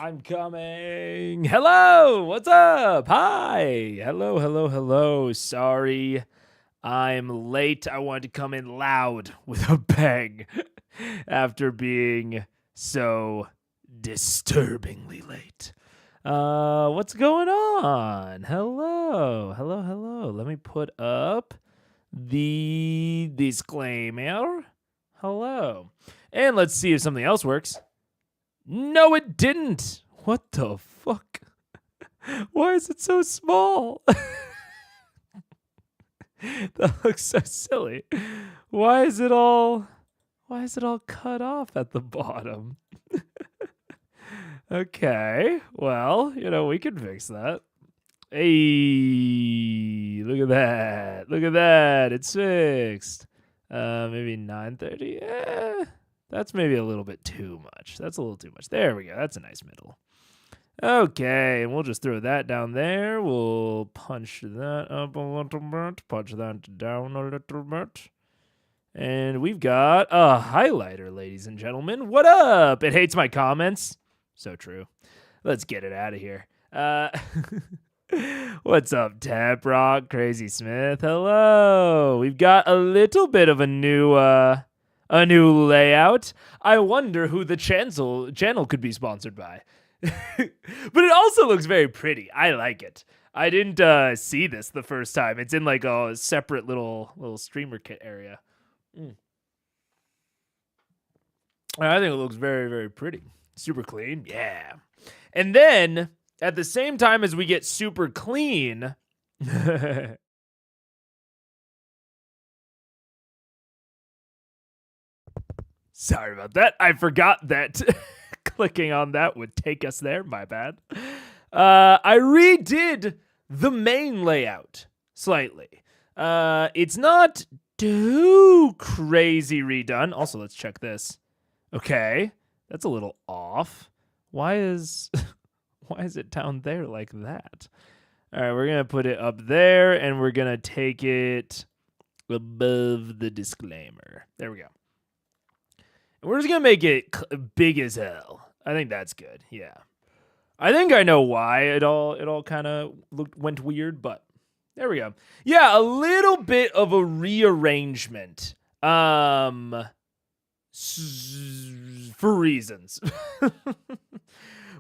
I'm coming. Hello, what's up? Hi. Hello. Sorry, I'm late. I wanted to come in loud with a bang after being so disturbingly late. What's going on? Hello. Let me put up the disclaimer. Hello. And let's see if something else works. No, it didn't. What the fuck? Why is it so small? That looks so silly. Why is it all cut off at the bottom? Okay, well, we can fix that. Hey, look at that. It's fixed. Maybe 9:30. That's maybe a little bit too much. That's a little too much. There we go. That's a nice middle. Okay, and we'll just throw that down there. We'll punch that up a little bit. Punch that down a little bit. And we've got a highlighter, ladies and gentlemen. What up? It hates my comments. So true. Let's get it out of here. What's up, Tap Rock, Crazy Smith? Hello. We've got a little bit of a new layout. I wonder who the channel could be sponsored by. But it also looks very pretty. I like it. I didn't see this the first time. It's in like a separate little streamer kit area. I think it looks very, very pretty. Super clean. Yeah. And then at the same time as we get super clean, sorry about that. I forgot that clicking on that would take us there. My bad. I redid the main layout slightly. It's not too crazy redone. Also, let's check this. Okay, that's a little off. Why is it down there like that? All right, we're gonna put it up there, and we're gonna take it above the disclaimer. There we go. And we're just gonna make it big as hell. I think that's good. Yeah, I think I know why it all kind of went weird, but there we go. Yeah, a little bit of a rearrangement. For reasons.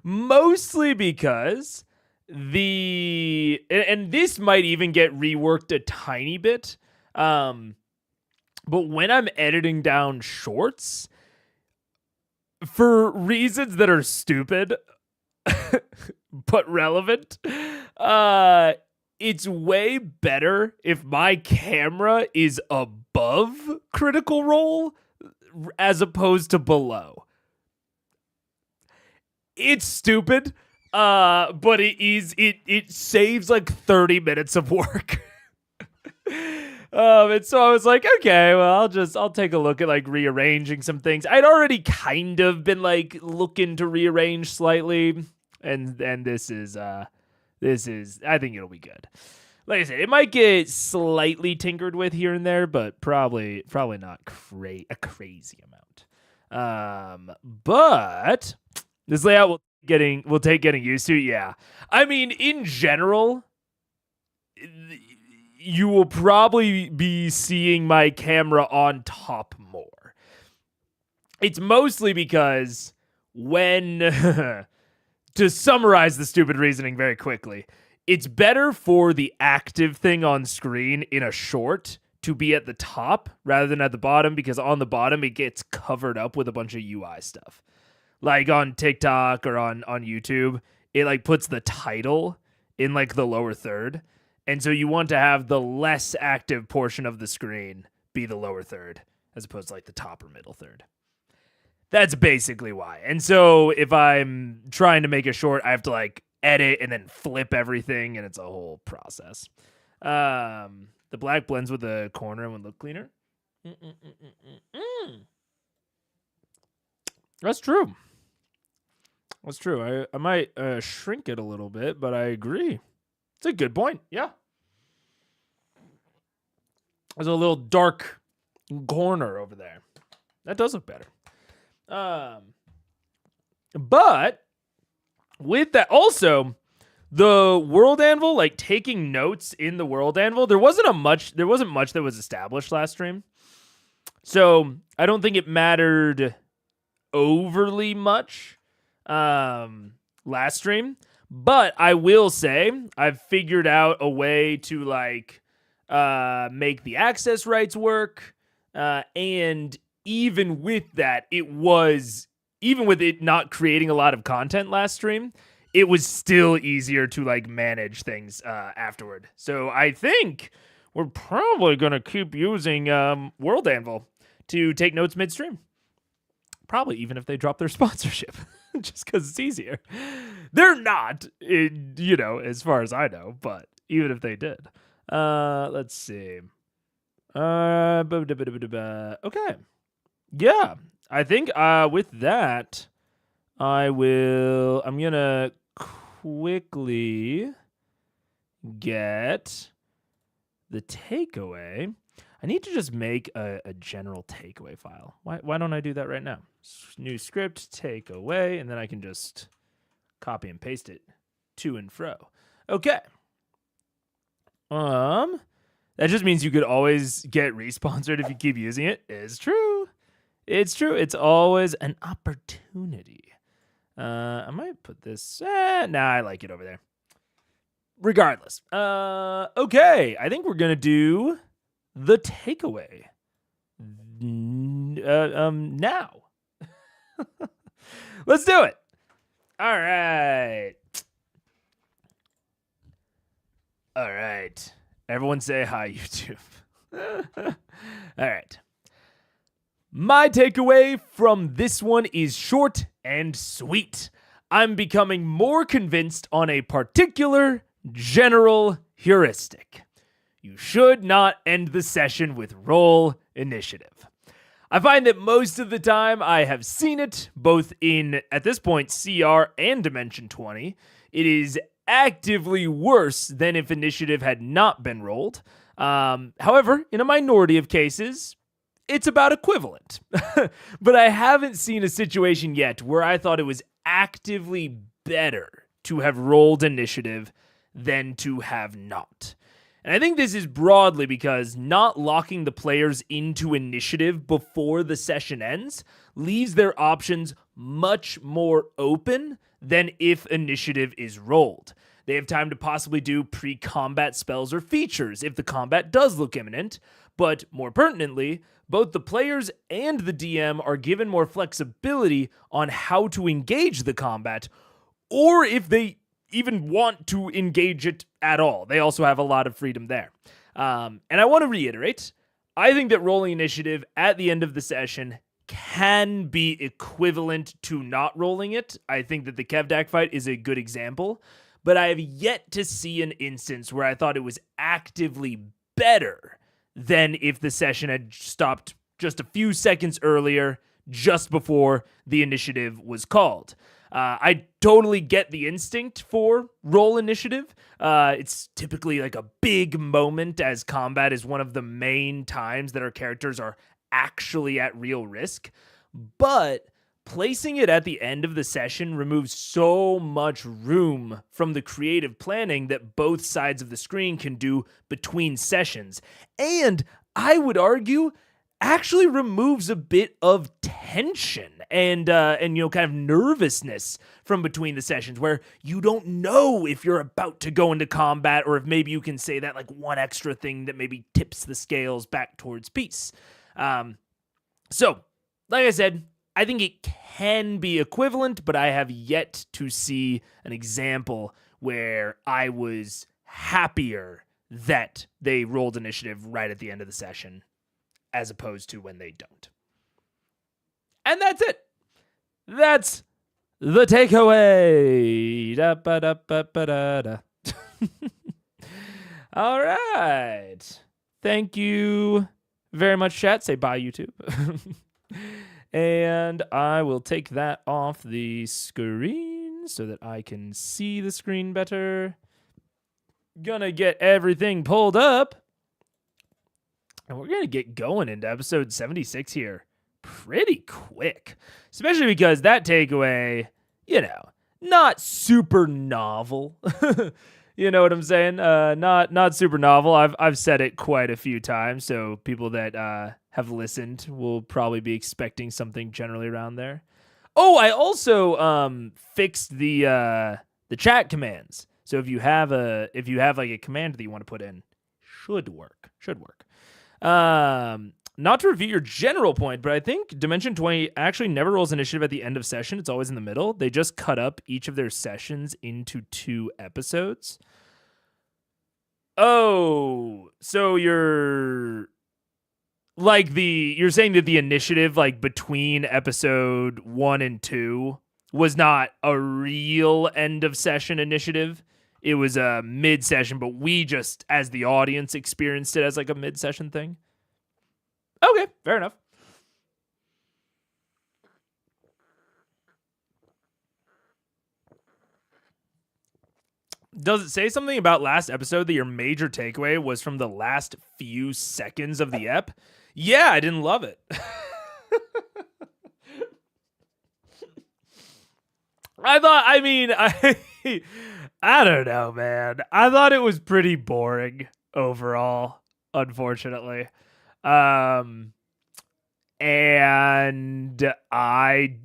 Mostly because and this might even get reworked a tiny bit. But when I'm editing down shorts, for reasons that are stupid but relevant, it's way better if my camera is above Critical Role as opposed to below. It's stupid, but it saves like 30 minutes of work. And so I was like, okay, well, I'll take a look at like rearranging some things. I'd already kind of been like looking to rearrange slightly, and this is I think it'll be good. Like I said, it might get slightly tinkered with here and there, but probably not a crazy amount. But this layout will take getting used to. Yeah, I mean, in general, you will probably be seeing my camera on top more. It's mostly because when to summarize the stupid reasoning very quickly, it's better for the active thing on screen in a short to be at the top rather than at the bottom, because on the bottom it gets covered up with a bunch of UI stuff. Like on TikTok or on YouTube, it like puts the title in like the lower third. And so you want to have the less active portion of the screen be the lower third as opposed to like the top or middle third. That's basically why. And so if I'm trying to make a short, I have to like edit and then flip everything, and it's a whole process. The black blends with the corner and would look cleaner. That's true. I might shrink it a little bit, but I agree. It's a good point. Yeah. There's a little dark corner over there. That does look better. But With that, also, the World Anvil, like taking notes in the World Anvil, there wasn't much that was established last stream. So I don't think it mattered overly much last stream. But I will say I've figured out a way to like make the access rights work. And even with that, even with it not creating a lot of content last stream, it was still easier to like manage things afterward. So I think we're probably going to keep using World Anvil to take notes midstream. Probably even if they drop their sponsorship, just because it's easier. They're not, as far as I know, but even if they did. Let's see. Okay. Yeah, I think with that, I'm going to quickly get the takeaway. I need to just make a general takeaway file. Why don't I do that right now? New script, takeaway, and then I can just copy and paste it to and fro. Okay. That just means you could always get responsored if you keep using it. It's true. It's true. It's always an opportunity. I might put this. I like it over there. Regardless. Okay. I think we're gonna do the takeaway now. Let's do it. All right. Everyone say hi, YouTube. All right. My takeaway from this one is short and sweet. I'm becoming more convinced on a particular general heuristic. You should not end the session with roll initiative. I find that most of the time I have seen it, both in, at this point, CR and Dimension 20. It is actively worse than if initiative had not been rolled. However, in a minority of cases, it's about equivalent. But I haven't seen a situation yet where I thought it was actively better to have rolled initiative than to have not. And I think this is broadly because not locking the players into initiative before the session ends leaves their options much more open than if initiative is rolled. They have time to possibly do pre-combat spells or features if the combat does look imminent, but more pertinently, both the players and the DM are given more flexibility on how to engage the combat, or if they even want to engage it at all. They also have a lot of freedom there. And I want to reiterate, I think that rolling initiative at the end of the session can be equivalent to not rolling it. I think that the Kevdak fight is a good example, but I have yet to see an instance where I thought it was actively better than if the session had stopped just a few seconds earlier, just before the initiative was called. I totally get the instinct for roll initiative. It's typically like a big moment, as combat is one of the main times that our characters are actually at real risk. But placing it at the end of the session removes so much room from the creative planning that both sides of the screen can do between sessions. And I would argue actually removes a bit of tension and kind of nervousness from between the sessions, where you don't know if you're about to go into combat, or if maybe you can say that like one extra thing that maybe tips the scales back towards peace. So, like I said, I think it can be equivalent, but I have yet to see an example where I was happier that they rolled initiative right at the end of the session, as opposed to when they don't. And that's it. That's the takeaway. Da-ba-da-ba-ba-da-da. All right. Thank you very much, chat. Say bye, YouTube. And I will take that off the screen so that I can see the screen better. Gonna get everything pulled up. And we're going to get going into episode 76 here pretty quick. Especially because that takeaway, not super novel. You know what I'm saying? Not super novel. I've said it quite a few times, so people that have listened will probably be expecting something generally around there. Oh, I also fixed the chat commands. So if you have like a command that you want to put in, should work. Not to review your general point, but I think Dimension 20 actually never rolls initiative at the end of session. It's always in the middle. They just cut up each of their sessions into 2 episodes. Oh, so you're saying that the initiative like between episode 1 and 2 was not a real end of session initiative. It was a mid-session, but we just, as the audience, experienced it as like a mid-session thing. Okay, fair enough. Does it say something about last episode that your major takeaway was from the last few seconds of the ep? Yeah, I didn't love it. I don't know, man. I thought it was pretty boring overall, unfortunately. And I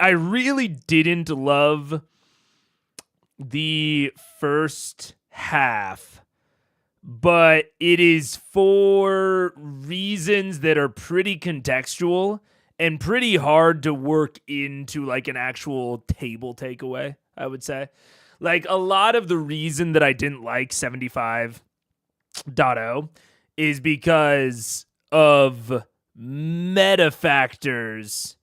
really didn't love the first half, but it is for reasons that are pretty contextual and pretty hard to work into like an actual table takeaway, I would say. Like a lot of the reason that I didn't like 75.0 is because of meta factors,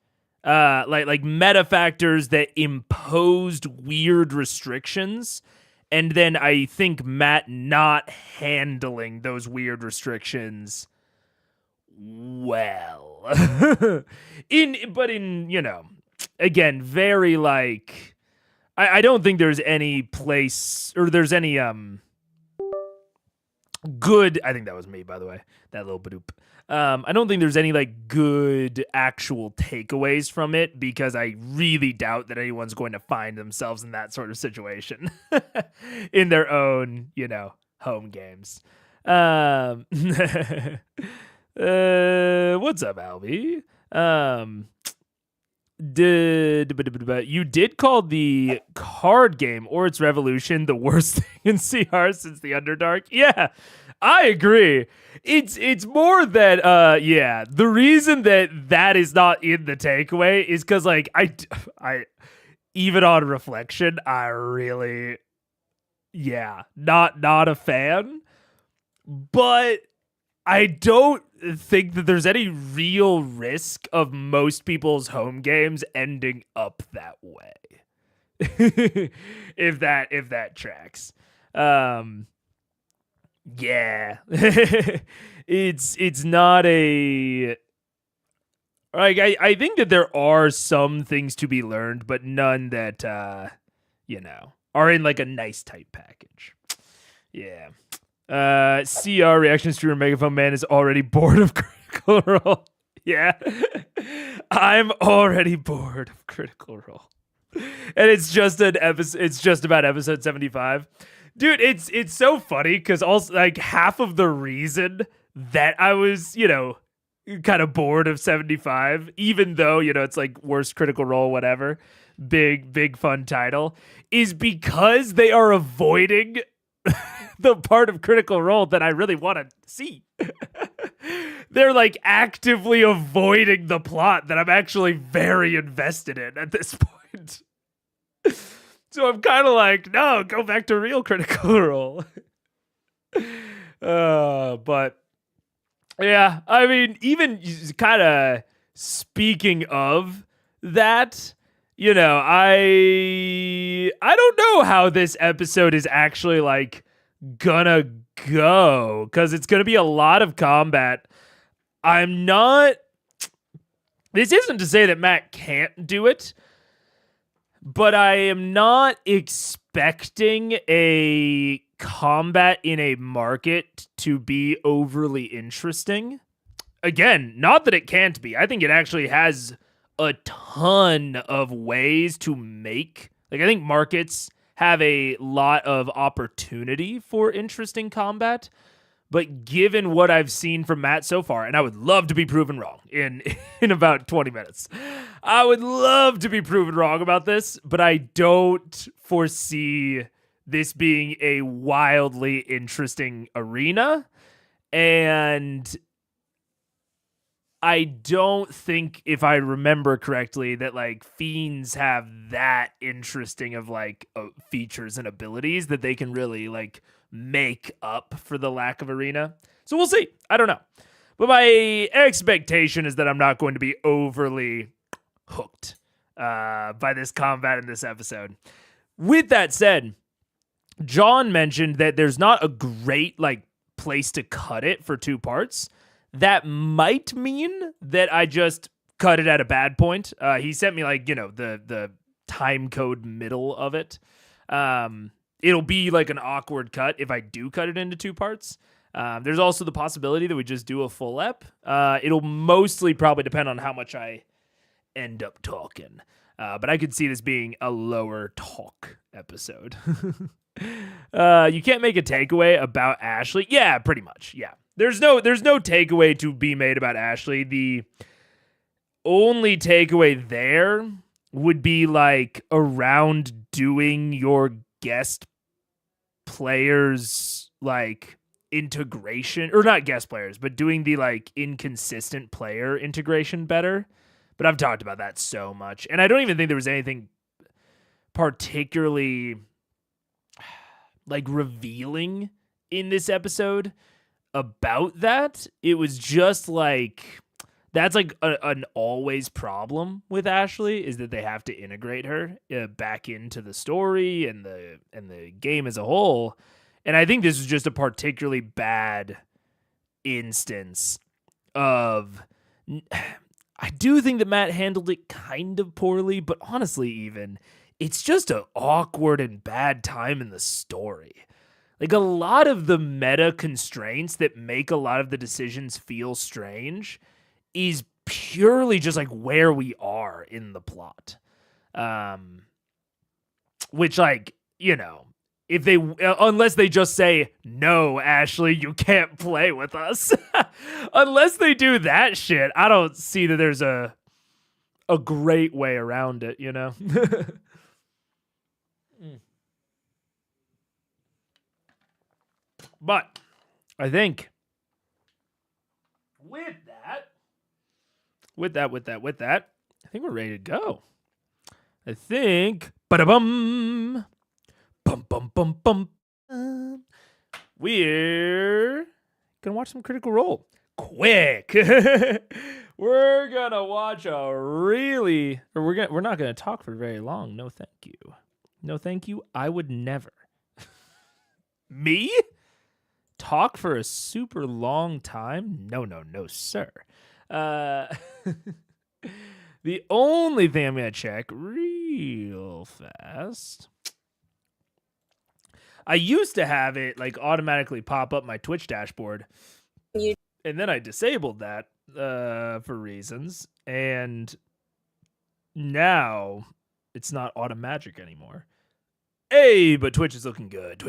like meta factors that imposed weird restrictions, and then I think Matt not handling those weird restrictions well. in you know, again, very like I don't think there's any place or there's any good. I think that was me, by the way. That little badoop. I don't think there's any like good actual takeaways from it because I really doubt that anyone's going to find themselves in that sort of situation in their own, home games. What's up, Albie? You did call the card game or its revolution the worst thing in CR since the Underdark. Yeah, I agree. It's more that the reason that is not in the takeaway is because like I even on reflection I really not a fan, but I don't think that there's any real risk of most people's home games ending up that way. if that tracks. Yeah. it's not a like I think that there are some things to be learned, but none that are in like a nice tight package. Yeah. CR reaction streamer Megaphone Man is already bored of Critical Role. Yeah. I'm already bored of Critical Role. And it's just about episode 75. Dude, it's so funny because also like half of the reason that I was, kind of bored of 75, even though, it's like worst Critical Role, whatever, big fun title, is because they are avoiding the part of Critical Role that I really want to see. They're like actively avoiding the plot that I'm actually very invested in at this point. So I'm kind of like, no, go back to real Critical Role. But yeah, I mean, even kind of speaking of that, I don't know how this episode is actually like gonna go because it's gonna be a lot of combat. This isn't to say that Matt can't do it, but I am not expecting a combat in a market to be overly interesting. Again, not that it can't be. I think it actually has a ton of ways to make, like, I think markets have a lot of opportunity for interesting combat. But given what I've seen from Matt so far, and I would love to be proven wrong in about 20 minutes. I would love to be proven wrong about this, but I don't foresee this being a wildly interesting arena. And I don't think, if I remember correctly, that like fiends have that interesting of like features and abilities that they can really like make up for the lack of arena. So we'll see. I don't know. But my expectation is that I'm not going to be overly hooked by this combat in this episode. With that said, John mentioned that there's not a great like place to cut it for 2 parts. That might mean that I just cut it at a bad point. He sent me like, the time code middle of it. It'll be like an awkward cut if I do cut it into 2 parts. There's also the possibility that we just do a full ep. It'll mostly probably depend on how much I end up talking. But I could see this being a lower talk episode. You can't make a takeaway about Ashley. Yeah, pretty much. Yeah. There's no takeaway to be made about Ashley. The only takeaway there would be like around doing your guest players like integration, or not guest players, but doing the like inconsistent player integration better. But I've talked about that so much, and I don't even think there was anything particularly like revealing in this episode about that. It was just like, that's like an always problem with Ashley, is that they have to integrate her back into the story and the game as a whole. And I think this is just a particularly bad instance of, I do think that Matt handled it kind of poorly, but honestly, even it's just an awkward and bad time in the story. Like, a lot of the meta constraints that make a lot of the decisions feel strange is purely just like where we are in the plot. Which, like, if they, unless they just say, no, Ashley, you can't play with us. Unless they do that shit, I don't see that there's a great way around it, But I think with that, I think we're ready to go. I think, ba-da-bum, bum, bum, bum, bum. We're gonna watch some Critical Role. Quick. We're gonna watch we're not gonna talk for very long. No, thank you. No, thank you. I would never. Me? Talk for a super long time? No, sir. The only thing I'm going to check real fast. I used to have it like automatically pop up my Twitch dashboard. And then I disabled that for reasons. And now it's not automatic anymore. Hey, but Twitch is looking good.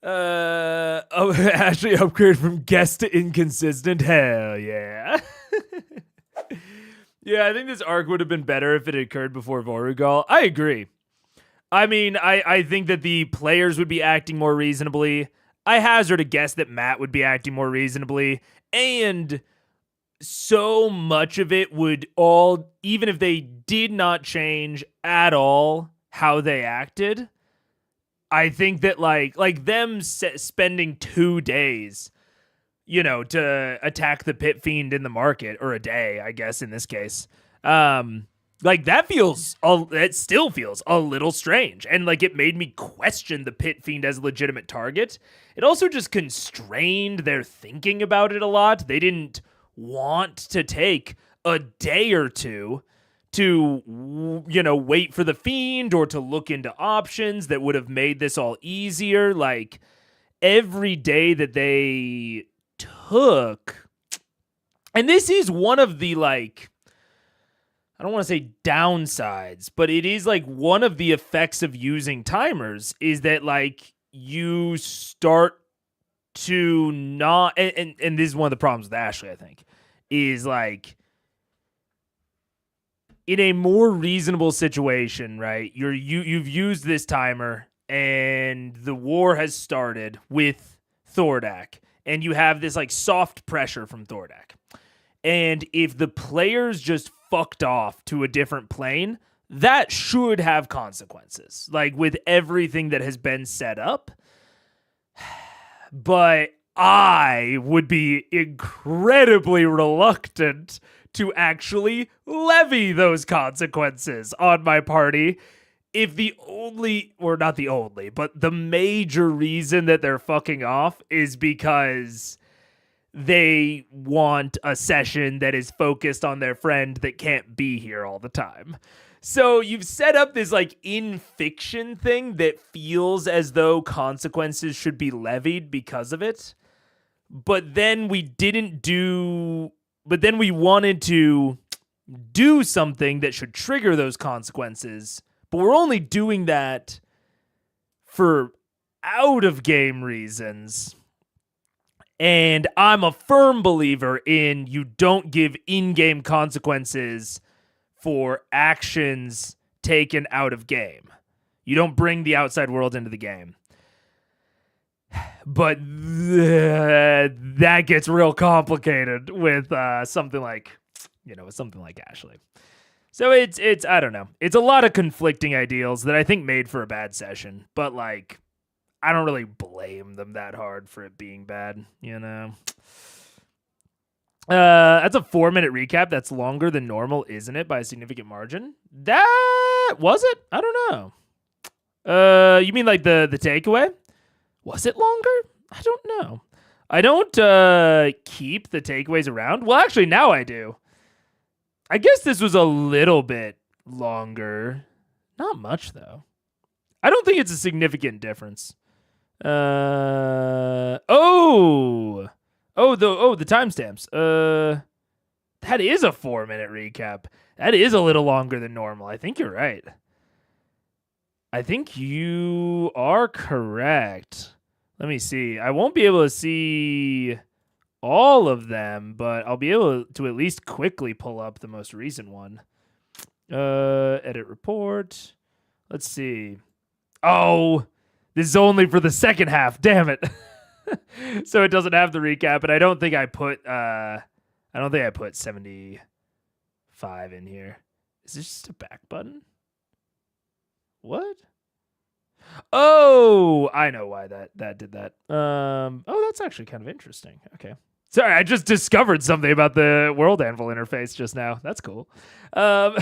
Actually upgrade from guest to inconsistent. Hell yeah. Yeah, I think this arc would have been better if it occurred before Vorugal. I agree. I mean, I think that the players would be acting more reasonably. I hazard a guess that Matt would be acting more reasonably. And so much of it would all, even if they did not change at all how they acted, I think that like them spending 2 days, to attack the pit fiend in the market, or a day, I guess in this case, like that it still feels a little strange, and like it made me question the pit fiend as a legitimate target. It also just constrained their thinking about it a lot. They didn't want to take a day or two to, wait for the fiend or to look into options that would have made this all easier. Like, every day that they took, and this is one of the, like, I don't want to say downsides, but it is like one of the effects of using timers is that like you start to not, and this is one of the problems with Ashley, I think, is like in a more reasonable situation, right? You've used this timer and the war has started with Thordak, and you have this like soft pressure from Thordak. And if the players just fucked off to a different plane, that should have consequences, like with everything that has been set up. But I would be incredibly reluctant to actually levy those consequences on my party if the only, or not the only, but the major reason that they're fucking off is because they want a session that is focused on their friend that can't be here all the time. So you've set up this like in fiction thing that feels as though consequences should be levied because of it. But then we wanted to do something that should trigger those consequences. But we're only doing that for out of game reasons. And I'm a firm believer in you don't give in-game consequences for actions taken out of game. You don't bring the outside world into the game. But that gets real complicated with something like Ashley. So it's I don't know. It's a lot of conflicting ideals that I think made for a bad session. But like, I don't really blame them that hard for it being bad, you know. That's a 4-minute recap. That's longer than normal, isn't it? By a significant margin. That was it? I don't know. You mean like the takeaway? Was it longer? I don't know. I don't keep the takeaways around. Well, actually, now I do. I guess this was a little bit longer. Not much though. I don't think it's a significant difference. The timestamps. That is a 4-minute recap. That is a little longer than normal. I think you're right. I think you are correct. Let me see. I won't be able to see all of them, but I'll be able to at least quickly pull up the most recent one. Edit report. Let's see. Oh, this is only for the second half. Damn it. So it doesn't have the recap, but I don't think I put 75 in here. Is this just a back button? What? Oh, I know why that did that. That's actually kind of interesting. Okay. Sorry, I just discovered something about the World Anvil interface just now. That's cool. Yeah,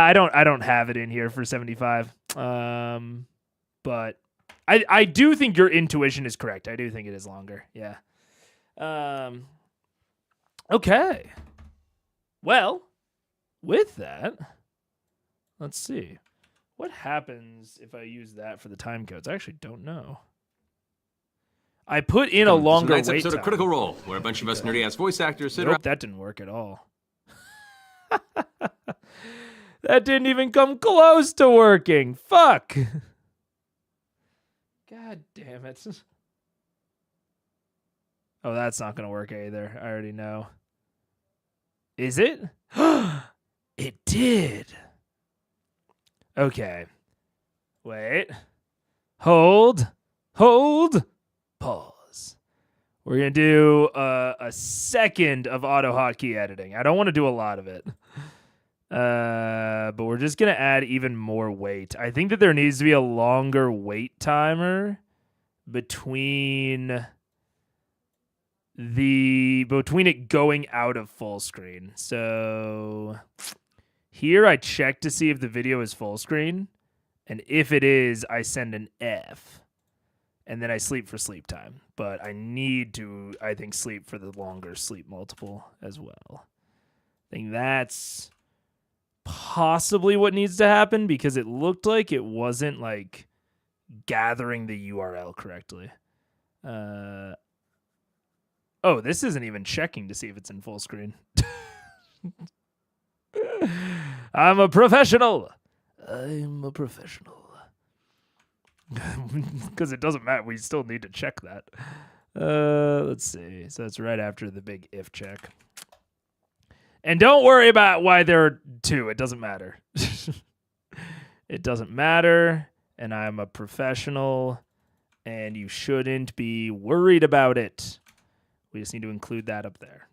I don't have it in here for 75. But I do think your intuition is correct. I do think it is longer. Yeah. Okay. Well, with that, let's see. What happens if I use that for the time codes? I actually don't know. I put in a longer wait time. Episode of Critical Role, where a bunch of us nerdy-ass voice actors sit around. That didn't work at all. That didn't even come close to working. Fuck. God damn it. Oh, that's not going to work either. I already know. Is it? It did. Okay. Wait. Hold. Pause. We're going to do a second of auto hotkey editing. I don't want to do a lot of it. But we're just going to add even more wait. I think that there needs to be a longer wait timer between it going out of full screen. So here I check to see if the video is full screen. And if it is, I send an F. And then I sleep for sleep time. But I need to, I think, sleep for the longer sleep multiple as well. I think that's possibly what needs to happen because it looked like it wasn't like gathering the URL correctly. This isn't even checking to see if it's in full screen. I'm a professional. I'm a professional. Because it doesn't matter. We still need to check that. Let's see. So it's right after the big if check. And don't worry about why there are two. It doesn't matter. It doesn't matter. And I'm a professional. And you shouldn't be worried about it. We just need to include that up there.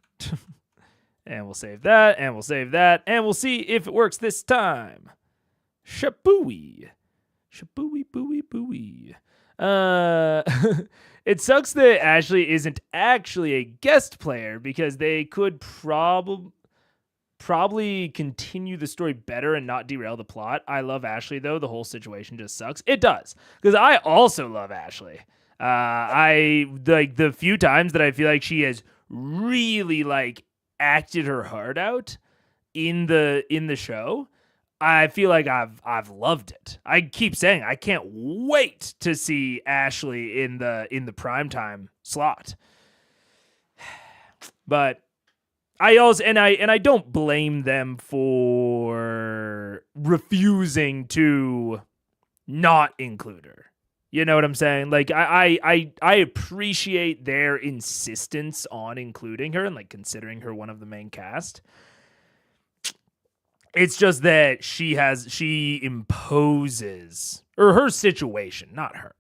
And we'll save that. And we'll save that. And we'll see if it works this time. Shabooey. Shabooey, booey, booey. It sucks that Ashley isn't actually a guest player because they could probably continue the story better and not derail the plot. I love Ashley, though. The whole situation just sucks. It does, because I also love Ashley. I like the few times that I feel like she has really like acted her heart out in the show. I feel like I've loved it. I keep saying I can't wait to see Ashley in the primetime slot. But I also and I don't blame them for refusing to not include her. You know what I'm saying? Like I appreciate their insistence on including her and like considering her one of the main cast. It's just that she imposes, or her situation, not her.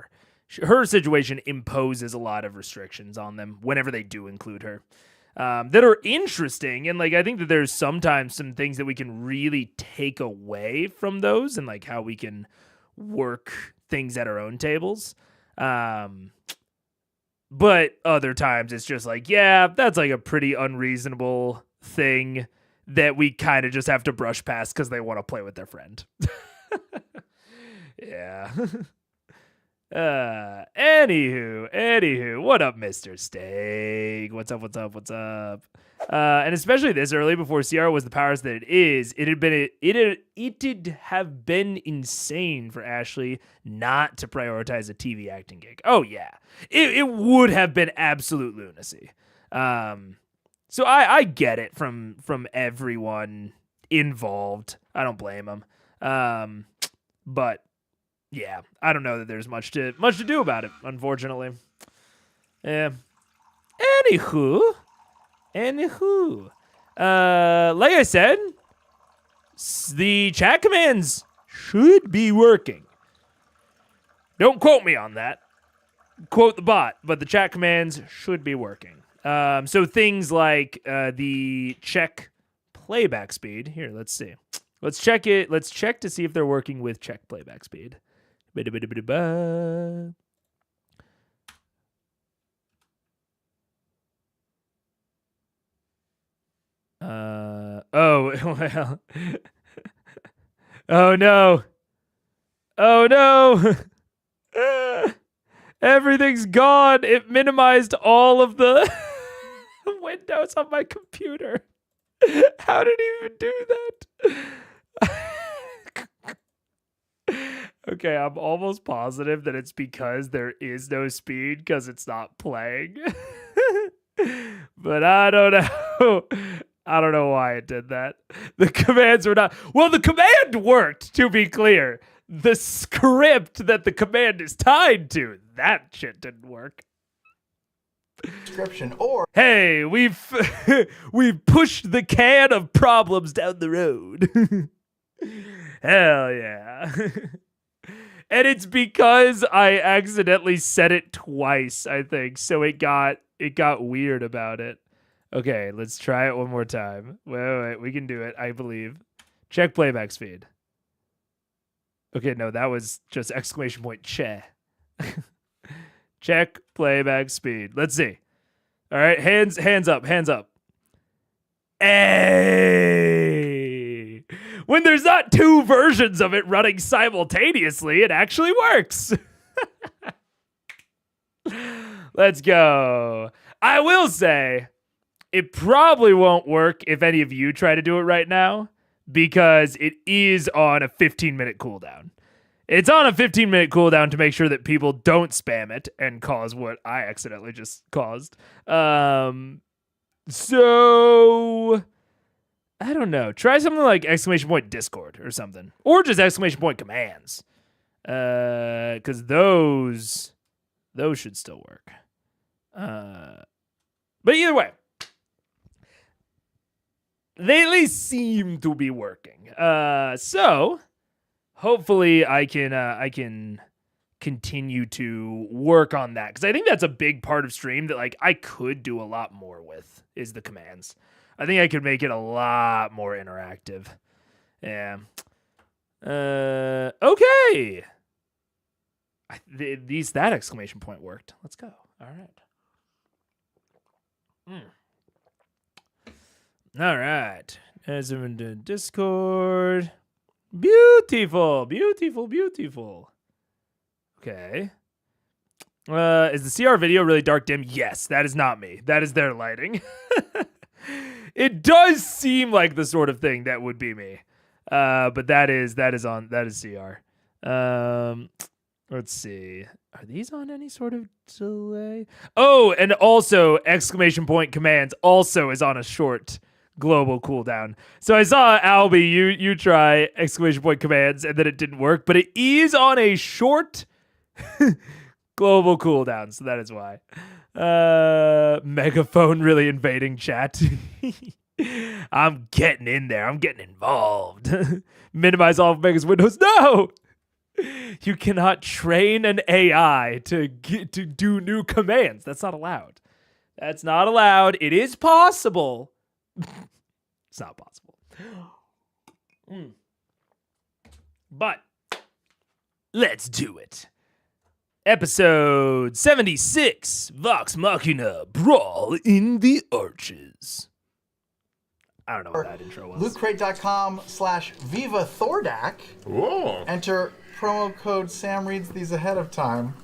Her situation imposes a lot of restrictions on them whenever they do include her. That are interesting, and like I think that there's sometimes some things that we can really take away from those and like how we can work things at our own tables. But other times it's just like, yeah, that's like a pretty unreasonable thing that we kind of just have to brush past because they want to play with their friend. Yeah. Anywho, what up, Mr. Steak? What's up? And especially this early before CR was the powers that it is, it'd have been insane for Ashley not to prioritize a TV acting gig. Oh yeah, it would have been absolute lunacy. So I get it from everyone involved. I don't blame them. But yeah, I don't know that there's much to do about it, unfortunately. Yeah. Anywho. Like I said, the chat commands should be working. Don't quote me on that. Quote the bot, but the chat commands should be working. So things like the check playback speed. Here, let's see. Let's check it. Let's check to see if they're working with check playback speed. Oh, well. Oh, no. Oh, no. Everything's gone. It minimized all of the windows on my computer. How did it even do that? Okay, I'm almost positive that it's because there is no speed because it's not playing. But I don't know. I don't know why it did that. The commands were not... Well, the command worked, to be clear. The script that the command is tied to, that shit didn't work. Description or... Hey, we've pushed the can of problems down the road. Hell yeah. And it's because I accidentally said it twice, I think. So it got weird about it. Okay, let's try it one more time. Wait, we can do it, I believe. Check playback speed. Okay, no, that was just exclamation point che. Check playback speed. Let's see. All right, hands up. Hey! When there's not two versions of it running simultaneously, it actually works. Let's go. I will say, it probably won't work if any of you try to do it right now, because it is on a 15-minute cooldown. It's on a 15-minute cooldown to make sure that people don't spam it and cause what I accidentally just caused. So I don't know. Try something like !Discord or something. Or just !commands. Because those should still work. But either way, they at least seem to be working. So hopefully I can continue to work on that, because I think that's a big part of stream that like I could do a lot more with, is the commands. I think I could make it a lot more interactive. Yeah. Okay. At least that exclamation point worked. Let's go. All right. All right. As I'm into Discord. Beautiful. Okay. Is the CR video really dark dim? Yes, that is not me. That is their lighting. It does seem like the sort of thing that would be me. But that is CR. Let's see. Are these on any sort of delay? Oh, and also !commands also is on a short global cooldown. So I saw Albie, you try !commands and then it didn't work, but it is on a short global cooldown, so that is why. Megaphone really invading chat. I'm getting in there. I'm getting involved. Minimize all of Mega's windows. No! You cannot train an AI to do new commands. That's not allowed. That's not allowed. It is possible. It's not possible. But let's do it. Episode 76, Vox Machina, Brawl in the Arches. I don't know what that intro was. LootCrate.com/VivaThordak. Whoa. Enter promo code Sam reads these ahead of time.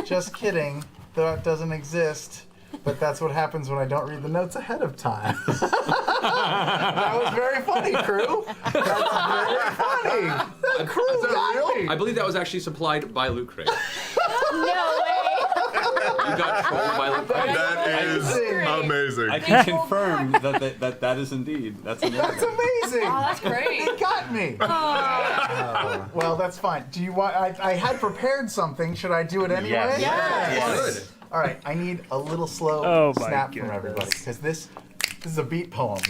Just kidding. That doesn't exist. But that's what happens when I don't read the notes ahead of time. That was very funny, crew. That's very funny. The crew got me. I believe that was actually supplied by Loot Crate. No way. You got trolled by Loot Crate. That is amazing. I can confirm that is indeed. That's amazing. That's amazing. Oh, that's great. It got me. Well, that's fine. Do you want? I had prepared something. Should I do it anyway? Yes. Good. All right. I need a little slow my snap from goodness. everybody, because this is a beat poem.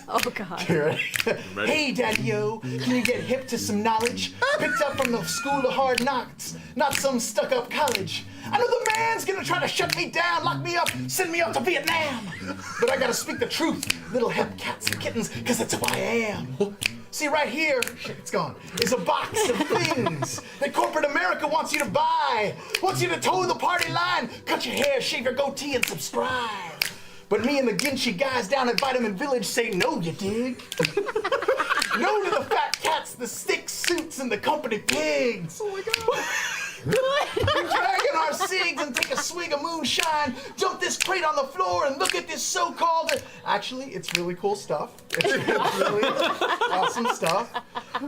Oh, God. Hey, Daddy-O, can you get hip to some knowledge? Picked up from the school of hard knocks, not some stuck-up college. I know the man's gonna try to shut me down, lock me up, send me off to Vietnam. But I gotta speak the truth, little hep cats and kittens, cause that's who I am. See, right here, shit, it's gone, is a box of things that corporate America wants you to buy. Wants you to toe the party line, cut your hair, shave your goatee, and subscribe. But me and the Ginchi guys down at Vitamin Village say no, you dig? No to the fat cats, the stick suits, and the company pigs. Oh my God. We're dragging our cigs and take a swig of moonshine, dump this crate on the floor, and look at this so-called... Actually, it's really cool stuff. It's really awesome stuff.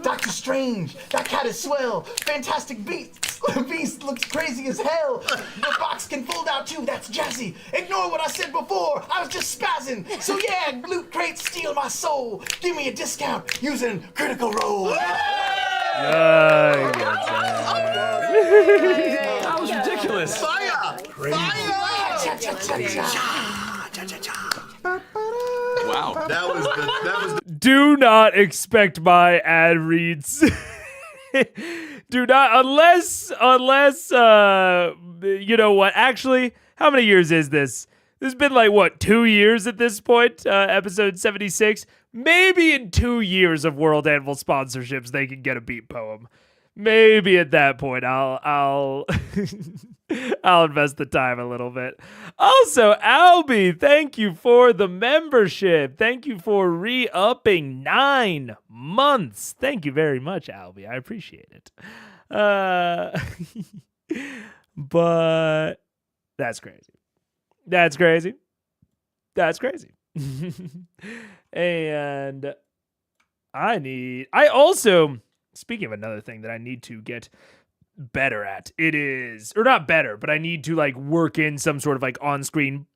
Doctor Strange, that cat is swell. Fantastic Beast, Beast looks crazy as hell. The box can fold out too, that's jazzy. Ignore what I said before, I was just spazzing. So yeah, Loot Crate, steal my soul. Give me a discount using Critical Role. That was ridiculous. Fire! Wow. That was the Do not expect my ad reads. Do not, unless you know what? Actually, how many years is this? This has been like, what, 2 years at this point? Episode 76. Maybe in 2 years of World Anvil sponsorships, they can get a beat poem. Maybe at that point, I'll I'll invest the time a little bit. Also, Albie, thank you for the membership. Thank you for re-upping 9 months. Thank you very much, Albie. I appreciate it. But that's crazy. That's crazy. That's crazy. And I also, speaking of another thing that I need to get better at, it is, or not better, but I need to like work in some sort of like on-screen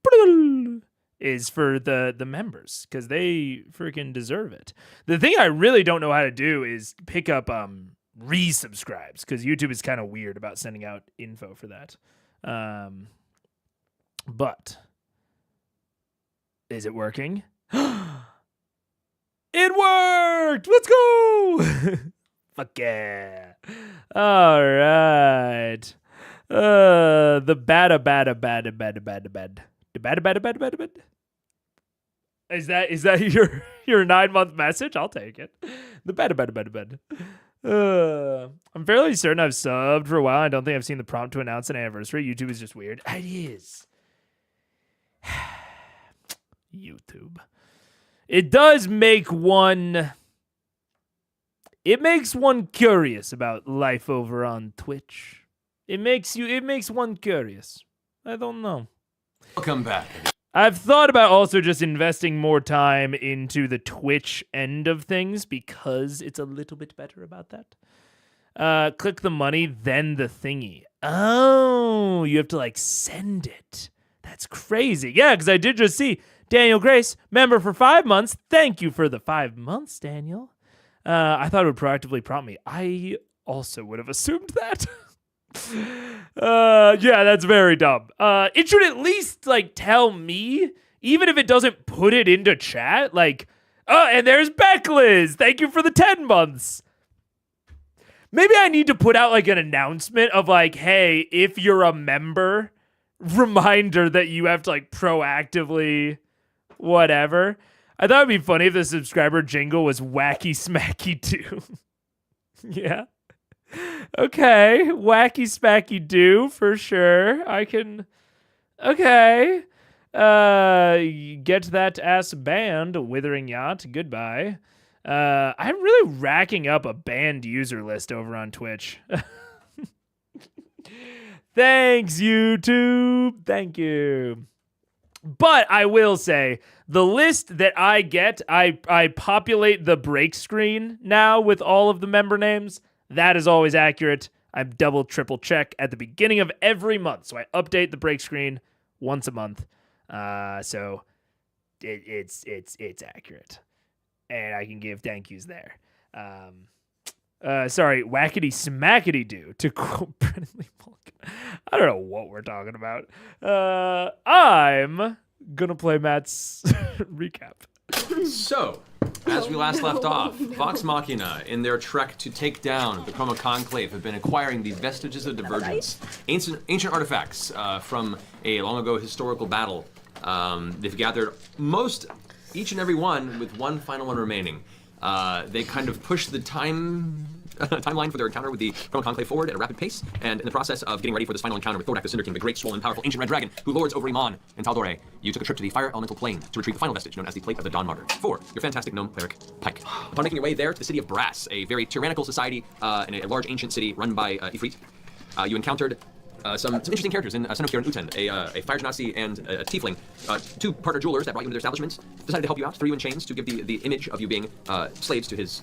is for the members because they freaking deserve it. The thing I really don't know how to do is pick up resubscribes because YouTube is kind of weird about sending out info for that. But is it working? It worked! Let's go! Fuck yeah. All right. The bada. Is that your 9-month message? I'll take it. The bada. I'm fairly certain I've subbed for a while. I don't think I've seen the prompt to announce an anniversary. YouTube is just weird. It is. YouTube. It does make one. It makes one curious about life over on Twitch. It makes one curious. I don't know. Welcome back. I've thought about also just investing more time into the Twitch end of things because it's a little bit better about that. Click the money, then the thingy. Oh, you have to like send it. That's crazy. Yeah, because I did just see Daniel Grace, member for 5 months. Thank you for the 5 months, Daniel. I thought it would proactively prompt me. I also would have assumed that. Yeah, that's very dumb. It should at least like tell me, even if it doesn't put it into chat, like, oh, and there's Beckliz. Thank you for the 10 months. Maybe I need to put out like an announcement of like, hey, if you're a member, reminder that you have to like proactively whatever. I thought it'd be funny if the subscriber jingle was Wacky Smacky Doo. Yeah. Okay. Wacky Smacky Doo for sure. I can. Okay. Get that ass banned, Withering Yacht. Goodbye. I'm really racking up a banned user list over on Twitch. Thanks, YouTube. Thank you. But I will say, the list that I get, I populate the break screen now with all of the member names. That is always accurate. I double, triple check at the beginning of every month. So I update the break screen once a month. So it's accurate. And I can give thank yous there. Sorry, Wackety Smackety Doo, to quote Brennan Lee Mulligan. I don't know what we're talking about. I'm gonna play Matt's recap. So, as we last left off, Vox Machina, in their trek to take down the Chroma Conclave, have been acquiring the vestiges of divergence, ancient artifacts from a long ago historical battle. They've gathered each and every one, with one final one remaining. They kind of pushed the timeline for their encounter with the Chroma Conclave forward at a rapid pace, and in the process of getting ready for this final encounter with Thordak the Cinder King, the great, swollen, powerful ancient red dragon who lords over Iman and Taldore, you took a trip to the Fire Elemental Plane to retrieve the final vestige known as the Plate of the Dawn Martyr for your fantastic gnome cleric, Pike. Upon making your way there to the city of Brass, a very tyrannical society in a large ancient city run by Ifrit, you encountered some interesting characters in Senokir and Uten, a fire genasi and a tiefling, two partner jewelers that brought you into their establishments, decided to help you out, threw you in chains to give the image of you being slaves to his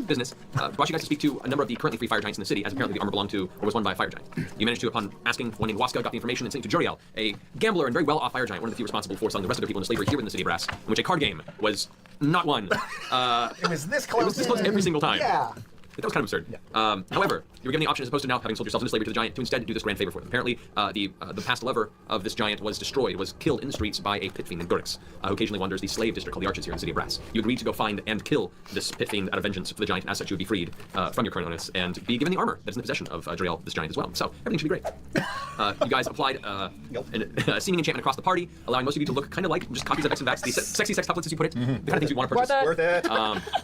business, brought you guys to speak to a number of the currently free fire giants in the city, as apparently the armor belonged to or was won by a fire giant. You managed to, upon asking one named Waska, got the information and sent it to Juriel, a gambler and very well-off fire giant, one of the few responsible for selling the rest of their people into slavery here in the city of Brass, in which a card game was not won. It was this close. It was this close every single time. Yeah. That was kind of absurd. Yeah. However, you were given the option, as opposed to now having sold yourselves into slavery to the giant, to instead do this grand favor for them. Apparently, the past lover of this giant was destroyed, was killed in the streets by a pit fiend named Gurix, who occasionally wanders the slave district called the Arches here in the city of Brass. You agreed to go find and kill this pit fiend out of vengeance for the giant, and as such you would be freed from your current illness and be given the armor that's in the possession of Juriel, this giant as well. So everything should be great. You guys applied a seeming enchantment across the party, allowing most of you to look kind of like just copies of X and Vax, the sexy sex couplets as you put it, the kind of things you want to purchase. Worth it.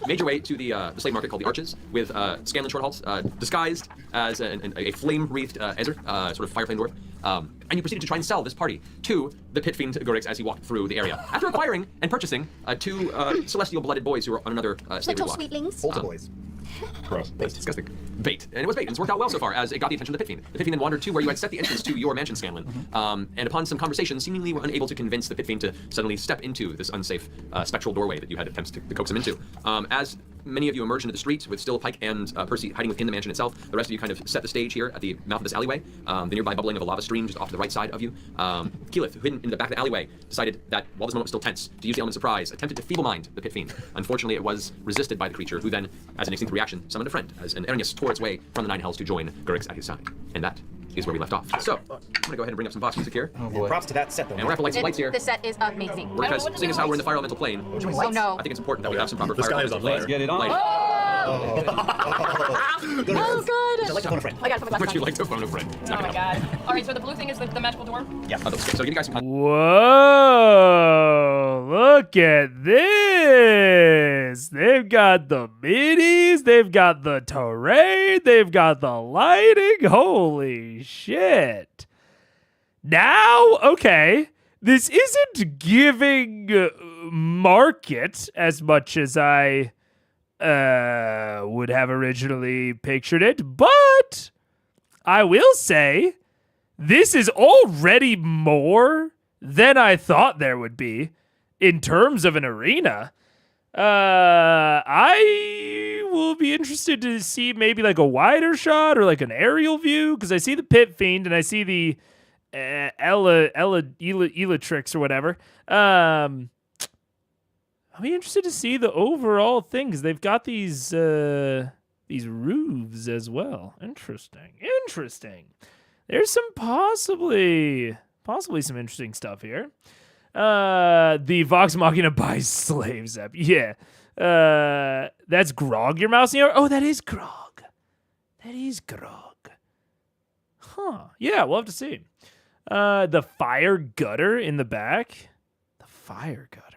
Made your way to the slave market called the Arches with Scanlan Shorthalts, disguised as a flame-wreathed Ezer, sort of fire flame dwarf, and you proceeded to try and sell this party to the pit fiend Gurix as he walked through the area. After acquiring and purchasing two celestial-blooded boys who were on another slave block. Sweetlings. Older boys. Gross. Disgusting. Bait. And it was bait, and it's worked out well so far, as it got the attention of the pit fiend. The pit fiend then wandered to where you had set the entrance to your mansion, Scanlan, and upon some conversation, seemingly were unable to convince the pit fiend to suddenly step into this unsafe spectral doorway that you had attempts to coax him into. As many of you emerge into the street with still Pike and Percy hiding within the mansion itself. The rest of you kind of set the stage here at the mouth of this alleyway. The nearby bubbling of a lava stream just off to the right side of you. Keyleth, hidden in the back of the alleyway, decided that while this moment was still tense, to use the element of surprise, attempted to feeble-mind the pit fiend. Unfortunately, it was resisted by the creature, who then, as an instinct reaction, summoned a friend, as an Ernius tore its way from the Nine Hells to join Gurix at his side. And that is where we left off. So, I'm gonna go ahead and bring up some Vox music here. Oh boy. Props to that set, though. And we're gonna have to light some lights here. The set is amazing. Because seeing as how we're in the fire elemental plane, Oh no. I think it's important that we have some proper The fire sky is elemental on plane. fire. Get it on. Lighting. Oh god. I'd like to phone a friend. I got to put my Would you like to phone a friend? It's not Oh my gonna happen. god. Alright, so the blue thing is the magical door? Yeah. So give you guys some Whoa! Look at this! They've got the minis, they've got the terrain, they've got the lighting. Holy shit! Now, okay, this isn't giving market as much as I would have originally pictured it, but I will say this is already more than I thought there would be in terms of an arena. I will be interested to see maybe like a wider shot or like an aerial view, because I see the Pit Fiend and I see the Elatrix or whatever. I'll be interested to see the overall thing, because they've got these roofs as well. Interesting. There's some possibly some interesting stuff here. The Vox Machina buys slaves up. Yeah. That's Grog you're mousing over? Oh, that is Grog. Huh. Yeah, we'll have to see. The fire gutter in the back. The fire gutter.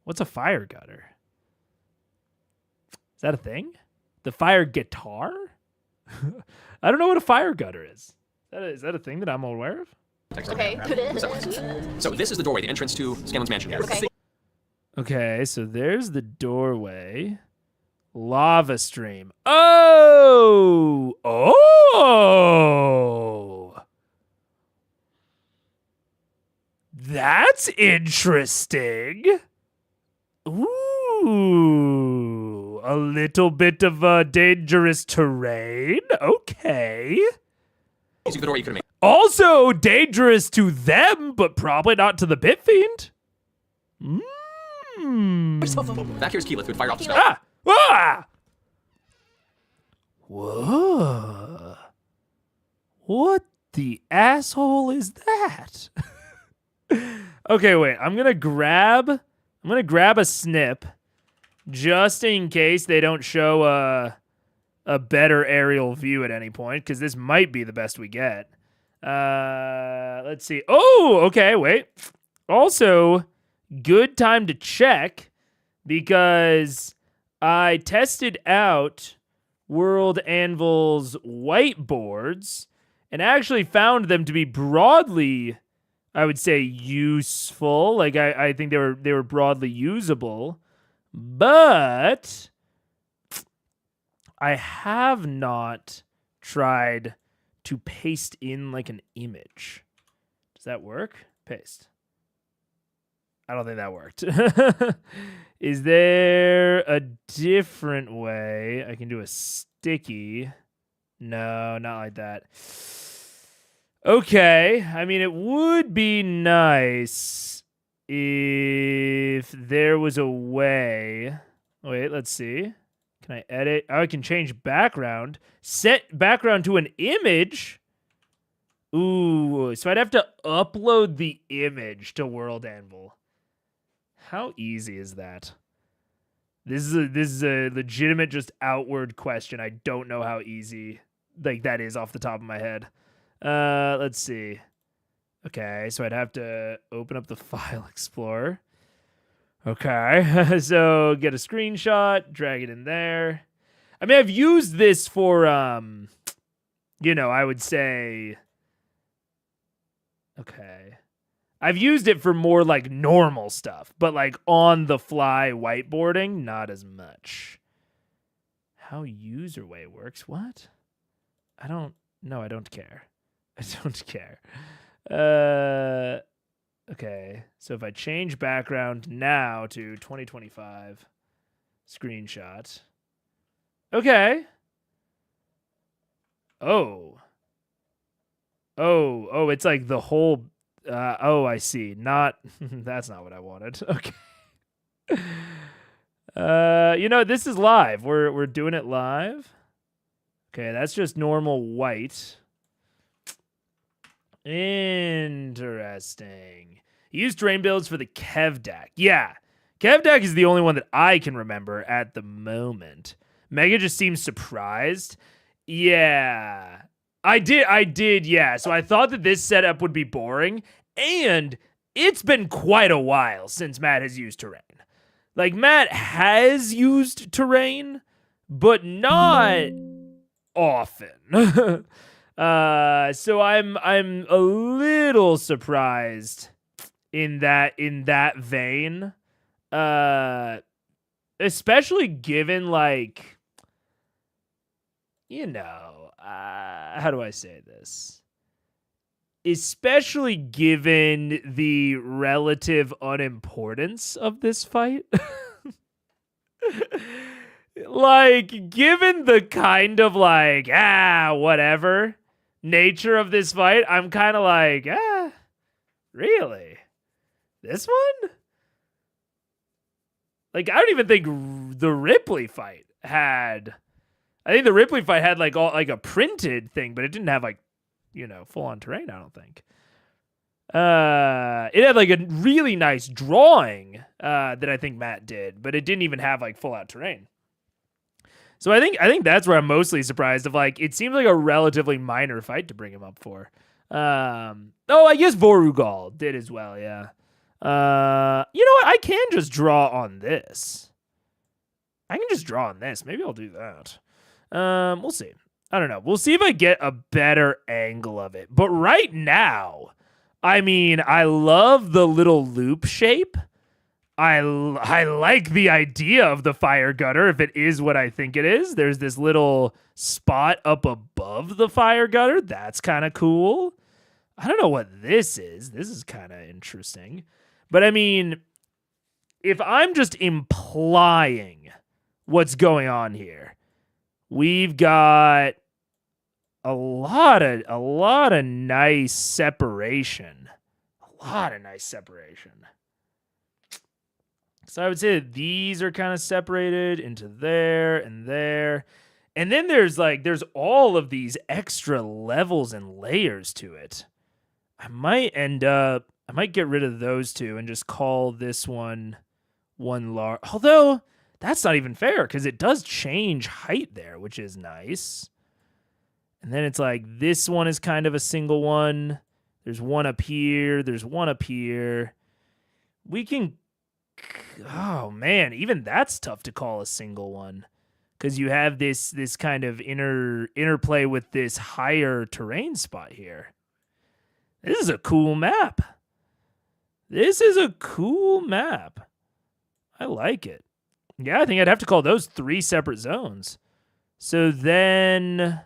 What's a fire gutter? Is that a thing? The fire guitar? I don't know what a fire gutter is. Is that a thing that I'm aware of? Okay. So this is the doorway, the entrance to Scanlan's mansion here. Okay. Okay, so there's the doorway. Lava stream. Oh! That's interesting. Ooh, a little bit of dangerous terrain. Okay. These are the doorway you could have made. Also dangerous to them, but probably not to the Pit Fiend. Back here's Keyleth, who'd fired off the spell. Ah! Ah! Whoa. What the asshole is that? Okay, wait. I'm gonna grab a snip just in case they don't show a better aerial view at any point, because this might be the best we get. Let's see. Oh, okay, wait. Also, good time to check, because I tested out World Anvil's whiteboards and actually found them to be broadly, I would say, useful. Like I think they were broadly usable, but I have not tried to paste in like an image. Does that work? Paste. I don't think that worked. Is there a different way I can do a sticky? No, not like that. Okay. I mean, it would be nice if there was a way. Wait, let's see. Can I edit? Oh, I can change background. Set background to an image. Ooh, so I'd have to upload the image to World Anvil. How easy is that? This is a legitimate, just outward question. I don't know how easy like that is off the top of my head. Let's see. Okay, so I'd have to open up the file explorer. Okay, so get a screenshot, drag it in there. I mean, I've used this for, I would say, okay. I've used it for more like normal stuff, but like on the fly whiteboarding, not as much. How userway works? What? I don't care. I don't care. Okay, so if I change background now to 2025 screenshot, Okay. Oh, it's like the whole. I see. Not that's not what I wanted. Okay. This is live. We're doing it live. Okay, that's just normal white. Interesting. He used terrain builds for the Kev deck. Yeah. Kev deck is the only one that I can remember at the moment. Mega just seems surprised. Yeah. I did, yeah. So I thought that this setup would be boring, and it's been quite a while since Matt has used terrain. Like, Matt has used terrain, but not often. So I'm a little surprised in that vein. Especially given, like, how do I say this? Especially given the relative unimportance of this fight. Like, given the kind of, like, whatever nature of this fight, I'm kind of like, really? This one? Like, I don't even think the Ripley fight had... I think the Ripley fight had, like, a printed thing, but it didn't have, like, full-on terrain, I don't think. It had, like, a really nice drawing that I think Matt did, but it didn't even have, like, full-out terrain. So I think that's where I'm mostly surprised of, like, it seems like a relatively minor fight to bring him up for. I guess Vorugal did as well, yeah. You know what? I can just draw on this. Maybe I'll do that. We'll see. I don't know. We'll see if I get a better angle of it. But right now, I mean, I love the little loop shape. I like the idea of the fire gutter if it is what I think it is. There's this little spot up above the fire gutter. That's kind of cool. I don't know what this is. This is kind of interesting. But I mean, if I'm just implying what's going on here, we've got a lot of nice separation. So I would say that these are kind of separated into there and there. And then there's all of these extra levels and layers to it. I might get rid of those two and just call this one large. Although that's not even fair because it does change height there, which is nice. And then it's like this one is kind of a single one. There's one up here. There's one up here. We can... Oh, man. Even that's tough to call a single one. Because you have this kind of interplay with this higher terrain spot here. This is a cool map. I like it. Yeah, I think I'd have to call those 3 separate zones. So then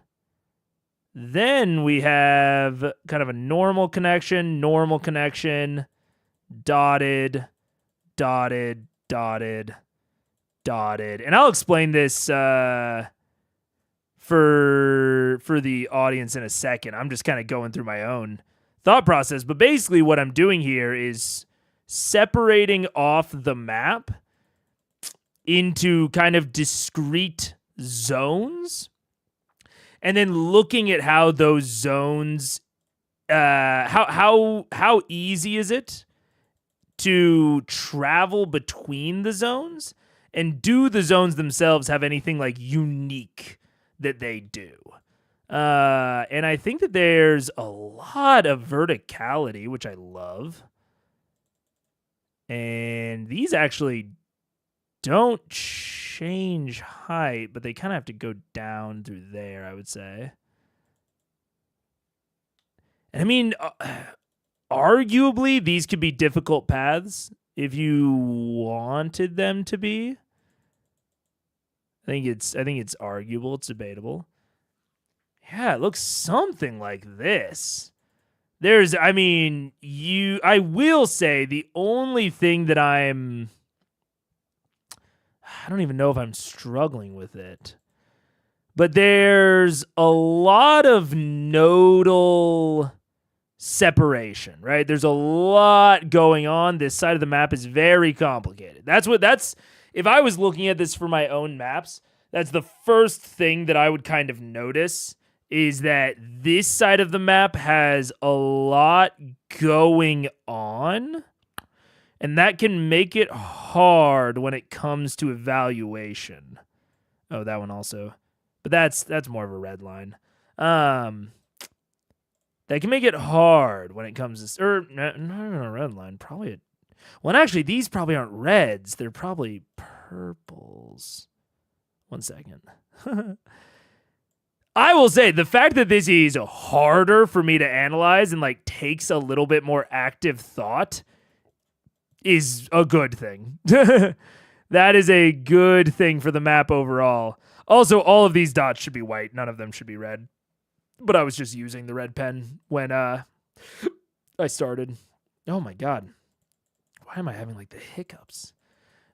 we have kind of a normal connection, dotted. And I'll explain this for the audience in a second. I'm just kind of going through my own thought process. But basically what I'm doing here is separating off the map into kind of discrete zones. And then looking at how those zones, how easy is it to travel between the zones? And do the zones themselves have anything like unique that they do? And I think that there's a lot of verticality, which I love. And these actually don't change height, but they kind of have to go down through there, I would say. And I mean, arguably, these could be difficult paths if you wanted them to be. I think it's arguable, it's debatable. Yeah, it looks something like this. I will say the only thing that I don't even know if I'm struggling with it. but there's a lot of nodal separation, right? There's a lot going on. This side of the map is very complicated. That's if I was looking at this for my own maps, that's the first thing that I would kind of notice is that this side of the map has a lot going on, and that can make it hard when it comes to evaluation. Oh, that one also. But that's more of a red line. That can make it hard when it comes to, or not even a red line, probably a, well, actually, these probably aren't reds. They're probably purples. 1 second. I will say the fact that this is harder for me to analyze and like takes a little bit more active thought is a good thing. That is a good thing for the map overall. Also, all of these dots should be white. None of them should be red. But I was just using the red pen when I started. Oh my god. Why am I having like the hiccups?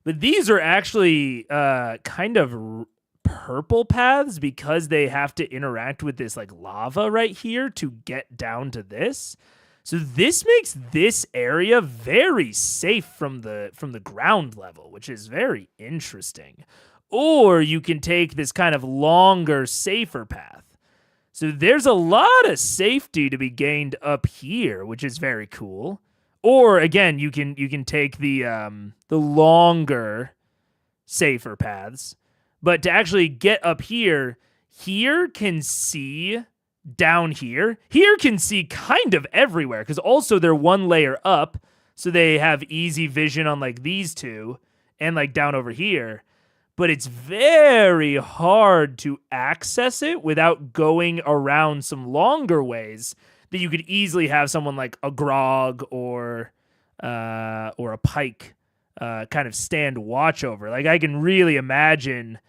But these are actually kind of purple paths because they have to interact with this like lava right here to get down to this. So this makes this area very safe from the ground level, which is very interesting. Or you can take this kind of longer, safer path. So there's a lot of safety to be gained up here, which is very cool. Or again, you can take the longer, safer paths. But to actually get up here, here can see down here. Here can see kind of everywhere because also they're one layer up, so they have easy vision on like these two and like down over here. But it's very hard to access it without going around some longer ways that you could easily have someone like a grog or a pike kind of stand watch over. Like I can really imagine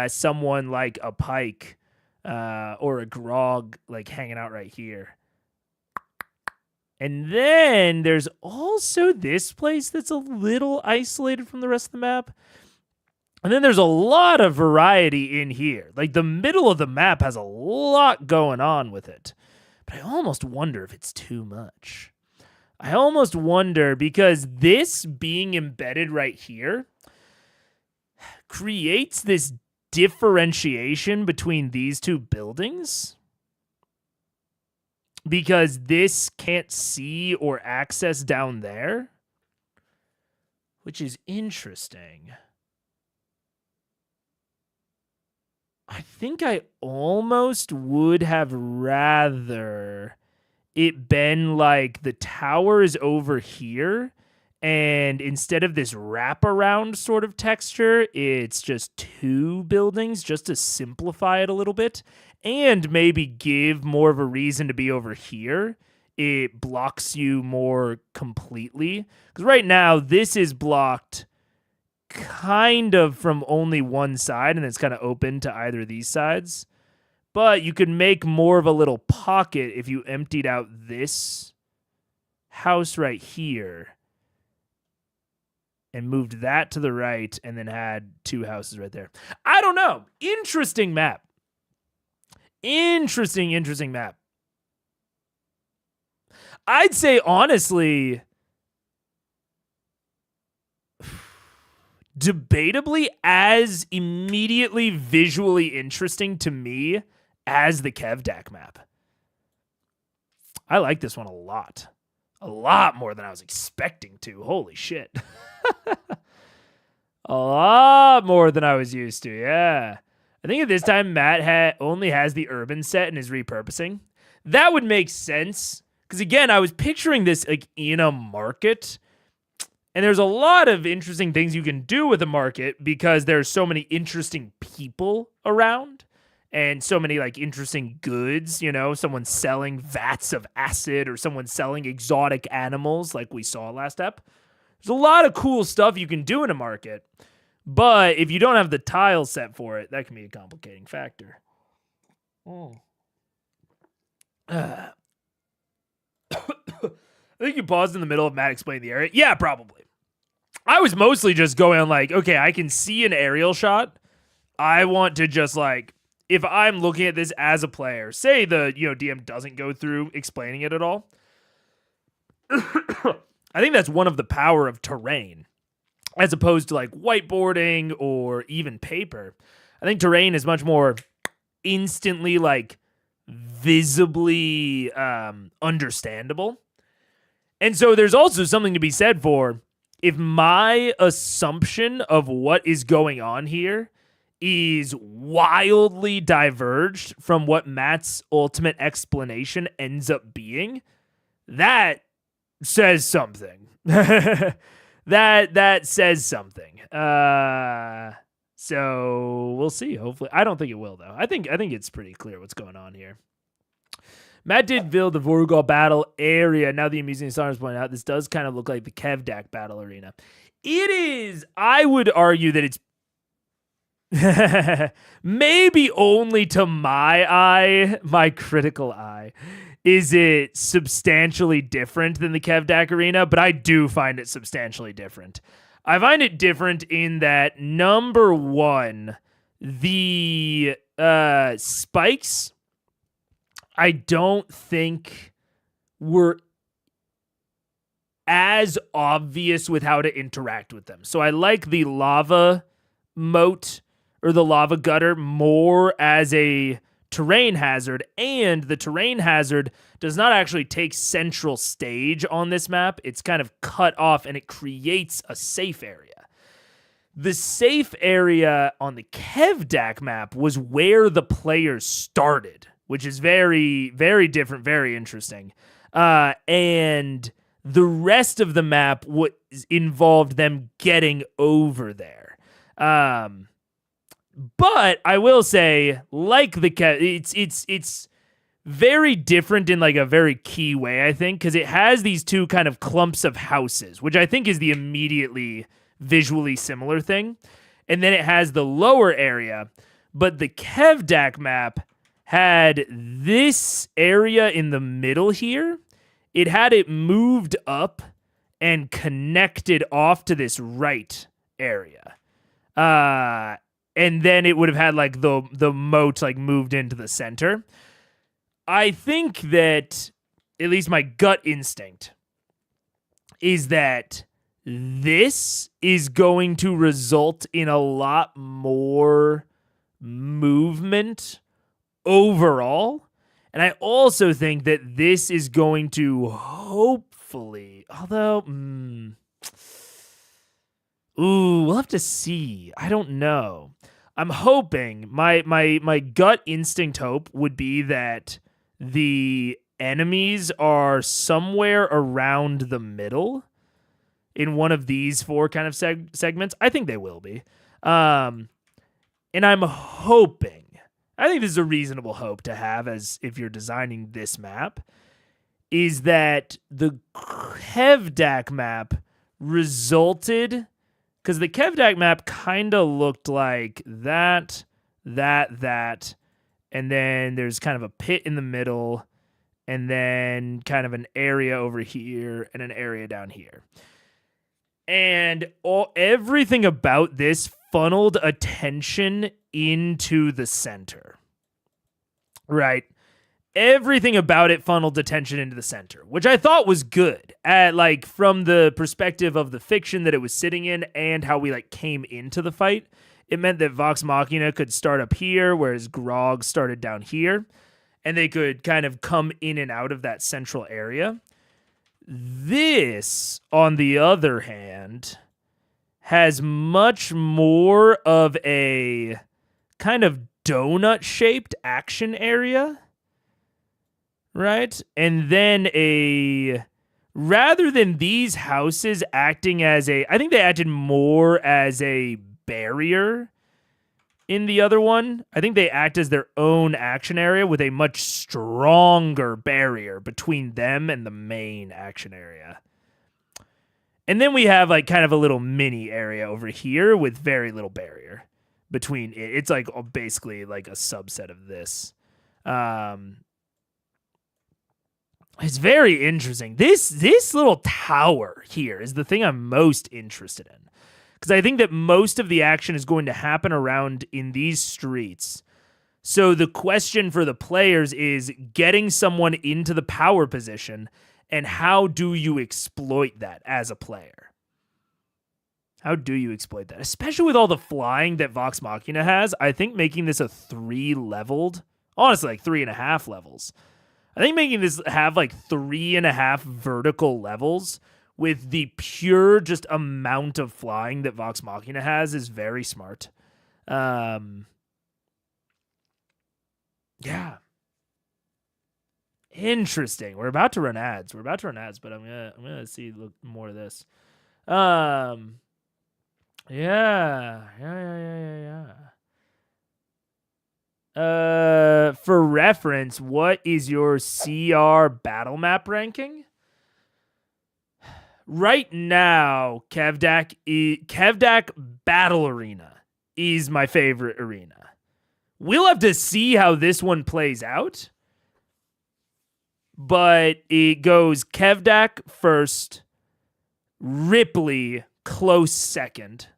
someone like a pike or a grog like hanging out right here. And then there's also this place that's a little isolated from the rest of the map. And then there's a lot of variety in here. Like the middle of the map has a lot going on with it. But I almost wonder if it's too much. I almost wonder because this being embedded right here creates this differentiation between these two buildings. Because this can't see or access down there. Which is interesting. I think I almost would have rather it been like the tower is over here, and instead of this wraparound sort of texture, it's just two buildings just to simplify it a little bit, and maybe give more of a reason to be over here. It blocks you more completely. Because right now, this is blocked kind of from only one side, and it's kind of open to either of these sides. But you could make more of a little pocket if you emptied out this house right here and moved that to the right and then had two houses right there. I don't know. Interesting map. Interesting map. I'd say, honestly, debatably as immediately visually interesting to me as the Kevdak map. I like this one a lot. A lot more than I was expecting to. Holy shit. A lot more than I was used to, yeah. I think at this time, Matt only has the urban set and is repurposing. That would make sense. Because again, I was picturing this like in a market. And there's a lot of interesting things you can do with a market because there's so many interesting people around and so many like interesting goods, you know, someone selling vats of acid or someone selling exotic animals like we saw last ep. There's a lot of cool stuff you can do in a market, but if you don't have the tile set for it, that can be a complicating factor. I think you paused in the middle of Matt explaining the area. Yeah, probably. I was mostly just going on like, okay, I can see an aerial shot. I want to just like if I'm looking at this as a player, say the DM doesn't go through explaining it at all, I think that's one of the power of terrain, as opposed to like whiteboarding or even paper. I think terrain is much more instantly like visibly understandable. And so there's also something to be said for if my assumption of what is going on here is wildly diverged from what Matt's ultimate explanation ends up being, that says something. that says something. So we'll see. Hopefully, I don't think it will though. I think it's pretty clear what's going on here. Matt did build the Vorgal battle area. Now the amusing stars point out this does kind of look like the Kevdak battle arena. It is. I would argue that it's maybe only to my eye, my critical eye, is it substantially different than the Kevdak arena, but I do find it substantially different. I find it different in that, number one, the spikes, I don't think were as obvious with how to interact with them. So I like the lava moat or the lava gutter more as a terrain hazard, and the terrain hazard does not actually take central stage on this map. It's kind of cut off and it creates a safe area. The safe area on the Kevdak map was where the players started, which is very, very different, very interesting. And the rest of the map involved them getting over there. But I will say, like it's very different in like a very key way, I think, because it has these two kind of clumps of houses, which I think is the immediately visually similar thing. And then it has the lower area, but the Kevdak map had this area in the middle here. It had it moved up and connected off to this right area. And then it would have had like the moat like moved into the center. I think that at least my gut instinct is that this is going to result in a lot more movement overall. And I also think that this is going to hopefully, although, we'll have to see. I don't know. I'm hoping, my gut instinct hope would be that the enemies are somewhere around the middle in one of these four kind of segments. I think they will be. And I'm hoping, I think this is a reasonable hope to have as if you're designing this map, is that the Kevdak map resulted, because the Kevdak map kind of looked like that, and then there's kind of a pit in the middle, and then kind of an area over here, and an area down here. And everything about this funneled attention into the center, right? Everything about it funneled attention into the center, which I thought was good, like from the perspective of the fiction that it was sitting in and how we like came into the fight. It meant that Vox Machina could start up here, whereas Grog started down here, and they could kind of come in and out of that central area. This, on the other hand, has much more of a kind of donut-shaped action area, right? And then rather than these houses acting as I think they acted more as a barrier in the other one. I think they act as their own action area with a much stronger barrier between them and the main action area. And then we have like kind of a little mini area over here with very little barrier between it. It's like basically like a subset of this. It's very interesting. This little tower here is the thing I'm most interested in, because I think that most of the action is going to happen around in these streets. So the question for the players is getting someone into the power position, and how do you exploit that as a player? How do you exploit that? Especially with all the flying that Vox Machina has, I think making this a 3-leveled, honestly, like 3.5 levels. I think making this have like 3.5 vertical levels with the pure just amount of flying that Vox Machina has is very smart. Yeah. Interesting. We're about to run ads. But I'm gonna see more of this. Yeah. For reference, what is your CR battle map ranking? Right now, Kevdak Battle Arena is my favorite arena. We'll have to see how this one plays out. But it goes Kevdak first, Ripley close second.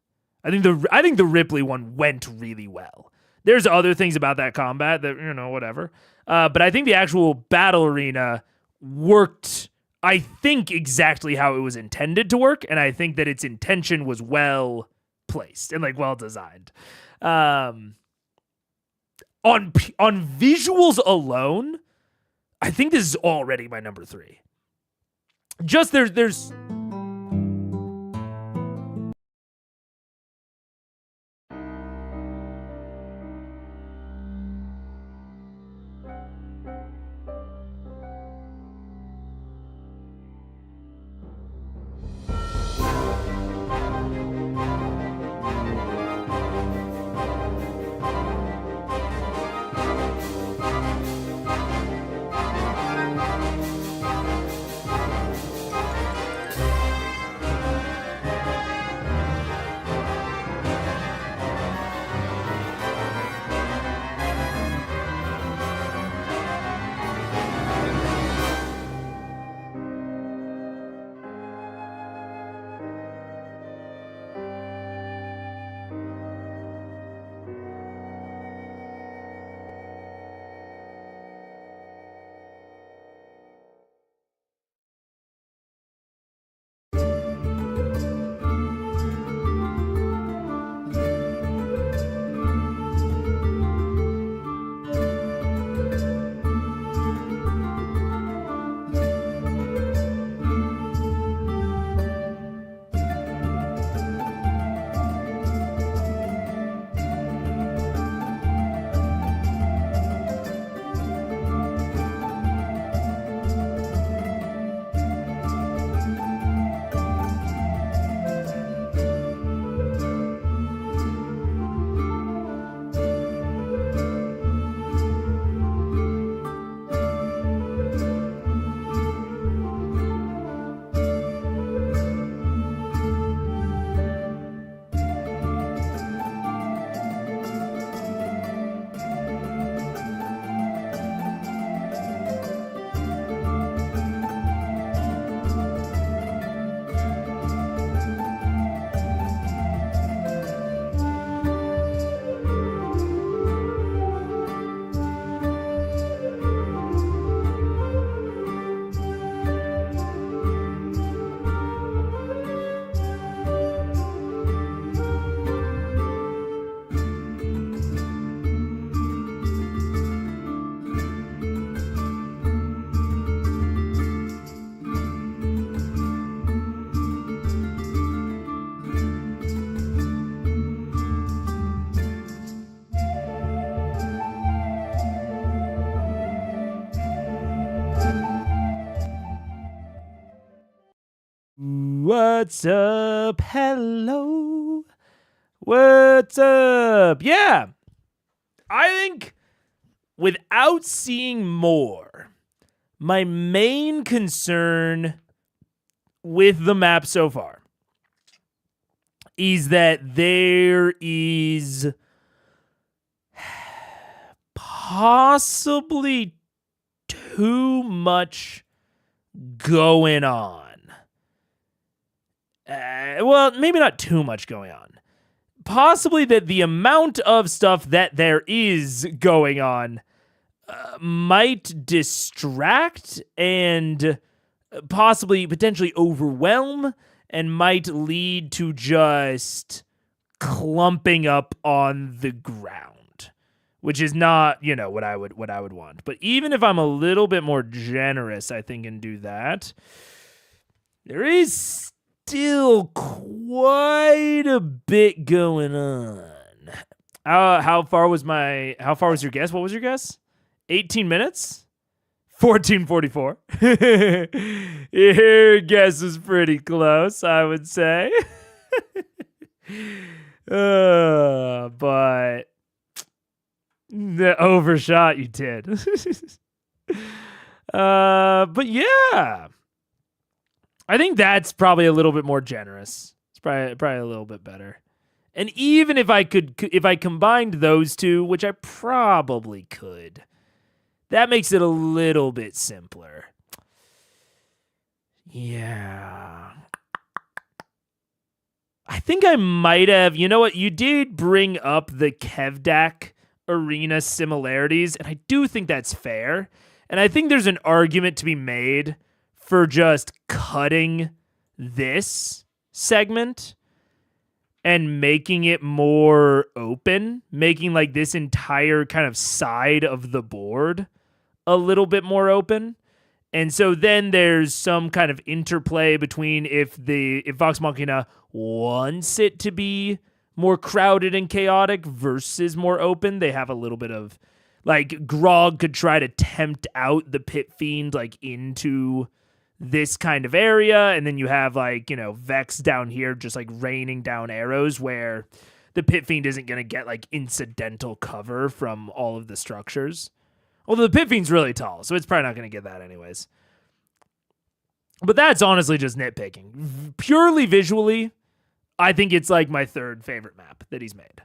I think the Ripley one went really well. There's other things about that combat that, whatever. But I think the actual battle arena worked, I think, exactly how it was intended to work. And I think that its intention was well placed and well designed. On visuals alone, I think this is already my number 3. Just there's what's up? Hello. What's up? Yeah. I think without seeing more, my main concern with the map so far is that there is possibly too much going on. Well, maybe not too much going on. possibly that the amount of stuff that there is going on might distract and potentially overwhelm and might lead to just clumping up on the ground, which is not, what I would want. But even if I'm a little bit more generous, I think, and do that, there is still quite a bit going on. How far was your guess? What was your guess? 18 minutes? 14:44. Your guess is pretty close, I would say. But the overshot you did. But yeah. I think that's probably a little bit more generous. It's probably a little bit better. And even if I combined those two, which I probably could, that makes it a little bit simpler. Yeah. I think I might have, you know what? You did bring up the Kevdak arena similarities, and I do think that's fair. And I think there's an argument to be made for just cutting this segment and making it more open, making like this entire kind of side of the board a little bit more open. And so then there's some kind of interplay between if Vox Machina wants it to be more crowded and chaotic versus more open. They have a little bit of, like, Grog could try to tempt out the Pit Fiend, like, into this kind of area, and then you have, like, Vex down here just, like, raining down arrows where the Pit Fiend isn't going to get, like, incidental cover from all of the structures. Although the Pit Fiend's really tall, so it's probably not going to get that anyways. But that's honestly just nitpicking. Purely visually, I think it's like my third favorite map that he's made.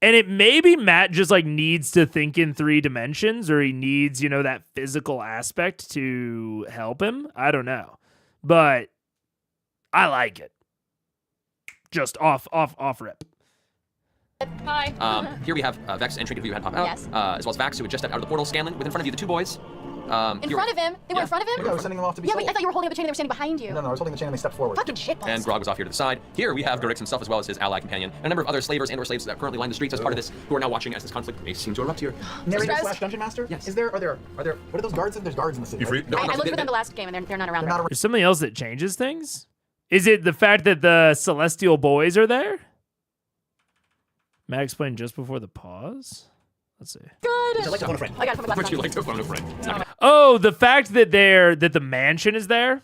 And it maybe Matt just like needs to think in 3 dimensions, or he needs, that physical aspect to help him. I don't know. But I like it. Just off rip. Hi. Here we have Vex and Trinket, who you had pop out, Yes. as well as Vax, who had just stepped out of the portal. Scanlan, with in front of you the 2 boys. In front of him? They were in front of him? Yeah, we're sending them off to be Yeah, sold. wait, I thought you were holding up the chain and they were standing behind you. No, I was holding the chain and they stepped forward. Fucking shitballs. And Grog was off here to the side. Here we have Gorix himself, as well as his ally companion, and a number of other slavers and/or slaves that currently line the streets as part of this, who are now watching as this conflict may seem to erupt here. Narrator Stress. / dungeon master? Yes. Are there, what are those guards? There's guards in the city. You free? right? No, I no, looked they- for them the last game and they're not around. They're right not now. There's something else that changes things? Is it the fact that the Celestial Boys are there? Matt explained just before the pause? Let's see. Good. I like to phone a friend. I got it from the Would last you time. like to phone a friend? It's not gonna- Oh, the fact that the mansion is there?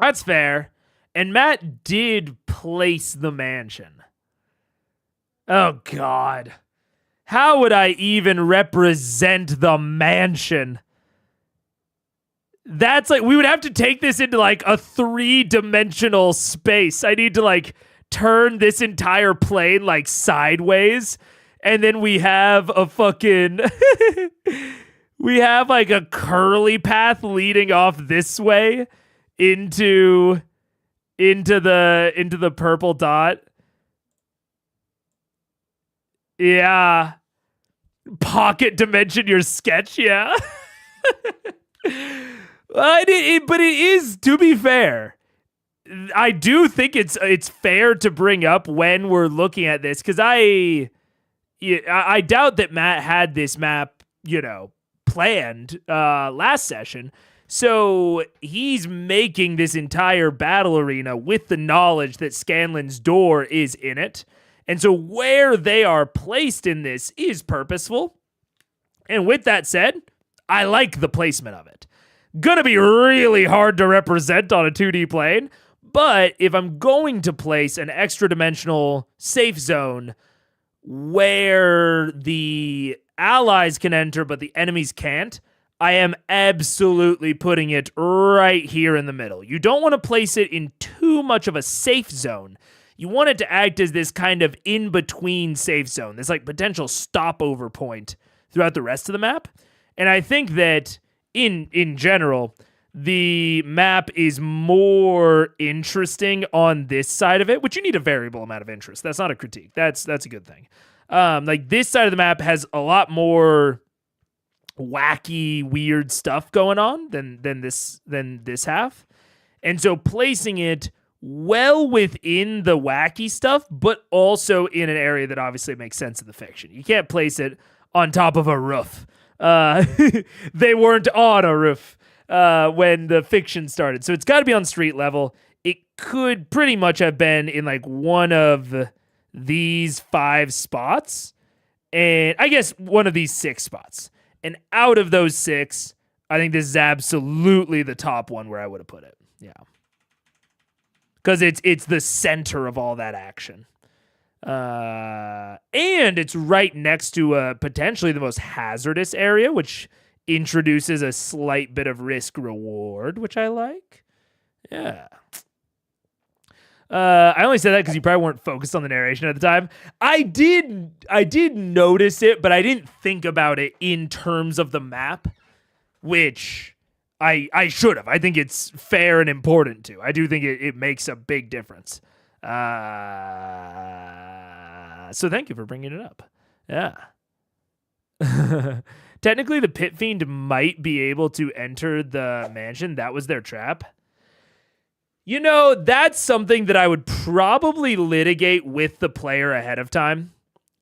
That's fair. And Matt did place the mansion. Oh, God. How would I even represent the mansion? That's like, we would have to take this into like a 3-dimensional space. I need to like turn this entire plane like sideways. And then we have a fucking, we have like a curly path leading off this way into the purple dot. Yeah. Pocket dimension your sketch, yeah. But it is, to be fair, I do think it's fair to bring up when we're looking at this, because I doubt that Matt had this map, planned last session. So he's making this entire battle arena with the knowledge that Scanlan's door is in it. And so where they are placed in this is purposeful. And with that said, I like the placement of it. Gonna be really hard to represent on a 2D plane. But if I'm going to place an extra dimensional safe zone where the allies can enter but the enemies can't, I am absolutely putting it right here in the middle. You don't want to place it in too much of a safe zone. You want it to act as this kind of in-between safe zone, this like potential stopover point throughout the rest of the map. And I think that in general, the map is more interesting on this side of it, which you need a variable amount of interest. That's not a critique. That's a good thing. Like this side of the map has a lot more wacky, weird stuff going on than this half. And so placing it well within the wacky stuff, but also in an area that obviously makes sense of the fiction. You can't place it on top of a roof. They weren't on a roof when the fiction started. So it's got to be on street level. It could pretty much have been in like one of these 5 spots. And I guess one of these 6 spots. And out of those 6, I think this is absolutely the top one where I would have put it. Yeah. Because it's the center of all that action. And it's right next to potentially the most hazardous area, which introduces a slight bit of risk reward, which I like. Yeah. I only said that because you probably weren't focused on the narration at the time. I did notice it, but I didn't think about it in terms of the map, which I should have. I think it's fair and important to. I do think it makes a big difference. So thank you for bringing it up. Yeah. Technically, the Pit Fiend might be able to enter the mansion. That was their trap. You know, that's something that I would probably litigate with the player ahead of time.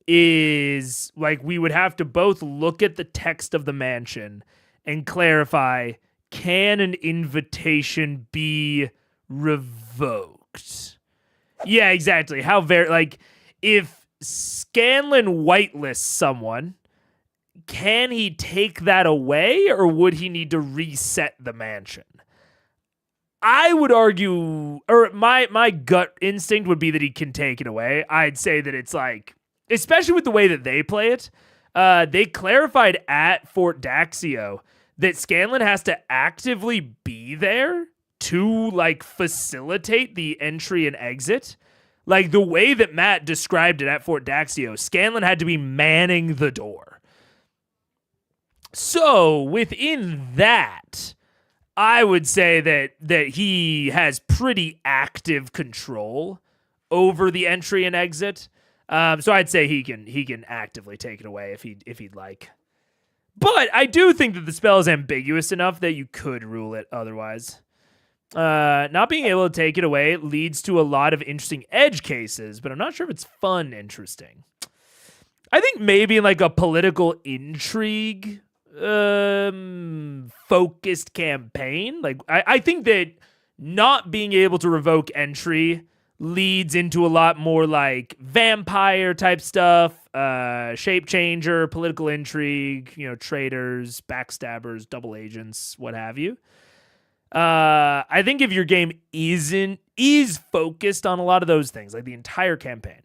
Is like we would have to both look at the text of the mansion and clarify, can an invitation be revoked? Yeah, exactly. How very, like, if Scanlan whitelists someone, can he take that away, or would he need to reset the mansion? I would argue, or my gut instinct would be that he can take it away. I'd say that it's like, especially with the way that they play it, they clarified at Fort Daxio that Scanlan has to actively be there to like facilitate the entry and exit. Like the way that Matt described it at Fort Daxio, Scanlan had to be manning the door. So within that, I would say that he has pretty active control over the entry and exit. So I'd say he can actively take it away if he'd like. But I do think that the spell is ambiguous enough that you could rule it otherwise. Not being able to take it away leads to a lot of interesting edge cases, but I'm not sure if it's fun interesting. I think maybe in like a political intrigue focused campaign. Like I think that not being able to revoke entry leads into a lot more like vampire type stuff, shape changer, political intrigue, traitors, backstabbers, double agents, what have you. I think if your game is focused on a lot of those things, like the entire campaign,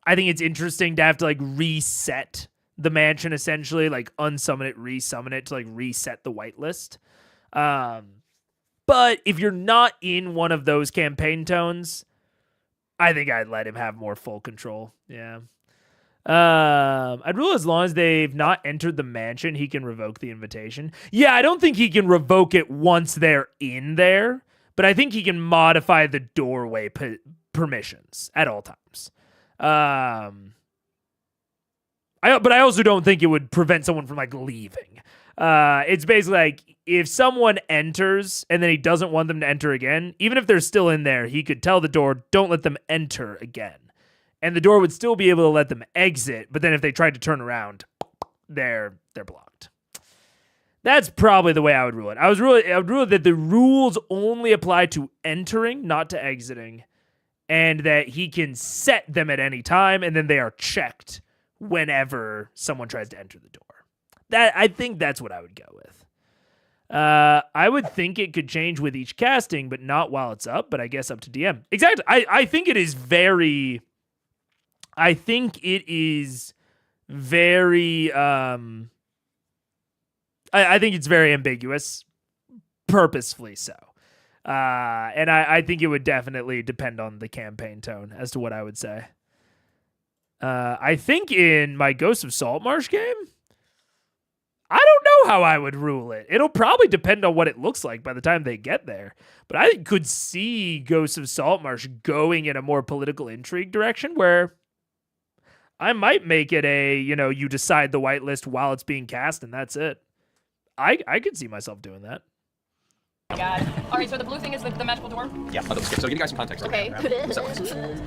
I think it's interesting to have to like reset the mansion, essentially, like unsummon it, resummon it to like reset the whitelist. But if you're not in one of those campaign tones, I think I'd let him have more full control. Yeah. I'd rule as long as they've not entered the mansion, he can revoke the invitation. Yeah, I don't think he can revoke it once they're in there, but I think he can modify the doorway permissions at all times. But I also don't think it would prevent someone from like leaving. It's basically like if someone enters and then he doesn't want them to enter again, even if they're still in there, he could tell the door, don't let them enter again. And the door would still be able to let them exit, but then if they tried to turn around, they're blocked. That's probably the way I would rule it. I would rule that the rules only apply to entering, not to exiting, and that he can set them at any time, and then they are checked whenever someone tries to enter the door. I think that's what I would go with. I would think it could change with each casting, but not while it's up, but I guess up to DM. Exactly. I think it is very... I think it is very... I think it's very ambiguous, purposefully so. And I think it would definitely depend on the campaign tone as to what I would say. I think in my Ghost of Saltmarsh game, I don't know how I would rule it. It'll probably depend on what it looks like by the time they get there. But I could see Ghosts of Saltmarsh going in a more political intrigue direction where I might make it a, you decide the whitelist while it's being cast and that's it. I could see myself doing that. God. All right, so the blue thing is the magical door? Yeah. So to give you guys some context. Okay.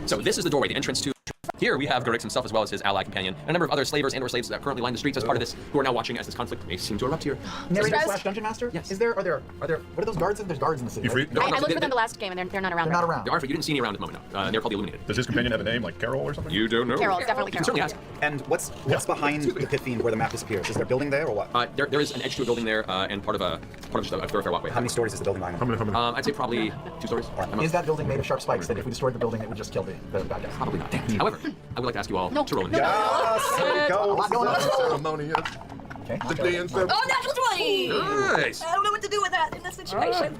So this is the doorway, the entrance to. Here we have Garrix himself as well as his ally companion, and a number of other slavers and/or slaves that currently line the streets as part of this, who are now watching as this conflict may seem to erupt here. Narrator / dungeon master? Yes. Are there, what are those guards? There's guards in the city. You right? free? I looked for them the last game, and they're not around. They're not right now. around. They are, you didn't see any around at the moment. No. They're called the Illuminated. Does his companion have a name like Carol or something? You don't know. Carol, it's definitely You can Carol. certainly ask. And what's behind the pit fiend where the map disappears? Is there a building there or what? There is an edge to a building there, and part of just a thoroughfare walkway. How many stories is the building lying How on? many? I'd say probably 2 stories. Is that building made of sharp spikes that if we destroyed the building, it would just kill the bad guys? Probably not. However, I would like to ask you all to roll initiative. Yes, there we go. A lot going on. Ceremonious. Okay. The dance of... Oh, natural 20! Nice. I don't know what to do with that in this situation.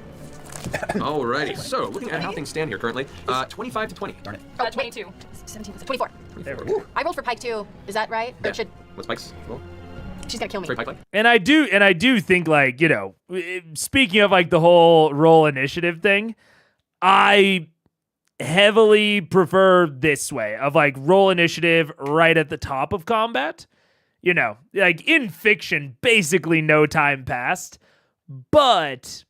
Alrighty. So looking at how things stand here currently, 25 to 20. Darn it. 22. 17 was 24. I rolled for Pike too. Is that right? Or should What spikes? Roll. she's gonna kill me? Sorry, Pike. And I do think like, speaking of like the whole roll initiative thing, I heavily prefer this way of like roll initiative right at the top of combat. Like in fiction, basically no time passed. But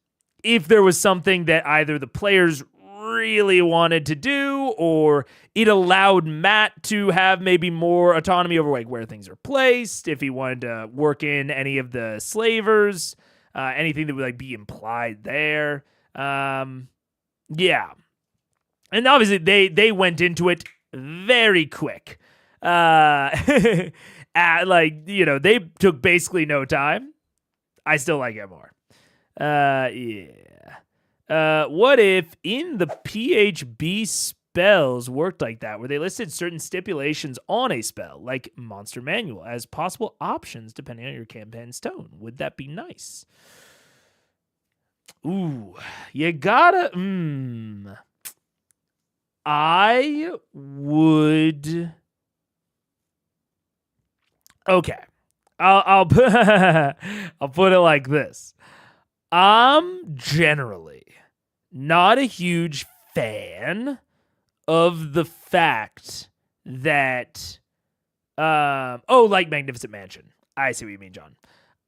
if there was something that either the players really wanted to do or it allowed Matt to have maybe more autonomy over like where things are placed, if he wanted to work in any of the slavers, anything that would like be implied there. Yeah. And obviously they went into it very quick. They took basically no time. I still like it more. Yeah. What if in the PHB spells worked like that, where they listed certain stipulations on a spell, like Monster Manual, as possible options depending on your campaign's tone? Would that be nice? Ooh, you gotta. I would. Okay, I'll put it like this. I'm generally not a huge fan of the fact that like Magnificent Mansion. I see what you mean, John.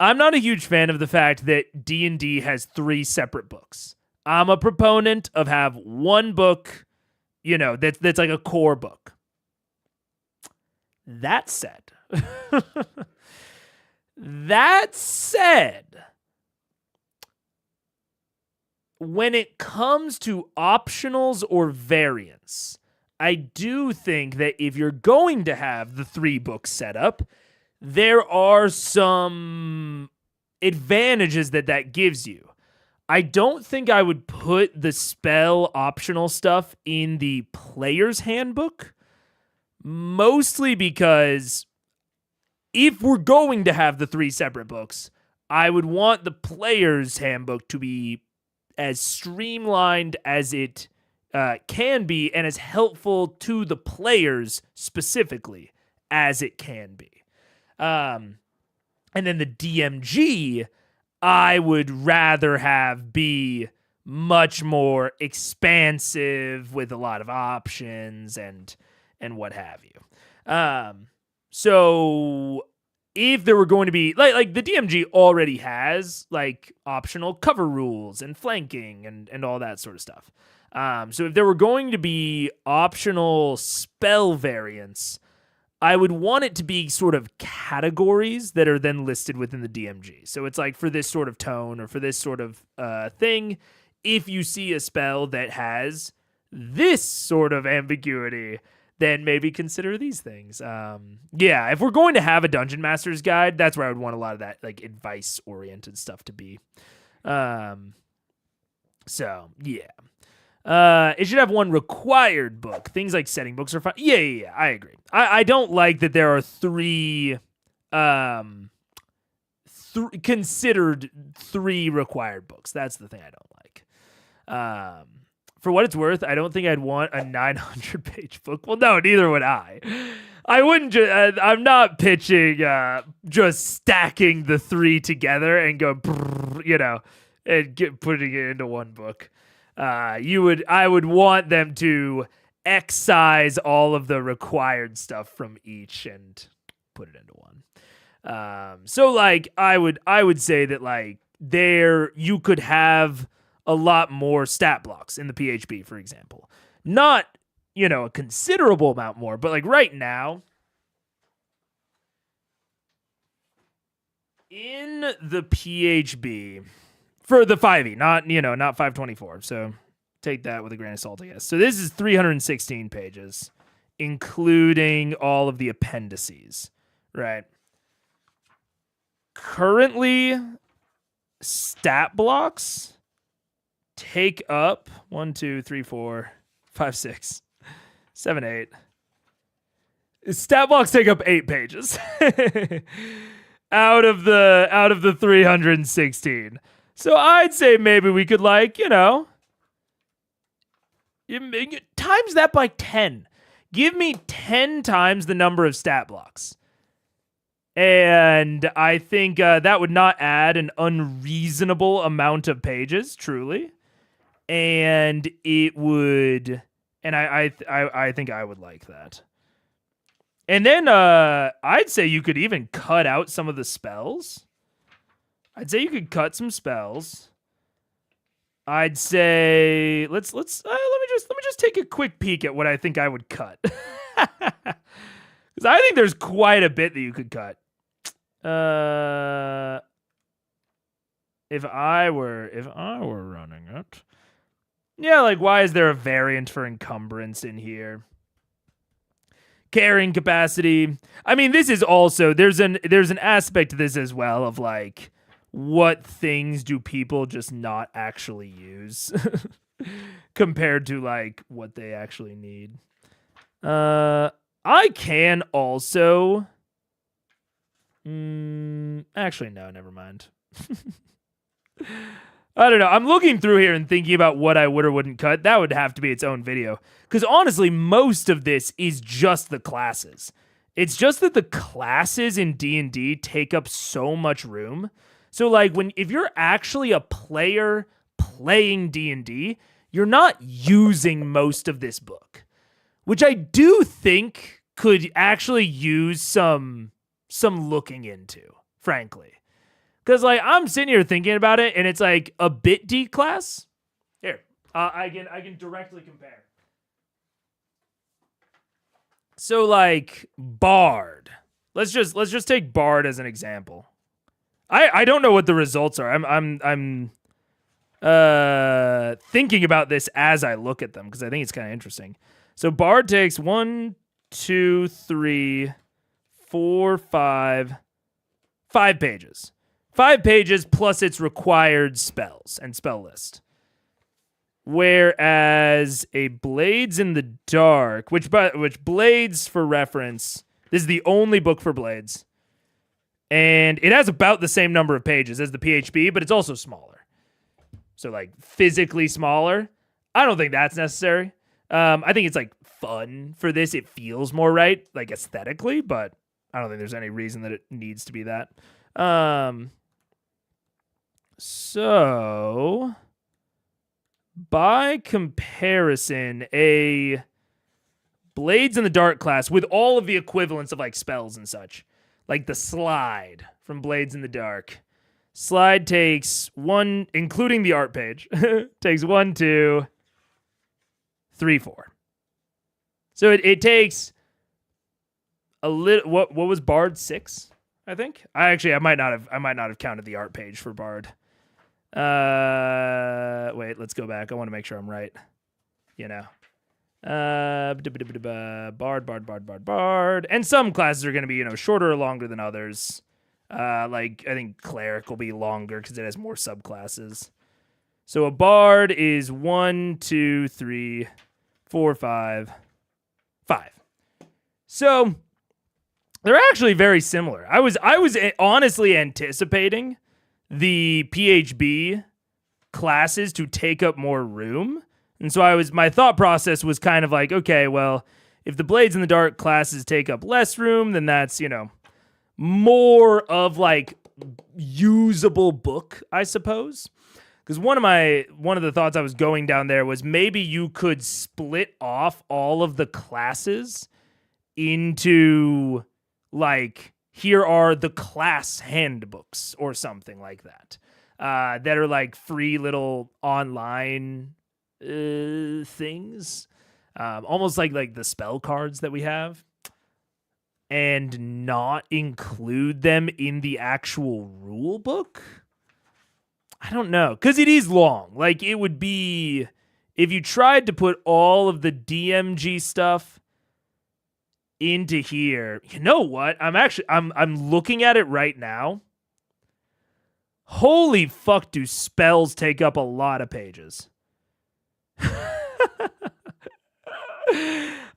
I'm not a huge fan of the fact that D&D has 3 separate books. I'm a proponent of have one book, that's like a core book. That said, when it comes to optionals or variants, I do think that if you're going to have the 3 books set up, there are some advantages that gives you. I don't think I would put the spell optional stuff in the player's handbook, mostly because if we're going to have the 3 separate books, I would want the player's handbook to be as streamlined as it can be and as helpful to the players specifically as it can be. And then the DMG, I would rather have be much more expansive with a lot of options and what have you. So if there were going to be like the DMG already has like optional cover rules and flanking and all that sort of stuff. So if there were going to be optional spell variants, I would want it to be sort of categories that are then listed within the DMG. So it's like for this sort of tone or for this sort of thing, if you see a spell that has this sort of ambiguity, then maybe consider these things. Yeah, if we're going to have a Dungeon Master's Guide, that's where I would want a lot of that like advice-oriented stuff to be. So, yeah. It should have one required book. Things like setting books are fine. Yeah, I agree. I don't like that there are 3 considered 3 required books. That's the thing I don't like. For what it's worth, I don't think I'd want a 900-page book. Well, no, neither would I. I wouldn't. I'm not pitching just stacking the 3 together and go, and putting it into one book. I would want them to excise all of the required stuff from each and put it into one. So like I would say that like there you could have a lot more stat blocks in the PHB, for example. Not, a considerable amount more, but like right now in the PHB for the 5e, not 524. So take that with a grain of salt, I guess. So this is 316 pages, including all of the appendices, right? Currently, stat blocks take up 1, 2, 3, 4, 5, 6, 7, 8. Stat blocks take up 8 pages out of the 316. So I'd say maybe we could times that by 10. Give me 10 times the number of stat blocks. And I think that would not add an unreasonable amount of pages, truly. And it would, and I think I would like that. And then I'd say you could even cut out some of the spells. I'd say you could cut some spells. I'd say let me just take a quick peek at what I think I would cut. Because I think there's quite a bit that you could cut. If I were running it. Yeah, like why is there a variant for encumbrance in here? Carrying capacity. I mean, this is also there's an aspect to this as well of like what things do people just not actually use compared to like what they actually need. I can also actually no, never mind. I don't know. I'm looking through here and thinking about what I would or wouldn't cut. That would have to be its own video. Because honestly, most of this is just the classes. It's just that the classes in D&D take up so much room. So like if you're actually a player playing D&D, you're not using most of this book. Which I do think could actually use some looking into, frankly. Because like I'm sitting here thinking about it, and it's like a bit D class. Here, I can directly compare. So like Bard, let's just take Bard as an example. I don't know what the results are. I'm thinking about this as I look at them because I think it's kind of interesting. So Bard takes 1, 2, 3, 4, 5 pages. 5 pages plus its required spells and spell list. Whereas a Blades in the Dark, which Blades, for reference, this is the only book for Blades. And it has about the same number of pages as the PHB, but it's also smaller. So like physically smaller. I don't think that's necessary. I think it's like fun for this. It feels more right, like aesthetically, but I don't think there's any reason that it needs to be that. So, by comparison, a Blades in the Dark class with all of the equivalents of like spells and such, like the Slide from Blades in the Dark. Slide takes 1, including the art page, takes 1, 2, 3, 4. So it takes a little. What was Bard 6? I think I might not have counted the art page for Bard. Wait, let's go back. I want to make sure I'm right. Bard. And some classes are going to be, shorter or longer than others. Like I think Cleric will be longer because it has more subclasses. So a Bard is 1, 2, 3, 4, 5. So they're actually very similar. I was honestly anticipating the PHB classes to take up more room. And so my thought process was kind of like, okay, well, If the Blades in the Dark classes take up less room, then that's, more of like usable book, I suppose. Because one of the thoughts I was going down there was maybe you could split off all of the classes into like, here are the class handbooks or something like that. That are like free little online things. Almost like the spell cards that we have. And not include them in the actual rule book? I don't know. Because it is long. Like, it would be... If you tried to put all of the DMG stuff into here... You know what? I'm looking at it right now. Holy fuck, do spells take up a lot of pages.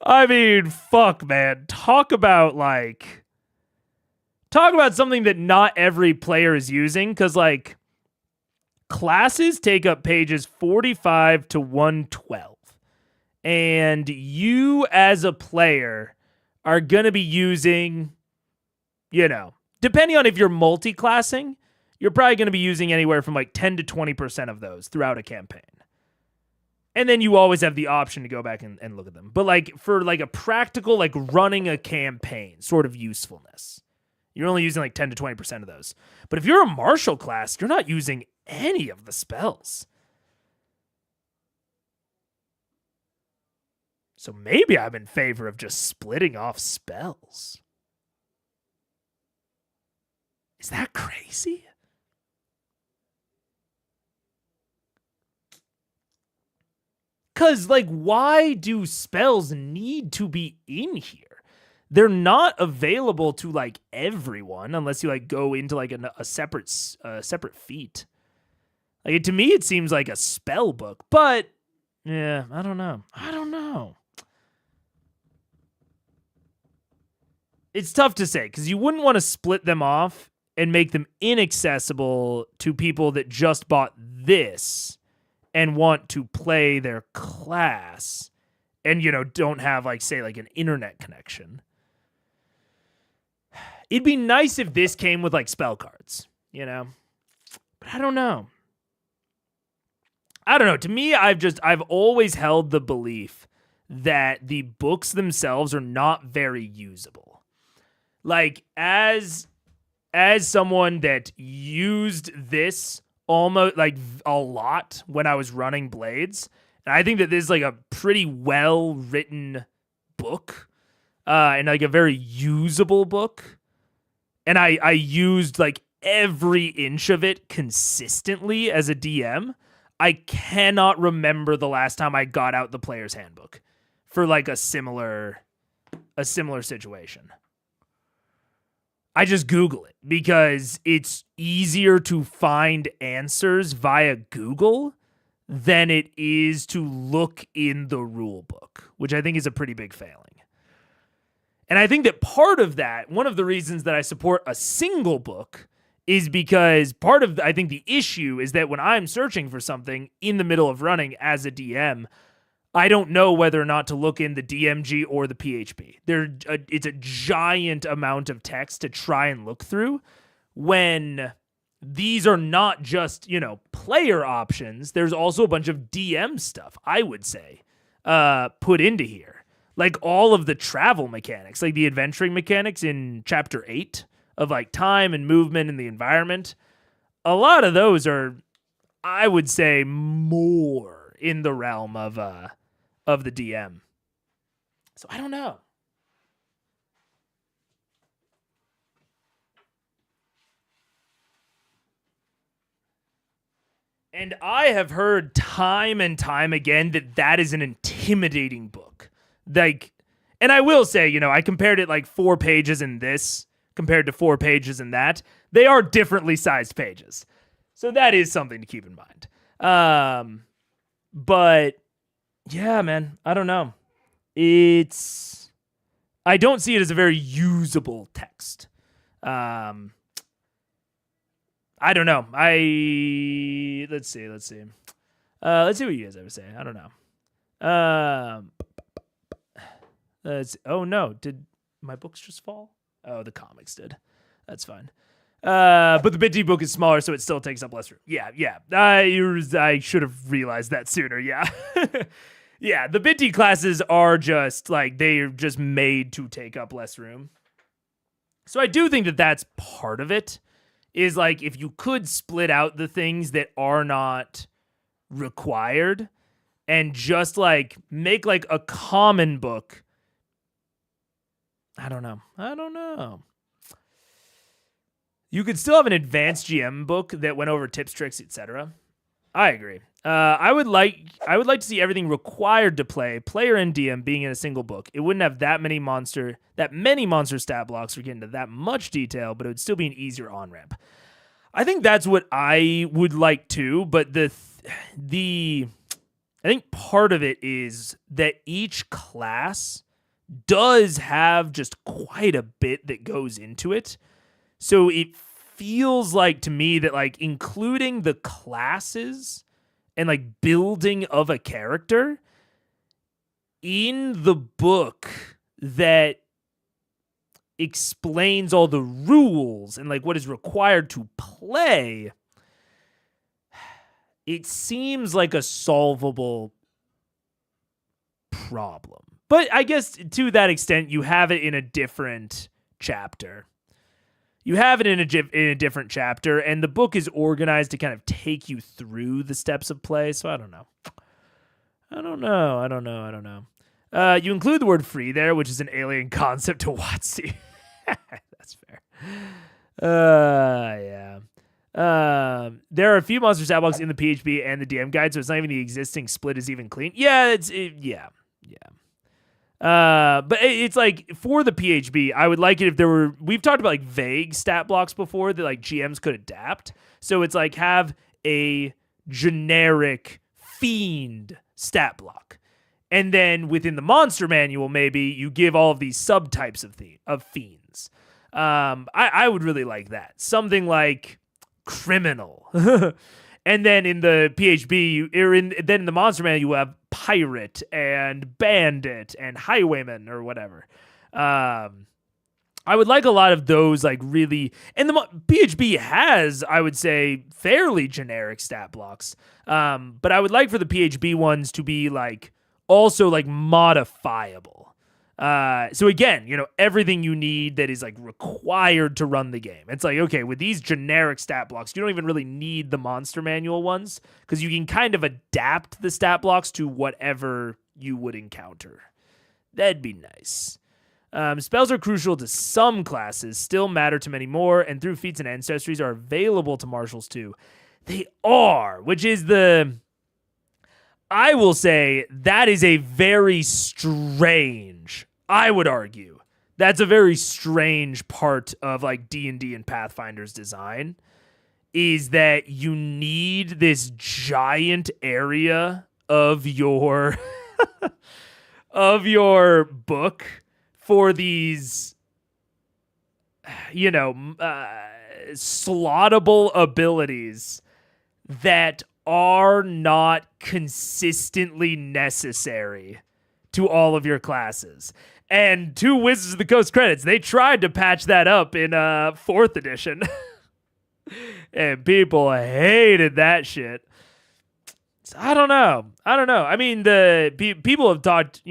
I mean, fuck, man. Talk about something that not every player is using, because, like, classes take up pages 45 to 112. And you, as a player, are going to be using, depending on if you're multi-classing, you're probably going to be using anywhere from, like, 10 to 20% of those throughout a campaign. And then you always have the option to go back and look at them. But like for like a practical, like running a campaign sort of usefulness, you're only using like 10 to 20% of those. But if you're a martial class, you're not using any of the spells. So maybe I'm in favor of just splitting off spells. Is that crazy? Because, like, why do spells need to be in here? They're not available to, like, everyone unless you, like, go into, like, a separate feat. Like, to me, it seems like a spell book. But, yeah, I don't know. It's tough to say, because you wouldn't want to split them off and make them inaccessible to people that just bought this and want to play their class and, don't have, like, say, like, an internet connection. It'd be nice if this came with, like, spell cards, But I don't know. To me, I've always held the belief that the books themselves are not very usable. Like, as someone that used this almost like a lot when I was running Blades, and I think that this is like a pretty well written book, and like a very usable book, and I used like every inch of it consistently as a DM. I cannot remember the last time I got out the player's handbook for like a similar situation. I just Google it because it's easier to find answers via Google than it is to look in the rule book, which I think is a pretty big failing. And I think that part of that, one of the reasons that I support a single book is because part of, I think, the issue is that when I'm searching for something in the middle of running as a DM, I don't know whether or not to look in the DMG or the PHP. It's a giant amount of text to try and look through when these are not just, player options. There's also a bunch of DM stuff, I would say, put into here. Like all of the travel mechanics, like the adventuring mechanics in Chapter 8 of like time and movement and the environment. A lot of those are, I would say, more in the realm of the DM. So I don't know. And I have heard time and time again that is an intimidating book. Like, and I will say, I compared it like 4 pages in this compared to 4 pages in that. They are differently sized pages. So that is something to keep in mind. But yeah, man, I don't know. I don't see it as a very usable text. I don't know. Let's see. Let's see what you guys have to say. I don't know. Oh no, did my books just fall? Oh, the comics did. That's fine. But the Binti book is smaller, so it still takes up less room. Yeah. I should have realized that sooner. Yeah. Yeah, the Binti classes are just like, they're just made to take up less room. So I do think that that's part of it, is like, if you could split out the things that are not required and just like make like a common book. I don't know. You could still have an advanced GM book that went over tips, tricks, etc. I agree. I would like to see everything required to play, player and DM, being in a single book. It wouldn't have that many monster stat blocks or get into that much detail, but it would still be an easier on ramp. I think that's what I would like too. But I think part of it is that each class does have just quite a bit that goes into it. So it feels like to me that like including the classes and like building of a character in the book that explains all the rules and like what is required to play, it seems like a solvable problem. But I guess to that extent, you have it in a different chapter. You have it in a different chapter, and the book is organized to kind of take you through the steps of play. So I don't know. You include the word free there, which is an alien concept to WotC. That's fair. Yeah. There are a few monster stat blocks in the PHB and the DM guide, so it's not even the existing split is even clean. Yeah, yeah. But it's like for the PHB, I would like it if there were, we've talked about like vague stat blocks before that like GMs could adapt. So it's like have a generic fiend stat block. And then within the monster manual, maybe you give all of these subtypes of fiends. I would really like that. Something like criminal. And then in the PHB, then in the monster manual, you have pirate and bandit and highwayman or whatever. I would like a lot of those, like really, and the PHB has, I would say, fairly generic stat blocks. But I would like for the PHB ones to be like also like modifiable. So again, everything you need that is like required to run the game. It's like, okay, with these generic stat blocks, you don't even really need the monster manual ones because you can kind of adapt the stat blocks to whatever you would encounter. That'd be nice. Spells are crucial to some classes, still matter to many more, and through feats and ancestries are available to marshals too. They are, which is I will say that is a very strange, I would argue, that's a very strange part of like D&D and Pathfinder's design, is that you need this giant area of your of your book for these slottable abilities that are not consistently necessary to all of your classes. And to Wizards of the Coast credits, they tried to patch that up in 4th edition. And people hated that shit. So I don't know. I mean, people have talked,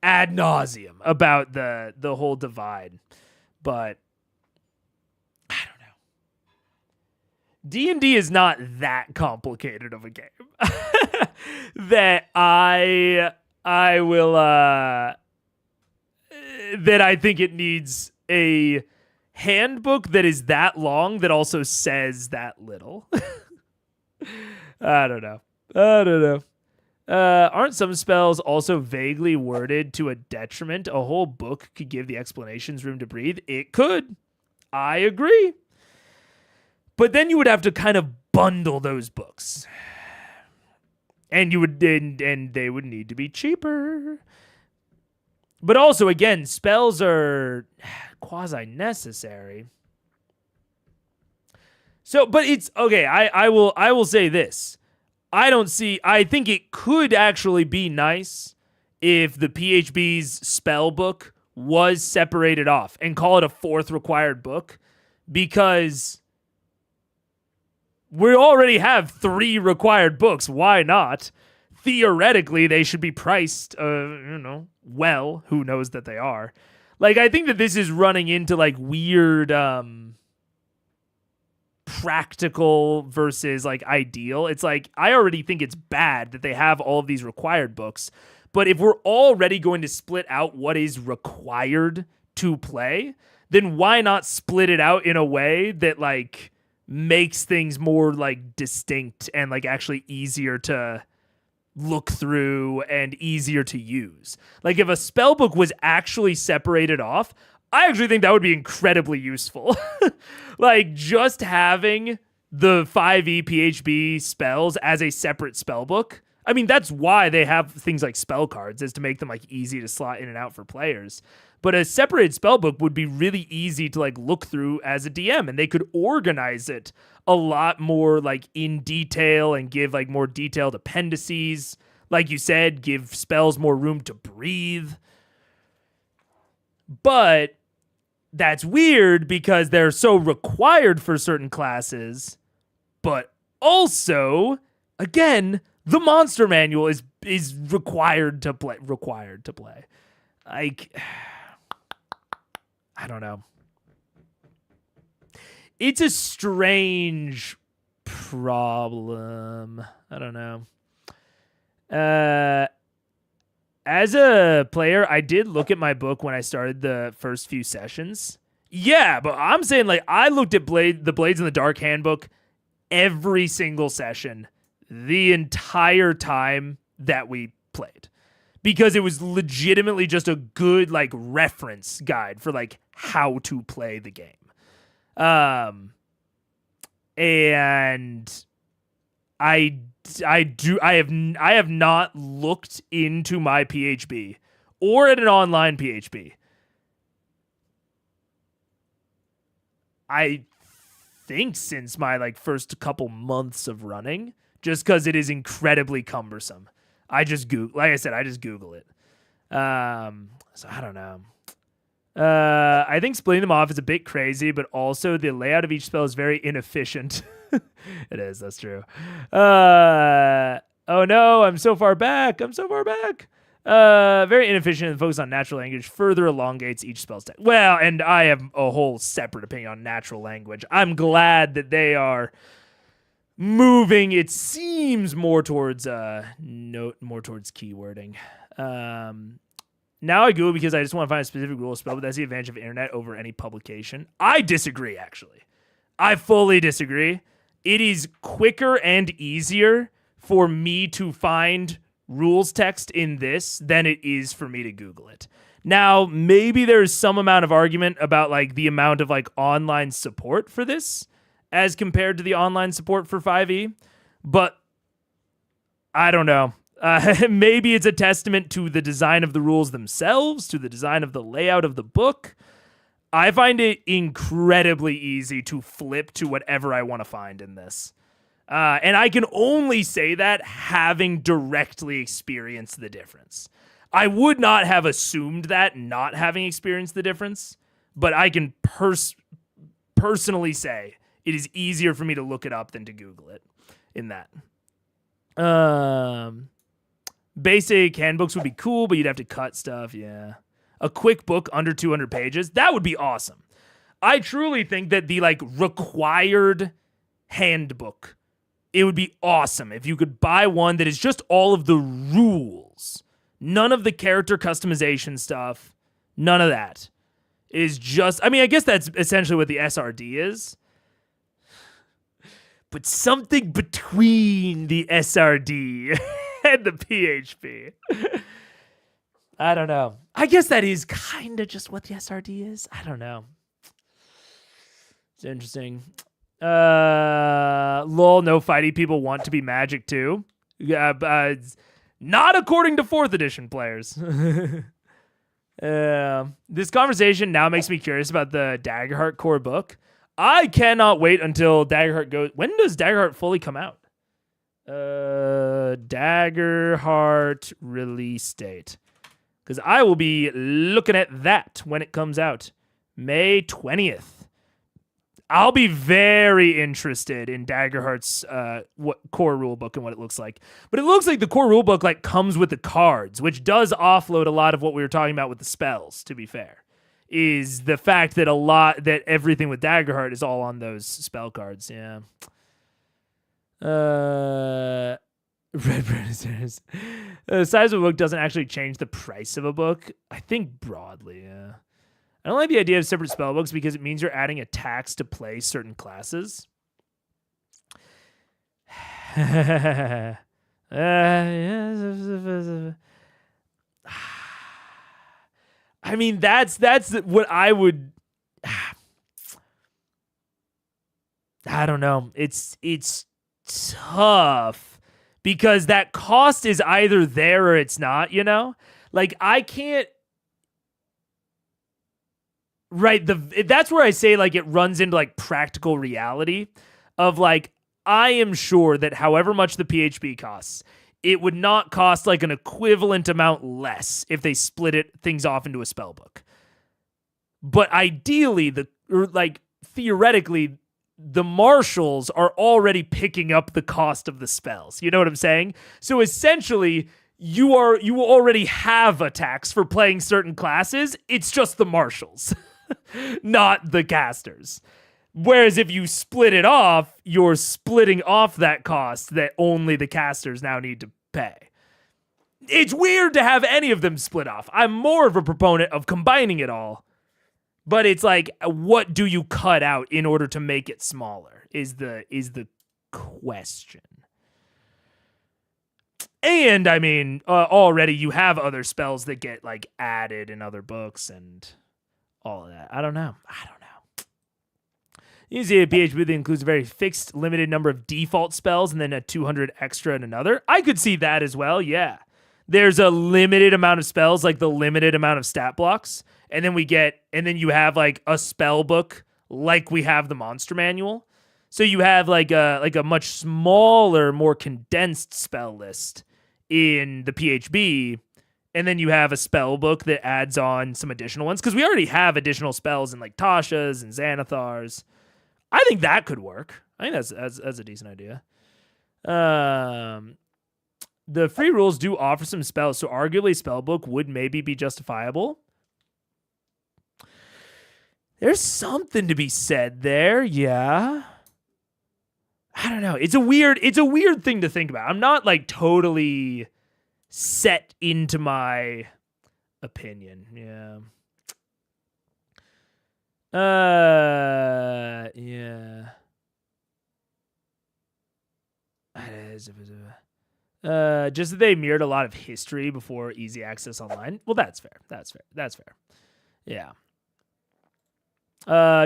ad nauseum about the whole divide. But I don't know. D&D is not that complicated of a game that I will that I think it needs a handbook that is that long that also says that little. I don't know. Aren't some spells also vaguely worded to a detriment? A whole book could give the explanations room to breathe. It could. I agree. But then you would have to kind of bundle those books. And you would and they would need to be cheaper. But also, again, spells are quasi-necessary. So, but it's okay. I will say this. I think it could actually be nice if the PHB's spell book was separated off and call it a 4th required book, because we already have 3 required books. Why not? Theoretically, they should be priced, well. Who knows that they are? Like, I think that this is running into like weird practical versus like ideal. It's like, I already think it's bad that they have all of these required books, but if we're already going to split out what is required to play, then why not split it out in a way that like makes things more like distinct and like actually easier to look through and easier to use. Like if a spell book was actually separated off, I actually think that would be incredibly useful. Like just having the 5e PHB spells as a separate spell book. I mean, that's why they have things like spell cards, is to make them like easy to slot in and out for players. But a separated spell book would be really easy to like look through as a DM, and they could organize it a lot more like in detail and give like more detailed appendices. Like you said, give spells more room to breathe. But that's weird because they're so required for certain classes. But also, again, the monster manual is required to play. Like, I don't know. It's a strange problem. I don't know. As a player, I did look at my book when I started the first few sessions. Yeah, but I'm saying like I looked at the Blades in the Dark handbook every single session the entire time that we played, because it was legitimately just a good like reference guide for like how to play the game. And I have not looked into my PHB or at an online PHB. I think since my like first couple months of running, just because it is incredibly cumbersome. I just Google it. So I don't know. I think splitting them off is a bit crazy, but also the layout of each spell is very inefficient. It is, that's true. Oh no, I'm so far back. Very inefficient and focused on natural language further elongates each spell's text. Well, and I have a whole separate opinion on natural language. I'm glad that they are moving, it seems, more towards keywording. Now I Google because I just want to find a specific rule of spell, but that's the advantage of internet over any publication. I disagree, actually. I fully disagree. It is quicker and easier for me to find rules text in this than it is for me to Google it. Now, maybe there's some amount of argument about like the amount of like online support for this as compared to the online support for 5e, but I don't know. Maybe it's a testament to the design of the rules themselves, to the design of the layout of the book. I find it incredibly easy to flip to whatever I want to find in this. And I can only say that having directly experienced the difference. I would not have assumed that not having experienced the difference, but I can personally say it is easier for me to look it up than to Google it in that. Basic handbooks would be cool, but you'd have to cut stuff. Yeah. A quick book under 200 pages. That would be awesome. I truly think that the like required handbook, it would be awesome if you could buy one that is just all of the rules. None of the character customization stuff. None of that. It is just, I mean, I guess that's essentially what the SRD is. But something between the SRD and the PHP. I don't know. I guess that is kind of just what the SRD is. I don't know. It's interesting. Lol, no fighty people want to be Magic too. Not according to 4th edition players. This conversation now makes me curious about the Daggerheart core book. I cannot wait until Daggerheart goes. When does Daggerheart fully come out? Daggerheart release date. because I will be looking at that when it comes out. May 20th. I'll be very interested in Daggerheart's what core rulebook and what it looks like. But it looks like the core rulebook like comes with the cards, which does offload a lot of what we were talking about with the spells, to be fair. Is the fact that everything with Daggerheart is all on those spell cards, yeah. Red Predators. The size of a book doesn't actually change the price of a book. I think broadly, yeah. I don't like the idea of separate spell books because it means you're adding a tax to play certain classes. I mean, that's what I would. I don't know. It's tough because that cost is either there or it's not. You know, like I can't. Right, that's where I say like it runs into like practical reality of like I am sure that however much the PHP costs, it would not cost like an equivalent amount less if they split things off into a spell book. But ideally, theoretically, the marshals are already picking up the cost of the spells. You know what I'm saying? So essentially, you already have a tax for playing certain classes. It's just the marshals. Not the casters. Whereas if you split it off, you're splitting off that cost that only the casters now need to pay. It's weird to have any of them split off. I'm more of a proponent of combining it all. But it's like, what do you cut out in order to make it smaller is the question. And I mean, already you have other spells that get like added in other books and all of that. I don't know. Usually a PHP that includes a very fixed, limited number of default spells and then a 200 extra in another. I could see that as well, yeah. There's a limited amount of spells, like the limited amount of stat blocks, and then you have like a spell book like we have the Monster Manual. So you have like a much smaller, more condensed spell list in the PHB. And then you have a spell book that adds on some additional ones. Because we already have additional spells in like Tasha's and Xanathar's. I think that could work. I think that's a decent idea. The free rules do offer some spells. So arguably spellbook would maybe be justifiable. There's something to be said there. Yeah. I don't know. It's a weird thing to think about. I'm not like totally set into my opinion. Yeah. Yeah. Just that they mirrored a lot of history before easy access online. Well, that's fair. Yeah.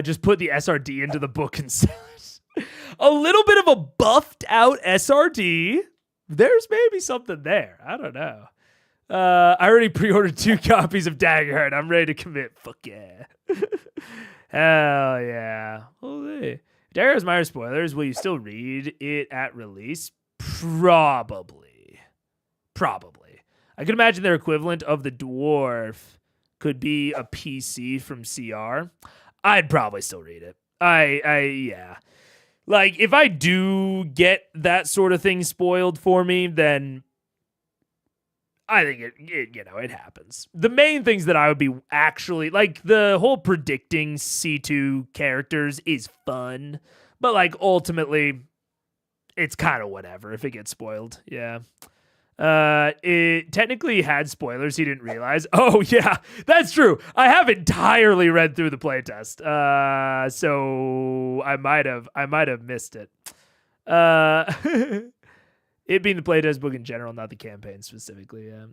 Just put the SRD into the book and sell it. A little bit of a buffed out SRD. There's maybe something there. I don't know. I already pre-ordered 2 copies of Daggerheart. I'm ready to commit. Fuck yeah. Hell yeah. Holy. Daggerheart's minor spoilers. Will you still read it at release? Probably. I can imagine their equivalent of the dwarf could be a PC from CR. I'd probably still read it. Yeah. Like, if I do get that sort of thing spoiled for me, then I think it happens. The main things that I would be actually, like, the whole predicting C2 characters is fun, but, like, ultimately, it's kind of whatever if it gets spoiled. Yeah. It technically had spoilers he didn't realize. Oh yeah, that's true. I have entirely read through the playtest. So I might have missed it. It being the playtest book in general, not the campaign specifically. Yeah.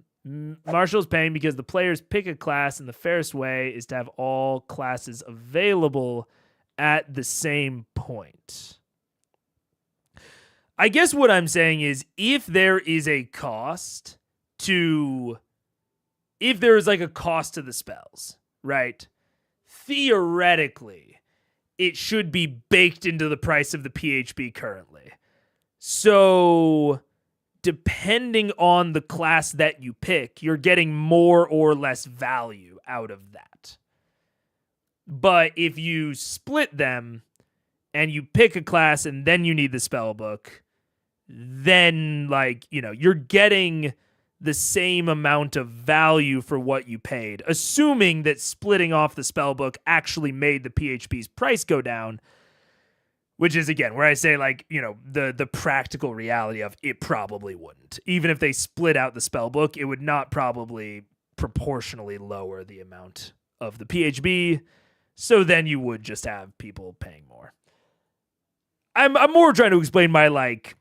Marshall's paying because the players pick a class, and the fairest way is to have all classes available at the same point. I guess what I'm saying is if there is a cost to the spells, right? Theoretically, it should be baked into the price of the PHP currently. So depending on the class that you pick, you're getting more or less value out of that. But if you split them and you pick a class and then you need the spell book, then like, you know, you're getting the same amount of value for what you paid, assuming that splitting off the spell book actually made the PHP's price go down, which is, again, where I say, like, you know, the practical reality of it probably wouldn't. Even if they split out the spell book, it would not probably proportionally lower the amount of the PHB, so then you would just have people paying more. I'm more trying to explain my, like,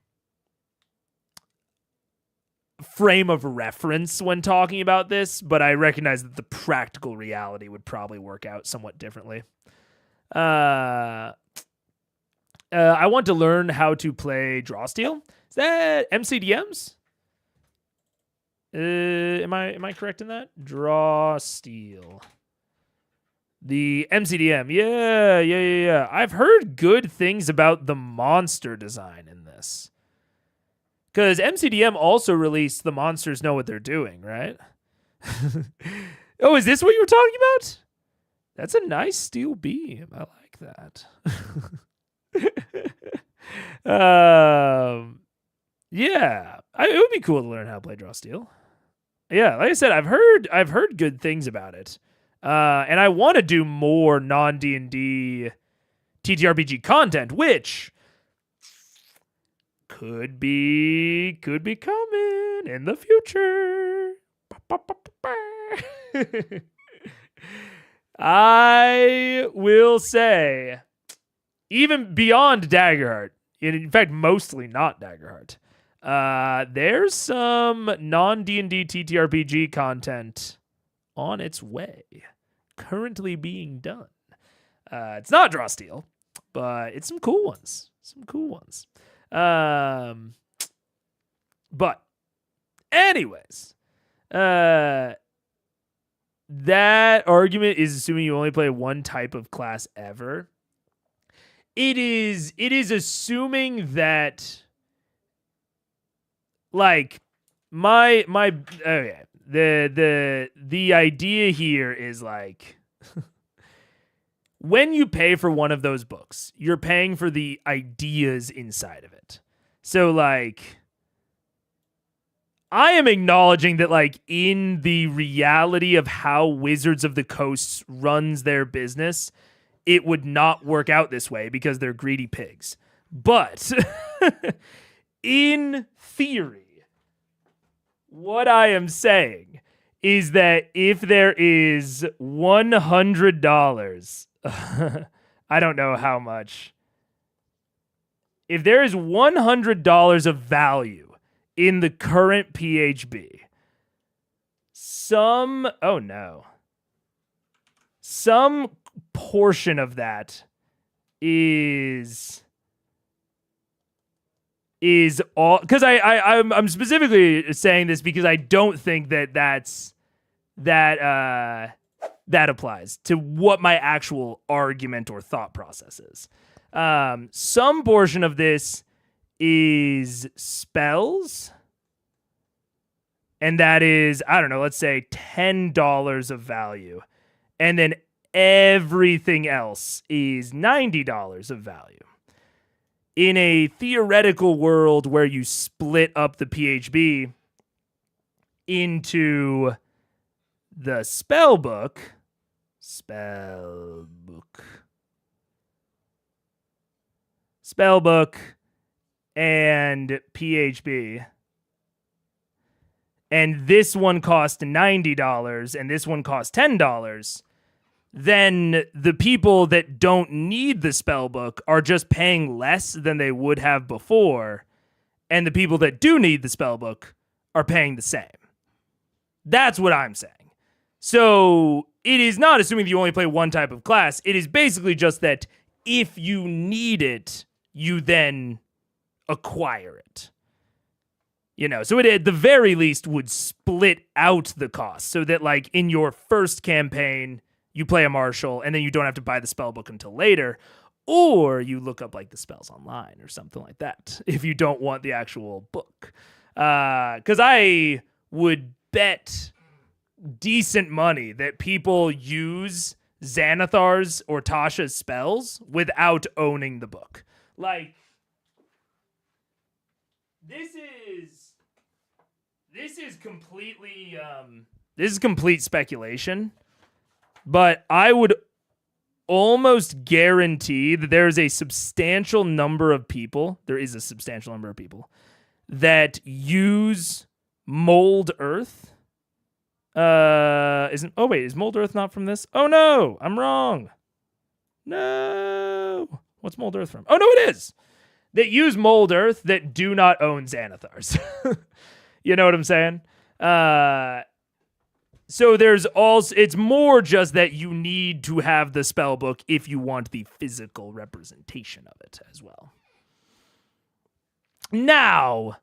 frame of reference when talking about this, but I recognize that the practical reality would probably work out somewhat differently. I want to learn how to play Draw Steel. Is that MCDMs? Am I correct in that? Draw Steel. The MCDM. Yeah. I've heard good things about the monster design in this. Because MCDM also released The Monsters Know What They're Doing, right? Oh, is this what you were talking about? That's a nice steel beam. I like that. Yeah. It would be cool to learn how to play Draw Steel. Yeah, like I said, I've heard good things about it. And I want to do more non-D&D TTRPG content, which could be coming in the future. I will say, even beyond Daggerheart, in fact, mostly not Daggerheart, there's some non-D&D TTRPG content on its way, currently being done. It's not Draw Steel, but it's some cool ones. But anyways, that argument is assuming you only play one type of class ever. It is assuming that, like, the idea here is, like, when you pay for one of those books, you're paying for the ideas inside of it. So, like, I am acknowledging that, like, in the reality of how Wizards of the Coast runs their business, it would not work out this way because they're greedy pigs. But in theory, what I am saying is that if there is $100, I don't know how much. If there is $100 of value in the current PHB, some portion of that is all, because I'm specifically saying this because I don't think that applies to what my actual argument or thought process is. Some portion of this is spells, and that is, I don't know, let's say $10 of value, and then everything else is $90 of value. In a theoretical world where you split up the PHB into the spell book and PHB, and this one cost $90 and this one cost $10, then the people that don't need the spell book are just paying less than they would have before, and the people that do need the spell book are paying the same. That's what I'm saying. So it is not assuming that you only play one type of class. It is basically just that if you need it, you then acquire it. You know, so it at the very least would split out the cost so that, like, in your first campaign, you play a martial and then you don't have to buy the spell book until later, or you look up, like, the spells online or something like that if you don't want the actual book. Because I would bet decent money that people use Xanathar's or Tasha's spells without owning the book. Like, this is completely this is complete speculation, but I would almost guarantee that there is a substantial number of people that use Mold Earth. Is Mold Earth not from this? Oh no, I'm wrong. No. What's Mold Earth from? Oh no, it is. That use Mold Earth that do not own Xanathar's. You know what I'm saying? So there's also, it's more just that you need to have the spell book if you want the physical representation of it as well. Now,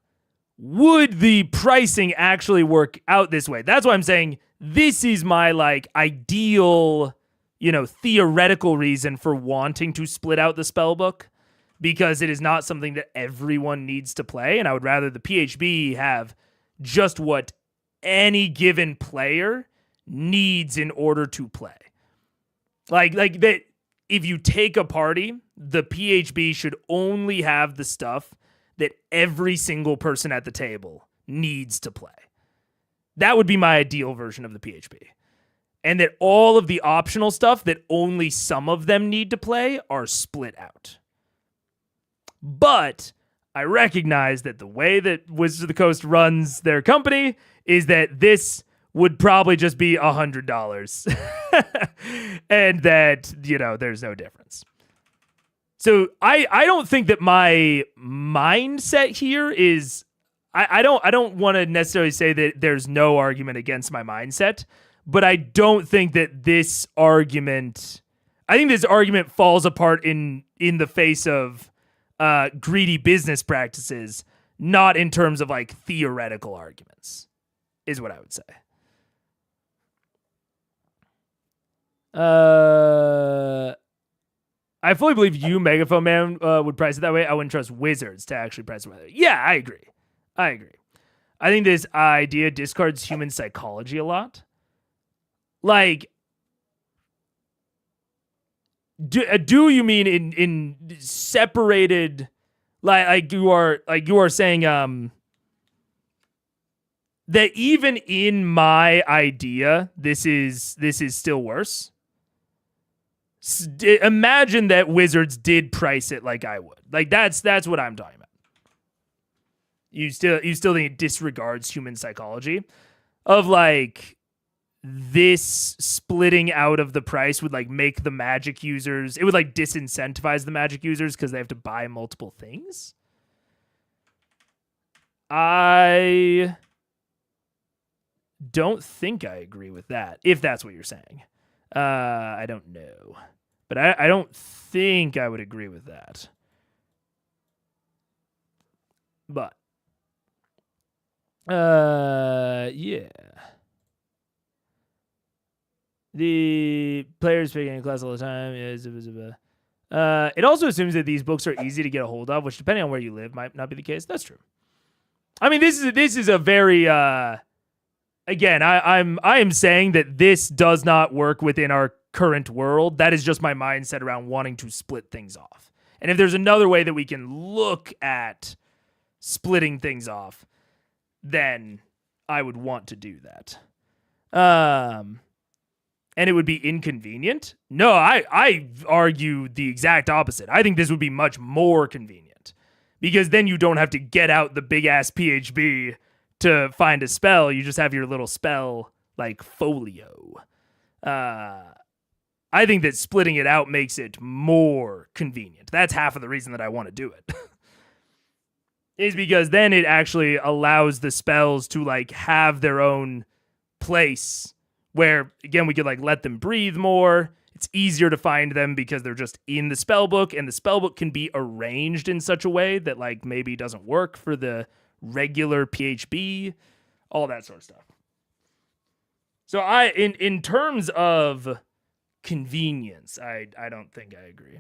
would the pricing actually work out this way? That's why I'm saying this is my like ideal, theoretical reason for wanting to split out the spell book, because it is not something that everyone needs to play, and I would rather the PHB have just what any given player needs in order to play. Like that, if you take a party, the PHB should only have the stuff that every single person at the table needs to play. That would be my ideal version of the PHB. And that all of the optional stuff that only some of them need to play are split out. But I recognize that the way that Wizards of the Coast runs their company is that this would probably just be $100 and that, there's no difference. So I don't think that my mindset here is, I don't want to necessarily say that there's no argument against my mindset, but I don't think that this argument falls apart in the face of greedy business practices, not in terms of like theoretical arguments, is what I would say. I fully believe you, Megaphone Man, would price it that way. I wouldn't trust Wizards to actually price it that way. Yeah, I agree. I think this idea discards human psychology a lot. Like, do you mean in separated, like you are saying that even in my idea this is still worse? Imagine that Wizards did price it like I would. Like that's what I'm talking about. You still think it disregards human psychology of like this splitting out of the price would like make the Magic users, it would like disincentivize the Magic users because they have to buy multiple things. I don't think I agree with that, if that's what you're saying. I don't know. But I don't think I would agree with that. But yeah. The players picking a class all the time. It also assumes that these books are easy to get a hold of, which depending on where you live might not be the case. That's true. I mean, this is a very again, I am saying that this does not work within our current world. That is just my mindset around wanting to split things off. And if there's another way that we can look at splitting things off, then I would want to do that. And it would be inconvenient. No, I argue the exact opposite. I think this would be much more convenient because then you don't have to get out the big ass PHB to find a spell. You just have your little spell like folio. I think that splitting it out makes it more convenient. That's half of the reason that I want to do it. Is because then it actually allows the spells to like have their own place where, again, we could like let them breathe more. It's easier to find them because they're just in the spell book, and the spell book can be arranged in such a way that like maybe doesn't work for the regular PHB, all that sort of stuff. So in terms of convenience, I don't think I agree.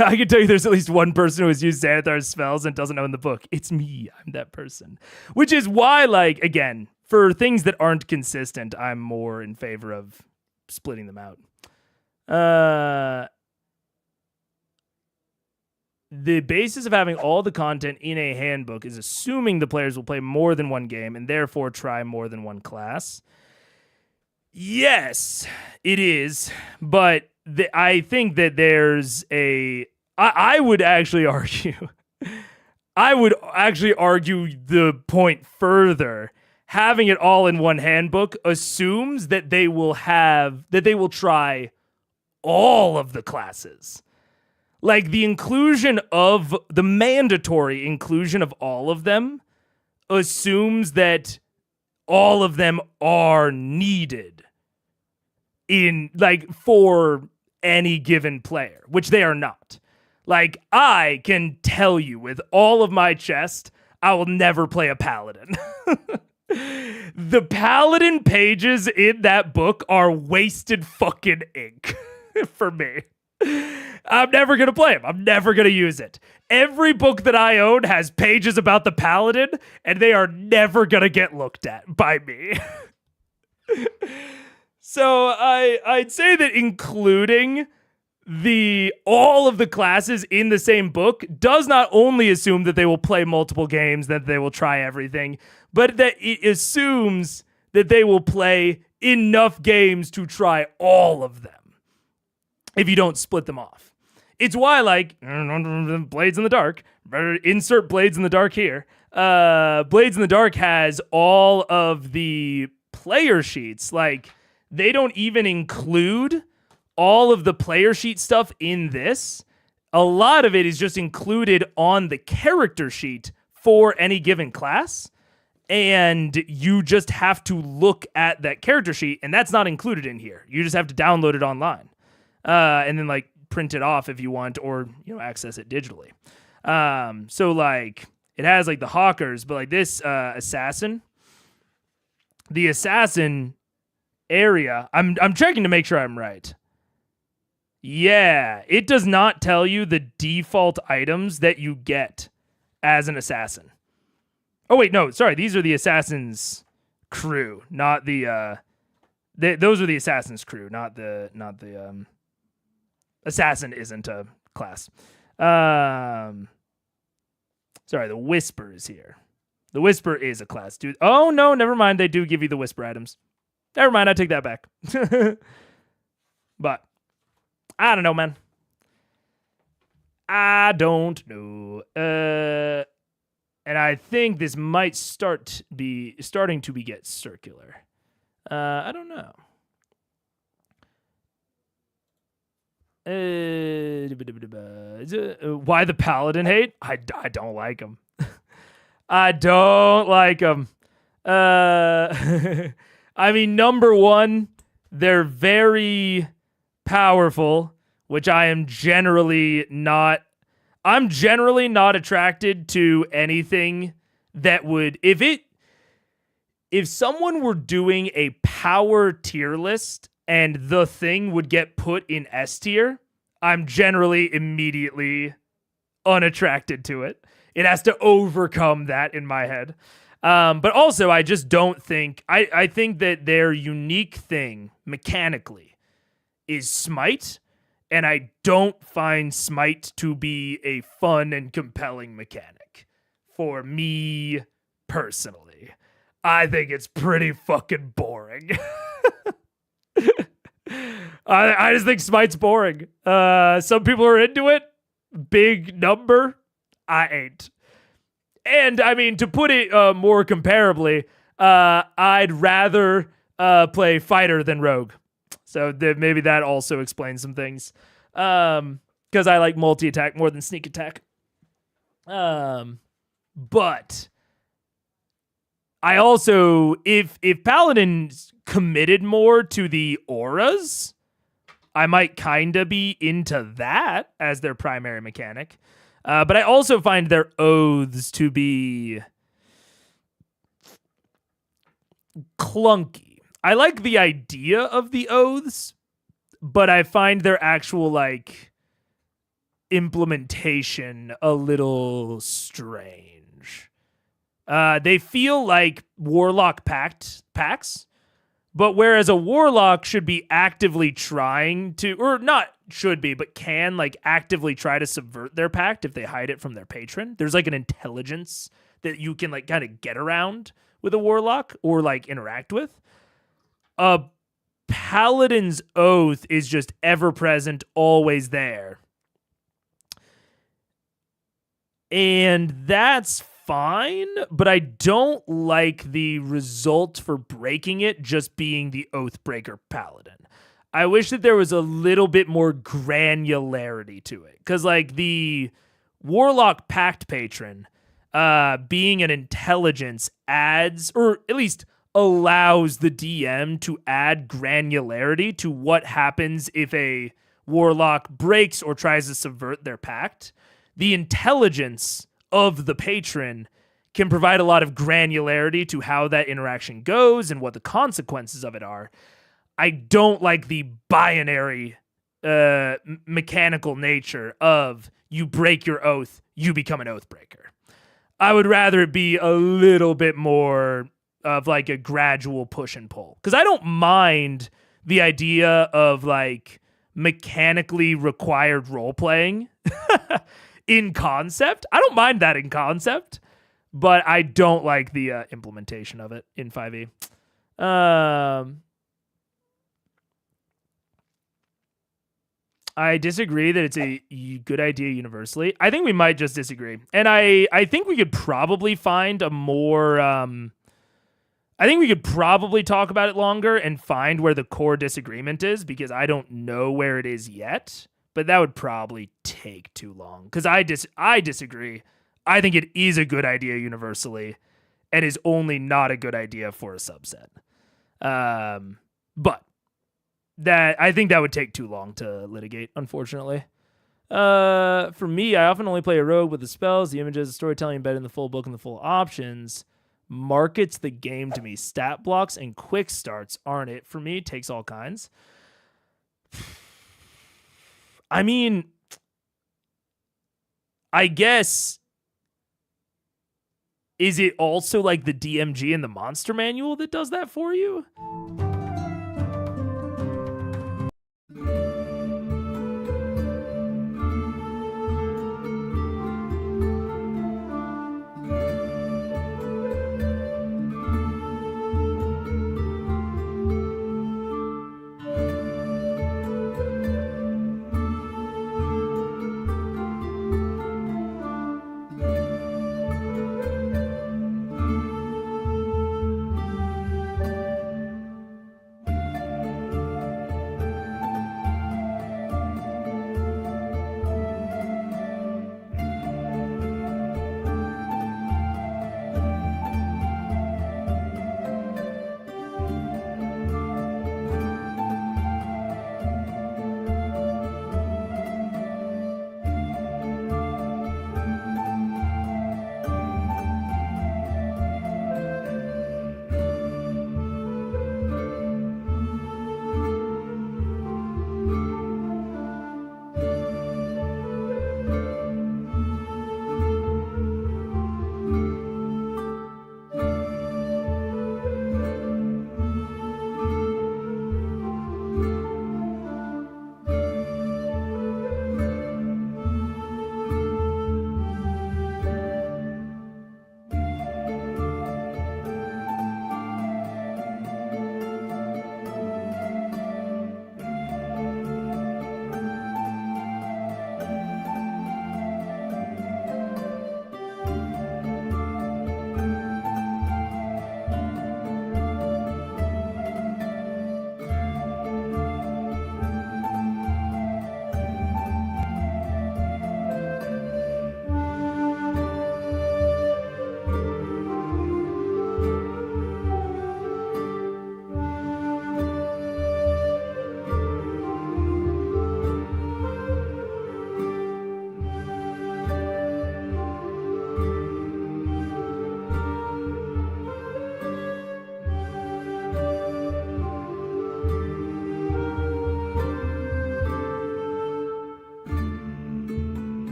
I can tell you there's at least one person who has used Xanathar's spells and doesn't know in the book. It's me. I'm that person. Which is why, like, again, for things that aren't consistent, I'm more in favor of splitting them out. The basis of having all the content in a handbook is assuming the players will play more than one game and therefore try more than one class. Yes, it is, but I think that there's I would actually argue the point further. Having it all in one handbook assumes that they will try all of the classes. Like the mandatory inclusion of all of them assumes that all of them are needed for any given player, which they are not. Like, I can tell you with all of my chest, I will never play a Paladin. The Paladin pages in that book are wasted fucking ink for me. I'm never going to play him. I'm never going to use it. Every book that I own has pages about the Paladin, and they are never going to get looked at by me. So I'd say that including all of the classes in the same book does not only assume that they will play multiple games, that they will try everything, but that it assumes that they will play enough games to try all of them if you don't split them off. It's why, like, Blades in the Dark, insert Blades in the Dark here. Blades in the Dark has all of the player sheets. Like, they don't even include all of the player sheet stuff in this. A lot of it is just included on the character sheet for any given class. And you just have to look at that character sheet, and that's not included in here. You just have to download it online. And then like print it off if you want, or access it digitally. So like it has like the Hawkers, but like this assassin, the assassin area. I'm checking to make sure I'm right. Yeah, it does not tell you the default items that you get as an assassin. Oh wait, no, sorry. These are the assassin's crew, not the. Those are the assassin's crew, not the. Assassin isn't a class. Sorry, the Whisper is here. The Whisper is a class, dude. Oh, no, never mind. They do give you the Whisper items. Never mind, I take that back. But, I don't know, man. I don't know. And I think this might starting to get circular. I don't know. Why the Paladin hate? I don't like him. I don't like him. I mean, number one, they're very powerful, which I'm generally not attracted to anything that would, if someone were doing a power tier list and the thing would get put in S tier, I'm generally immediately unattracted to it. It has to overcome that in my head. But also, I just don't think... I think that their unique thing, mechanically, is Smite, and I don't find Smite to be a fun and compelling mechanic. For me, personally. I think it's pretty fucking boring. I just think Smite's boring. Some people are into it. Big number. I ain't. And, I mean, to put it more comparably, I'd rather play fighter than rogue. So maybe that also explains some things. Because I like multi-attack more than sneak attack. But I also, if Paladin's committed more to the auras, I might kind of be into that as their primary mechanic. But I also find their oaths to be clunky. I like the idea of the oaths, but I find their actual, like, implementation a little strange. They feel like warlock packs, but whereas a warlock should be actively trying to, or not should be, but can like actively try to subvert their pact if they hide it from their patron. There's like an intelligence that you can like kind of get around with a warlock or like interact with. A paladin's oath is just ever present, always there. And that's fine, but I don't like the result for breaking it just being the Oathbreaker Paladin. I wish that there was a little bit more granularity to it. Because, like, the Warlock Pact Patron, being an intelligence adds, or at least allows the DM to add granularity to what happens if a Warlock breaks or tries to subvert their pact. The intelligence of the patron can provide a lot of granularity to how that interaction goes and what the consequences of it are. I don't like the binary mechanical nature of you break your oath, you become an oath breaker. I would rather it be a little bit more of like a gradual push and pull. Because I don't mind the idea of like mechanically required role playing in concept. I don't mind that in concept, but I don't like the implementation of it in 5e. I disagree that it's a good idea universally. I think we might just disagree. And I think we could probably find a more... I think we could probably talk about it longer and find where the core disagreement is, because I don't know where it is yet. But that would probably take too long, because I disagree. I think it is a good idea universally and is only not a good idea for a subset. But that I think that would take too long to litigate, unfortunately. For me, I often only play a rogue with the spells, the images, the storytelling embedded in the full book, and the full options. Markets the game to me. Stat blocks and quick starts aren't it for me. Takes all kinds. I mean, I guess, is it also like the DMG and the monster manual that does that for you?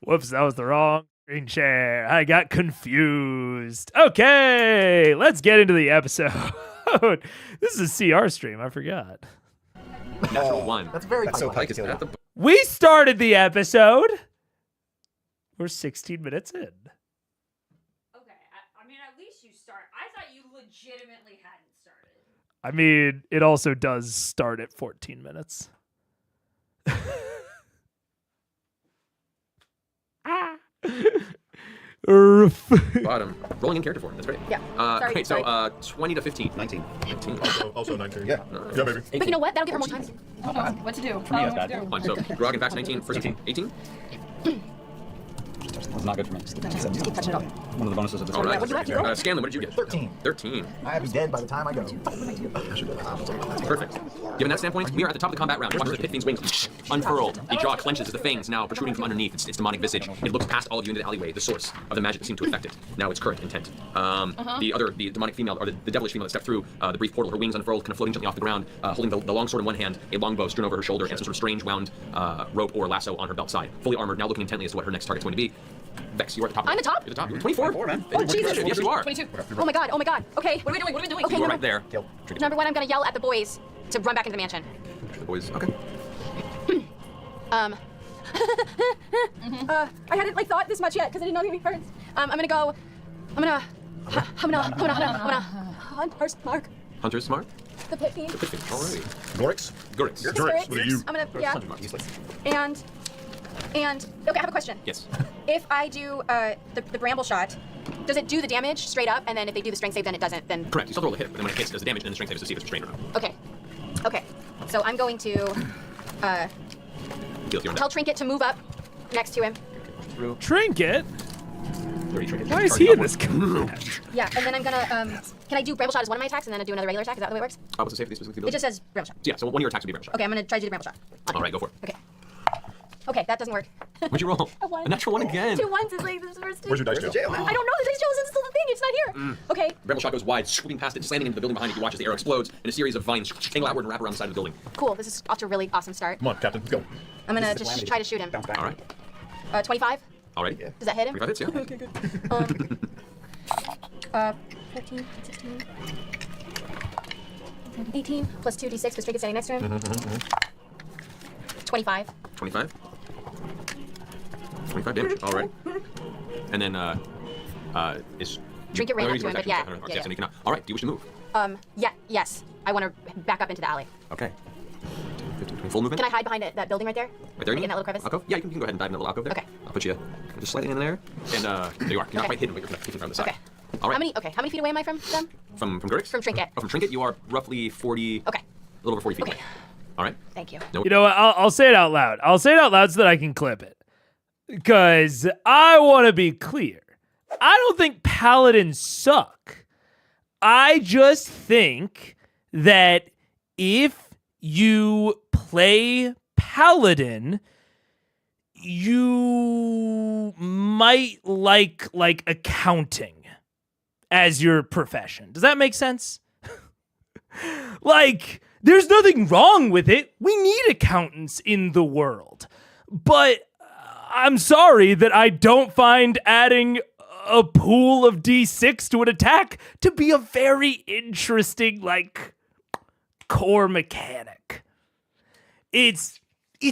Whoops, that was the wrong screen share. I got confused. Okay, let's get into the episode. This is a CR stream, I forgot. Natural one. That's very That's so cool. Like, is that the We started the episode. We're 16 minutes in. Okay, I mean, at least you start. I thought you legitimately hadn't started. I mean, it also does start at 14 minutes. bottom? Rolling in character form. That's great. Yeah. Sorry, Great. sorry. So 20 to 15. 19. 19. Also 19. Yeah. Yeah, baby. But you know what? That'll give her more time. I don't know what to do. me, that's bad. Fine. So Grog and Vax 19. First 18. 18? That's not good for me. Just keep touching it up. One of the bonuses of this. All right. What'd you have? Scanlan, what did you get? 13. 13. I'd be dead by the time I go. Perfect. Given that standpoint, we are at the top of the combat round. Watch as the pit fiend's wings unfurled. The jaw clenches as the fangs now protruding from underneath its demonic visage. It looks past all of you into the alleyway, the source of the magic that seemed to affect it. Now its current intent. The demonic female, or the devilish female that stepped through the brief portal, her wings unfurled, kind of floating gently off the ground, holding the long sword in one hand, a longbow strewn over her shoulder, and some sort of strange wound rope or lasso on her belt side. Fully armored, now looking intently as to what her next target's going to be. Vex, you are at the top. I'm the top? You're the top. You're 24. 24, man. Oh, Jesus. Yes, you are. 22. Oh my god, oh my god. Okay. What are we doing? What are we doing? Okay, You are no, right there. Kill. Number one, I'm gonna yell at the boys to run back into the mansion. The boys. Okay. I hadn't like thought this much yet because I didn't know you were first. I'm gonna hunt first mark. Hunter's smart. The pit fiend. Alrighty. Gorix? Gorix. The Gorix, spirits. what are you? I'm gonna yeah. Useless. And okay, I have a question. Yes. If I do the bramble shot, does it do the damage straight up? And then if they do the strength save, then it doesn't. Then Correct. You still have to roll a hit, but then when it hits, it does the damage, and then the strength save is to see if it's restrained or not. okay, okay. So I'm going to Deal with your own tell Trinket to move up next to him. Trinket? 30 trinket. Why is he in this combat? Yeah, and then I'm gonna can I do bramble shot as one of my attacks and then I do another regular attack? Is that the way it works? What's the safety specifically? It just says bramble shot. So, yeah, so one of your attacks would be bramble shot. Okay, I'm gonna try to do the bramble shot. All right, go for it. Okay. Okay, that doesn't work. What'd you roll? A 1. A natural 1 again. 2 1s is like the first two. Where's your dice Where's the jail? jail, man? I don't know. The dice jail isn't still the thing. It's not here. Okay. Bramble shot goes wide, swooping past it, slamming into the building behind it. You watch as the arrow explodes, and a series of vines tangle outward and wrap around the side of the building. Cool. This is off to a really awesome start. Come on, Captain, let's go. I'm gonna This is just calamity. try to shoot him. Bounce back. All right. 25. All right. Yeah. Does that hit him? 25 hits, yeah. Okay, good. 15, 16, 18 plus 2d6 because Trinket's standing next to him. 25. 25. 25 damage. All right. And then, is... Trinket ran no, up he's to him, right but yeah, back. yeah, Yes, and you cannot. All right, do you wish to move? Yeah, yes. I want to back up into the alley. Okay. 15, 20. Full movement? Can I hide behind that building right there? Right there, Like in that little crevice? Alcove? Yeah, you can go ahead and dive in that little alcove there. Okay. I'll put you just slightly in there. And there you are. You're not Okay. quite hidden, but you're peeking around the side. Okay. All right. How many feet away am I from them? From Gurix? From Trinket. Oh, from Trinket, you are roughly 40... Okay. A little over 40 feet Okay. away. All right. Thank you. No. You know what? I'll say it out loud. I'll say it out loud so that I can clip it. Because I want to be clear. I don't think Paladins suck. I just think that if you play Paladin, you might like accounting as your profession. Does that make sense? Like, there's nothing wrong with it. We need accountants in the world. But I'm sorry that I don't find adding a pool of D6 to an attack to be a very interesting, core mechanic. It's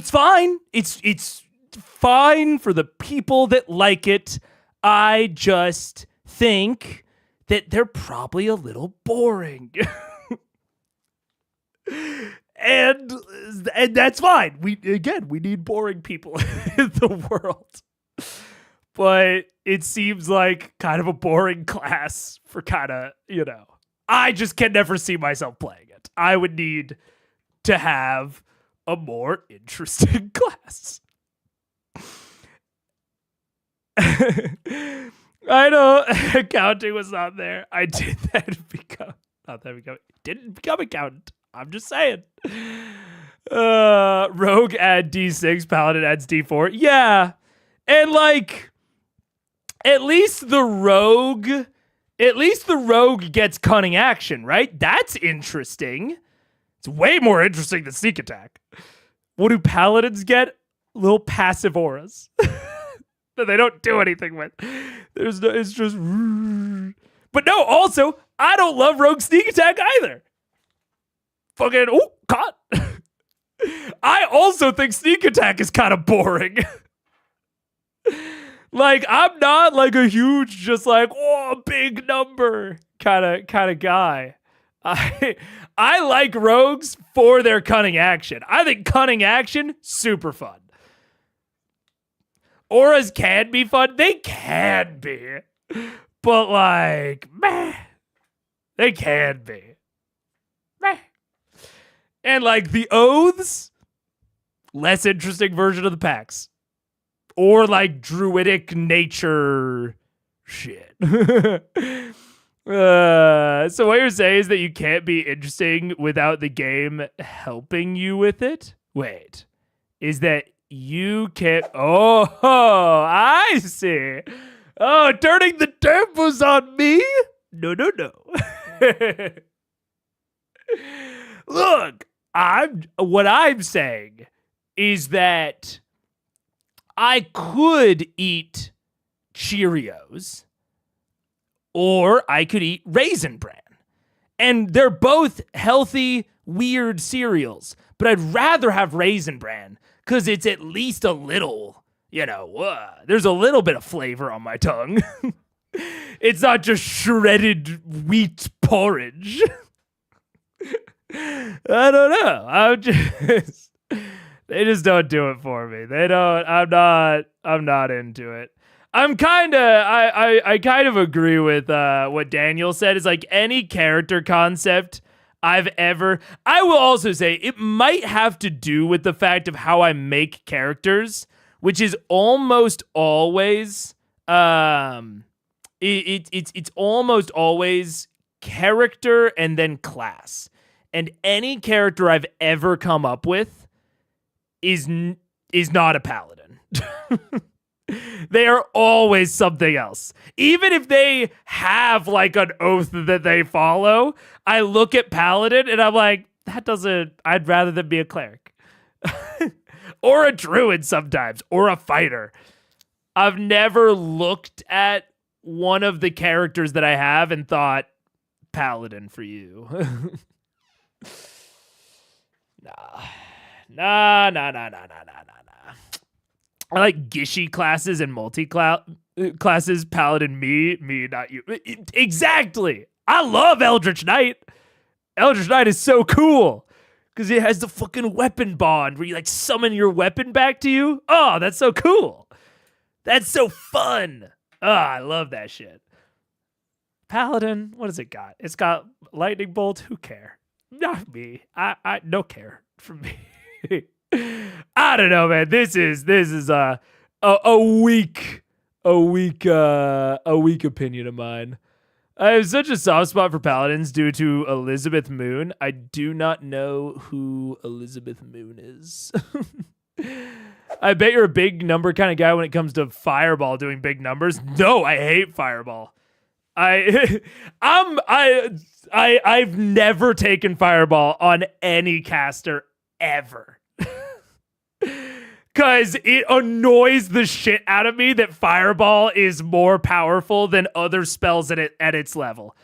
fine. It's fine for the people that like it. I just think that they're probably a little boring. And that's fine. We need boring people in the world. But it seems like kind of a boring class for I just can never see myself playing it. I would need to have a more interesting class. I know accounting was not there. I did that didn't become accountant. I'm just saying. Rogue add D6, Paladin adds D4. Yeah. And at least the rogue gets cunning action, right? That's interesting. It's way more interesting than sneak attack. What do paladins get? Little passive auras. that they don't do anything with. It's just. But no, also, I don't love rogue sneak attack either. Fucking, caught. I also think sneak attack is kind of boring. Like, I'm not like a huge, just like, big number kind of guy. I like rogues for their cunning action. I think cunning action, super fun. Auras can be fun. They can be. But like, meh. They can be. Meh. And like the oaths, less interesting version of the packs. Or like druidic nature shit. So what you're saying is that you can't be interesting without the game helping you with it? Wait, is that you can't? Oh, I see. Oh, turning the tables on me? No. Look, what I'm saying is that I could eat Cheerios or I could eat Raisin Bran. And they're both healthy, weird cereals. But I'd rather have Raisin Bran because it's at least a little, there's a little bit of flavor on my tongue. It's not just shredded wheat porridge. I don't know. They just don't do it for me. They don't. I'm not into it. I kind of agree with what Daniel said. Is like any character concept I will also say it might have to do with the fact of how I make characters, which is almost always it's almost always character and then class. And any character I've ever come up with is not a paladin. They are always something else. Even if they have like an oath that they follow, I look at paladin and I'm like, I'd rather than be a cleric. Or a druid sometimes, or a fighter. I've never looked at one of the characters that I have and thought, paladin for you. Nah. I like gishy classes and multi-classes. Paladin, me, not you. Exactly. I love Eldritch Knight. Eldritch Knight is so cool because it has the fucking weapon bond where you like summon your weapon back to you. Oh, that's so cool. That's so fun. Oh, I love that shit. Paladin, what has it got? It's got lightning bolt. Who care? Not me. I no care from me. I don't know, man. This is a weak opinion of mine. I have such a soft spot for paladins due to Elizabeth Moon. I do not know who Elizabeth Moon is. I bet you're a big number kind of guy when it comes to Fireball doing big numbers. No, I hate Fireball. I've never taken Fireball on any caster ever. Because it annoys the shit out of me that Fireball is more powerful than other spells at its level.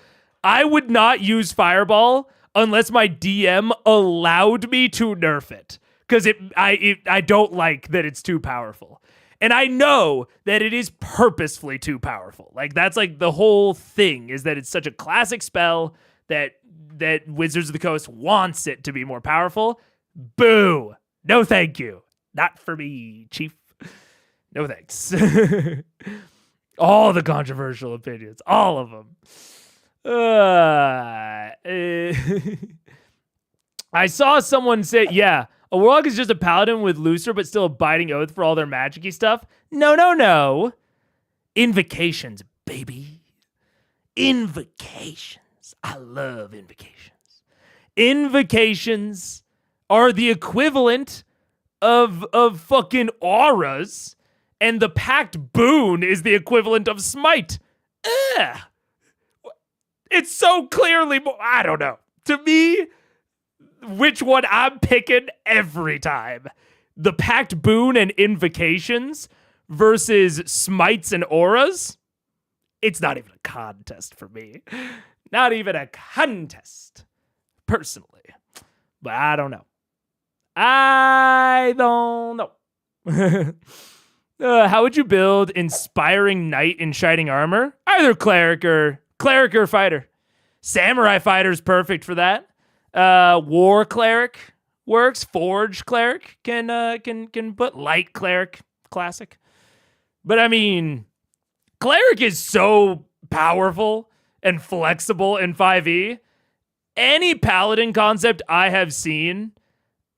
I would not use Fireball unless my DM allowed me to nerf it. Because I don't like that it's too powerful. And I know that it is purposefully too powerful. Like, that's like the whole thing, is that it's such a classic spell that Wizards of the Coast wants it to be more powerful. Boo! No thank you. Not for me, Chief. No thanks. All the controversial opinions. All of them. I saw someone say, yeah, a warlock is just a paladin with looser but still a binding oath for all their magic-y stuff. No. Invocations, baby. Invocations. I love invocations. Invocations are the equivalent of fucking auras, and the packed boon is the equivalent of smite. Ugh. It's so clearly more, I don't know. To me, which one I'm picking every time. The packed boon and invocations versus smites and auras, it's not even a contest for me. Not even a contest, personally. But I don't know. How would you build Inspiring Knight in Shining Armor? Either cleric or fighter. Samurai fighter is perfect for that. War cleric works. Forge cleric can put. Light cleric, classic. But I mean, cleric is so powerful and flexible in 5e. Any paladin concept I have seen,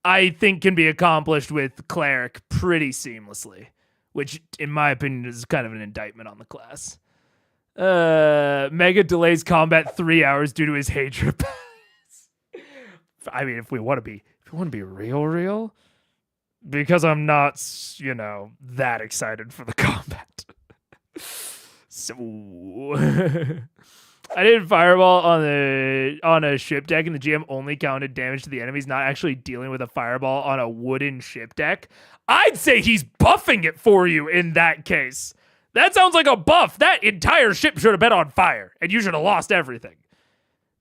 I think can be accomplished with cleric pretty seamlessly, which in my opinion is kind of an indictment on the class. Mega delays combat 3 hours due to his hatred. I mean, if we want to be real, because I'm not, that excited for the combat. So I did fireball on a ship deck, and the GM only counted damage to the enemies, not actually dealing with a fireball on a wooden ship deck. I'd say he's buffing it for you in that case. That sounds like a buff. That entire ship should have been on fire, and you should have lost everything.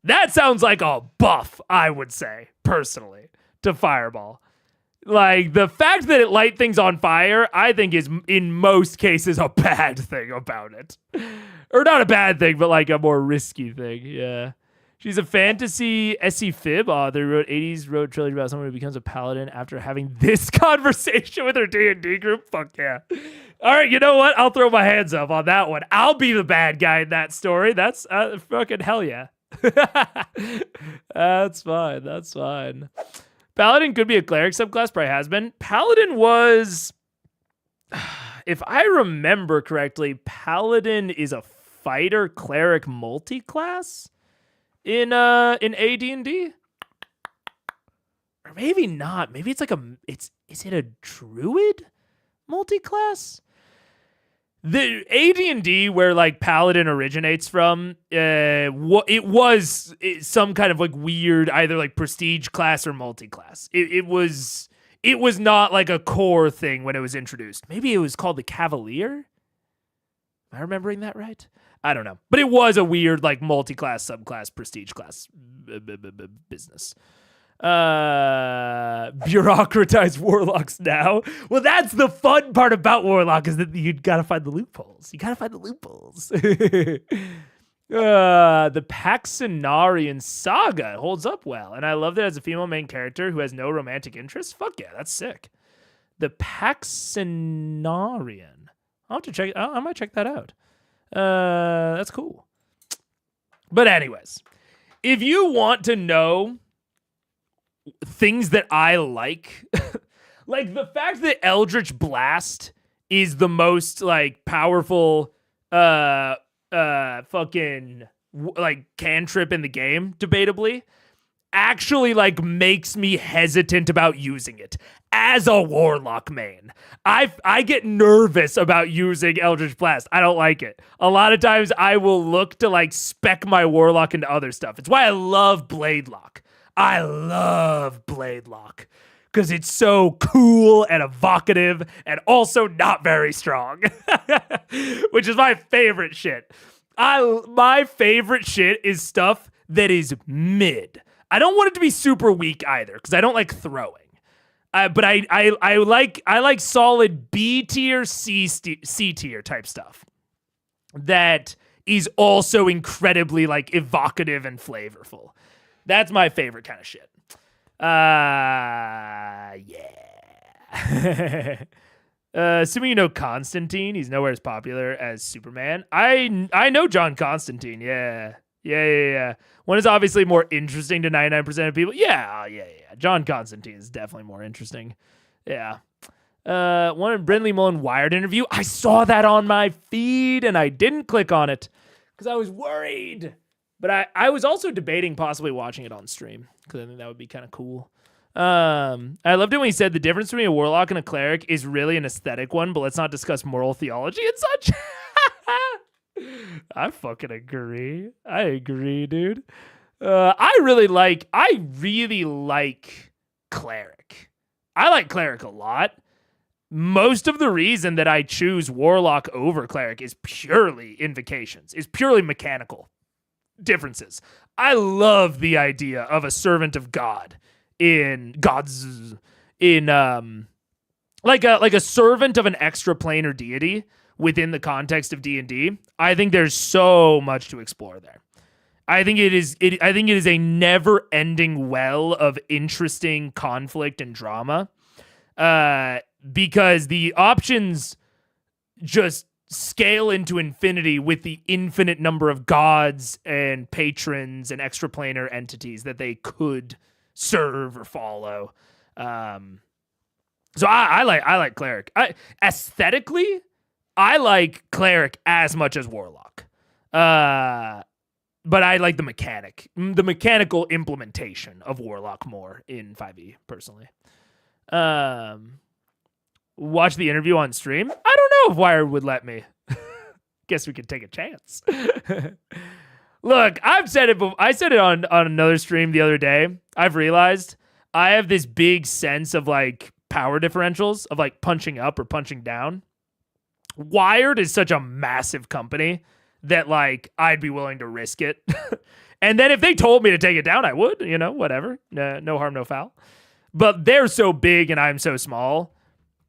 That sounds like a buff, I would say, personally, to fireball. Like, the fact that it light things on fire, I think is, in most cases, a bad thing about it. Or not a bad thing, but like a more risky thing, yeah. She's a fantasy SE fib author who wrote trilogy about someone who becomes a paladin after having this conversation with her D&D group. Fuck yeah. All right, you know what? I'll throw my hands up on that one. I'll be the bad guy in that story. That's fucking hell yeah. That's fine. Paladin could be a cleric subclass, probably has been. Paladin was, if I remember correctly, Paladin is a fighter cleric multi-class in AD&D, or maybe not. Maybe it's like is it a druid multi-class? The AD&D where like Paladin originates from, it was some kind of like weird either like prestige class or multi-class. It was not like a core thing when it was introduced. Maybe it was called the Cavalier. Am I remembering that right? I don't know. But it was a weird like multi-class, subclass, prestige class business. Bureaucratized warlocks now. Well, that's the fun part about warlock, is that you gotta find the loopholes. The Paxenarian saga holds up well, and I love that as a female main character who has no romantic interest. Fuck yeah, that's sick. The Paxenarian. I'll have to check. I might check that out. That's cool. But anyways, if you want to know things that I like, like the fact that Eldritch Blast is the most like powerful fucking like cantrip in the game, debatably, actually like makes me hesitant about using it as a warlock main. I get nervous about using Eldritch Blast. I don't like it. A lot of times I will look to like spec my warlock into other stuff. It's why I love Blade Lock. Because it's so cool and evocative and also not very strong, which is my favorite shit. My favorite shit is stuff that is mid. I don't want it to be super weak either, because I don't like throwing. But I like solid B tier, C tier type stuff that is also incredibly like evocative and flavorful. That's my favorite kind of shit. Yeah. Assuming you know Constantine, he's nowhere as popular as Superman. I know John Constantine. Yeah. One is obviously more interesting to 99% of people. Yeah. John Constantine is definitely more interesting. Yeah. One in Brindley Mullen Wired interview. I saw that on my feed and I didn't click on it because I was worried. But I was also debating possibly watching it on stream because I think that would be kind of cool. I loved it when he said the difference between a warlock and a cleric is really an aesthetic one, but let's not discuss moral theology and such. I fucking agree. I agree, dude. I really like cleric. I like cleric a lot. most of the reason that I choose Warlock over Cleric is purely invocations, is purely mechanical differences. I love the idea of a servant of God like a servant of an extraplanar deity within the context of D&D. I think there's so much to explore there. I think it is a never-ending well of interesting conflict and drama. Because the options just scale into infinity with the infinite number of gods and patrons and extraplanar entities that they could serve or follow. So I like Cleric. Aesthetically, I like Cleric as much as Warlock. But I like the mechanical implementation of Warlock more in 5e, personally. Watch the interview on stream? I don't know if Wire would let me. Guess we could take a chance. Look, I said it on another stream the other day. I've realized I have this big sense of like power differentials of like punching up or punching down. Wired is such a massive company that like I'd be willing to risk it. And then if they told me to take it down, I would, whatever. No harm, no foul. But they're so big and I'm so small.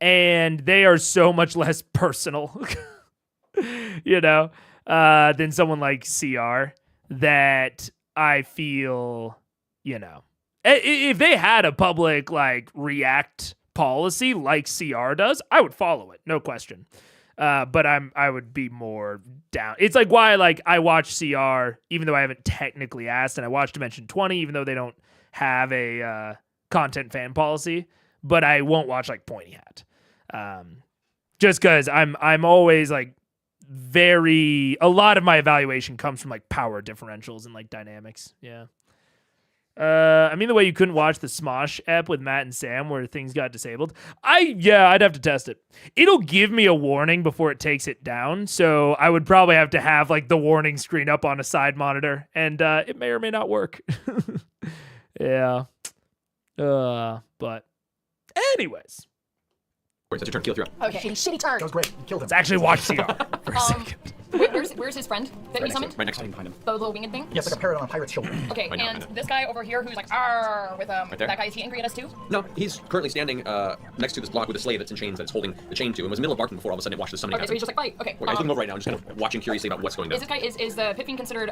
And they are so much less personal, than someone like CR that I feel, if they had a public like React policy like CR does, I would follow it, no question. But I would be more down. It's like why I watch CR even though I haven't technically asked, and I watch Dimension 20 even though they don't have a content fan policy, but I won't watch like Pointy Hat. Just because I'm always like a lot of my evaluation comes from like power differentials and like dynamics. Yeah. I mean the way you couldn't watch the Smosh ep with Matt and Sam where things got disabled. I'd have to test it. It'll give me a warning before it takes it down, so I would probably have to have like the warning screen up on a side monitor, and it may or may not work. Yeah. But anyways. That's your turn. Keyleth, you're up. Okay. Shitty turn. That was great. You killed him. Let's actually watch CR for a second. Where's his friend that we summoned? Right next to him. Behind him. The little winged thing? Yes, like a parrot on a pirate's shoulder. Okay, Right now, and right now. this guy over here who's like, "Arr," with there? that guy, is he angry at us too? No, he's currently standing next to this block with a slave that's in chains that's holding the chain to, and was in the middle of barking before all of a sudden it watched the summoning Okay, so he's just like, fight. Okay. Well, he's looking over right now, just kind of watching curiously about what's going down. Is this guy, is the pit fiend considered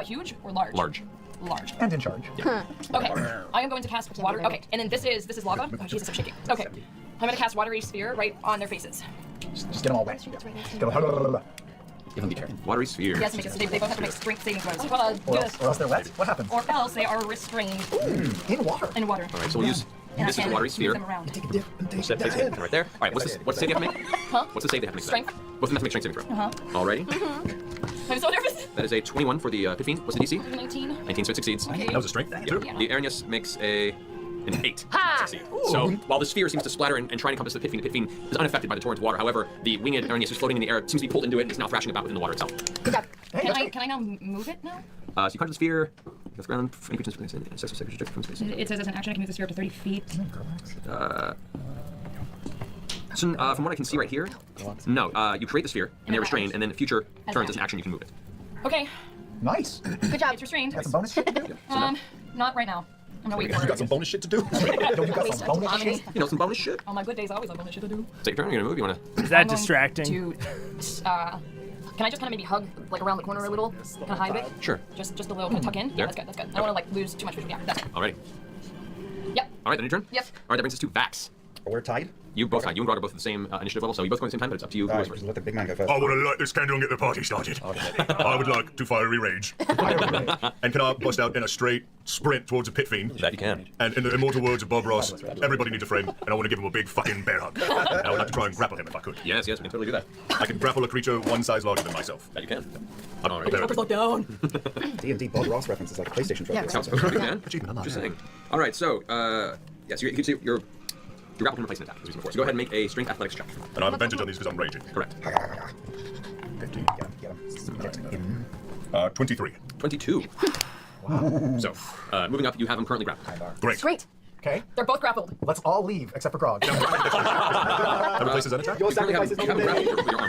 huge or large? Large. Large. And in charge. Yeah. Okay, I am going to cast water. Okay, and then this is lava. Oh Jesus, I'm shaking. Okay, I'm gonna cast watery sphere right on their faces. Just get them all wet. Get them, Give him the watery sphere. Yes, they both have to make strength saving throws. or else they're wet. What happens? Or else they are restrained In water. in water. All right, so we'll use And this I is can the watery move sphere. them around. Take a dip and take Set that. right there. All right, what's the save they have to make? Huh? What's the save they have to make? Strength. Both of them have to make strength saving throw. Alrighty. I'm so nervous. That is a 21 for the pit fiend. What's the DC? 19. 19, so it succeeds. Okay. That was a strength, too. Yeah. The Arrhenius makes an 8. Ha! Succeed. So while the sphere seems to splatter and try to encompass the pit fiend is unaffected by the torrent of water. However, the winged Arrhenius is floating in the air, seems to be pulled into it, and is now thrashing about within the water itself. Good job. Hey, Can that's I great. now move it now? So you conjure the sphere, go to the ground, any creatures from space. It says as an action I can move the sphere up to 30 feet. So, from what I can see right here, no, you create the sphere, and they're restrained, and then future turns as an action you can move it. Okay, Nice. good job. It's restrained. Got some bonus shit to do? Not right now. I'm gonna wait You for got it. some bonus shit to do? Don't you got some bonus shit? You know, some bonus shit. On my good days, I always have bonus shit to do. Take your turn, you're gonna move, you wanna... Is that I'm going distracting? To, can I just kind of maybe hug like around the corner a little, kind of hide a bit? Sure. Just a little, kind of tuck in. Yeah, There. that's good. That's good. I don't want to like lose too much vision. Yeah, that's good. Alrighty. Yep. Alright, then your turn? Yep. Alright, that brings us to Vax. We're tied. You both, you and Rod are both at the same initiative level, so you both go at the same time, but it's up to you who goes first. Let the big man go first. I want to light this candle and get the party started. I would like to fiery rage. And can I bust out in a straight sprint towards a pit fiend? That you can. And in the immortal words of Bob Ross, everybody needs a friend, and I want to give him a big fucking bear hug. And I would like to try and grapple him if I could. Yes, we can totally do that. I can grapple a creature one size larger than myself. That you can. Alright, there. Slow down. D&D Bob Ross reference is like a PlayStation trophy. Sounds good, man. Achievement unlocked. Just saying. Alright, so, yes, you can see your grapple can replace an attack, as we said before. So go ahead and make a strength athletics check. And I have advantage on these because I'm raging. Correct. 15. Get him. 23. 22. So, moving up, you have him currently grappled. Great. Great. Okay. They're both grappled. Let's all leave except for Grog. That replaces an attack. Your You have sacrifices your arm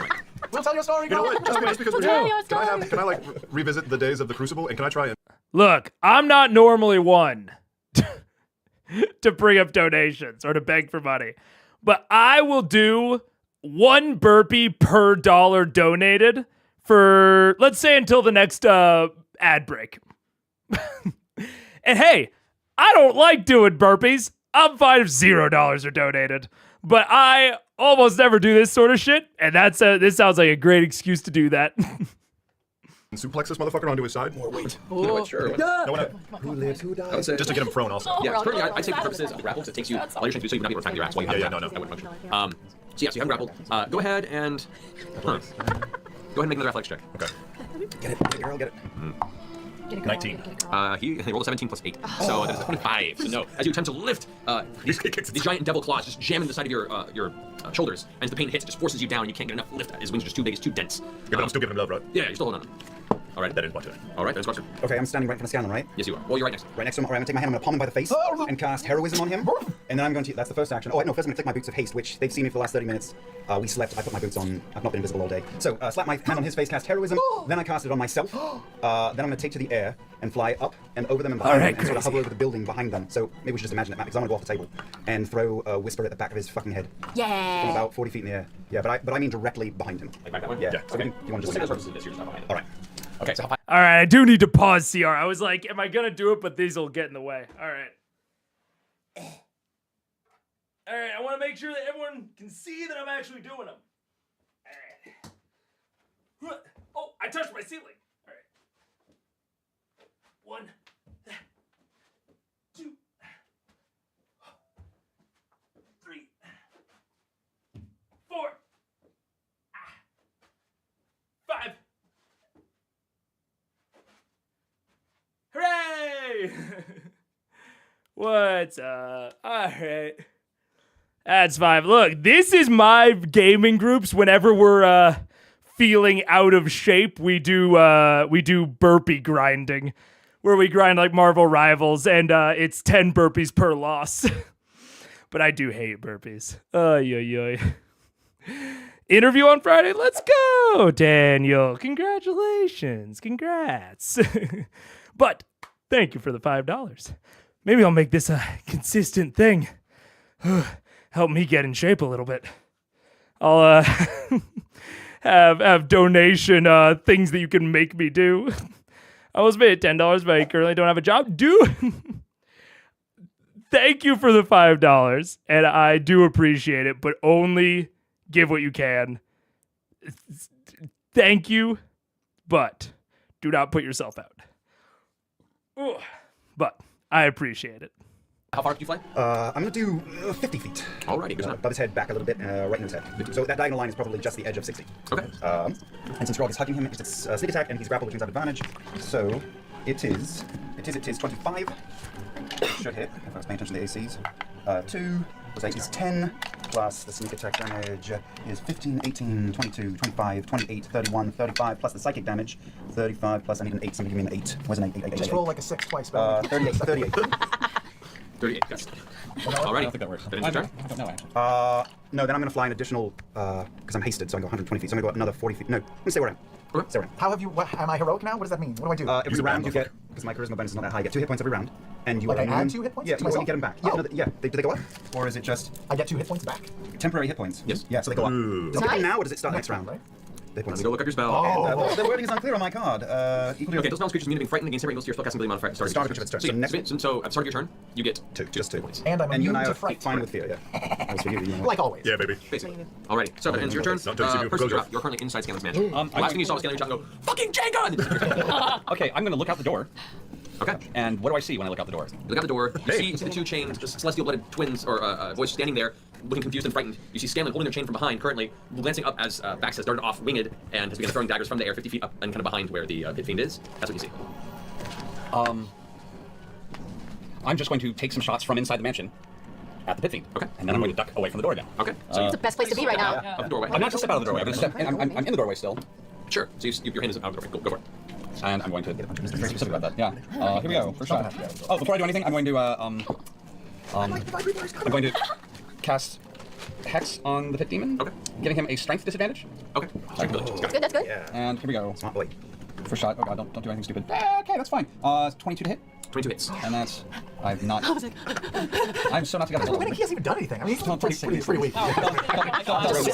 right. We'll tell your story. You know what? Just because we're Tell here, your story. can I like revisit the days of the Crucible, and can I try and Look, I'm not normally one to bring up donations or to beg for money, but I will do 1 burpee per dollar donated for, let's say, until the next ad break. And hey, I don't like doing burpees. I'm fine if $0 are donated, but I almost never do this sort of shit, and this sounds like a great excuse to do that. suplex this motherfucker onto his side? More weight. Sure. No, what Who lives, who I would dies? say just to get him thrown also. Yeah, currently I'd say for purposes of the grapples, it takes you all your strength, so you would not be able to attack your axe while you have Yeah, the no. grapple. I wouldn't function. So yeah, so you haven't grappled. Go ahead and go ahead and make another athletics check. Okay. Get it, girl, get it. 19. He rolled a 17 plus 8, so that is a 25. So no, as you attempt to lift, these giant devil claws just jam into the side of your shoulders, and as the pain hits, it just forces you down, and you can't get enough lift. His wings are just too big, it's too dense. Yeah, but I'm still giving him love, right? Yeah, you're still holding on. All right, That is Buster. all right, there's Buster. Okay, I'm standing right in front of Scanlan, right? Yes, you are. Well, you're right next. Right next to him. All right, I'm gonna take my hand, I'm gonna palm him by the face and cast heroism on him. And then I'm going to, that's the first action. Oh, wait, no, first I'm gonna click my boots of haste, which they've seen me for the last 30 minutes. We slept, I put my boots on, I've not been invisible all day. So, slap my hand on his face, cast heroism, then I cast it on myself. Then I'm gonna take to the air and fly up and over them and behind them and sort of hover over the building behind them. So maybe we should just imagine that map, because I'm gonna go off the table and throw a whisper at the back of his fucking head. From Yeah. about 40 feet in the air. Yeah, but I mean directly behind him. Like back that way? Yeah. Yeah. So you wanna just We'll say imagine. this purposes of this, you're just not behind it. All right. Okay, so how All right, I do need to pause, CR. I was like, am I going to do it? But these will get in the way. All right. All right, I want to make sure that everyone can see that I'm actually doing them. All right. Oh, I touched my ceiling. All right. 1, 2, 3, 4, 5. Hooray! What's up? All right. That's 5. Look, this is my gaming groups. Whenever we're feeling out of shape, we do burpee grinding, where we grind like Marvel Rivals, and it's 10 burpees per loss. But I do hate burpees. Oy. Interview on Friday. Let's go, Daniel. Congratulations. Congrats. But thank you for the $5. Maybe I'll make this a consistent thing. Help me get in shape a little bit. I'll have donation things that you can make me do. I was paid $10, but I currently don't have a job. Thank you for the $5, and I do appreciate it, but only give what you can. Thank you, but do not put yourself out. Ooh, but I appreciate it. how far could you fly? I'm gonna do 50 feet. Alrighty, good enough. Above his head, back a little bit, right in his head. So that diagonal line is probably just the edge of 60. Okay. And since Grog is hugging him, it's a sneak attack, and he's grappled, which means I have advantage. So it is 25. Should hit, if I was paying attention to the ACs. 2 plus 8 is 10, plus the sneak attack damage is 15, 18, 22, 25, 28, 31, 35, plus the psychic damage, 35, plus I need an 8, somebody give me an 8. Where's an 8? Just roll like a 6 twice. But 38. 38, yes. Alrighty. I don't think that works. That ends your turn? I don't know, actually. No, then I'm gonna fly an additional, because I'm hasted, so I can go 120 feet, so I'm gonna go another 40 feet. No, let me stay where I am. Okay. Stay where I am. how have you? Am I heroic now? What does that mean? What do I do? Every round you get, because my charisma bonus is not that high, you get 2 hit points every round, and you Like have a I add minimum- 2 hit points Yeah, to you myself? get them back. Oh. Yeah, do they go up, or is it just I get 2 hit points back. temporary hit points? Yes. Yeah, so they go up. Ooh. Does it begin Nice. now, or does it start next round? Right? Hit Let points. me go look up your spell. Oh. The wording is unclear on my card. Equal to Okay, those creatures immune to being frightened against every equals to your spellcasting ability modifier at the start of Start your of its turn. So, So yeah, next- so at the start of your turn, you get 2, just 2 points. And I'm And you immune and I to are fright. fine with fear, yeah. That was for you, you know. Like always. Yeah, baby. Basically. Alrighty, so that ends your turn. Not to see you. Person, Close you're currently inside Scanlan's mansion. I'm Last thing you saw was Scanlan go, fucking Jenga! And then Okay, I'm gonna look out the door. okay. And what do I see when I look out the door? You look out the door, you see the 2 chained, just celestial-blooded twins, or voice standing there, looking confused and frightened. You see Scanlan holding their chain from behind, currently, glancing up as Vax has darted off winged, and has begun throwing daggers from the air 50 feet up and kind of behind where the pit fiend is. That's what you see. I'm just going to take some shots from inside the mansion at the pit fiend. Okay. And then I'm going to duck away from the door again. Okay, so It's the best place to be right now. out the doorway. I'm not going to step out of the doorway. I'm going to step. I'm in the doorway still, Sure, so your hand is out of the doorway. Go for it. and I'm going to be very specific about that. Yeah. Here we go. First shot. Oh, before I do anything, I'm going to I'm going to cast Hex on the pit demon. Okay. Giving him a strength disadvantage. Okay. Check ability. That's good. That's good. And here we go. Smart boy. First shot. Oh god, don't do anything stupid. Okay, that's fine. 22 to hit. 22 hits. And that's I'm not. I'm so not together. I think he hasn't even done anything. I mean, he's pretty weak. Just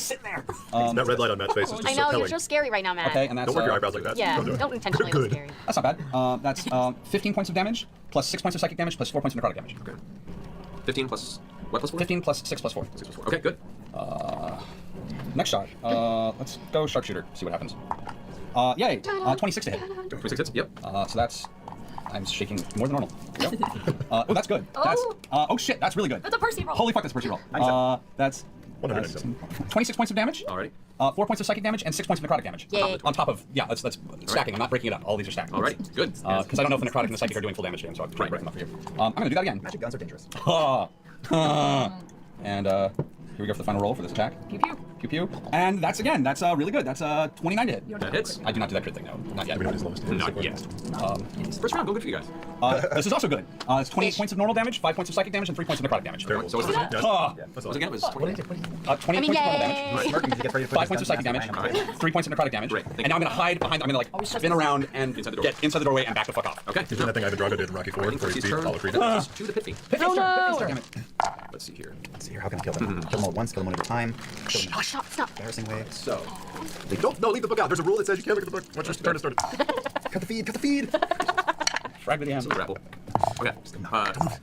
sitting there. That red light on Matt's face is just I know, so you're telling. so scary right now, Matt. Okay, and that's Don't work your eyebrows like that. Yeah, Don't do it. don't intentionally look scary. That's not bad. That's 15 points of damage, plus 6 points of psychic damage, plus 4 points of necrotic damage. Okay. 15 plus what plus 4? 15 plus 6 plus 4. 6 plus 4. Okay, good. Next shot. Let's go sharpshooter. See what happens. Yay. 26 to hit. 26 hits. Yep. So that's. I'm shaking more than normal. Yep. Oh, that's good. That's. Oh shit, that's really good. That's a Percy roll. Holy fuck, that's a Percy roll. That's 26 points of damage. Alrighty. 4 points of psychic damage and 6 points of necrotic damage. Yay. On top of that's stacking. I'm not breaking it up. All these are stacked. Alright. Good. Because I don't know if the necrotic and the psychic are doing full damage to him, so I'm trying to break them up for you. I'm gonna do that again. Magic guns are dangerous. And here we go for the final roll for this attack. Pew pew. Pew pew. And that's really good. That's 29 to hit. That hits. I do not do that crit thing, no. Not yet. Not yet. First round, go good for you guys. This is also good. It's 28 points of normal damage, 5 points of psychic damage, and 3 points of necrotic damage. So what's this? Once again, it was 20. 28 points of normal damage, Smirking as he gets ready to put 5 his points of guns psychic down. damage, Alright. 3 points of necrotic damage, Great, thank and now I'm going to hide behind, I'm going to like spin around and Inside the doorway. get inside the doorway and back the fuck off. Okay. He's doing that thing Ivan Drago did in Rocky 4 where he beat Apollo Creed. To the pit fiend. Oh no! Damn it. Let's see here. Let's see here, how can I kill them? Kill them all at once, kill them one at a time. Kill them in Stop. embarrassing way. So, Leave the book out. There's a rule that says you can't look at the book once your turn has started. Cut the feed! Frag video. grapple. Okay. Don't move.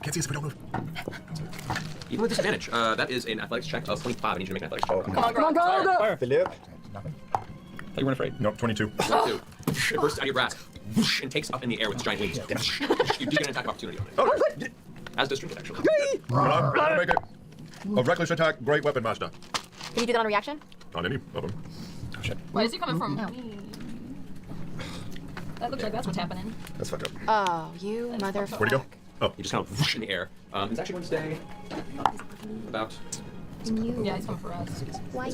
Can't see us if we don't move. Even with disadvantage, that is an athletics check of 25. I need you to make an athletics check. Oh, come Come on, girl. Fire. Philip. Thought you weren't afraid. Nope, 22. Two. It bursts out of your grasp and takes up in the air with its giant wings. You do get an attack of opportunity on it. As does Trinket, actually. I'm gonna make it. A reckless attack, great weapon master. Can you do that on a reaction? On any of them. Oh shit. Why is he coming from? That looks like that's what's happening. That's fucked up. Oh, you motherfucker. Where'd he go? Oh, You just kind of whoosh in the air. It's actually going to stay about. Yeah, he's coming for us. Why?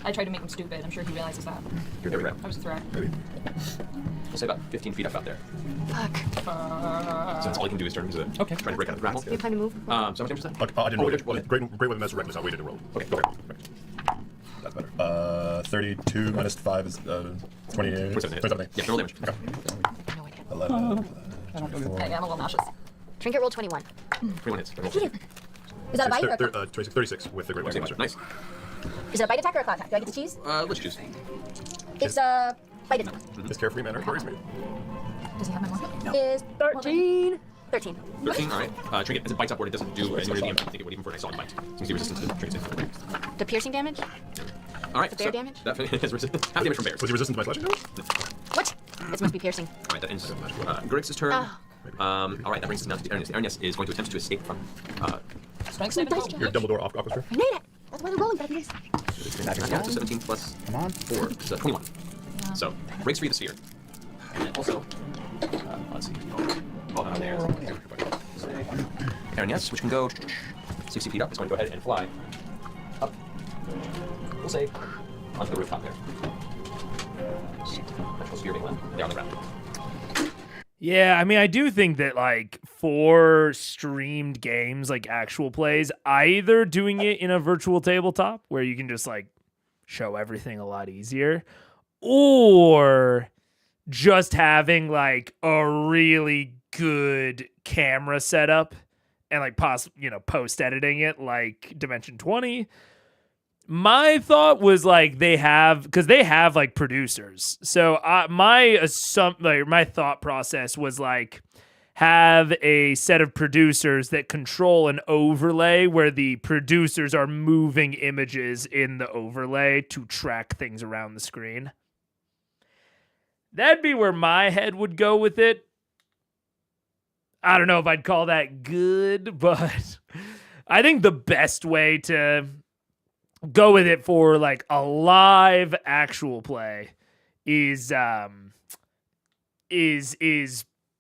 I tried to make him stupid. I'm sure he realizes that. There we go. I was a threat. We'll say about 15 feet up out there. Fuck. So that's all you can do is turn into the. Okay. Trying to break out of the grapple. You have time to move? So how much damage was that? I didn't roll it. Okay. Great weapon master reckless. I waited to roll. Okay, go ahead. That's better. 32 minus 5 is 28. 27. Yeah, roll damage. Okay. No idea. 11. I'm a little nauseous. Trinket roll 21. 21 hits. Roll. Is that a bite or a claw? 26, 36 with the great weapon master. Nice. Is it a bite attack or a claw attack? Do I get to choose? Let's choose. It's a bite attack. This carefree manner worries me. Does he have my one? Is 13. 13. 13, alright. Trinket, as it bites upward, it doesn't do anywhere near the I think it would even for an solid bite. Seems to be resistant to the trinket save. The piercing damage? Alright. The bear damage? That is resistant. Half damage from bears. Was he resistant to my slashing damage? What? This must be piercing. Alright, that ends Grix's turn. Alright, that brings us now to the Ernest. The Ernest is going to attempt to escape from. Strength saving throw. Your Dumbledore off Aquasphere? I made it! That's why we're rolling better than this. Yeah, so 17 plus Come on. 4 is 21. So, breaks free the sphere. And then also, let's see. There's Aaron, yes, which can go 60 feet up. It's going to go ahead and fly up. We'll say onto the rooftop there. Magical sphere being one. They're on the ground. Yeah, I mean, I do think that, like, for streamed games, like actual plays, either doing it in a virtual tabletop where you can just, like, show everything a lot easier, or just having, like, a really good camera setup and, like, post-editing it, like Dimension 20. My thought was like because they have like producers. So my thought process was like have a set of producers that control an overlay where the producers are moving images in the overlay to track things around the screen. That'd be where my head would go with it. I don't know if I'd call that good, but I think the best way to go with it for like a live actual play is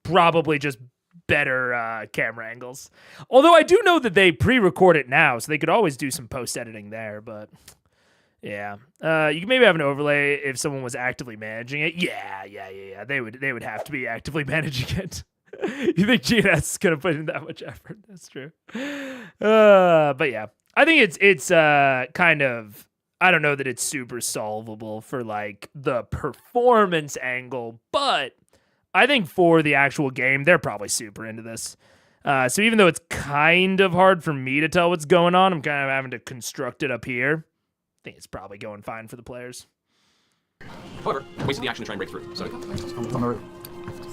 probably just better camera angles. Although I do know that they pre-record it now, so they could always do some post-editing there, but yeah. You can maybe have an overlay if someone was actively managing it. Yeah. They would have to be actively managing it. You think GNS is gonna put in that much effort? That's true. But yeah, I think it's kind of. I don't know that it's super solvable for like the performance angle, but I think for the actual game, they're probably super into this. So even though it's kind of hard for me to tell what's going on, I'm kind of having to construct it up here. I think it's probably going fine for the players. However, wasted the action to try and break through. So,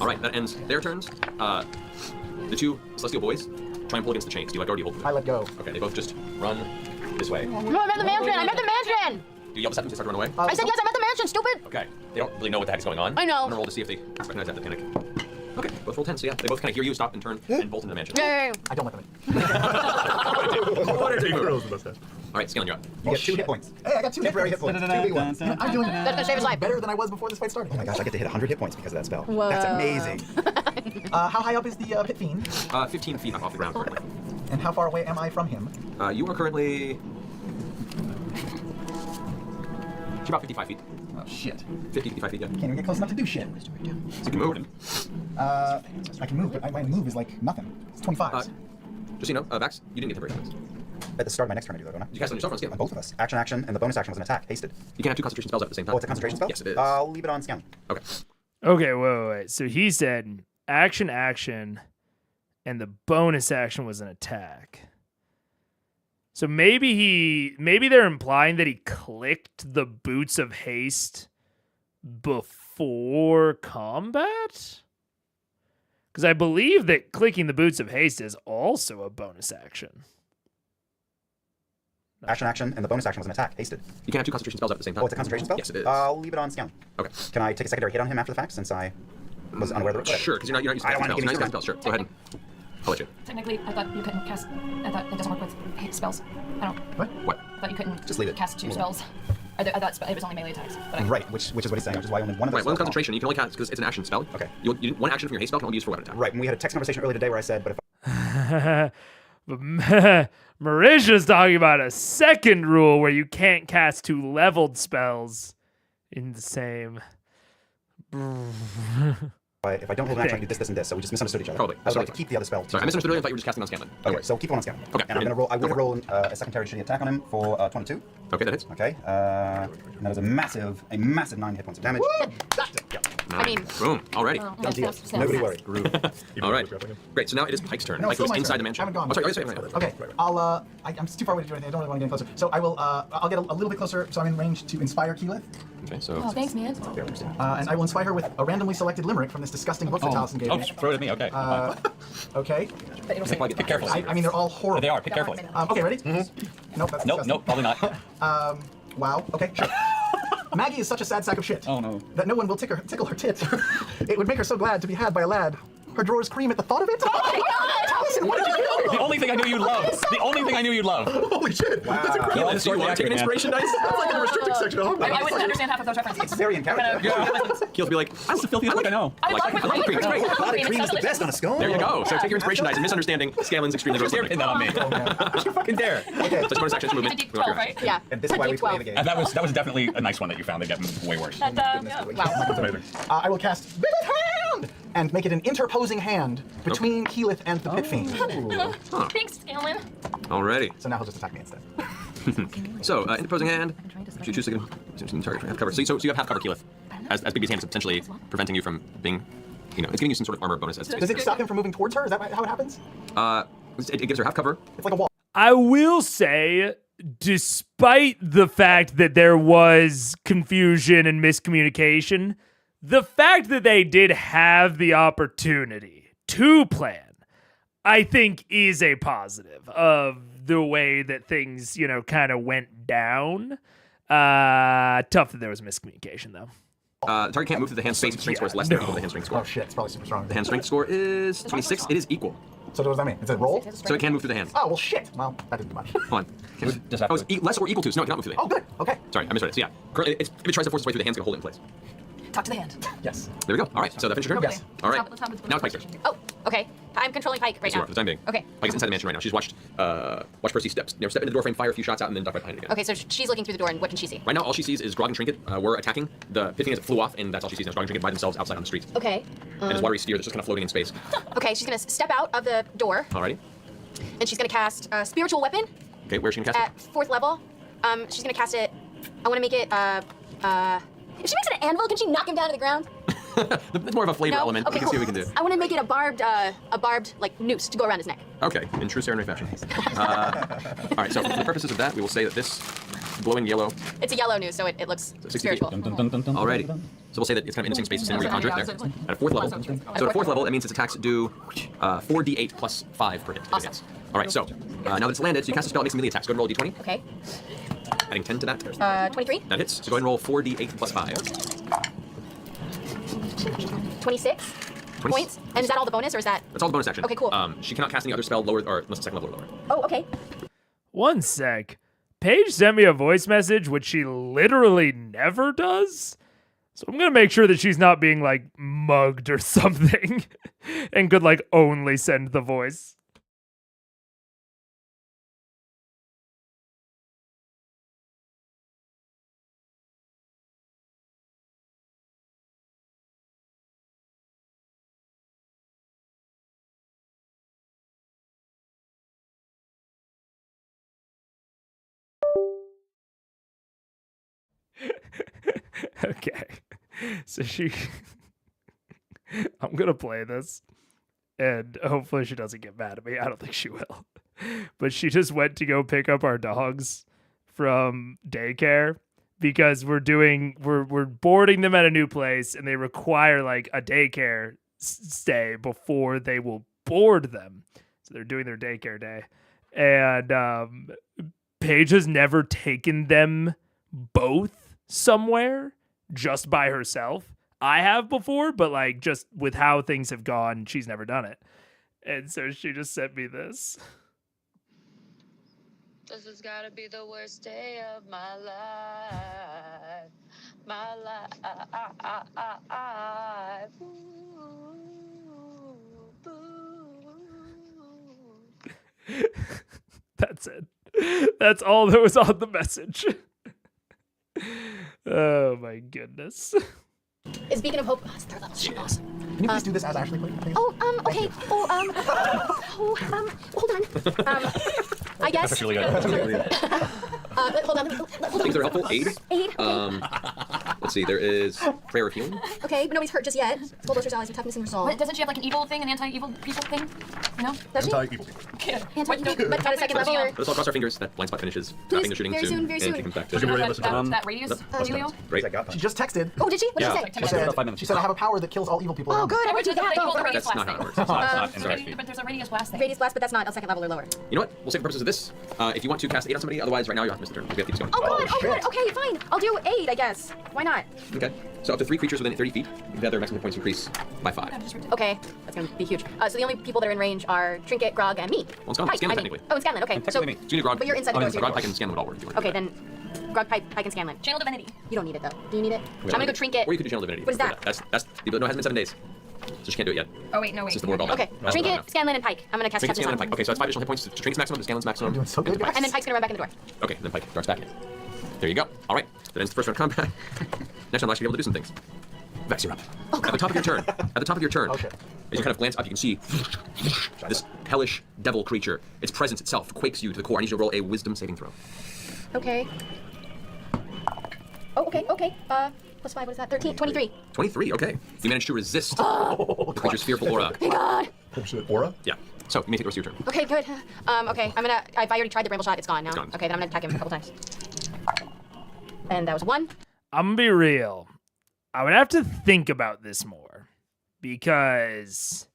all right, that ends their turns. The two celestial boys try and pull against the chains. Do you let go or do you hold them? I let go. Okay, they both just run this way. No, I'm at the mansion. I'm at the mansion. Do you yell to them to start to run away? I said yes. I'm at the mansion. Stupid. Okay, they don't really know what the heck is going on. I know. I'm gonna roll to see if they recognize that the panic. Okay, both roll 10, so yeah, they both kind of hear you stop and turn and bolt into the mansion. Yeah. I don't let them in. All right, Scanlan, you're up. You get 2 hit points. Hey, I got 2 Temporary hit points. 2 big ones. I'm doing That's gonna save his life. better than I was before this fight started. Oh my gosh, I get to hit 100 hit points because of that spell. Whoa. That's amazing. How high up is the pit fiend? 15 feet up off the ground currently. And how far away am I from him? You are currently about 55 feet. Oh shit. 50, 55 feet, yeah. Can't even get close enough to do shit. So you can move. I can move, but my move is like nothing. It's 25. Just so you know, Vax, you didn't get temporary hit points. At the start of my next turn I do that, don't I? You cast on yourself or on On Scanlan? both of us. Action, and the bonus action was an attack. Hasted. You can have 2 concentration spells at the same time. Oh, it's a concentration spell? Yes, it is. I'll leave it on Scanlan. Okay. Okay, wait. So he said action, and the bonus action was an attack. So maybe they're implying that he clicked the Boots of Haste before combat? Because I believe that clicking the Boots of Haste is also a bonus action. Action, and the bonus action was an attack. Hasted. You can have 2 concentration spells at the same time. Oh, it's a concentration spell? Yes, it is. I'll leave it on Scanlan. Okay. Can I take a secondary hit on him after the fact since I was unaware of the Sure, because you're not using I don't spells. want to You're give not you using spells. Sure, go ahead. I'll let you. Technically, I thought you couldn't cast. I thought it doesn't work with hate spells. I don't. What? I thought you couldn't Just leave it. cast 2 spells. I thought it was only melee attacks. But I, Right, which is what he's saying, which is why only one of those Right, one spells- concentration. You can only cast because it's an action spell. Okay. One action from your haste spell can only be used for weapon attack. Right, and we had a text conversation earlier today where I said, but if But Marisha's talking about a second rule where you can't cast 2 leveled spells in the same. if I don't hold an action, I do this, and this, so we just misunderstood each other. Probably. I would like to keep the other spell. Sorry, I misunderstood earlier. I thought you were just casting on Scanlan. No Okay, worries. so keep one on Scanlan. Okay, And I'm gonna roll. I will roll a secondary shitty attack on him for 22. Okay, that hits. Okay. And that is a massive 9 hit points of damage. I mean, Boom. Already. Done deal. Nobody worry. All right. Great. So now it is Pike's turn. No, Pike it's still goes my inside turn. the mansion. I haven't gone. Oh, sorry. Okay, I'm too far away to do anything. I don't really want to get any closer. So I'll get a little bit closer. So I'm in range to inspire Keyleth, Okay, so. oh, thanks, man. and I will inspire her with a randomly selected limerick from this disgusting book that Talkin gave me. throw it at me. Okay. Okay. But it'll say. Pick carefully. I mean, they're all horrible. They are. Pick carefully. Okay, ready? Nope, that's disgusting. Nope. Probably not. Wow. Okay, sure. Maggie is such a sad sack of shit. Oh no. That no one will tickle her tit. It would make her so glad to be had by a lad. Her drawers cream at the thought of it. Oh my God! Taliesin, what did you do? The only thing I knew you'd love. The only thing I knew you'd love. Holy shit! Wow. That's incredible. Keyleth, do you want to take an inspiration dice? That's like in the restricted section of Hogwarts. I wouldn't understand half of those references. It's very in character. Keyleth be like, That's the filthiest look I know. I love with cream. It's great. Clotted cream is the best on a scone. There you go. So take your inspiration dice and misunderstanding Scanlan's extremely gross You're limerick. hitting that on me. You fucking dare. Okay. Just bonus action, movement. It's a D12, right? yeah. And this is why we play the game. And that was definitely a nice one that you found. They get way worse. And, yeah. Wow. I will cast Bit of Hand and make it an interposing hand between Keyleth and the Pit Fiend. Thanks, Scanlan. Alrighty. So now he'll just attack me instead. So, interposing hand. You choose to target for half cover. So you have half cover, Keyleth. As Bigby's hand is potentially preventing you from being, it's giving you some sort of armor bonus. Does it stop him from moving towards her? Is that how it happens? It gives her half cover. It's like a wall. I will say, despite the fact that there was confusion and miscommunication, the fact that they did have the opportunity to plan, I think, is a positive of the way that things, kind of went down. Tough that there was miscommunication, though. The target can't move through the hand space if strength score is less than equal to the hand strength score. Oh shit, it's probably super strong. The hand strength score is 26. It is equal. So what does that mean? Is it roll? So it can move through the hand. Oh, well shit. Well, that didn't do much. Hold on. Oh, it's less or equal to. So no, it cannot move through the Oh, hand. good. Okay. Sorry, I misread it. So yeah, currently, if it tries to force its way through the hand, it's going to hold it in place. Talk to the hand. Yes. There we go. All right, so that finished your turn? Yes. All right. Top of the Now it's Pike's turn. Oh, okay. I'm controlling Pike right Yes, you now. are, for the time being. Okay. Pike is inside the mansion right now. She's watched Percy step into the door frame, fire a few shots out, and then duck right behind it again. Okay, so she's looking through the door, and what can she see? Right now, all she sees is Grog and Trinket. We're attacking the Pithing as it flew off, and that's all she sees now. Grog and Trinket by themselves outside on the street. Okay. And his watery sphere that's just kind of floating in space. Okay, she's gonna step out of the door, Alrighty. and she's gonna cast a spiritual weapon Okay, where's she gonna cast at 4th level. She's gonna cast it. I want to make it. If she makes it an anvil, can she knock him down to the ground? it? It's more of a flavor No? element. Okay, We can see what we can do. I want to make it a barbed like noose to go around his neck. Okay, in true Serenade fashion. Alright, so for the purposes of that, we will say that this glowing yellow. It's a yellow noose, so it looks 60 feet. spiritual. Alrighty. So we'll say that it's kind of in the same space as where you conjure it there. At a 4th level. So at a 4th level, that means its attacks do 4d8 plus 5 per hit. Awesome. Alright, so now that it's landed, so you cast a spell, it makes a melee attack. So go ahead and roll a d20. Okay. Adding 10 to that. 23. That hits. So go ahead and roll 4d8 plus 5. 26 points. And is that all the bonus, or is that? That's all the bonus action. Okay, cool. She cannot cast any other spell lower, or unless it's second level or lower. Oh, okay. One sec. Paige sent me a voice message, which she literally never does. So I'm going to make sure that she's not being, like, mugged or something and could, like, only send the voice. Okay. So I'm going to play this, and hopefully she doesn't get mad at me. I don't think she will. But she just went to go pick up our dogs from daycare because we're boarding them at a new place, and they require like a daycare stay before they will board them. So they're doing their daycare day. And Paige has never taken them both somewhere just by herself. I have before, but like just with how things have gone, she's never done it. And so she just sent me this. This has got to be the worst day of my life. My life. Ooh, boo. That's it. That's all that was on the message. Oh my goodness. Is Beacon of Hope? Oh, it's 3rd level. So awesome. Can you please do this as Ashley, please? Oh, okay. Hold on. I guess. That's really good. That's really good. Hold on. Things that are helpful. Aid. Aid. Let's see. There is prayer of healing. Okay, but nobody's hurt just yet. Full blisters allies with toughness and resolve. What, doesn't she have like an evil thing, an anti-evil people thing? No? Does she? Anti-evil people. But at a second level, or? Let's all cross our fingers. That blind spot finishes. Tapping the shooting Very soon, very and soon. she comes back to. That radius, Julio? Great. She just texted. Oh, did she? What did she say? She said, she said, I have a power that kills all evil people. Oh, around me." good. I want to do that. Go. That's not how it works. It's not Sorry. But there's a radius blast thing. Radius blast, but that's not a second level or lower. You know what? We'll say for purposes of this, if you want to cast 8 on somebody, otherwise right now you have to miss the turn. We have to keep this going. Oh, good. Oh, shit. good. Okay, fine. I'll do 8, I guess. Why not? Okay. So up to 3 creatures within 30 feet, you have their maximum points increase by 5. Okay, that's gonna be huge. So the only people that are in range are Trinket, Grog, and me. Well, Scanlan, Pike, Scanlan I mean. technically. Oh, and Scanlan. Okay, so technically me. So you need Grog. But you're inside the door, so Grog, you're- Pike, and Scanlan would all work if you want. okay, then Grog, Pike, and Scanlan. Channel Divinity. You don't need it though. Do you need it? I'm gonna go Trinket. Or you could do Channel Divinity. What is that? That's no, it hasn't been 7 days. So she can't do it yet. Oh, wait, no, wait. It's just the word all Okay, That's Trinket, not Scanlan, and Pike. I'm gonna cast Trinket, toughness Scanlan, on and Pike. Okay, so that's 5 additional hit points to Trinket's maximum, to Scanlan's maximum. You're doing so good, guys. And then Pike's gonna run back in the door. Okay, and then Pike darts back in. There you go. All right. That ends the first round of combat. Next round, I'll actually be able to do some things. Vex, you're up. At the top of your turn. At the top of your turn. Okay. As you kind of glance up, you can see this hellish devil creature. Its presence itself quakes you to the core. I need you to roll a wisdom saving throw. Okay. Oh, okay. Plus 5, what is that? 13, 23. 23, okay. You managed to resist the creature's fearful aura. Thank God. Aura? Yeah. So, you may take the rest of your turn. Okay, good. Okay, if I already tried the bramble shot, it's gone now. It's gone. Okay, then I'm gonna attack him a couple times. And that was 1. I'm gonna be real. I would have to think about this more because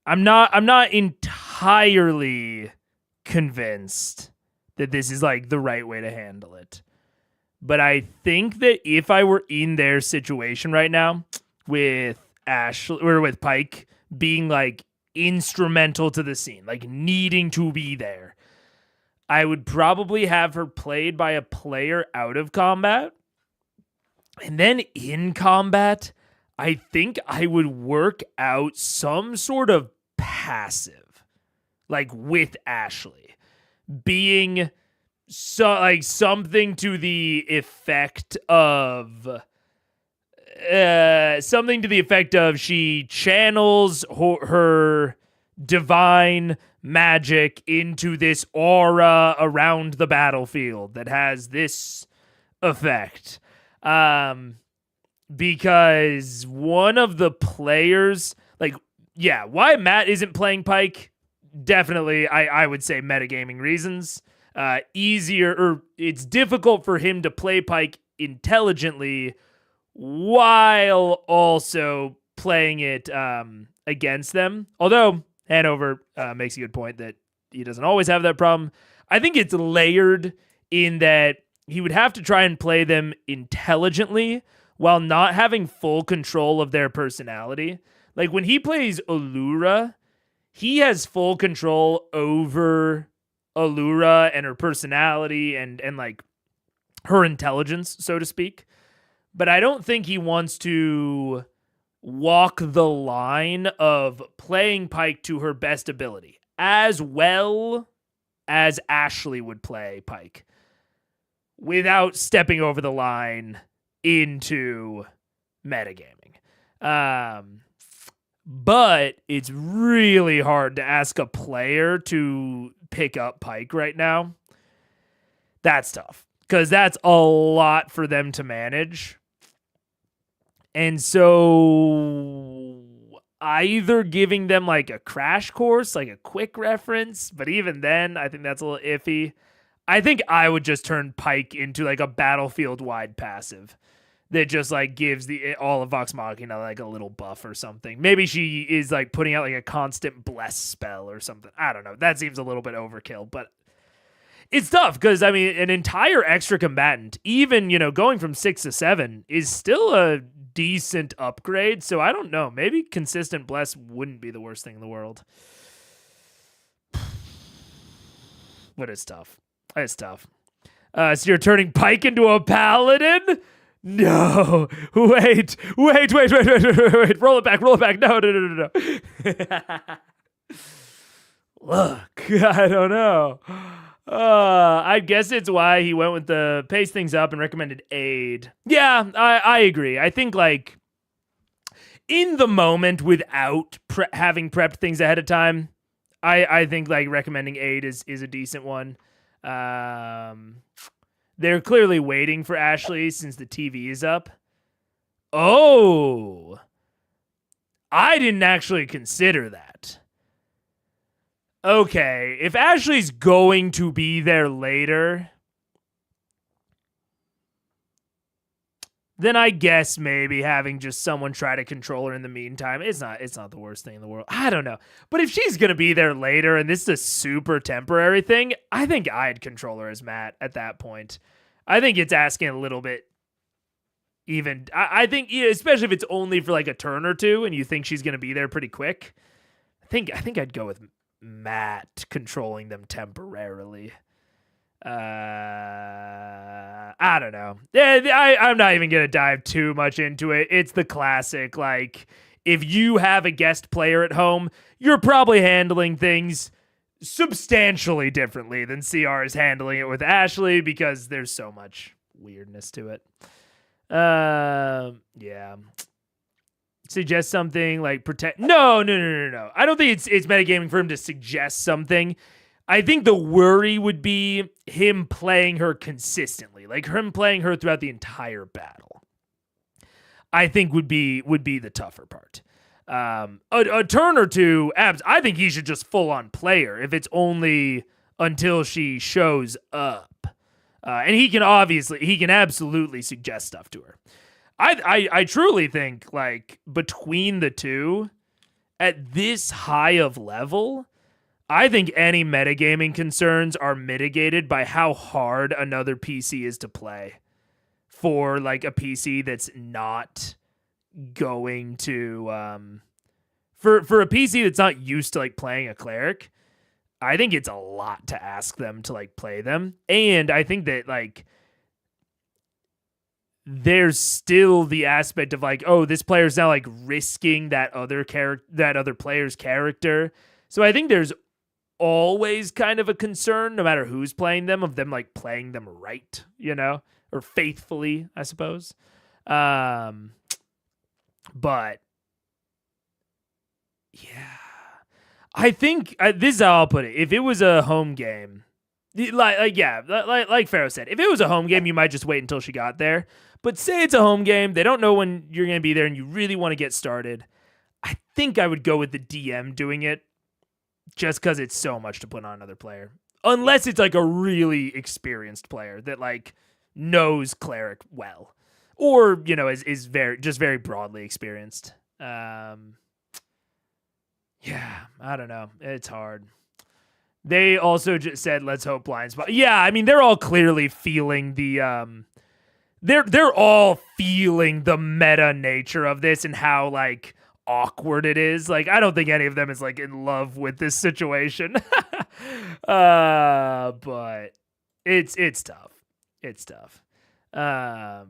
I'm not entirely convinced that this is like the right way to handle it. But I think that if I were in their situation right now with Ashley or with Pike being like instrumental to the scene, like needing to be there, I would probably have her played by a player out of combat. And then in combat, I think I would work out some sort of passive, like with Ashley, being something to the effect of she channels her divine magic into this aura around the battlefield that has this effect. Because one of the players, why Matt isn't playing Pike, definitely, I would say metagaming reasons. It's difficult for him to play Pike intelligently while also playing it against them. Although Hanover makes a good point that he doesn't always have that problem. I think it's layered in that he would have to try and play them intelligently while not having full control of their personality. Like when he plays Allura, he has full control over Allura and her personality and like her intelligence, so to speak. But I don't think he wants to walk the line of playing Pike to her best ability as well as Ashley would play Pike without stepping over the line into metagaming. But it's really hard to ask a player to pick up Pike right now. That's tough because that's a lot for them to manage. And so either giving them like a crash course, like a quick reference, but even then, I think that's a little iffy. I think I would just turn Pike into like a battlefield-wide passive that just like gives all of Vox Machina like a little buff or something. Maybe she is like putting out like a constant bless spell or something. I don't know. That seems a little bit overkill, but it's tough because, I mean, an entire extra combatant, even, going from 6 to 7 is still a decent upgrade. So I don't know. Maybe consistent bless wouldn't be the worst thing in the world. But it's tough. It's tough. So you're turning Pike into a paladin? No. Wait. Roll it back. No. Look, I don't know. I guess it's why he went with the pace things up and recommended aid. Yeah, I agree. I think like in the moment without having prepped things ahead of time, I think like recommending aid is a decent one. They're clearly waiting for Ashley since the TV is up. Oh, I didn't actually consider that. Okay, if Ashley's going to be there later, then I guess maybe having just someone try to control her in the meantime, it's not the worst thing in the world. I don't know. But if she's going to be there later and this is a super temporary thing, I think I'd control her as Matt at that point. I think it's asking a little bit even. I think, especially if it's only for like a turn or two and you think she's going to be there pretty quick, I think I'd go with Matt controlling them temporarily. I don't know. Yeah, I'm not even going to dive too much into it. It's the classic, like, if you have a guest player at home, you're probably handling things substantially differently than CR is handling it with Ashley because there's so much weirdness to it. Yeah. Suggest something like protect. No. I don't think it's metagaming for him to suggest something. I think the worry would be him playing her consistently, like him playing her throughout the entire battle. I think would be the tougher part. A turn or two, I think he should just full on play her if it's only until she shows up. And he can absolutely suggest stuff to her. I truly think like between the two at this high of level, I think any metagaming concerns are mitigated by how hard another PC is to play for like a PC that's not going to for a PC that's not used to like playing a cleric. I think it's a lot to ask them to like play them. And I think that like there's still the aspect of like, oh, this player's now like risking that other player's character. So I think there's always kind of a concern, no matter who's playing them, of them like playing them right, you know, or faithfully, I suppose. But yeah, I think this is how I'll put it. If it was a home game, like Pharaoh said, if it was a home game, you might just wait until she got there. But say it's a home game, they don't know when you're going to be there, and you really want to get started. I think I would go with the DM doing it, just because it's so much to put on another player. Unless it's like a really experienced player that like knows cleric well, or you know is very broadly experienced. Yeah, I don't know. It's hard. They also just said, let's hope blind spot. Yeah, I mean, they're all clearly feeling the they're all feeling the meta nature of this and how like awkward it is. Like, I don't think any of them is like in love with this situation. But it's tough. It's tough. I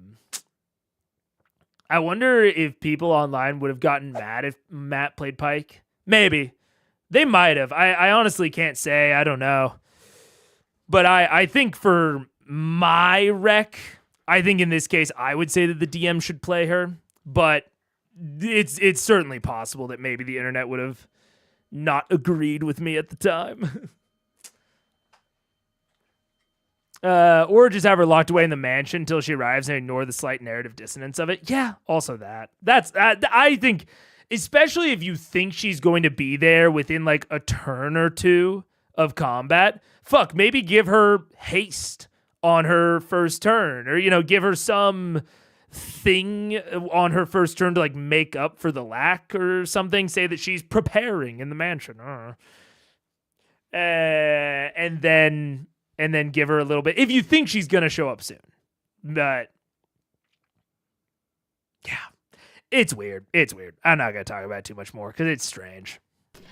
wonder if people online would have gotten mad if Matt played Pike. Maybe. They might have. I honestly can't say. I don't know. But I think for my rec, I think in this case, I would say that the DM should play her. But it's certainly possible that maybe the internet would have not agreed with me at the time. Or just have her locked away in the mansion until she arrives and ignore the slight narrative dissonance of it. Yeah, also that. That's I think, especially if you think she's going to be there within like a turn or two of combat, fuck, maybe give her haste on her first turn, or, you know, give her some thing on her first turn to like make up for the lack or something. Say that she's preparing in the mansion. And then give her a little bit if you think she's gonna show up soon. But yeah, it's weird. I'm not gonna talk about it too much more because it's strange.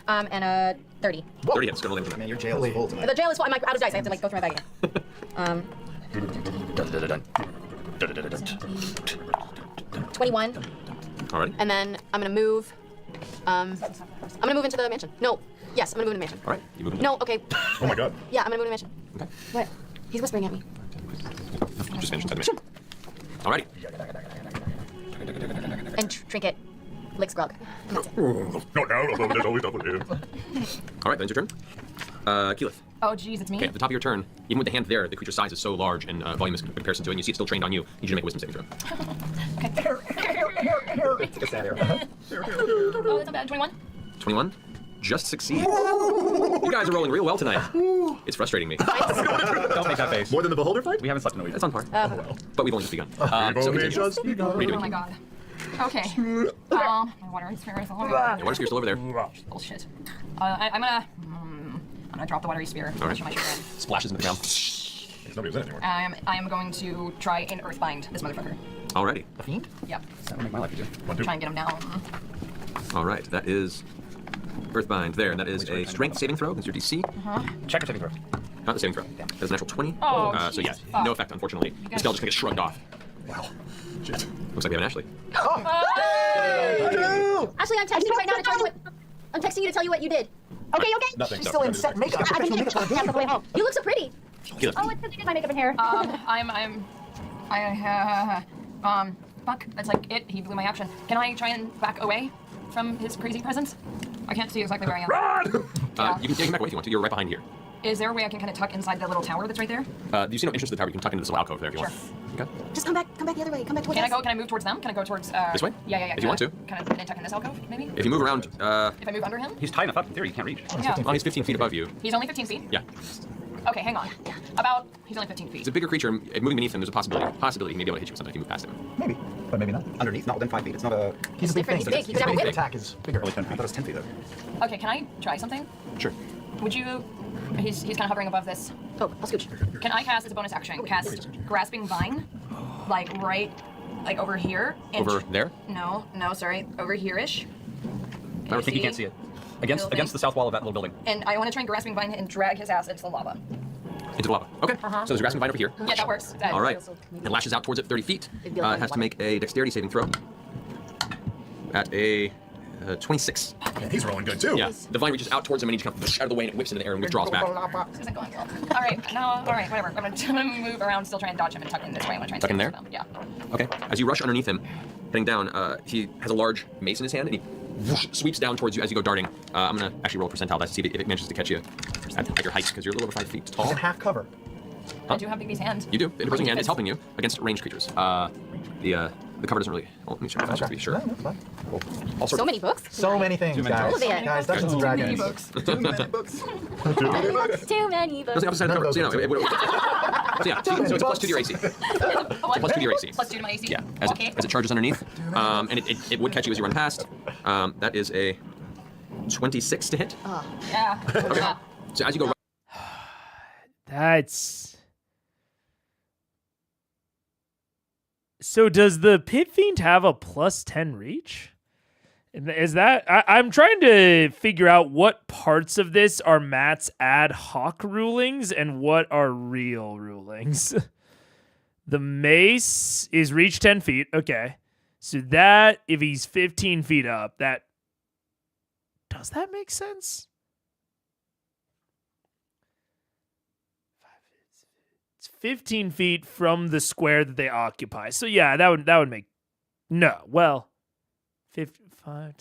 And a 30. 30 hits. Good roll. Man, your jail is full tonight. The jail is full. I'm like out of dice. I have to like go through my bag again. 21. All right. And then I'm gonna move. I'm gonna move into the mansion. No. Yes, I'm gonna move into the mansion. All right. You move. No. Okay. Oh my god. Yeah, I'm gonna move into the mansion. Okay. What? He's whispering at me. Just finish inside the mission. All right. And trinket. Lick Scrug. And that's it. Not now, although there's always double here. All right. Then it's your turn. Keyleth. Oh, geez, it's me. Okay, at the top of your turn, even with the hand there, the creature's size is so large and volume is in comparison to it, and you see it's still trained on you. You need you to make a wisdom saving throw. Take a sad arrow. Oh, that's not bad. 21? 21? Just succeed. You guys are rolling real well tonight. It's frustrating me. Don't make that face. More than the beholder fight? We haven't slept in a week. That's on par. But we've only just begun. So continue. What are you Oh doing? my god. Okay. My water spear is all over there. Your water spear's still over there. Bullshit. I'm gonna drop the watery spear. All right. Show my chagrin. Splashes in the ground. Nobody's in anymore. I am going to try and earthbind this motherfucker. Alrighty. The fiend? Yep. That would make my life easier. Try and get him down. Alright, that is Earthbind there, and that is a strength saving throw against your DC. Check your saving throw. Not the saving throw. That is a natural 20. Oh, so yeah, fuck. no effect, unfortunately. The spell just gonna get shrugged off. Wow. Shit. Looks like we have an Ashley. Actually, I'm texting you right now to tell you what. I'm texting you to tell you what you did. Okay. Nothing. She's still in set makeup. I've been here half the way home. You look so pretty. Keyleth. Oh, it's because I did my makeup and hair. Fuck, that's like it. He blew my action. Can I try and back away from his crazy presence? I can't see exactly where I am. You can back away if you want to. You're right behind here. Is there a way I can kind of tuck inside the little tower that's right there? You see no entrance to the tower. You can tuck into this little alcove there if you want. Okay. Just come back the other way. Come back towards Can I us. go? Can I move towards them? Can I go towards? This way? Yeah. If you want to. Kind of tuck in this alcove, maybe. If you move around, If I move under him? He's high enough up, in theory, you can't reach. Yeah. oh, he's 15 feet above you. He's only 15 feet. Yeah. Okay, hang on. He's only 15 feet. It's a bigger creature. Moving beneath him, there's a possibility he may be able to hit you sometime if you move past him. Maybe, but maybe not. Underneath, not within 5 feet. It's not a. He's a big thing. He's big. He could have a His whip. attack is bigger. Only 10 I thought it was 10 feet though. Okay, can I try something? Sure. Would you? He's kind of hovering above this. Oh, I'll scooch. Can I cast as a bonus action? Cast Grasping Vine, like right, like over here. And Over there? No, sorry, over here-ish. I don't think you can't see it. Against the south wall of that little building. And I want to try and Grasping Vine and drag his ass into the lava. Into the lava. Okay. So there's a grasping vine over here. Yeah, that works. All right. It lashes out towards it 30 feet. It has to make a dexterity saving throw at a 26. Man, he's rolling good too. Yeah. The vine reaches out towards him and he just kind of out of the way and it whips into the air and withdraws back. This isn't going well. All right, whatever. I'm gonna move around, still try and dodge him and tuck in this way. I'm gonna try and Tuck in there? Yeah. Okay. As you rush underneath him, heading down, he has a large mace in his hand and he sweeps down towards you as you go darting. I'm gonna actually roll a percentile dice to see if it manages to catch you at your height because you're a little over 5 feet tall. He's in half cover. I do have Bigby's hand. You do. The opposing hand is helping you against ranged creatures. The cover doesn't really. Oh, let me check just to be sure. No, that's fine. All sorts So many books? So many things, Too many guys. books. Guys, Dungeons and Many Dragons. books. Too many books. Too many books. Doesn't have a side None cover. of So, those so it's a plus 2 to your AC. What? Plus 2 to your AC. Plus 2 to my AC. Yeah, Okay. as it charges underneath. And it would catch you as you run past. That is a 26 to hit. Yeah. Yeah. So as you go. That's... So does the Pit Fiend have a plus 10 reach? Is that... I'm trying to figure out what parts of this are Matt's ad hoc rulings and what are real rulings. The mace is reach 10 feet. Okay. So that, if he's 15 feet up, that... Does that make sense? It's 15 feet from the square that they occupy. So yeah, that would make... No, well... 55...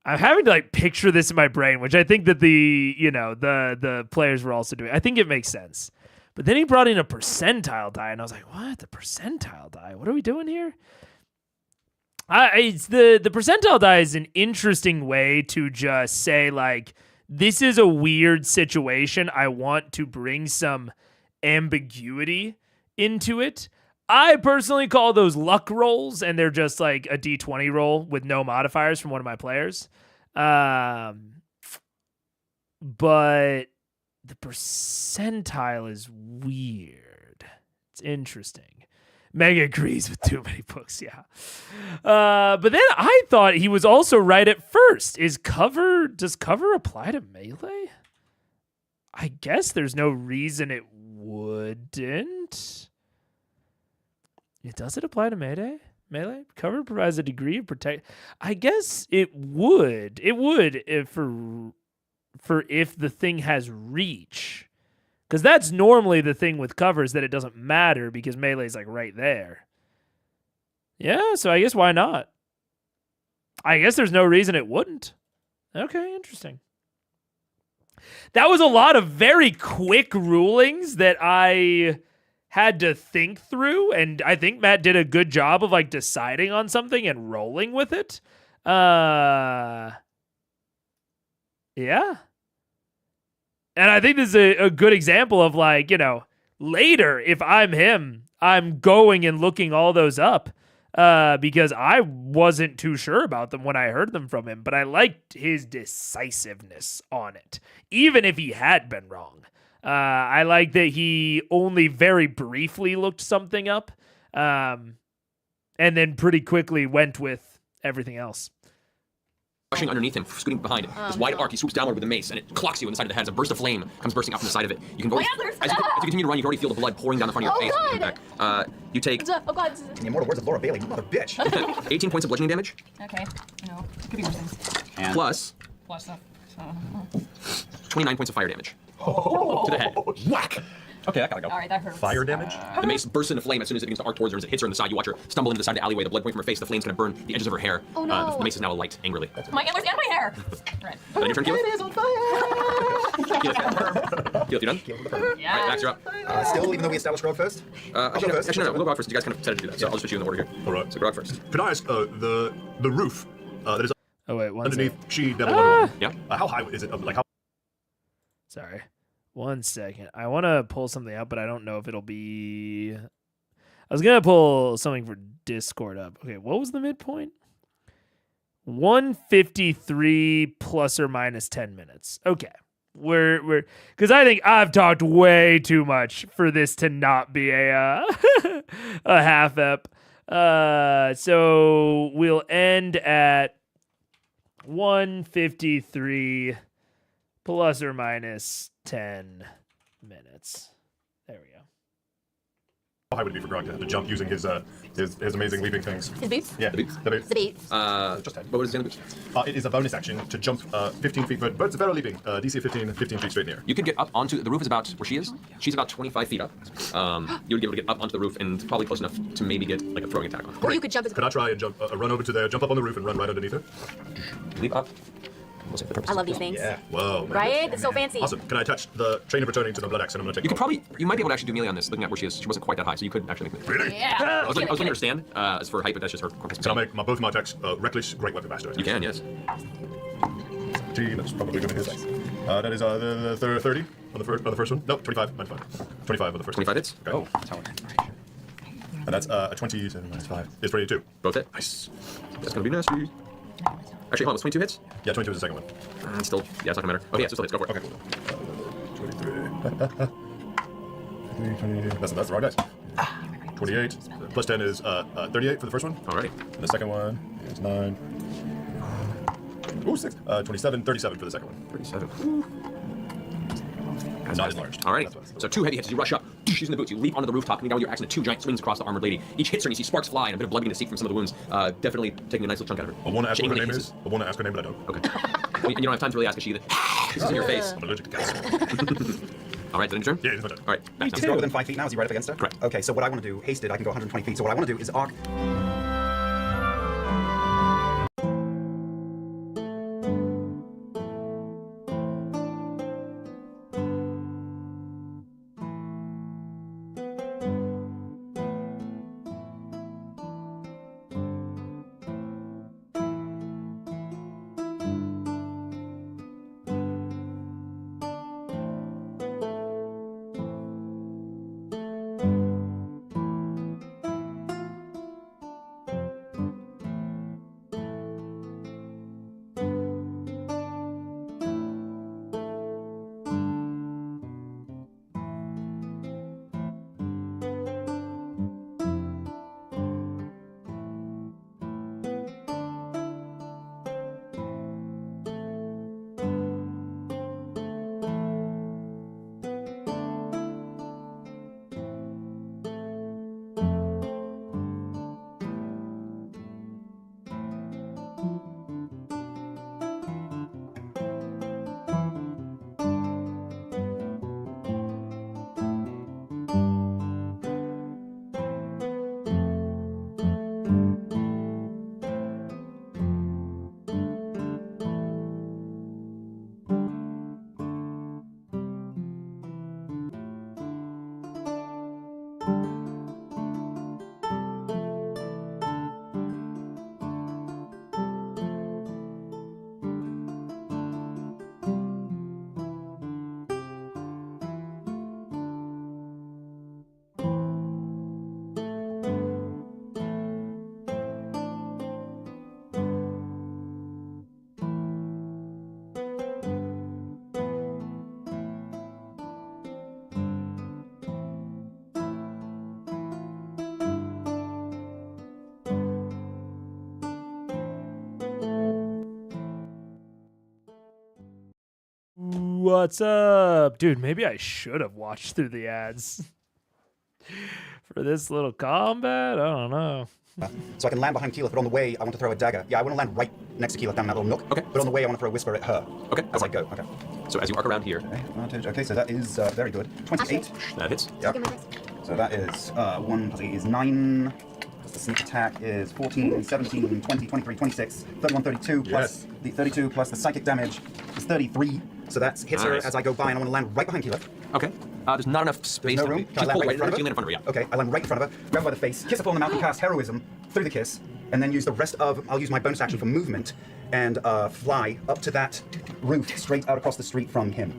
I'm having to like picture this in my brain, which I think that the players were also doing. I think it makes sense. But then he brought in a percentile die, and I was like, what? The percentile die? What are we doing here? It's the percentile die is an interesting way to just say, like, this is a weird situation. I want to bring some ambiguity into it. I personally call those luck rolls, and they're just like a D20 roll with no modifiers from one of my players. But the percentile is weird. It's interesting. Meg agrees with too many books, yeah. But then I thought he was also right at first. Does cover apply to melee? I guess there's no reason it wouldn't. Does it apply to melee? Cover provides a degree of protect. I guess it would. It would if the thing has reach. Because that's normally the thing with covers, that it doesn't matter because melee's like right there. Yeah, so I guess why not? I guess there's no reason it wouldn't. Okay, interesting. That was a lot of very quick rulings that I had to think through, and I think Matt did a good job of like deciding on something and rolling with it. Yeah. And I think this is a good example of like, later, if I'm him, I'm going and looking all those up because I wasn't too sure about them when I heard them from him, but I liked his decisiveness on it, even if he had been wrong. I like that he only very briefly looked something up and then pretty quickly went with everything else. Rushing underneath him, scooting behind him. This wide arc, he swoops downward with a mace, and it clocks you in the side of the head. As a burst of flame comes bursting out from the side of it. You can go. As you continue to run, you can already feel the blood pouring down the front of your face. God. You take Oh God. In the immortal words of Laura Bailey, you mother bitch. 18 points of bludgeoning damage, Okay. It could be worse things. And plus Plus stuff. 29 points of fire damage to the head. Whack! okay, that gotta go. All right, that hurts. Fire damage? The mace bursts into flame as soon as it begins to arc towards her. As it hits her in the side, you watch her stumble into the side of the alleyway. The blood pouring from her face. The flame's going to burn the edges of her hair. Oh, no. The mace is now alight angrily. My antlers and my hair. Right. Then your turn, Keyleth. It is on fire! Keyleth, you done? Yeah. All right, Max, you're up. Still, even though we established Grog first? Actually, first. no, we'll go out first. You guys kind of decided to do that, so I'll just put you in the order here. All right. So Grog first. Could I ask the roof that is Oh, wait, one underneath second. She Devil Underwood? Yeah. How high is it? Like how? Sorry. 1 second. I want to pull something up, but I don't know if it'll be... I was going to pull something for Discord up. Okay, what was the midpoint? 153 plus or minus 10 minutes. Okay. We're because I think I've talked way too much for this to not be a a half ep. So we'll end at 153 plus or minus 10 minutes. There we go. How high would it be for Grog to have to jump using his amazing leaping things? His boots? Yeah, The boots? The boots. The boots. Just 10. What was the boots? It is a bonus action to jump 15 feet, but it's a better leaping. DC of 15 feet straight in the air. You could get up onto the roof. Is about where she is. She's about 25 feet up. You would be able to get up onto the roof and probably close enough to maybe get like a throwing attack on her. Or you could jump as Could I try and jump, run over to there, jump up on the roof, and run right underneath her? Leap up. We'll see if the purpose I is love these cool. things. Yeah. Whoa. man. Right? It's so fancy. Awesome. Can I attach the chain of returning to the blood axe, and I'm gonna take You could off? probably, you might be able to actually do melee on this, looking at where she is. She wasn't quite that high, so you could actually make melee. Really? Yeah. I was looking at her stand as for height, but that's just her. Can I make both my attacks reckless, great weapon master? You can, yes. 17, that's probably gonna hit. That is the 30 on the first one. No, 25. 25 on the first 25 one. hits. Okay. Oh, tower. And that's a 27 minus 5. It's 22. Both hit. Nice. That's gonna be nasty. Actually, hold on, was 22 hits? Yeah, 22 is the second one. Still, yeah, it's not gonna matter. Okay, yeah, so still hits. Go for it. Okay, cool. 23. That's the wrong dice. 28. Plus 10 is 38 for the first one. Alrighty. And the second one is 9. Ooh, 6. 27, 37 for the second one. 37. Not enlarged. Alrighty. So 2 heavy hits as you rush up, using the boots. You leap onto the rooftop, coming down with your axe, and 2 giant swings across the armored lady. Each hits her, and you see sparks fly, and a bit of blood beginning to seep from some of the wounds. Definitely taking a nice little chunk out of her. I want to ask She what her angrily name hisses. is. I want to ask her name, but I don't. Okay. And you don't have time to really ask if she either hisses in your face. I'm allergic to cats. Alright, is that your turn? Yeah, it's my turn. Alright. He's got within 5 feet now. Is he right up against her? Correct. Okay, so what I want to do, hasted, I can go 120 feet. So what I want to do is arc. What's up? Dude, maybe I should have watched through the ads for this little combat. I don't know. So I can land behind Keyleth, but on the way I want to throw a dagger. Yeah, I want to land right next to Keyleth down that little nook. Okay. But on the way I want to throw a whisper at her. Okay. As I go. Okay. So as you arc around here, Okay, advantage. Okay, so that is very good. 28. that hits. Yep. So that is 1 plus 8 is 9. Plus the sneak attack is 14, 17, 20, 23, 26, 31, 32, plus Yes. the 32 plus the psychic damage is 33. So that hits her Nice. as I go by, and I want to land right behind Keyleth. Okay. There's not enough space. There's no to room. Just Can I land pull right right in front of her? in front of her, yeah. Okay, I land right in front of her, grab her by the face, kiss her full in the mouth, and cast heroism through the kiss, and then use the rest of, I'll use my bonus action for movement, and fly up to that roof, straight out across the street from him,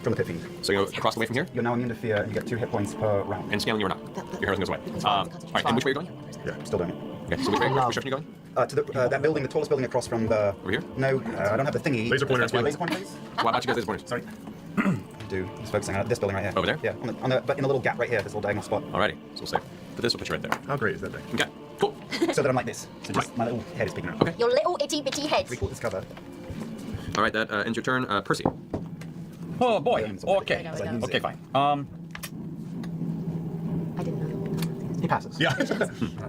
from the pit fiend. So you go across the way from here, You're now immune to fear, and you get 2 hit points per round. and scaling you are not. Your heroism goes away. All right, and which way are you going? Yeah, still doing it. Okay, so which direction are you going? To the, that building, the tallest building across from the... Over here? No, I don't have the thingy. Laser pointer. Laser pointer, please? Why don't you guys laser pointers? Sorry. I do. He's focusing on this building right here. Over there? Yeah, but in a little gap right here, this little diagonal spot. Alrighty, so we'll say. But this will put you right there. How great is that thing? Okay, cool. So that I'm like this. So just Right. my little head is peeking out. Okay. Your little itty bitty head. 3/4 cover. All right, that ends your turn. Percy. Oh boy. Okay. There we go. Okay, fine. I didn't know. He passes. Yeah.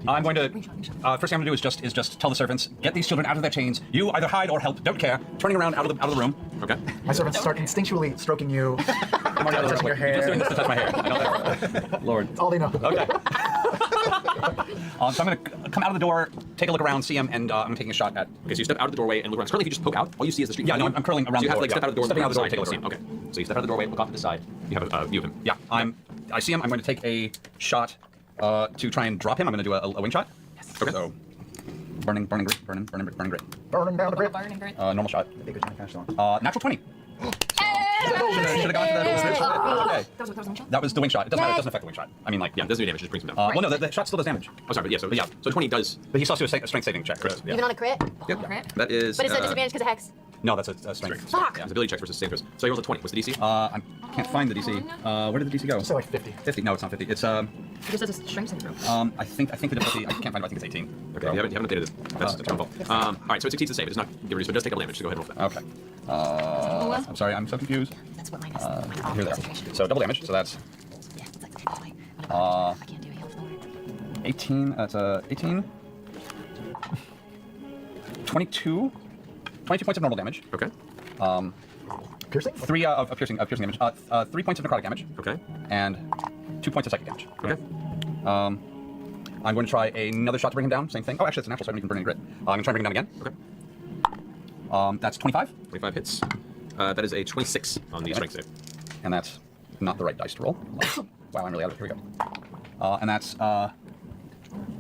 I'm going to. First thing I'm going to do is just tell the servants, get these children out of their chains. You either hide or help. Don't care. Turning around out of the room. Okay. My servants start instinctually stroking you, I'm already out of the room. touching your You're just doing hair. this to touch my hair. I know that. Lord. That's all they know. Okay. So I'm going to come out of the door, take a look around, see him, and I'm taking a shot at. Okay, so you step out of the doorway and look around. Currently, if you just poke out, all you see is the street. Yeah, no, I'm curling around so you the have to door, like step yeah. out of the door, Stepping and out of the door, take a look take a around. Okay. So you step out of the doorway, look off to the side. You have a view of him. Yeah, I see him. I'm going to take a shot to try and drop him. I'm going to do a wing shot. Yes. Okay. So burning grit. Burning down the grip. Burning great. Normal shot. Big giant cash on. Natural 20. Should have gone for that. Okay. That was one shot? That was the wing shot. It doesn't matter. It doesn't affect the wing shot. I mean, like, Yeah, it doesn't do damage, it just brings him down. Well, no, the shot still does damage. Oh, sorry, but yeah, so, yeah. so 20 does. But he's also a strength saving check. Correct. Yeah. Even on a crit? Yep. Crit? That is. But it's a disadvantage because of Hex. No, that's a strength. Fuck. It's ability checks versus save throws. So he rolls a 20. What's the DC? I can't find the DC. Where did the DC go? Say like 50. 50. No, it's not 50. It's It just says a strength saving throw. I think the difficulty. I can't find it. I think it's 18. Okay, you haven't updated it. That's your own fault. All right, so it succeeds the save. It does not give reduced, but it does take double damage. So go ahead and roll for that. Okay. I'm sorry. I'm so confused. That's what mine is. Here they are. So double damage. So that's Yeah, it's like, oh, wait. I can't do heals. 18. That's 18. 22 points of normal damage. Okay. Piercing? 3 of piercing damage. 3 points of necrotic damage. Okay. And 2 points of psychic damage. Okay. I'm going to try another shot to bring him down. Same thing. Oh, actually, it's a natural, so I don't even burn any grit. I'm going to try and bring him down again. Okay. That's 25. 25 hits. That is a 26 on the strength save. And that's not the right dice to roll. Wow, I'm really out of it. Here we go. And that's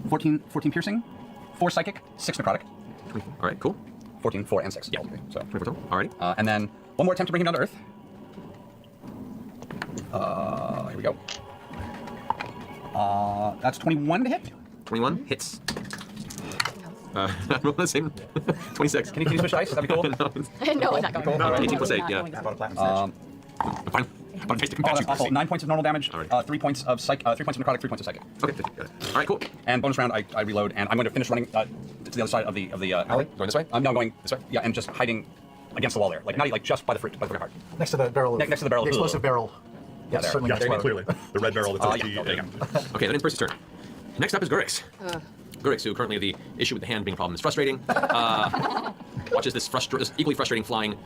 14 piercing, 4 psychic, 6 necrotic. 24. All right, cool. 14, 4, and 6. Yeah. Okay, so 24 total. All righty. and then one more attempt to bring him down to earth. Here we go. That's 21 to hit. 21 hits. Roll the same. 26. Can you switch dice? That'd be cool. No, No, it's not going. no, 18 plus 8, yeah. I bought a platinum Fine. But face to Oh, compassion that's awful. 9 points of normal damage, Alright. 3 points of psych, 3 points of necrotic, 3 points of psychic. Okay, got it. All right, cool. And bonus round, I reload, and I'm going to finish running to the other side of the alley. Going this way? No, I'm going this way. Yeah, and just hiding against the wall there, like not like just by the front heart. Next to the barrel. Of, Next to the barrel. The explosive barrel. Yeah, there. certainly Yeah, explode. clearly. The red barrel that's Yeah, there you go. Okay, that ends Percy's turn. Next up is Gurix. Gurix, who currently the issue with the hand being a problem is frustrating. Watches this equally frustrating flying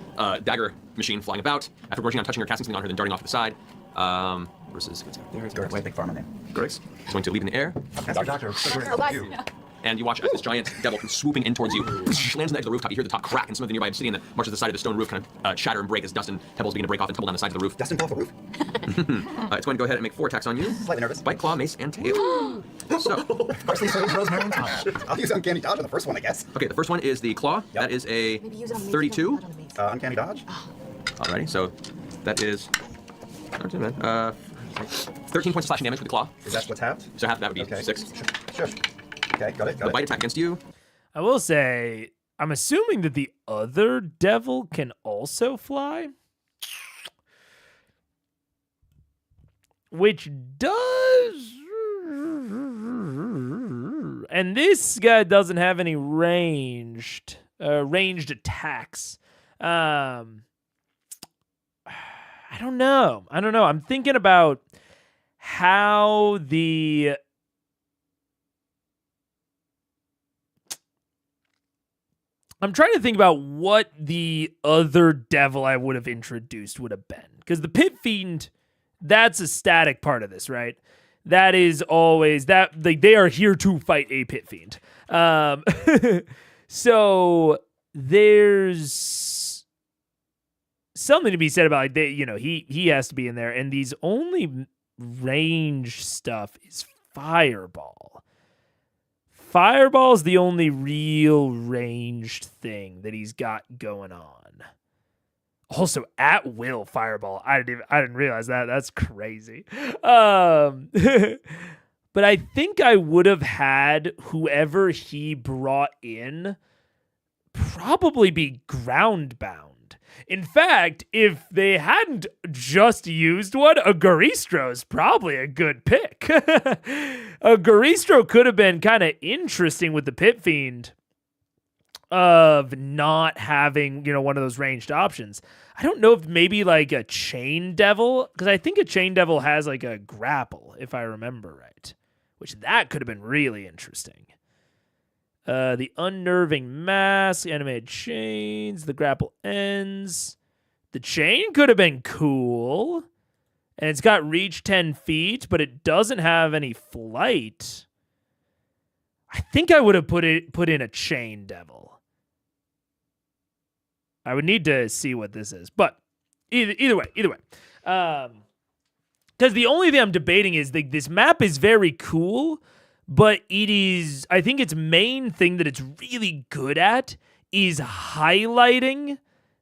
dagger machine flying about. After working on touching her, casting something on her, then darting off to the side. Versus Gurix, big farmer name. Gurix is going to leap in the air, Doctor. Oh, guys. and you watch as this giant devil comes swooping in towards you. Lands on the edge of the rooftop. You hear the top crack, and some of the nearby obsidian that marches the side of the stone roof kind of shatter and break as dust and pebbles begin to break off and tumble down the sides of the roof. Dustin off the roof. It's going to go ahead and make 4 attacks on you. Slightly nervous. Bite, claw, mace, and tail. So, Parsley, sage, rosemary, and thyme. I'll use uncanny dodge on the first one, I guess. okay, the first one is the claw. Yep. That is a Maybe use it on me. 32. Not on me. Uncanny dodge. Alrighty, so that is not too bad. 13 points of slashing damage with the claw. Is that what's halved? So half that would be Okay. 6. Sure. Okay, got it. The bite attack against you. I will say, I'm assuming that the other devil can also fly. Which does... And this guy doesn't have any ranged attacks. I don't know. I'm thinking about how the... I'm trying to think about what the other devil I would have introduced would have been. Because the Pit Fiend, that's a static part of this, right? That is always that they are here to fight a Pit Fiend. So there's something to be said about he has to be in there, and these only range stuff is Fireball. Fireball's the only real ranged thing that he's got going on. Also, at will Fireball. I didn't realize that. That's crazy. But I think I would have had whoever he brought in probably be groundbound. In fact, if they hadn't just used one, a Garistro's probably a good pick. A Garistro could have been kind of interesting with the Pit Fiend. of not having, one of those ranged options. I don't know if maybe like a chain devil, because I think a chain devil has like a grapple, if I remember right, which that could have been really interesting. The unnerving mask, animated chains, the grapple ends. The chain could have been cool. And it's got reach 10 feet, but it doesn't have any flight. I think I would have put in a chain devil. I would need to see what this is. But either way. Because the only thing I'm debating is this map is very cool, but I think its main thing that it's really good at is highlighting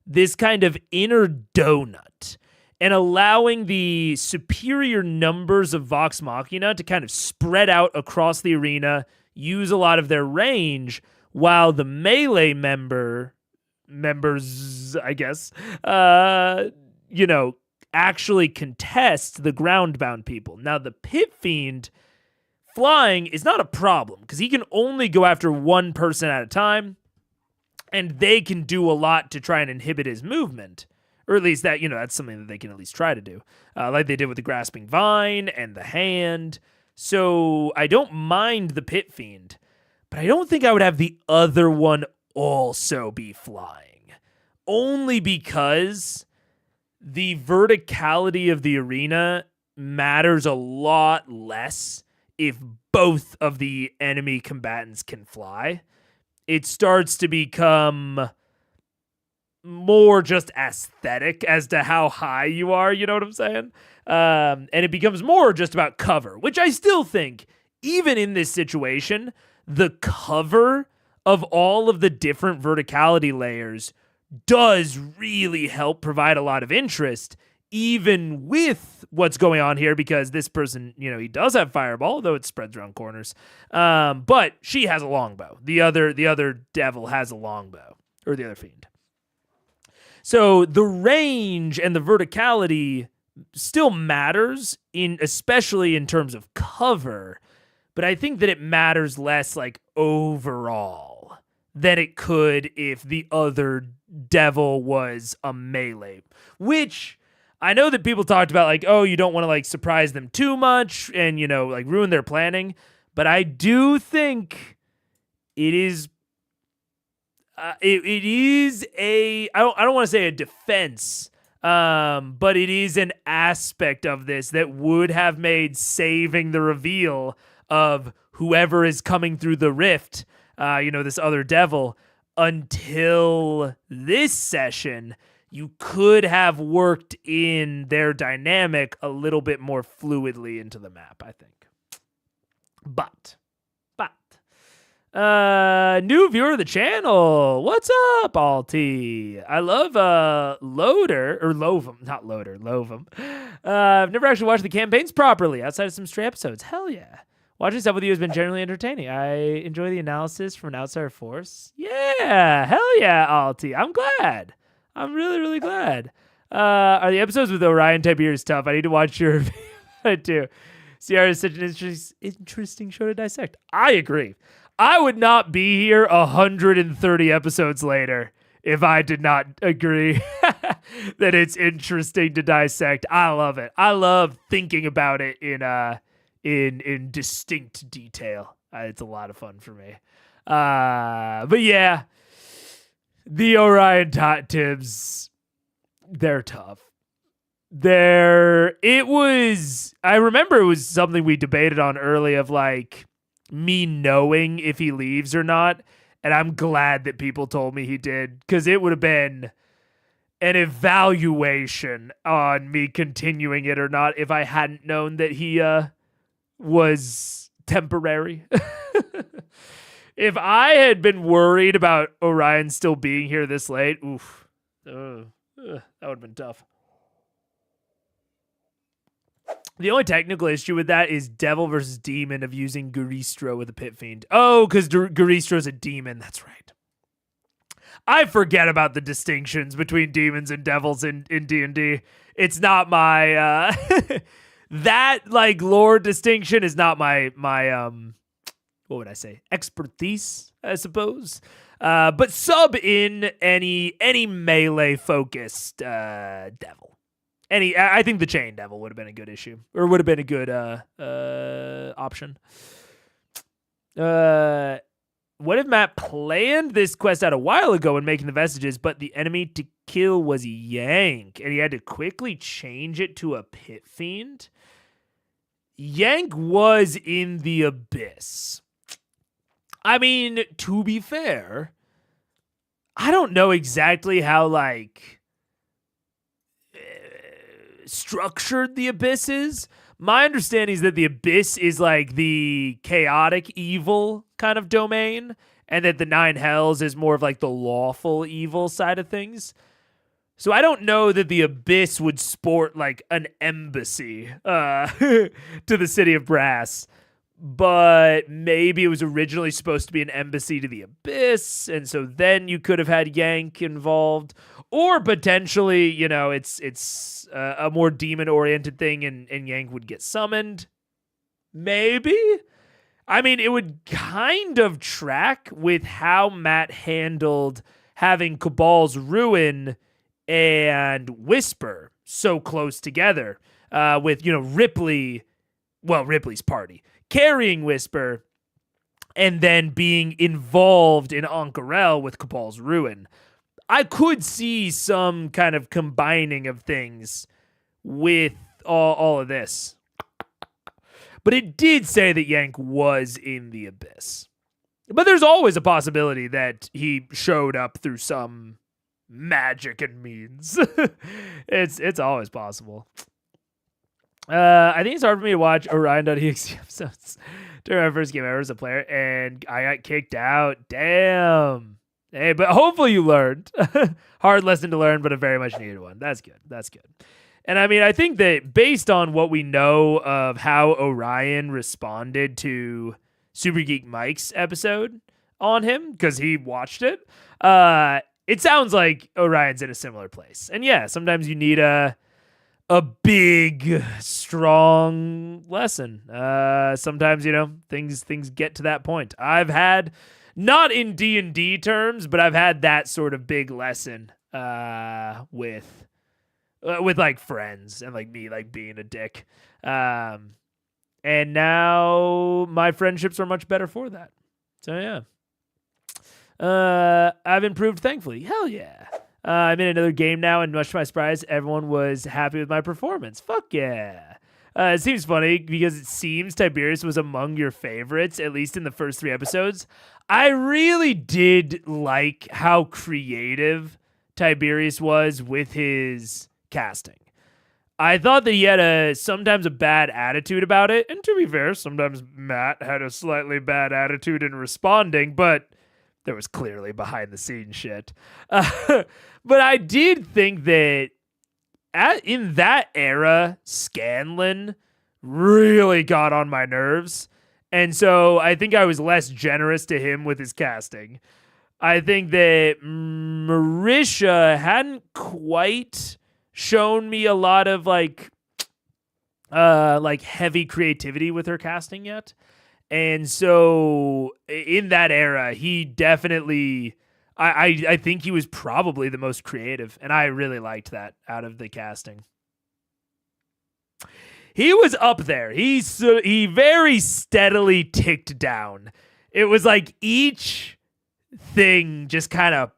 this kind of inner donut and allowing the superior numbers of Vox Machina to kind of spread out across the arena, use a lot of their range, while the melee members, I guess, actually contest the ground-bound people. Now, the Pit Fiend flying is not a problem, because he can only go after one person at a time, and they can do a lot to try and inhibit his movement. Or at least that, that's something that they can at least try to do. Like they did with the Grasping Vine and the Hand. So I don't mind the Pit Fiend, but I don't think I would have the other one also be flying. Only because the verticality of the arena matters a lot less if both of the enemy combatants can fly. It starts to become more just aesthetic as to how high you are, you know what I'm saying? And it becomes more just about cover, which I still think, even in this situation, the cover of all of the different verticality layers does really help provide a lot of interest, even with what's going on here, because this person, he does have Fireball, though it spreads around corners. But she has a longbow. The other devil has a longbow, or the other fiend. So the range and the verticality still matters, especially in terms of cover, but I think that it matters less like overall than it could if the other devil was a melee, which I know that people talked about like, oh, you don't want to like surprise them too much and, like ruin their planning, but I do think it is it is I don't want to say a defense, but it is an aspect of this that would have made saving the reveal of whoever is coming through the rift, this other devil, until this session, you could have worked in their dynamic a little bit more fluidly into the map, I think. But new viewer of the channel. What's up, Alti? I love Lovum. I've never actually watched the campaigns properly outside of some stray episodes. Hell yeah. Watching stuff with you has been generally entertaining. I enjoy the analysis from an outsider force. Yeah, hell yeah, Alti. I'm glad. I'm really, really glad. Are the episodes with Orion Tiberius tough? I need to watch your video too. CR is such an interesting show to dissect. I agree. I would not be here 130 episodes later if I did not agree that it's interesting to dissect. I love it. I love thinking about it in distinct detail. It's a lot of fun for me. But yeah, the Orion Tibs, they're tough. I remember it was something we debated on early of like me knowing if he leaves or not. And I'm glad that people told me he did, because it would have been an evaluation on me continuing it or not if I hadn't known that he was temporary. If I had been worried about Orion still being here this late, that would have been tough. The only technical issue with that is devil versus demon of using Garistro with a Pit Fiend. Oh, because Garistro's a demon. That's right. I forget about the distinctions between demons and devils in D&D. It's not my... that, like, lore distinction is not my what would I say, expertise, I suppose. But sub in any melee focused devil. I think the chain devil would have been a good issue, or would have been a good option. What if Matt planned this quest out a while ago when making the vestiges, but the enemy to kill was Yank, and he had to quickly change it to a pit fiend? Yank was in the abyss. I mean, to be fair, I don't know exactly how, structured the abyss is. My understanding is that the abyss is like the chaotic evil kind of domain, and that the Nine Hells is more of like the lawful evil side of things. So I don't know that the abyss would sport like an embassy to the City of Brass, but maybe it was originally supposed to be an embassy to the abyss, and so then you could have had Yank involved. Or potentially, it's a more demon-oriented thing, and Yank would get summoned. Maybe? I mean, it would kind of track with how Matt handled having Cabal's Ruin and Whisper so close together, with, Ripley's party, carrying Whisper, and then being involved in Ank'Harel with Cabal's Ruin. I could see some kind of combining of things with all of this. But it did say that Yank was in the abyss. But there's always a possibility that he showed up through some magic and means. It's always possible. I think it's hard for me to watch Orion.exe episodes during my first game ever as a player, and I got kicked out. Damn. Hey, but hopefully you learned. Hard lesson to learn, but a very much needed one. That's good. And I mean, I think that based on what we know of how Orion responded to Super Geek Mike's episode on him, because he watched it, it sounds like Orion's in a similar place. And yeah, sometimes you need a big, strong lesson. Sometimes, things get to that point. I've had... not in D&D terms, but I've had that sort of big lesson with like friends and like me like being a dick. And now my friendships are much better for that. So yeah. I've improved, thankfully. Hell yeah. I'm in another game now, and much to my surprise, everyone was happy with my performance. Fuck yeah. It seems funny because it seems Tiberius was among your favorites, at least in the first 3 episodes. I really did like how creative Tiberius was with his casting. I thought that he had sometimes a bad attitude about it, and to be fair, sometimes Matt had a slightly bad attitude in responding, but there was clearly behind the scenes shit. But I did think that in that era, Scanlan really got on my nerves. And so I think I was less generous to him with his casting. I think that Marisha hadn't quite shown me a lot of like heavy creativity with her casting yet. And so in that era, he definitely... I think he was probably the most creative, and I really liked that out of the casting. He was up there. He very steadily ticked down. It was like each thing just kind of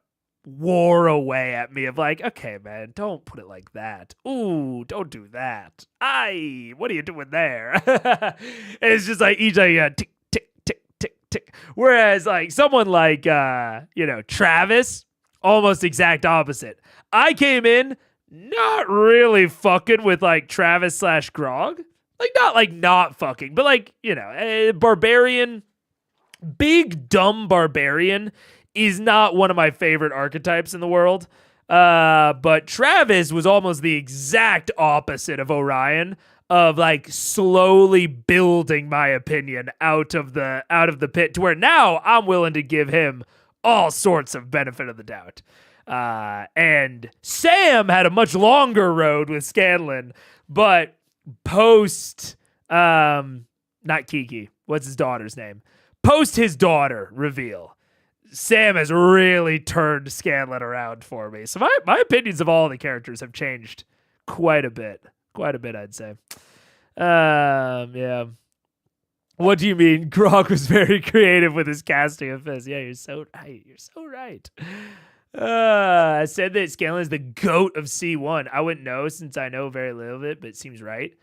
wore away at me of like, okay, man, don't put it like that. Ooh, don't do that. What are you doing there? And it's just like each like tick, tick. Whereas like someone like Travis, almost exact opposite. I came in not really fucking with like Travis / Grog. Like not fucking, but like, a barbarian, big dumb barbarian is not one of my favorite archetypes in the world. But Travis was almost the exact opposite of Orion, of like slowly building my opinion out of the pit to where now I'm willing to give him all sorts of benefit of the doubt. And Sam had a much longer road with Scanlan, but post not Kiki, what's his daughter's name? post his daughter reveal, Sam has really turned Scanlan around for me. So my opinions of all the characters have changed quite a bit. Quite a bit, I'd say. Yeah. What do you mean? Grog was very creative with his casting of Fizz. Yeah, you're so right. You're so right. I said that Scanlan is the GOAT of C1. I wouldn't know since I know very little of it, but it seems right.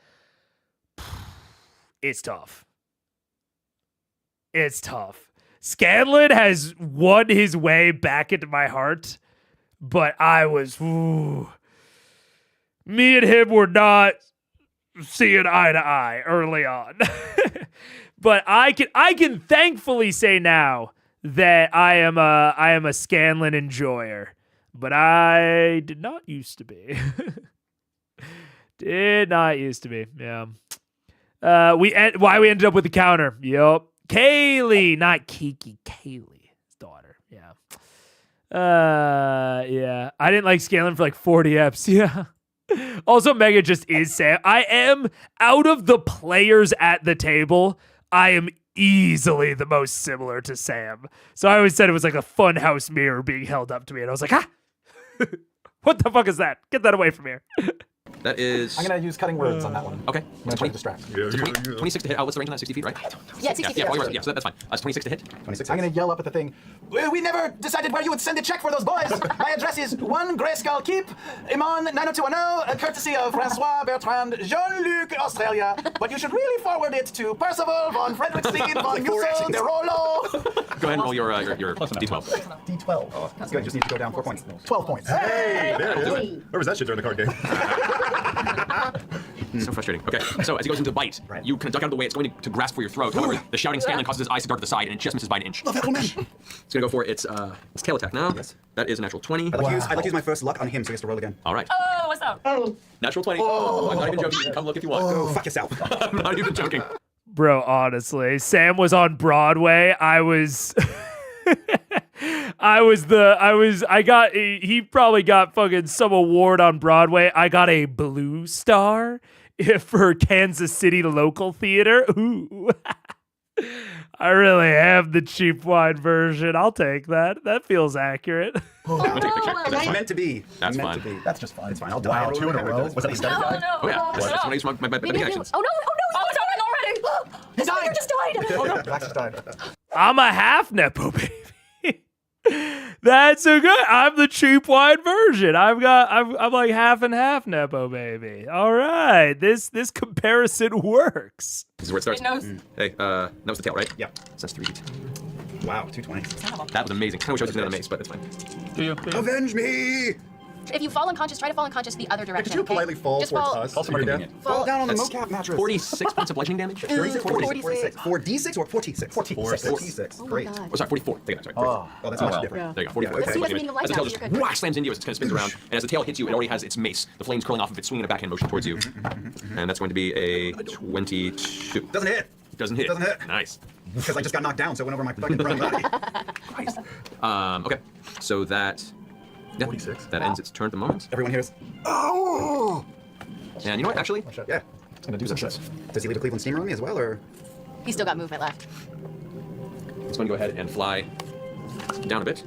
It's tough. It's tough. Scanlan has won his way back into my heart, but I was... Ooh. Me and him were not seeing eye to eye early on. But I can thankfully say now that I am a Scanlan enjoyer, but I did not used to be. Did not used to be. Yeah. Why we ended up with the counter. Yup. Kaylee, not Kiki. Kaylee, his daughter. Yeah. Yeah. I didn't like Scanlan for like 40 eps. Yeah. Also, Mega just is Sam. I am, out of the players at the table, I am easily the most similar to Sam. So I always said it was like a funhouse mirror being held up to me, and I was like, ah! What the fuck is that? Get that away from here. That is... I'm going to use cutting words on that one. Okay. I'm going to try to distract. 26 to hit. What's the range on that? 60 feet, right? Yeah, 60 feet. Yeah, so that's fine. It's 26 to hit. 26. I'm going to yell up at the thing. We never decided where you would send a check for those boys. My address is 1 Grayskull Keep, Iman 90210, courtesy of Francois Bertrand, Jean-Luc, Australia. But you should really forward it to Percival von Frederickstein von Musso de Rollo. Go ahead and roll your D12. D12. Oh, that's good. Just need to go down 4 points. 12 points. Hey, there, do it. Where was that shit during the card game? So frustrating. Okay, so as he goes into the bite, you kind of duck out of the way. It's going to grasp for your throat. However, the shouting Scanlan causes his eyes to dart to the side, and it just misses by an inch. Love that little man. It's going to go for its tail attack now. Yes. That is a natural 20. I'd like to use my first luck on him, so he has to roll again. All right. Oh, what's up? Natural 20. Oh, I'm not even joking. You can come look if you want. Go fuck yourself. I'm not even joking. Bro, honestly, Sam was on Broadway. He probably got fucking some award on Broadway. I got a blue star for Kansas City local theater. Ooh. I really am the cheap wine version. I'll take that. That feels accurate. I'm going to take a picture. That's fine. Meant to be. That's meant fine. to be. That's just fine. It's fine. I'll die. Wow, 2 in a row. Was that a study No, guide? no. Oh, yeah. That's Stop. one of these my Maybe actions. oh no, Oh, it's happening already. He died. just died. Oh, no. Max just died. I'm a half Nepo baby. That's so good. I'm the cheap wine version. I'm like half and half Nepo baby. All right. This comparison works. This is where it starts. It knows. Hey, that was the tail, right? Yep. So that's 3d10. Wow, 220. That was amazing. I wish I was using another mace, but it's fine. Avenge me! If you fall unconscious, try to fall unconscious the other direction. Could you okay? politely fall Just towards fall. us? Also, to your more death? convenient. Fall down on the That's mocap mattress. 46 points of bludgeoning damage? 46. 4d6 or 46? 46. 46. Oh my Great. God. Oh, sorry, 44. Take it, sorry. Oh. Oh, that's much different. Yeah. There you go, 44 Yeah, points of okay. bludgeoning Meaning of damage. As the tail just life, you're good. whack slams into you as it kind of spins around, and as the tail hits you, it already has its mace, the flames curling off of it, swinging a backhand motion towards you. And that's going to be a 22. Doesn't hit. Doesn't hit. Doesn't hit. Nice. Because I just got knocked down, so it went over my fucking prone body. Okay, so that... Yeah, 46. that ends its turn at the moment. Everyone hears, oh! And you know what, actually? Yeah. It's going to do some shit. Does he leave a Cleveland steamer on me as well, or? He's still got movement left. It's going to go ahead and fly down a bit.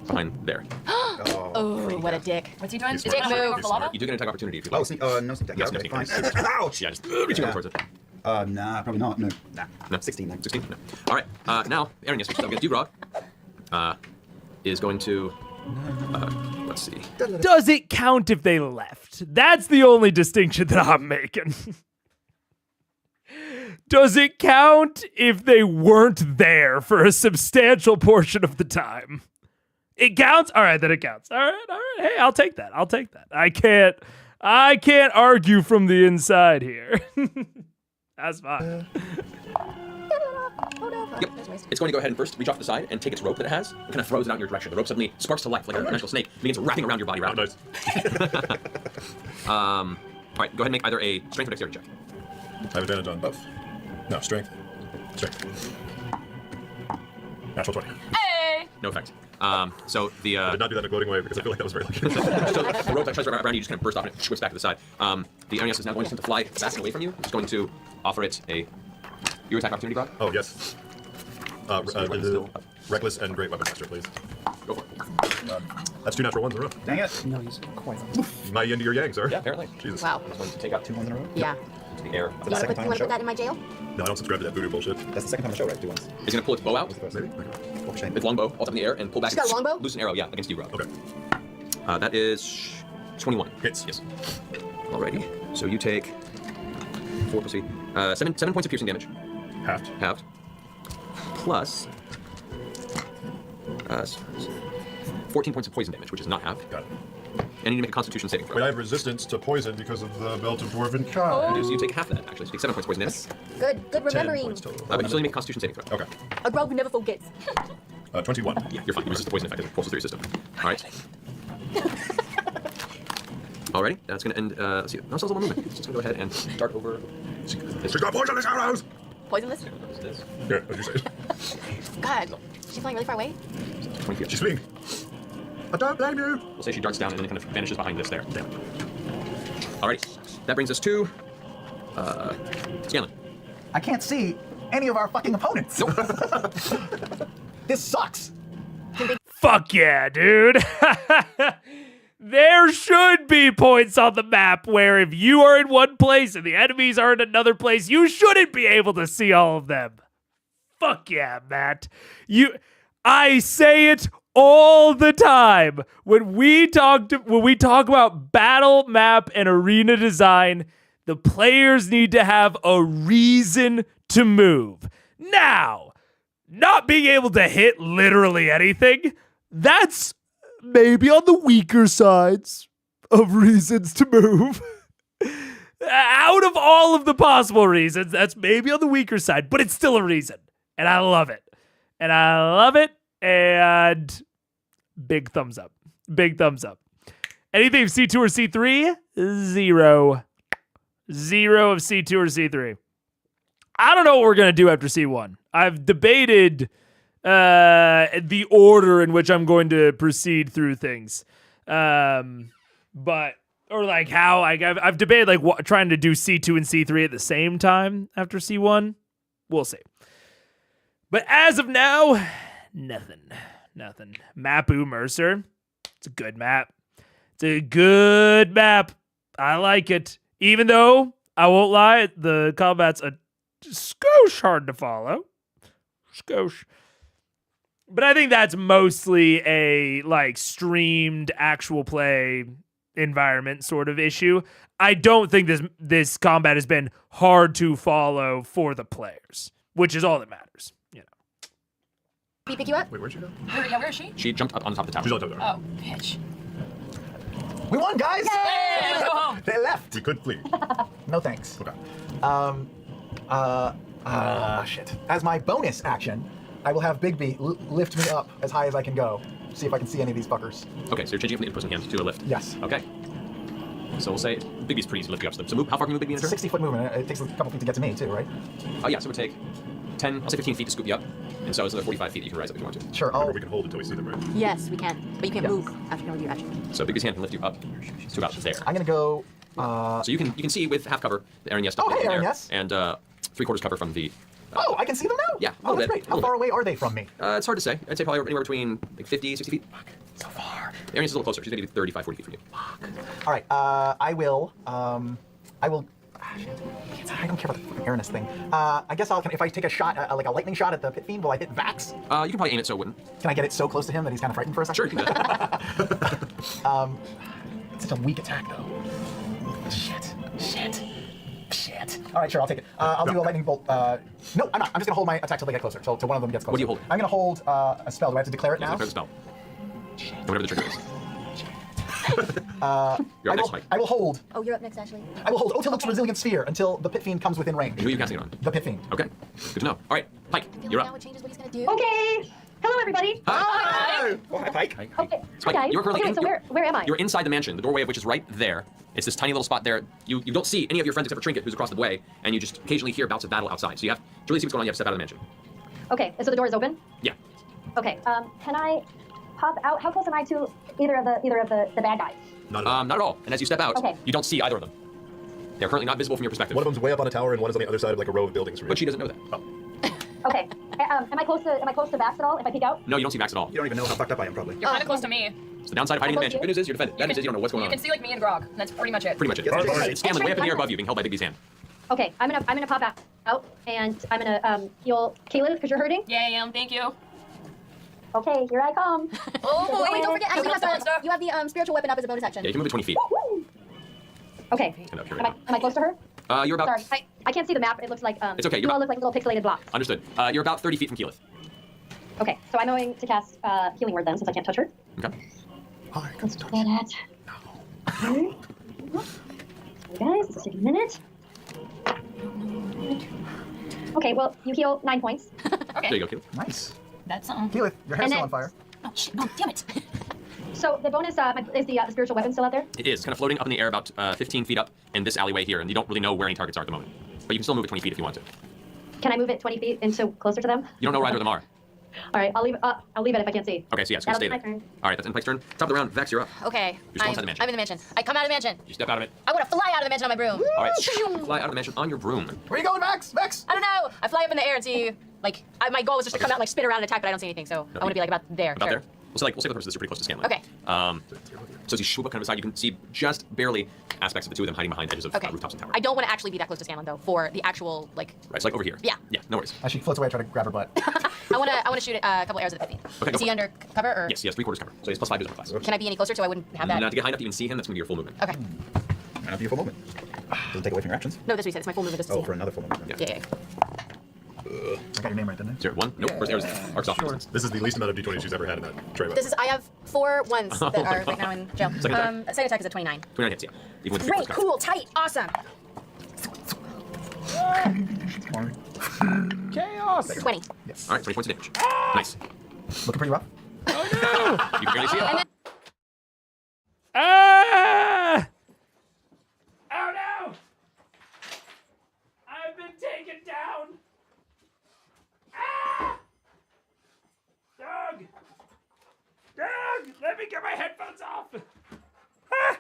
Behind there. Oh, what a dick. What's he doing? Is Dick he gonna move. go for lava? You do get an attack opportunity if you Oh, like. sneak, no sneak attack. Yes, Yeah, no okay, sneak fine. Ouch! Yeah, just reaching over towards it. Nah, probably not. No. No. 16 then. 16? No. All right, now, Aaron, yes, I'm going to do Grog. Is going to, let's see. Does it count if they left? That's the only distinction that I'm making. Does it count if they weren't there for a substantial portion of the time? It counts? All right, then it counts. All right. Hey, I'll take that. I can't argue from the inside here. That's fine. Yep. It's going to go ahead and first reach off the side and take its rope that it has and kind of throws it out in your direction. The rope suddenly sparks to life like a magical snake, begins wrapping around your body. Oh, nice. All right, go ahead and make either a strength or dexterity check. I have advantage on both. No, strength. Natural 20. Hey! No effect. So the I did not do that in a gloating way because I feel like that was very lucky. so the rope that tries to wrap around you just kind of bursts off and it whips back to the side. The Arias is now going to fly fast and away from you. It's going to offer it a Your attack opportunity, Brock? Oh, yes. Reckless and Great Weapon Master, please. Go for it. That's 2 natural ones in a row. Dang it. No, he's quite. My yin to your yang, sir. Yeah, apparently. Jesus. Wow. I'm going to take out 2 ones in a row. Yeah. To the air. You want to put that in my jail? No, I don't subscribe to that voodoo bullshit. That's the second time on the show, right? 2 ones. He's going to pull its bow out. Maybe? Okay. Oh, shame. Its long bow, all up in the air, and pull back. She's got a longbow? Loose an arrow, yeah, against you, Brock. Okay. That is 21. Hits. Yes. Alrighty. So you take 4 plus 3. 7 points of piercing damage. Halved. Halved. Plus 14 points of poison damage, which is not halved. Got it. And you need to make a Constitution saving throw. Wait, I have resistance to poison because of the Belt of Dwarven Kind. So you take half that, actually. So you take 7 points of poison damage. Good 10 remembering. points total. But you still need to make a Constitution saving throw. Okay. A girl who never forgets. 21. Yeah, you're fine. You resist the poison effect as it pulses through your system. Alright. Alrighty, that's going to end. Let's see. No, still a little movement. So it's going to go ahead and start over. She's got poisonous arrows! Poisonless? This. Here, what did you say? God. She's flying really far away? 20 feet. She's fleeing. I don't blame you. We'll say she darts down and then kind of vanishes behind this there. Damn. Alrighty. That brings us to Scanlan. I can't see any of our fucking opponents. This sucks. Fuck yeah, dude. There should be points on the map where if you are in one place and the enemies are in another place, you shouldn't be able to see all of them. Fuck yeah, Matt. I say it all the time. When we talk about battle map and arena design, the players need to have a reason to move. Now, not being able to hit literally anything, that's maybe on the weaker sides of reasons to move. Out of all of the possible reasons, that's maybe on the weaker side, but it's still a reason. And I love it. And big thumbs up. Big thumbs up. Anything C2 or C3? 0. 0 of C2 or C3. I don't know what we're going to do after C1. I've debated the order in which I'm going to proceed through things. I've debated trying to do C2 and C3 at the same time after C1. We'll see. But as of now, nothing. Mapu Mercer. It's a good map. I like it. Even though, I won't lie, the combat's a skosh hard to follow. Skosh. But I think that's mostly a streamed actual play environment sort of issue. I don't think this combat has been hard to follow for the players, which is all that matters. Can we pick you up? Wait, where'd she go? Where is she? She jumped up on top of the tower. She's on top of the tower. Oh, bitch. We won, guys! Yay! Let's go home. They left. We could flee. No thanks. Okay. Shit. As my bonus action, I will have Bigby lift me up as high as I can go. See if I can see any of these fuckers. Okay, so you're changing from the in-person hand to a lift. Yes. Okay. So we'll say Bigby's pretty easy to lift you up. So how far can you move Bigby in a turn? 60-foot movement. It takes a couple feet to get to me, too, right? Oh yeah, so it would take 10, I'll say 15 feet to scoop you up. And so it's another 45 feet that you can rise up if you want to. Sure. Or we can hold until we see them, right? Yes, we can. But you can't move after you do your action. So Bigby's hand can lift you up to about there. I'm gonna go. So you can see with half cover the Aaron Yes stuff. Oh, hey, in Aaron there, Yes. And 3/4 cover from the. Oh, I can see them now? Yeah, a Oh, little that's bit, great. a How little far bit. away are they from me? It's hard to say. I'd say probably anywhere between 50, 60 feet. Fuck. So far. Aaron Yes is a little closer. She's maybe 35, 40 feet from you. All right. I will. Shit. I don't care about the fucking airness thing. I guess if I take a shot, like a lightning shot at the Pit Fiend, will I hit Vax? You can probably aim it so it wouldn't. Can I get it so close to him that he's kind of frightened for a second? Sure, you can do that. It's such a weak attack, though. Shit. All right, sure, I'll take it. I'll do a lightning bolt. No, I'm not. I'm just gonna hold my attack till they get closer. Till one of them gets closer. What do you hold? I'm gonna hold a spell. Do I have to declare it now? Declare the spell. And whatever the trigger is. You're up next, Mike. I will hold. Oh, you're up next, Ashley. I will hold Otiluk's Resilient Sphere until the Pit Fiend comes within range. Who are you casting it on? The Pit Fiend. Okay, good to know. All right, Pike, I feel you're like up. now it changes what he's gonna do. Okay. Hello, everybody. Hi. Oh, hi, Pike. Okay. Spike, Hi, guys. you're currently Okay, in, so where am I? You're inside the mansion, the doorway of which is right there. It's this tiny little spot there. You don't see any of your friends except for Trinket, who's across the way, and you just occasionally hear bouts of battle outside. So you have to really see what's going on. You have to step out of the mansion. Okay, so the door is open? Yeah. Okay, can I pop out? How close am I to either of the bad guys? Not at all. Not at all. And as you step out, Okay. you don't see either of them. They're currently not visible from your perspective. One of them's way up on a tower, and one is on the other side of like a row of buildings. From But she doesn't know that. Okay. Am I close to Vax at all? If I peek out? No, you don't see Vax at all. You don't even know how fucked up I am, probably. You're kind of close to me. It's the downside of hiding in the mansion. Good news is you're defended. Bad news is you don't know what's going You on. can see like me and Grog. And that's pretty much it. Pretty much it. Yes. It's Scanlan way up in the air above you, being held by Bigby's hand. Okay, I'm gonna pop out, and I'm gonna heal Kaylin because you're hurting. Yeah, I am. Thank you. Okay, here I come. Oh boy! Wait, don't forget, Coming up, Monster. you have the spiritual weapon up as a bonus action. Yeah, you can move it 20 feet. Okay. Stand up here Am right I close to her? now. You're about. Sorry, I can't see the map. It looks like It's okay, You you're all about- look like little pixelated blocks. Understood. You're about 30 feet from Keyleth. Okay, so I'm going to cast Healing Word then, since I can't touch her. Okay. Let's do that. Okay. Guys, this is taking a minute. Okay, well, you heal 9 points. Okay. There you go, Keyleth. Nice. That's something. Keyleth, your hair's And still then- on fire. Oh shit! No, damn it. So the bonus is the spiritual weapon still out there? It is kind of floating up in the air about 15 feet up in this alleyway here, and you don't really know where any targets are at the moment. But you can still move it 20 feet if you want to. Can I move it 20 feet and so closer to them? You don't know where either of them are. All right, I'll leave it if I can't see. Okay, so yeah, it's gonna That'll stay be my there. turn. All right, that's Endpike's turn. Top of the round, Vex, you're up. Okay, You're still inside the mansion. I'm in the mansion. I come out of the mansion. You step out of it. I want to fly out of the mansion on my broom. All right, fly out of the mansion on your broom. Where you going, Max? Max? I don't know. I fly up in the air and see, like, my goal was just to come out and like spin around and attack, but I don't see anything, so I want to be like about there. About sure. there? We'll say the person is pretty close to Scanlan. Okay. So as you swoop up kind of aside, you can see just barely aspects of the two of them hiding behind edges of Okay. rooftops and towers. I don't want to actually be that close to Scanlan though, for the actual like. Right, it's like over here. Yeah. Yeah, no worries. As she floats away, I try to grab her butt. I want to shoot a couple arrows at the 50. Okay, go Is he for it. under cover or? Yes, he has 3/4 cover. So he has +5 to his armor class. Can I be any closer so I wouldn't have that? Not to get high enough to even see him, that's going to be your full movement. Okay. Might not be a full movement. Doesn't take away from your actions. No, that's what he said. It's my full movement just to Oh, see for him. another full movement. Yeah. Yeah. I got your name right, didn't I? 0, 1. Nope. First arrows arcs off. Sure. This is the least amount of d20s she's ever had in that tray. This is. I have 4 ones that Oh my are right now in jail. Second attack. Second attack is a 29. 29 hits, yeah. Even with 3/4 Great, cover. cool, tight, awesome. Chaos! 20. Yes. All right, 20 points of damage. Nice. Looking pretty rough. You can barely see it. And then Ah! Oh no! I've been taken down! Ah! Doug! Doug! Let me get my headphones off! Ah!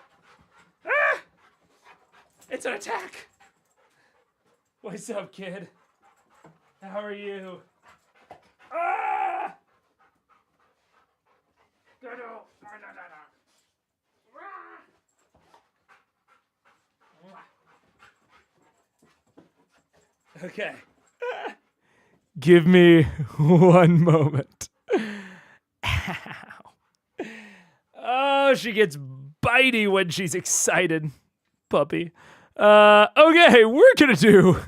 Ah! It's an attack! What's up, kid? How are you? Ah! No, no, no, no, no, no. Okay. Give me one moment. Ow. Oh, she gets bitey when she's excited. Puppy. Okay, we're gonna do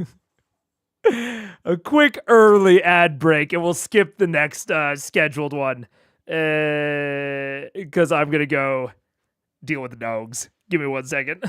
a quick early ad break and we'll skip the next scheduled one. Because I'm gonna go deal with the dogs. Give me 1 second.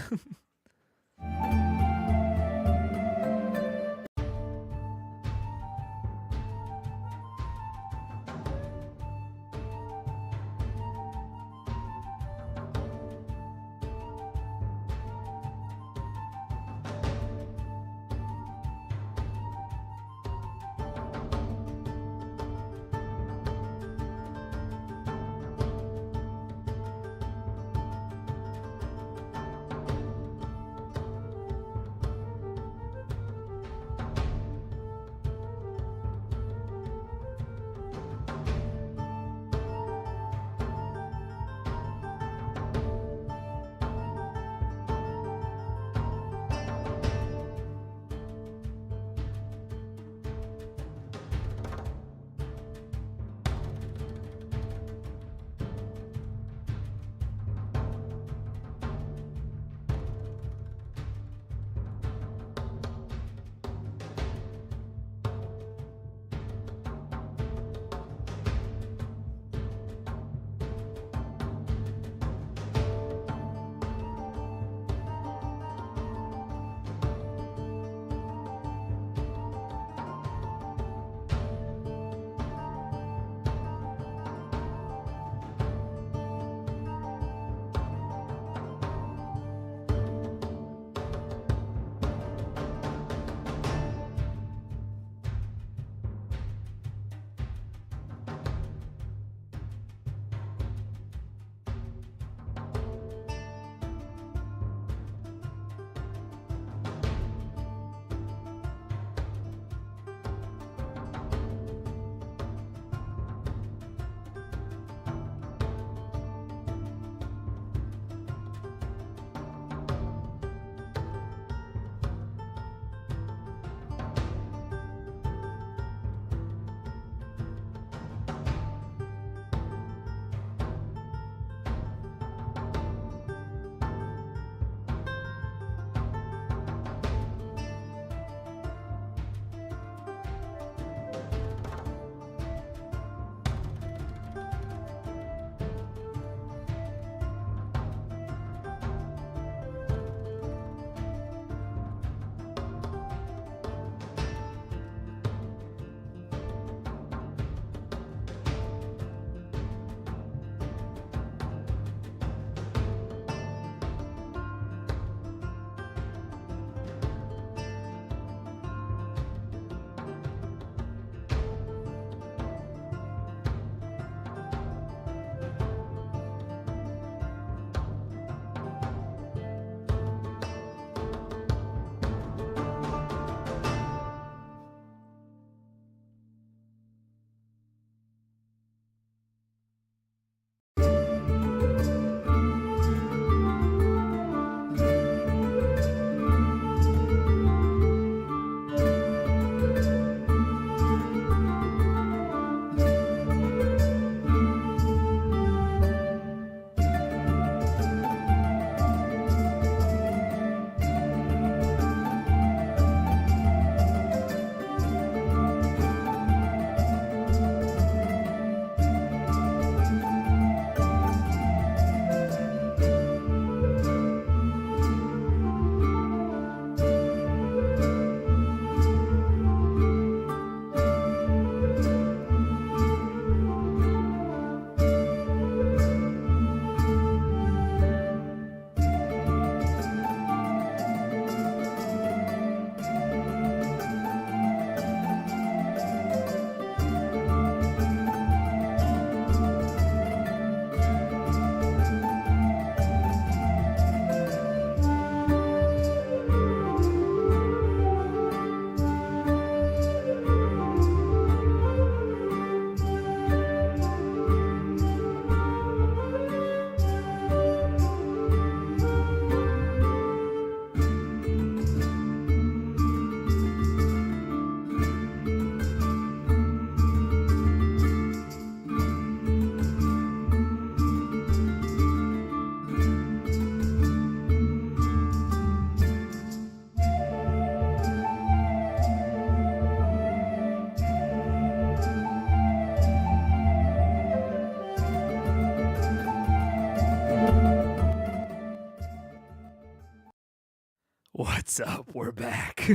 What's up? We're back.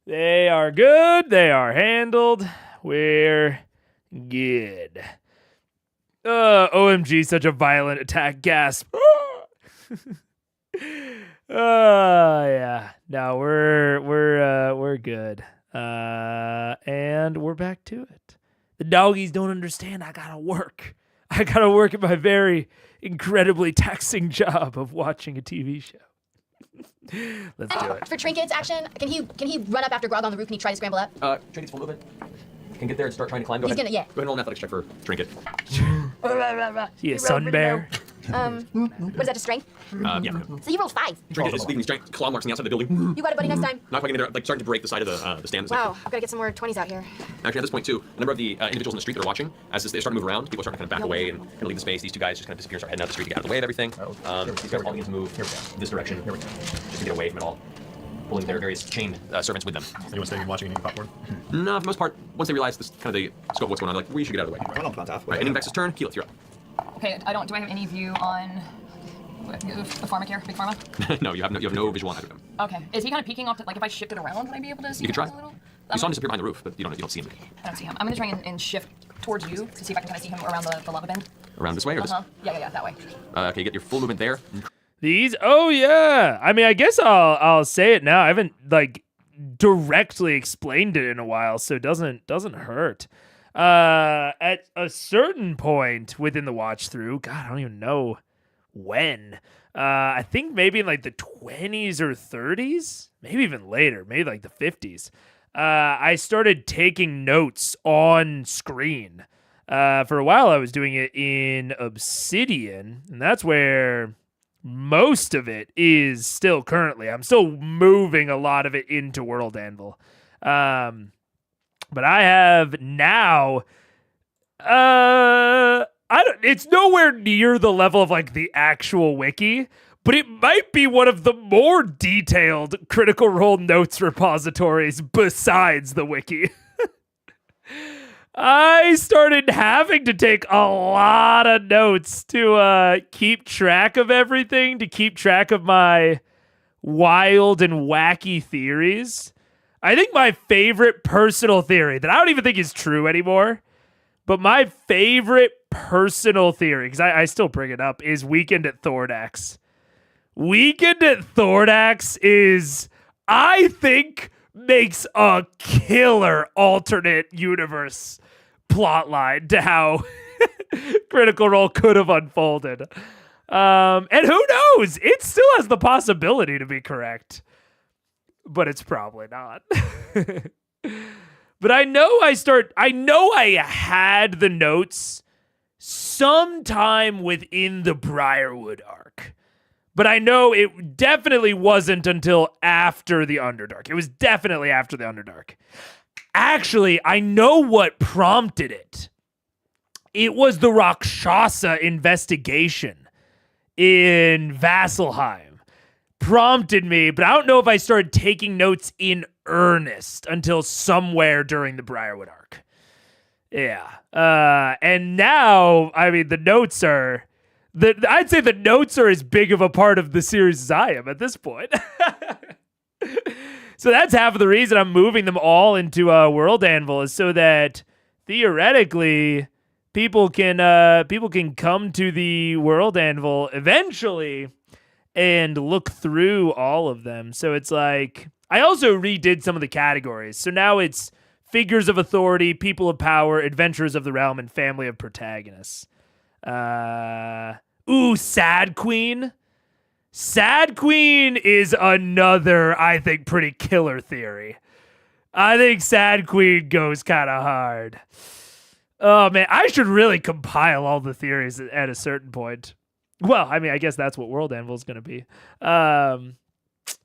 They are good. They are handled. We're good. OMG, such a violent attack. Gasp. Yeah. No, we're good. And we're back to it. The doggies don't understand. I gotta work at my very incredibly taxing job of watching a TV show. Let's do it. For Trinket's action, can he run up after Grog on the roof? Can he try to scramble up? Trinket's full movement. Can get there and start trying to climb. Go ahead. Go ahead and roll an athletics check for Trinket. He a sun bear? What is that, to strength? Yeah. So you rolled 5. Trinket is leaving these giant claw marks on the outside of the building. You got it, buddy, next time. Not quite getting there, like starting to break the side of the stand. Wow, I've got to get some more 20s out here. Actually, at this point, too, a number of the individuals in the street that are watching, as they start to move around, people are starting to kind of back away and kind of leave the space. These two guys just kind of disappear and start heading out the street to get out of the way of everything. These guys all need to move this direction just to get away from it all. Pulling their various chained servants with them. Anyone staying and watching any popcorn? No, for the most part, once they realize this kind of the scope of what's going on, they're like, we should get out of the way. Well, not off. Right, ending Vex's turn. Keyleth, you're up. Okay, do I have any view on the pharma here? Big pharma? No, you have no visual on either of them. Okay. Is he kind of peeking off to, like, if I shift it around, would I be able to see You can try. him a little? You saw him disappear behind the roof, but you don't see him. I don't see him. I'm gonna try and shift towards you to see if I can kind of see him around the lava bend. Around this way or this? Yeah, that way. Okay, get your full movement there. These? Oh yeah. I mean, I guess I'll say it now. I haven't like directly explained it in a while, so it doesn't hurt. At a certain point within the watch through, God, I don't even know when. I think maybe in like the 20s or 30s, maybe even later, maybe like the 50s. I started taking notes on screen. For a while, I was doing it in Obsidian, and that's where most of it is still currently. I'm still moving a lot of it into World Anvil. But I have now, it's nowhere near the level of like the actual wiki, but it might be one of the more detailed Critical Role notes repositories besides the wiki. I started having to take a lot of notes to keep track of everything, to keep track of my wild and wacky theories. I think my favorite personal theory that I don't even think is true anymore, but my favorite personal theory, because I still bring it up, is Weekend at Thordax. Weekend at Thordax is, I think, makes a killer alternate universe plotline to how Critical Role could have unfolded. And who knows? It still has the possibility to be correct, but it's probably not. But I know I had the notes sometime within the Briarwood arc. But I know it definitely wasn't until after the Underdark. It was definitely after the Underdark. Actually, I know what prompted it. It was the Rakshasa investigation in Vasselheim. Prompted me, but I don't know if I started taking notes in earnest until somewhere during the Briarwood arc. Yeah. And now, I mean, the notes are... I'd say the notes are as big of a part of the series as I am at this point. So that's half of the reason I'm moving them all into World Anvil, is so that theoretically people can come to the World Anvil eventually and look through all of them. So it's like, I also redid some of the categories. So now it's figures of authority, people of power, adventurers of the realm, and family of protagonists. Sad Queen. Sad Queen is another, I think, pretty killer theory. I think Sad Queen goes kind of hard. Oh, man, I should really compile all the theories at a certain point. Well, I mean, I guess that's what World Anvil is going to be.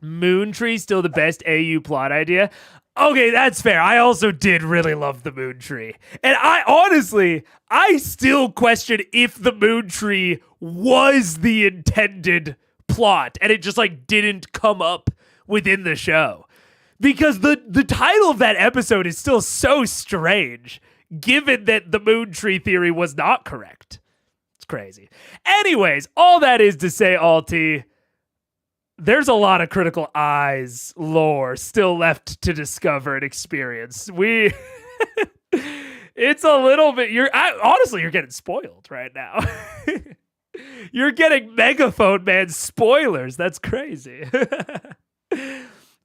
Moon Tree, still the best AU plot idea. Okay, that's fair. I also did really love the Moon Tree. And I still question if the Moon Tree was the intended plot and it just like didn't come up within the show. Because the title of that episode is still so strange, given that the Moon Tree theory was not correct. It's crazy. Anyways, all that is to say, Alti, there's a lot of Critical Eyes lore still left to discover and experience. It's a little bit. Honestly, you're getting spoiled right now. You're getting Megaphone Man spoilers. That's crazy.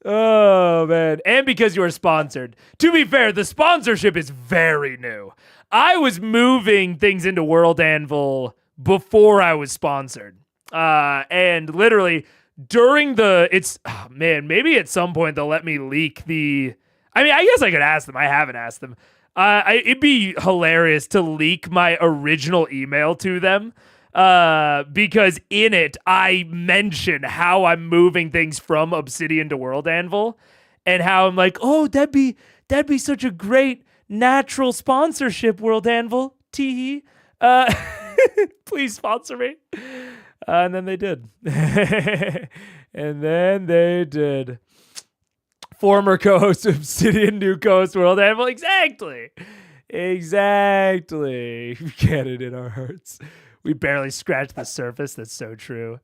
Oh, man. And because you are sponsored. To be fair, the sponsorship is very new. I was moving things into World Anvil before I was sponsored. And literally during maybe at some point they'll let me leak I guess I could ask them. I haven't asked them. It'd be hilarious to leak my original email to them. Because in it, I mention how I'm moving things from Obsidian to World Anvil, and how I'm like, oh, that'd be such a great natural sponsorship, World Anvil. Teehee. Please sponsor me. And then they did. Former co-host of Obsidian, new co-host World Anvil. Exactly. Get it in our hearts. We barely scratched the surface. That's so true.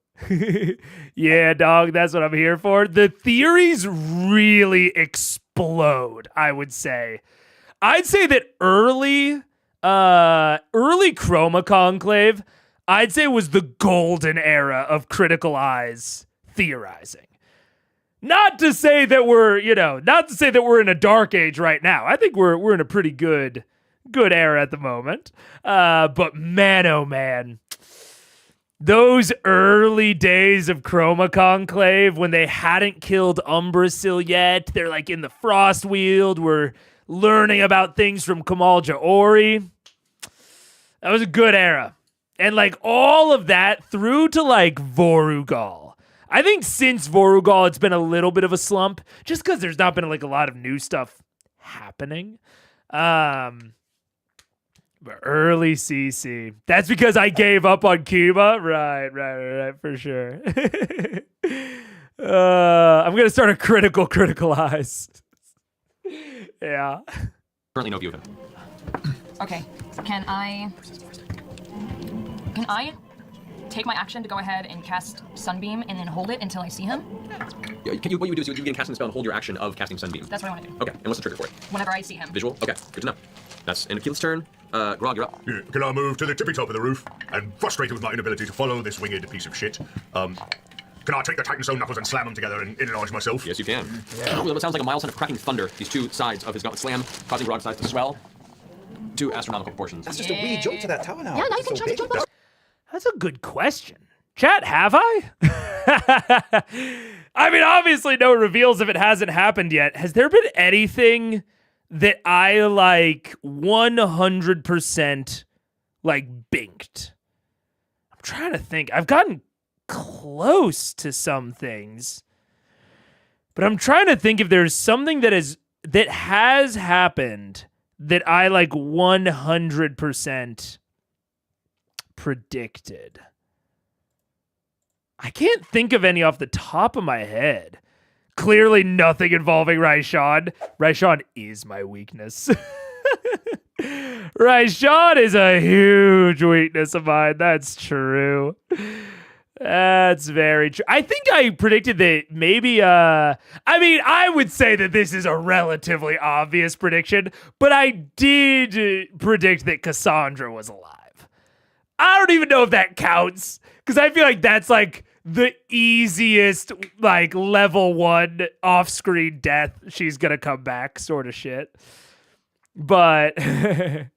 Yeah, dog, that's what I'm here for. The theories really explode, I would say. I'd say that early Chroma Conclave, I'd say was the golden era of Critical Eyes theorizing. Not to say that we're in a dark age right now. I think we're in a pretty good era at the moment. But man, oh man, those early days of Chroma Conclave when they hadn't killed Umbrasil yet, they're like in the Frostweald, we're learning about things from Kamal Jaori. That was a good era. And like all of that through to like Vorugal. I think since Vorugal, it's been a little bit of a slump just because there's not been like a lot of new stuff happening. But early CC. That's because I gave up on Cuba. Right, for sure. I'm going to start a critical eyes. Yeah. Currently no view of him. Okay, can I take my action to go ahead and cast Sunbeam and then hold it until I see him? Yeah, what you would do is you begin casting the spell and hold your action of casting Sunbeam. That's what I want to do. Okay, and what's the trigger for it? Whenever I see him. Visual? Okay, good to know. That's in Akil's turn. Grog, you're up. Yeah, can I move to the tippy top of the roof? And frustrated with my inability to follow this winged piece of shit, can I take the Titan Stone knuckles and slam them together and energize myself? Yes, you can. It sounds like a milestone of cracking thunder. These two sides of his gauntlet slam, causing Grog's size to swell to astronomical proportions. That's just a wee jump to that tower now. Yeah, now you It's can so try to big. jump up. That's a good question. Chat, have I? I mean, obviously no reveals if it hasn't happened yet. Has there been anything that I like 100% like binked? I'm trying to think. I've gotten close to some things, but I'm trying to think if there's something that has happened that I like 100% predicted. I can't think of any off the top of my head. Clearly nothing involving Raishan. Raishan is my weakness. Raishan is a huge weakness of mine. That's true. That's very true. I think I predicted that maybe, I would say that this is a relatively obvious prediction, but I did predict that Cassandra was alive. I don't even know if that counts, because I feel like that's like the easiest, like, level 1 off-screen death. She's gonna come back sort of shit. But I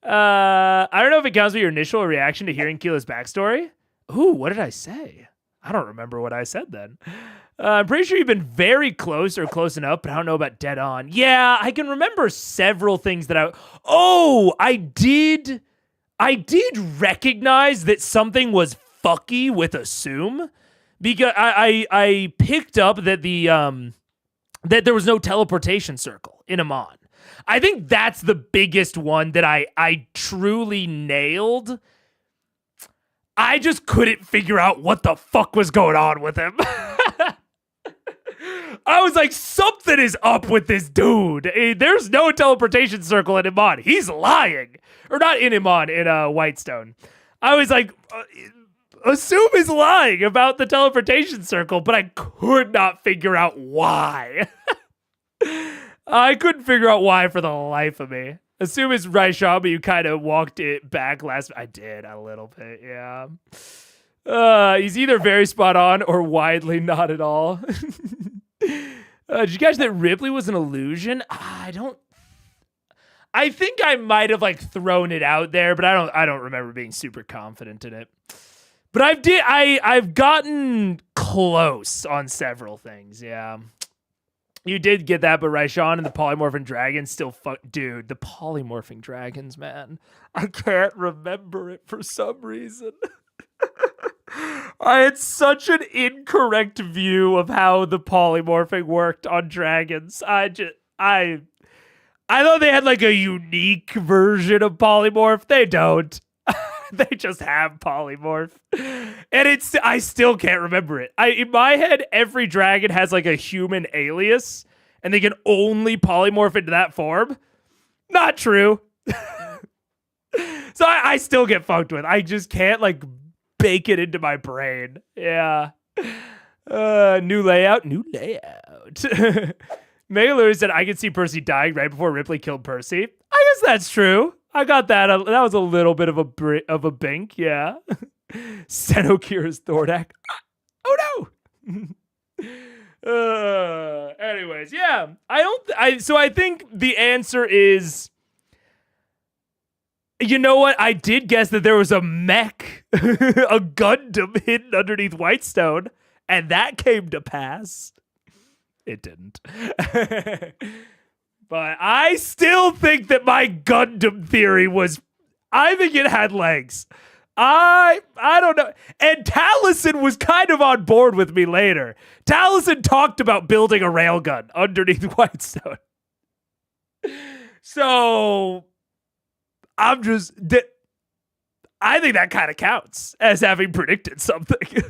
don't know if it counts with your initial reaction to hearing Keela's backstory. Ooh, what did I say? I don't remember what I said then. I'm pretty sure you've been very close or close enough, but I don't know about dead on. Yeah, I can remember several things that I did recognize that something was fucky with Assume, because I picked up that that there was no teleportation circle in Amon. I think that's the biggest one that I truly nailed. I just couldn't figure out what the fuck was going on with him. I was like, something is up with this dude. There's no teleportation circle in Iman. He's lying. Or not in Iman, in Whitestone. I was like, assume is lying about the teleportation circle, but I could not figure out why. I couldn't figure out why for the life of me. Assume is right, Sean, but you kind of walked it back last. I did a little bit, yeah. He's either very spot on or widely not at all. Did you catch that Ripley was an illusion? I think I might have like thrown it out there, but I don't remember being super confident in it. But I've gotten close on several things, yeah. You did get that, but Raishan and the polymorphing dragons still dude, the polymorphing dragons, man. I can't remember it for some reason. I had such an incorrect view of how the polymorphing worked on dragons. I thought they had like a unique version of polymorph. They don't. They just have polymorph. And I still can't remember it. In my head, every dragon has like a human alias, and they can only polymorph into that form. Not true. So I still get fucked with. I just can't like bake it into my brain. Yeah. New layout. Mailer said I could see Percy dying right before Ripley killed Percy. I guess that's true. I got that. That was a little bit of a bink, yeah. Senokira's Thordak. Oh no. Anyways, yeah. So I think the answer is, you know what? I did guess that there was a mech, a Gundam hidden underneath Whitestone, and that came to pass. It didn't. But I still think that my Gundam theory I think it had legs. I don't know. And Taliesin was kind of on board with me later. Taliesin talked about building a railgun underneath Whitestone. So I think that kind of counts as having predicted something.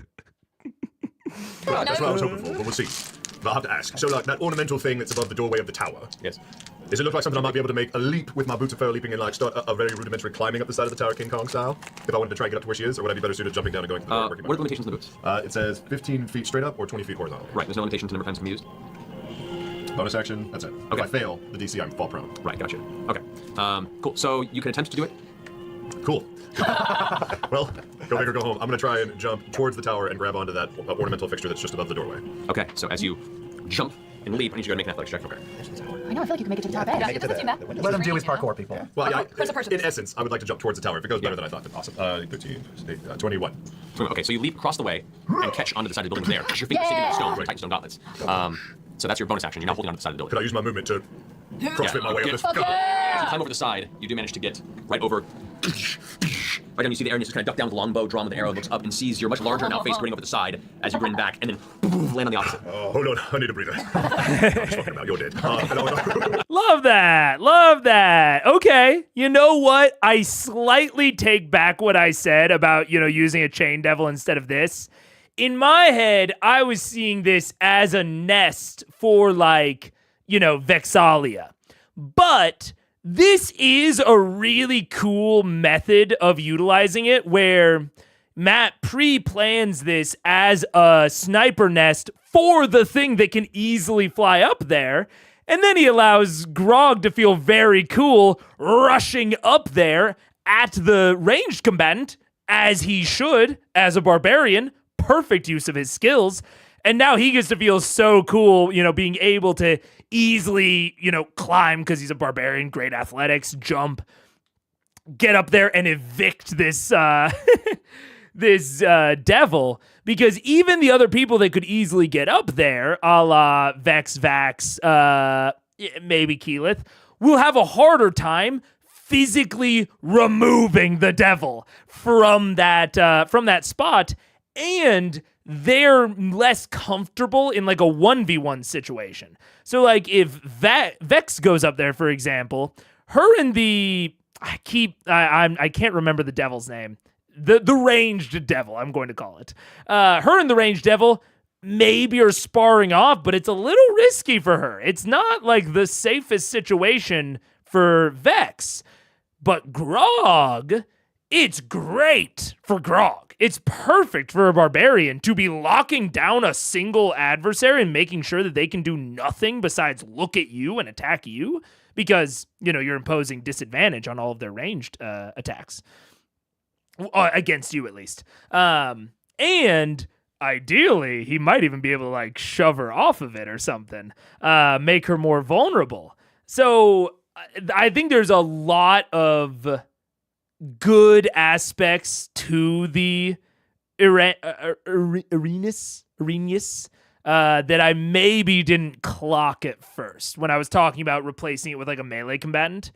Right, that's what I was hoping for, but we'll see. But I'll have to ask. So, like, that ornamental thing that's above the doorway of the tower. Yes. Does it look like something I might be able to make a leap with my boots of fur leaping and, like, start a very rudimentary climbing up the side of the tower, King Kong style? If I wanted to try and get up to where she is, or would I be better suited jumping down and going to the door? What are the limitations on the boots? It says 15 feet straight up or 20 feet horizontal. Right, there's no limitation to the number of times it can be used. Bonus action, that's it. Okay. If I fail the DC, I'm fall prone. Right, gotcha. Okay. Cool. So you can attempt to do it. Cool. Well, go big or go home. I'm going to try and jump towards the tower and grab onto that ornamental fixture that's just above the doorway. Okay, so as you jump and leap, I need you to make an athletics check. Okay. I know, I feel like you can make it to the top edge. It doesn't seem that. Let him do his parkour, people. Yeah. Well, yeah, Person. in essence, I would like to jump towards the tower. If it goes better than I thought, then awesome. 13, 21. Okay, so you leap across the way and catch onto the side of the building there. Your feet are sticking to the stone, right? Titan stone gauntlets. So that's your bonus action. You're now holding onto the side of the building. Could I use my movement to crossfit my way up this? As you climb over the side, you do manage to get right over. Right down, you see the air, and you just kind of duck down with the longbow, drawn with the arrow, looks up and sees your much larger now face grinning over the side as you grin back, and then land on the opposite. Hold on, I need a breather. I'm talking about, you're dead. Love that. Okay, you know what? I slightly take back what I said about, using a chain devil instead of this. In my head, I was seeing this as a nest for, Vexalia. But this is a really cool method of utilizing it where Matt pre-plans this as a sniper nest for the thing that can easily fly up there. And then he allows Grog to feel very cool rushing up there at the ranged combatant, as he should, as a barbarian. Perfect use of his skills. And now he gets to feel so cool, being able to easily, climb because he's a barbarian, great athletics, jump, get up there and evict this this devil. Because even the other people that could easily get up there, a la Vex, Vax, maybe Keyleth, will have a harder time physically removing the devil from that spot. And they're less comfortable in like a 1v1 situation. So like if Vex goes up there, for example, her and I can't remember the devil's name. The ranged devil, I'm going to call it. Her and the ranged devil maybe are sparring off, but it's a little risky for her. It's not like the safest situation for Vex. But Grog it's great for Grog. It's perfect for a barbarian to be locking down a single adversary and making sure that they can do nothing besides look at you and attack you, because, you know, you're imposing disadvantage on all of their ranged attacks. Against you, at least. And ideally, he might even be able to, like, shove her off of it or something. Make her more vulnerable. So I think there's a lot of good aspects to the Arenas that I maybe didn't clock at first when I was talking about replacing it with like a melee combatant.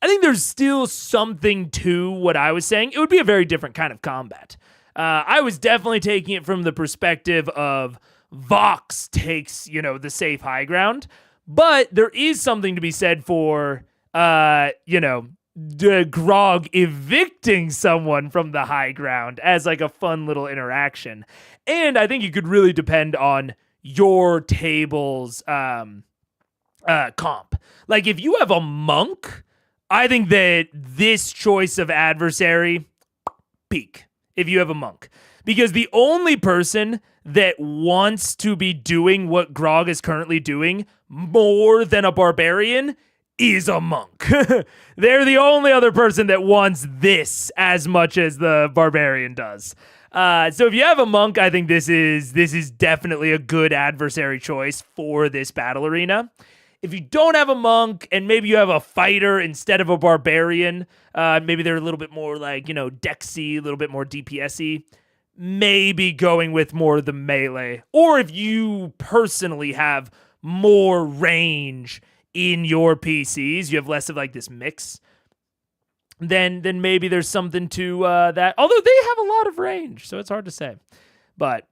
I think there's still something to what I was saying. It would be a very different kind of combat. I was definitely taking it from the perspective of Vox takes, you know, the safe high ground, but there is something to be said for, you know, the Grog evicting someone from the high ground as like a fun little interaction. And I think it could really depend on your table's comp. Like if you have a monk, I think that this choice of adversary, peak, if you have a monk. Because the only person that wants to be doing what Grog is currently doing more than a barbarian is a monk. They're the only other person that wants this as much as the barbarian does. So if you have a monk, I think this is definitely a good adversary choice for this battle arena. If you don't have a monk and maybe you have a fighter instead of a barbarian, maybe they're a little bit more like, you know, Dexy, a little bit more DPS-y, maybe going with more of the melee. Or if you personally have more range in your PCs, you have less of like this mix, then maybe there's something to that. Although they have a lot of range, so it's hard to say. But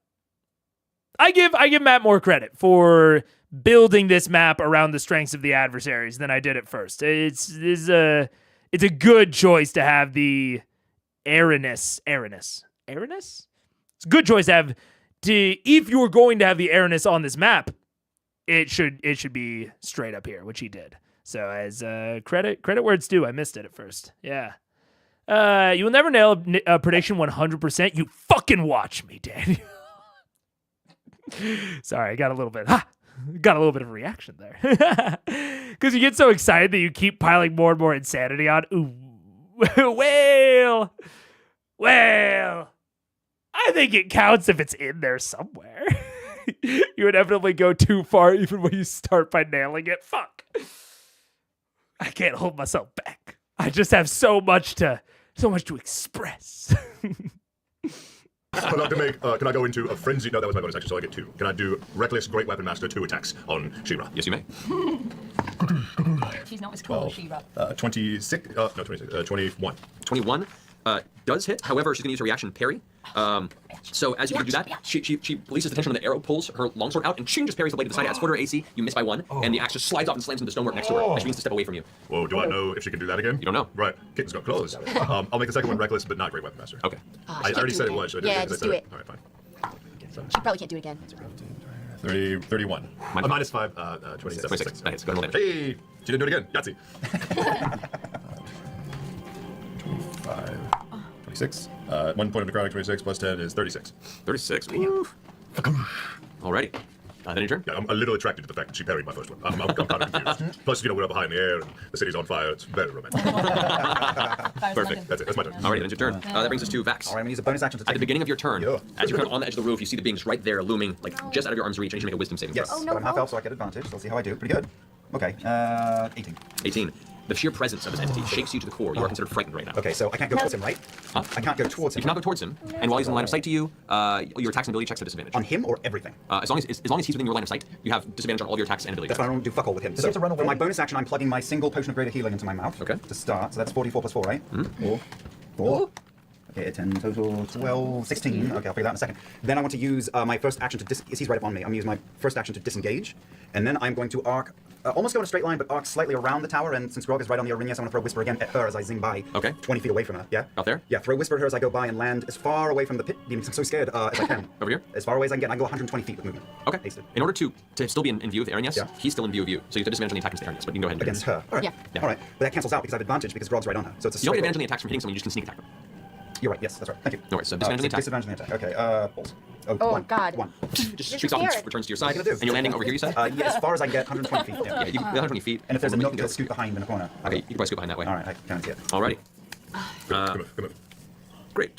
I give Matt more credit for building this map around the strengths of the adversaries than I did at first. It's a good choice to have the Aranus. It's a good choice to have if you're going to have the Aranus on this map. It should be straight up here, which he did. So as credit where it's due, I missed it at first. Yeah. You will never nail a prediction 100%. You fucking watch me, Daniel. Sorry, I got a little bit of a reaction there. Because you get so excited that you keep piling more and more insanity on. Ooh. Well, I think it counts if it's in there somewhere. You inevitably go too far even when you start by nailing it. Fuck. I can't hold myself back. I just have so much to express. I'd like to make, can I go into a frenzy? No, that was my bonus action, so I get 2. Can I do Reckless Great Weapon Master 2 attacks on She-Ra? Yes, you may. She's not as cool as She-Ra. 21. 21 does hit. However, she's going to use her reaction parry. So as you do that, she releases the tension when the arrow pulls her longsword out and just parries the blade to the side. As for her AC, you miss by 1, and the axe just slides off and slams into the stonework next to her as she begins to step away from you. Whoa, do I know if she can do that again? You don't know. Right. Kitten's got claws. I'll make the second one Reckless, but not Great Weapon Master. Okay. I already said it was. So Yeah, just do it. All right, fine. She probably can't do it again. 31. Minus 5, 27. 26. That hits. Go ahead and roll damage. Hey, she didn't do it again. Yahtzee. 25. 26. 1 point of necrotic, 26 plus 10 is 36. 36. Woo. Alrighty. Then your turn. Yeah, I'm a little attracted to the fact that she parried my first one. I'm kind of confused. Plus, you know, we're up high in the air and the city's on fire. It's very romantic. Perfect. That's it. That's my turn. Alrighty, then your turn. That brings us to Vax. All right, I'm gonna use a bonus action to At the take. beginning of your turn, as you come on the edge of the roof, you see the beings right there looming, like just out of your arm's reach, and you should make a wisdom saving throw. Yes, but I'm half elf, so I get advantage. So let's see how I do. Pretty good. Okay, 18. 18. The sheer presence of this entity shakes you to the core. You are considered frightened right now. Okay, so I can't go towards him, right? Huh? I can't go towards him. You cannot go towards him, and while he's in the line of sight to you, your attacks and ability checks have disadvantage. On him or everything? As long as he's within your line of sight, you have disadvantage on all your attacks and ability That's checks. why I don't do fuck all with him. Does So he have to run for away? my bonus action, I'm plugging my single potion of greater healing into my mouth. Okay. To start. So that's 44 plus 4, right? Mm-hmm. 4. Okay, 10 total, 12, 16. Okay, I'll figure that in a second. Then I want to use my first action to he's right up on me. I'm going to use my first action to disengage. And then I'm going to arc, almost go in a straight line, but arc slightly around the tower. And since Grog is right on the Arrhenius, I want to throw Whisper again at her as I zing by. Okay. 20 feet away from her, yeah? Out there? Yeah, throw Whisper at her as I go by and land as far away from the pit demons. I'm so scared as I can. Over here? As far away as I can get. I can go 120 feet with movement. Okay. Hasted. In order to still be in view of Arrhenius, Yeah. he's still in view of you. So you have disadvantage on the attack against Arrhenius, but you can go ahead and do Against her. All right. Yeah. Yeah. All right. But that cancels out because I have advantage because Grog's right on her. So it's a You don't get straight advantage on roll. the attacks from hitting someone, you just can sneak attack them. You're right. Yes, that's right. Thank you. No worries. So disadvantage on the attack. Disadvantage on the attack. Okay. Balls. Oh, one. God. One. Just shoots off and returns to your side. What are you gonna do? And you're landing over here, you said? Yeah, as far as I can get, 120 feet. Yeah, you can 120 feet. And if there's a movement, nook, you can you'll scoot behind in the corner. Okay, you can probably scoot behind that way. All right, I can't see it. Alrighty. Come on. Great.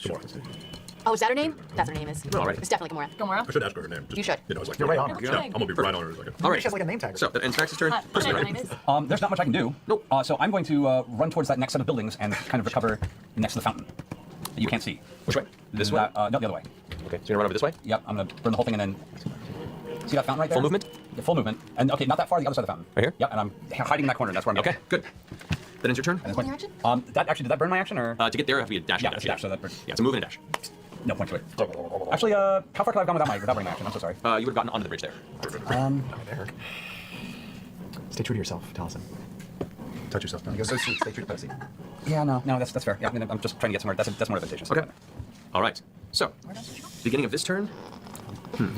Oh, is that her name? That's her name is. Alright. It's definitely Gamora. Gamora. I should ask her her name. Just, You should. You know, it's like You're right on her. Yeah, I'm gonna be right on her in a second. Alright. She has like a name tag. So that ends Max's turn. Person, Her right? name is. There's not much I can do. Nope. So I'm going to run towards that next set of buildings and kind of recover next to the fountain that you can't see. Which way? This way? No, the other way. Okay, so you're gonna run over this way? Yep, I'm gonna burn the whole thing and then see that fountain right there? Full movement? The full movement. And okay, not that far, the other side of the fountain. Right here? Yep, and I'm hiding in that corner. That's where I'm Okay, going. good. That ends your turn. What's your action? Did that burn my action or? To get there, it have to be a dash. Yeah, and it's a dash, so that burns. Yeah, it's a move and a dash. No point to it. Actually, how far could I have gone without burning my action? I'm so sorry. You would have gotten onto the bridge there. There. Stay true to yourself, Taliesin. Touch yourself, man. You're so sweet. Stay true to Percy. Yeah, no, that's fair. Yeah, I mean, I'm just trying to get somewhere. That's more advantageous. Okay. All right. So, beginning of this turn. Oh,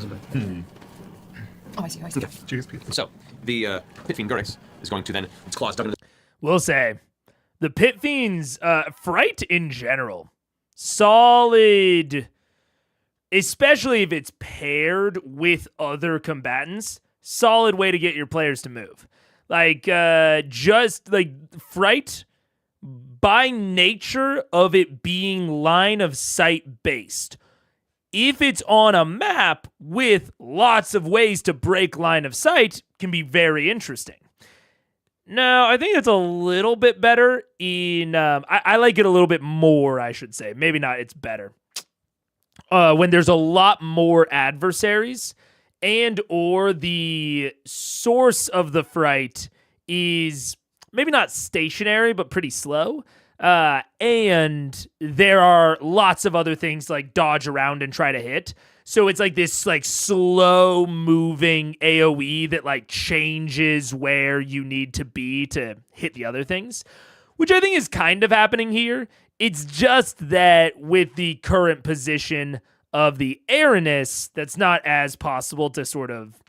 I see. I see. Okay. So, the Pit Fiend CrEys is going to then its claws dug into We'll say the Pit Fiend's fright in general, solid, especially if it's paired with other combatants. Solid way to get your players to move. Like just like fright by nature of it being line of sight based. If it's on a map with lots of ways to break line of sight, can be very interesting. No, I think it's a little bit better in... I like it a little bit more, I should say. Maybe not, it's better. When there's a lot more adversaries and or the source of the fright is maybe not stationary, but pretty slow. And there are lots of other things like dodge around and try to hit. So it's like this like slow moving AoE that like changes where you need to be to hit the other things, which I think is kind of happening here. It's just that with the current position of the Aranus, that's not as possible to sort of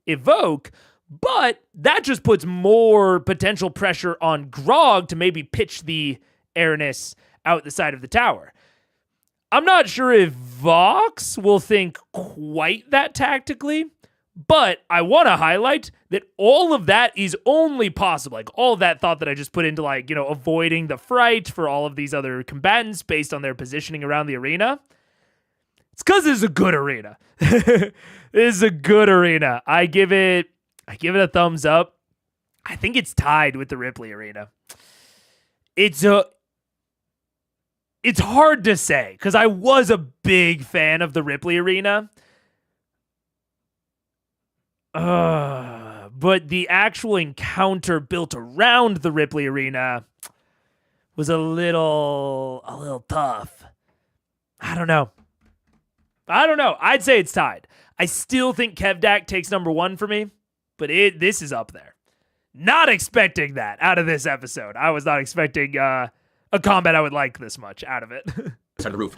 evoke, but that just puts more potential pressure on Grog to maybe pitch the Aranus out the side of the tower. I'm not sure if Vox will think quite that tactically, but I want to highlight that all of that is only possible. Like all of that thought that I just put into like, avoiding the fright for all of these other combatants based on their positioning around the arena. It's because this is a good arena. This is a good arena. I give it a thumbs up. I think it's tied with the Ripley arena. It's hard to say because I was a big fan of the Ripley arena. But the actual encounter built around the Ripley arena was a little tough. I don't know. I'd say it's tied. I still think Kevdak takes number 1 for me, but this is up there. Not expecting that out of this episode. I was not expecting a combat I would like this much out of it. side of the roof.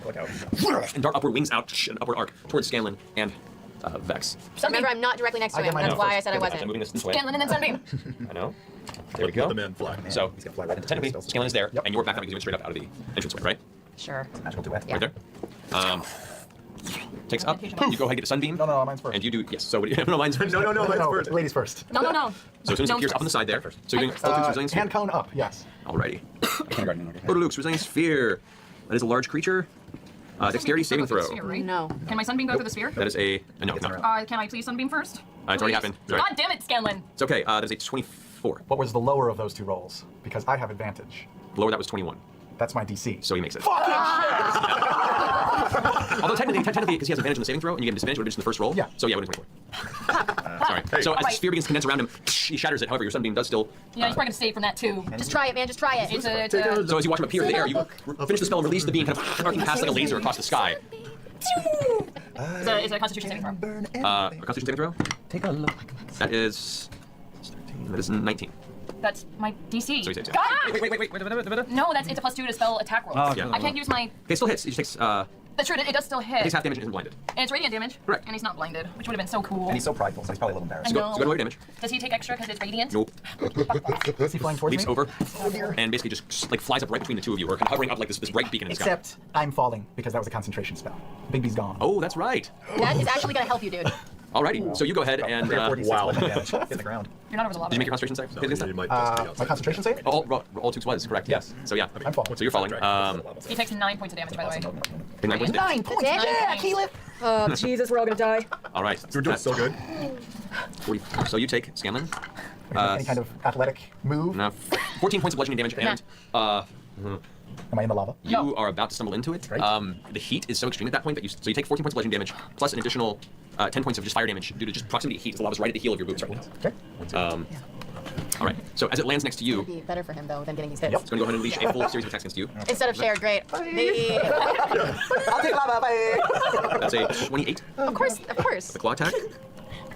And dart upward, wings out, an upward arc towards Scanlan and Vex. Remember, I'm not directly next to him. That's why I said I I'm wasn't. moving this way. Scanlan and then Sunbeam. I know. There we go. Let the man fly. So, He's gonna fly right into technically, the spells. Scanlan is there, and you're back up because you went straight up out of the entranceway, right? Sure. Magical duet. Right there. Takes up. You go ahead and get a sunbeam. No, mine's first. And you do, yes. So, what do you, no, mine's first. No, mine's first. Ladies first. No. So, as soon as it appears up on the side there. So, you're doing Luke's Resilience Sphere. Hand cone up, yes. Alrighty. Kindergarten. Okay. Go to Luke's Resilience Sphere. That is a large creature. Dexterity saving throw. No. Can my Sunbeam go through the sphere? That is a no. Can I please Sunbeam first? It's already Please. happened. Sorry. God damn it, Scanlan. It's okay. That is a 24. What was the lower of those two rolls? Because I have advantage. Lower that was 21. That's my DC. So he makes it. Although technically, because he has advantage on the saving throw, and you get disadvantage, would have been in the first roll. Yeah. So yeah, it would have been 24. Sorry. So as the sphere begins to condense around him, he shatters it. However, your sunbeam does still. Yeah, he's probably gonna save from that too. Just try it, man. Just try it. It's a So as you watch him appear in the air, you finish the spell and release the beam, kind of arcing past like a laser across the sky. it's a Constitution saving throw. A Constitution saving throw. Take a look. That is 19. That's my DC. So he saves it. God! Wait. No, it's a +2 to spell attack rolls. Oh, yeah. I can't use my. Okay, it still hits. He just takes That's true. It does still hit. Takes half damage and isn't blinded. And it's radiant damage. Correct. And he's not blinded, which would have been so cool. And he's so prideful, so he's probably a little embarrassed. I know. So go to roll your damage. Does he take extra because it's radiant? Nope. Is he flying towards Leaps me? over and basically just like flies up right between the two of you, or kind of hovering up like this bright beacon in the sky. Except I'm falling because that was a concentration spell. Bigby's gone. Oh, that's right. That is actually gonna help you, dude. Alrighty, so you go ahead and wow. Damage. Hit the ground. You're not over the lava. did you make your concentration save? Hit against that? My concentration save? All Tux was correct. Yes. So yeah. I'm falling. So you're falling. He takes 9 points of damage, by the way. Take 9 points of damage. 9 points. That's it? Yeah, Keyleth. Oh, Jesus, we're all gonna die. All right. You're doing so good. 40. So you take Scanlan. Any kind of athletic move? Now 14 points of bludgeoning damage, and Am I in the lava? you are about to stumble into it. Great. The heat is so extreme at that point that so you take 14 points of bludgeoning damage plus an additional 10 points of just fire damage due to just proximity to heat. The lava's right at the heel of your boots right now. Okay. All right. So as it lands next to you, It'd be better for him though than getting these hits. it's going to go ahead and unleash a full series of attacks against you. Instead of shared, great. I'll take lava. Bye. That's a 28. Of course. The claw attack.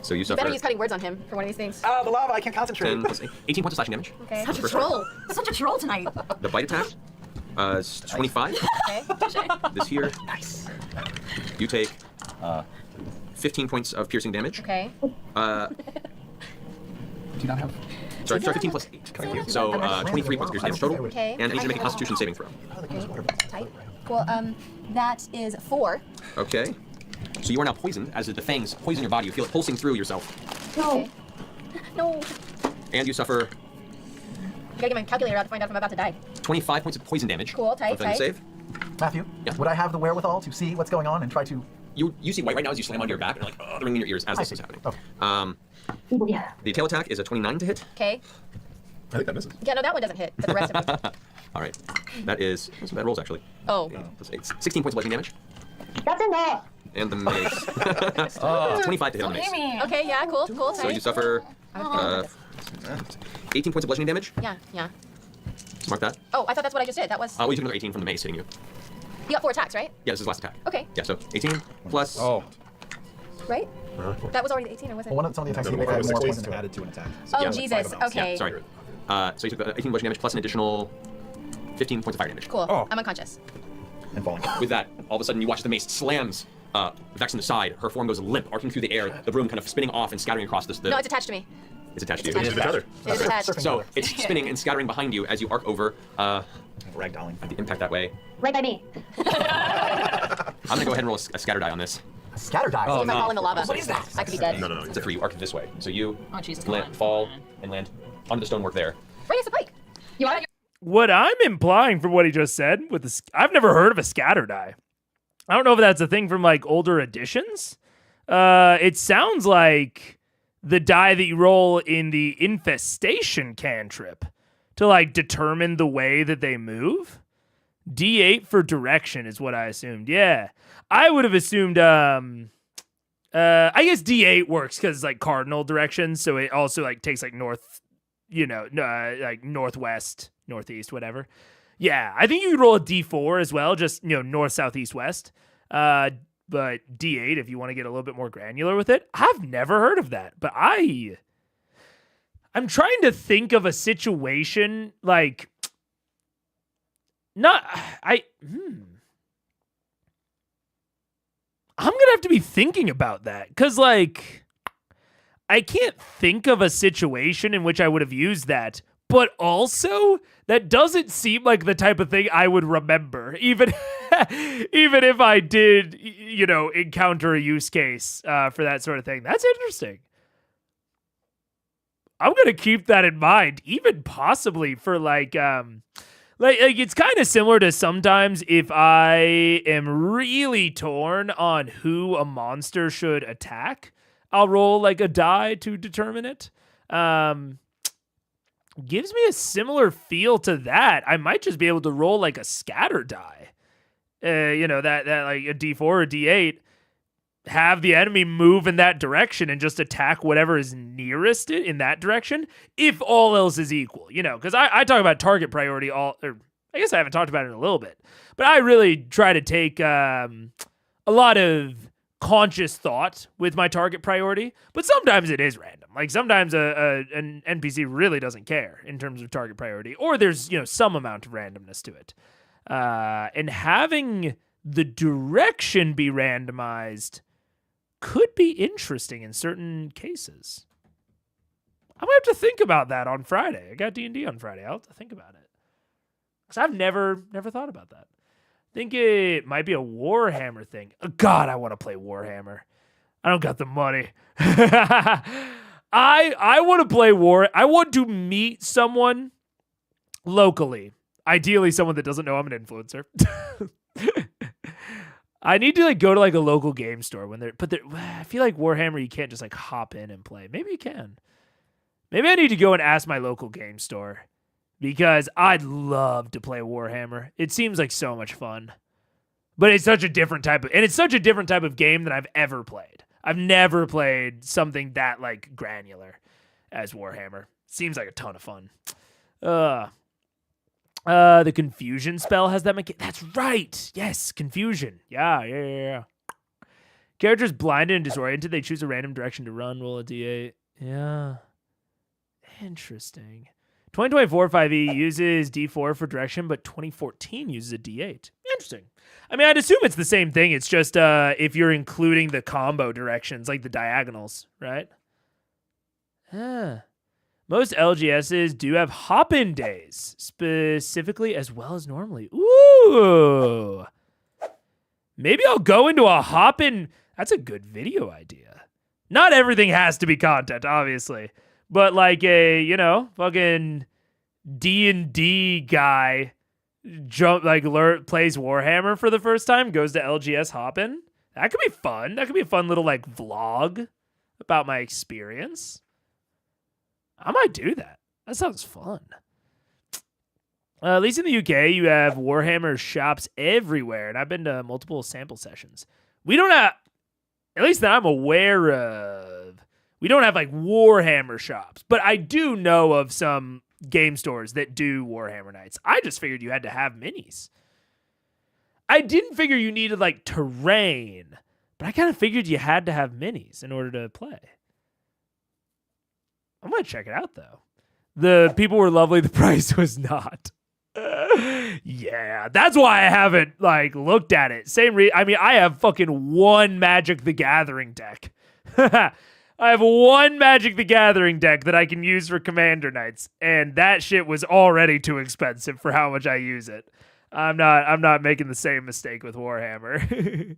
So you You suffer better use cutting words on him for one of these things. Oh, the lava. I can't concentrate. 10 plus 18 points of slashing damage. Okay. Such a troll. Such a troll tonight. The bite attack is 25. Okay. This here, Nice. you take 15 points of piercing damage. Okay. Do you not have? Sorry, 15 plus 8. So 23 points of piercing damage total. Okay. And I need you to make a Constitution saving throw. Tight. Cool. That is 4. Okay. So you are now poisoned, as the fangs poison your body. You feel it pulsing through yourself. Okay. No. And you suffer I gotta get my calculator out to find out if I'm about to die. 25 points of poison damage. Cool, tight, With any tight. save. Matthew, Yeah? would I have the wherewithal to see what's going on and try to... You see white right now as you slam onto your back and like the ringing in your ears as this is happening. Okay. Yeah. The tail attack is a 29 to hit. Okay. I think that misses. Yeah, no, that one doesn't hit, but the rest of them. All right. That is some bad rolls actually. Oh. Plus 8. 16 points of bludgeoning damage. That's enough. And the mace. 25 to hit on the mace. Amy. Okay, yeah, cool, cool, tight. So you suffer 18 points of bludgeoning damage. Yeah, yeah. So mark that. Oh, I thought that's what I just did. That was. Well, you took another 18 from the mace hitting you. You got 4 attacks, right? Yeah, this is the last attack. Okay. Yeah, so 18 plus. Oh. Right? That was already 18, or was it? Well, some of the attacks No, you make no, add more 6 poison to it. Added to an attack. Oh, yeah, Jesus. Okay. Yeah, sorry. So you took 18 bludgeoning damage plus an additional 15 points of fire damage. Cool. Oh. I'm unconscious. And falling. With that, all of a sudden you watch the mace slams Vex in the side. Her form goes limp, arcing through the air, the broom kind of spinning off and scattering across the... No, it's attached to me. It's attached to It's you. attached. The tether. It is attached. Surfing So tether. it's spinning and scattering behind you as you arc over Ragdolling. at the impact that way. Right by me. I'm gonna go ahead and roll a scatter die on this. A scatter die. See if I fall in the lava. What is that? I could be dead. No. It's a 3. You arc this way. So you Oh, Jesus, come on. fall and land onto the stonework there. Right next to Pike. You want What I'm implying from what he just said with the I've never heard of a scatter die. I don't know if that's a thing from like older editions. It sounds like the die that you roll in the infestation cantrip to like determine the way that they move. D8 for direction is what I assumed. Yeah. I would have assumed I guess D8 works because it's like cardinal directions, so it also like takes like north, like northwest, northeast, whatever. Yeah, I think you could roll a D4 as well, just north, south, east, west. But D8 if you want to get a little bit more granular with it. I've never heard of that, but I'm trying to think of a situation like I'm gonna have to be thinking about that because, like, I can't think of a situation in which I would have used that. But also, that doesn't seem like the type of thing I would remember, even if I did, encounter a use case for that sort of thing. That's interesting. I'm gonna keep that in mind, even possibly for like it's kind of similar to sometimes if I am really torn on who a monster should attack, I'll roll like a die to determine it. Gives me a similar feel to that. I might just be able to roll like a scatter die. That like a D4 or D8, have the enemy move in that direction and just attack whatever is nearest it in that direction, if all else is equal, because I talk about target priority I guess I haven't talked about it in a little bit, but I really try to take a lot of conscious thought with my target priority, but sometimes it is random. Like sometimes an NPC really doesn't care in terms of target priority, or there's, some amount of randomness to it. And having the direction be randomized could be interesting in certain cases. I'm gonna have to think about that on Friday. I got D&D on Friday. I'll have to think about it. Because I've never thought about that. I think it might be a Warhammer thing. Oh, God, I want to play Warhammer. I don't got the money. I want to play I want to meet someone locally. Ideally, someone that doesn't know I'm an influencer. I need to like go to like a local game store when I feel like Warhammer, you can't just like hop in and play. Maybe you can. Maybe I need to go and ask my local game store because I'd love to play Warhammer. It seems like so much fun, but it's such a different type of game than I've ever played. I've never played something that like granular as Warhammer. Seems like a ton of fun. The confusion spell has that mechanic. That's right. Yes, confusion. Yeah. Characters blinded and disoriented. They choose a random direction to run. Roll a d8. Yeah. Interesting. 2024 5e uses d4 for direction, but 2014 uses a d8. Interesting. I mean, I'd assume it's the same thing. It's just if you're including the combo directions, like the diagonals, right? Most LGSs do have hop-in days, specifically as well as normally. Ooh. Maybe I'll go into a hop-in. That's a good video idea. Not everything has to be content, obviously. But like a, fucking D&D guy plays Warhammer for the first time, goes to LGS hop-in. That could be fun. That could be a fun little like vlog about my experience. I might do that. That sounds fun. At least in the UK, you have Warhammer shops everywhere, and I've been to multiple sample sessions. We don't have, at least that I'm aware of, we don't have like Warhammer shops, but I do know of some game stores that do Warhammer nights. I just figured you had to have minis. I didn't figure you needed like terrain, but I kind of figured you had to have minis in order to play. I'm going to check it out, though. The people were lovely. The price was not. Yeah, that's why I haven't, looked at it. I have fucking one Magic the Gathering deck. I have one Magic the Gathering deck that I can use for Commander Nights, and that shit was already too expensive for how much I use it. I'm not making the same mistake with Warhammer.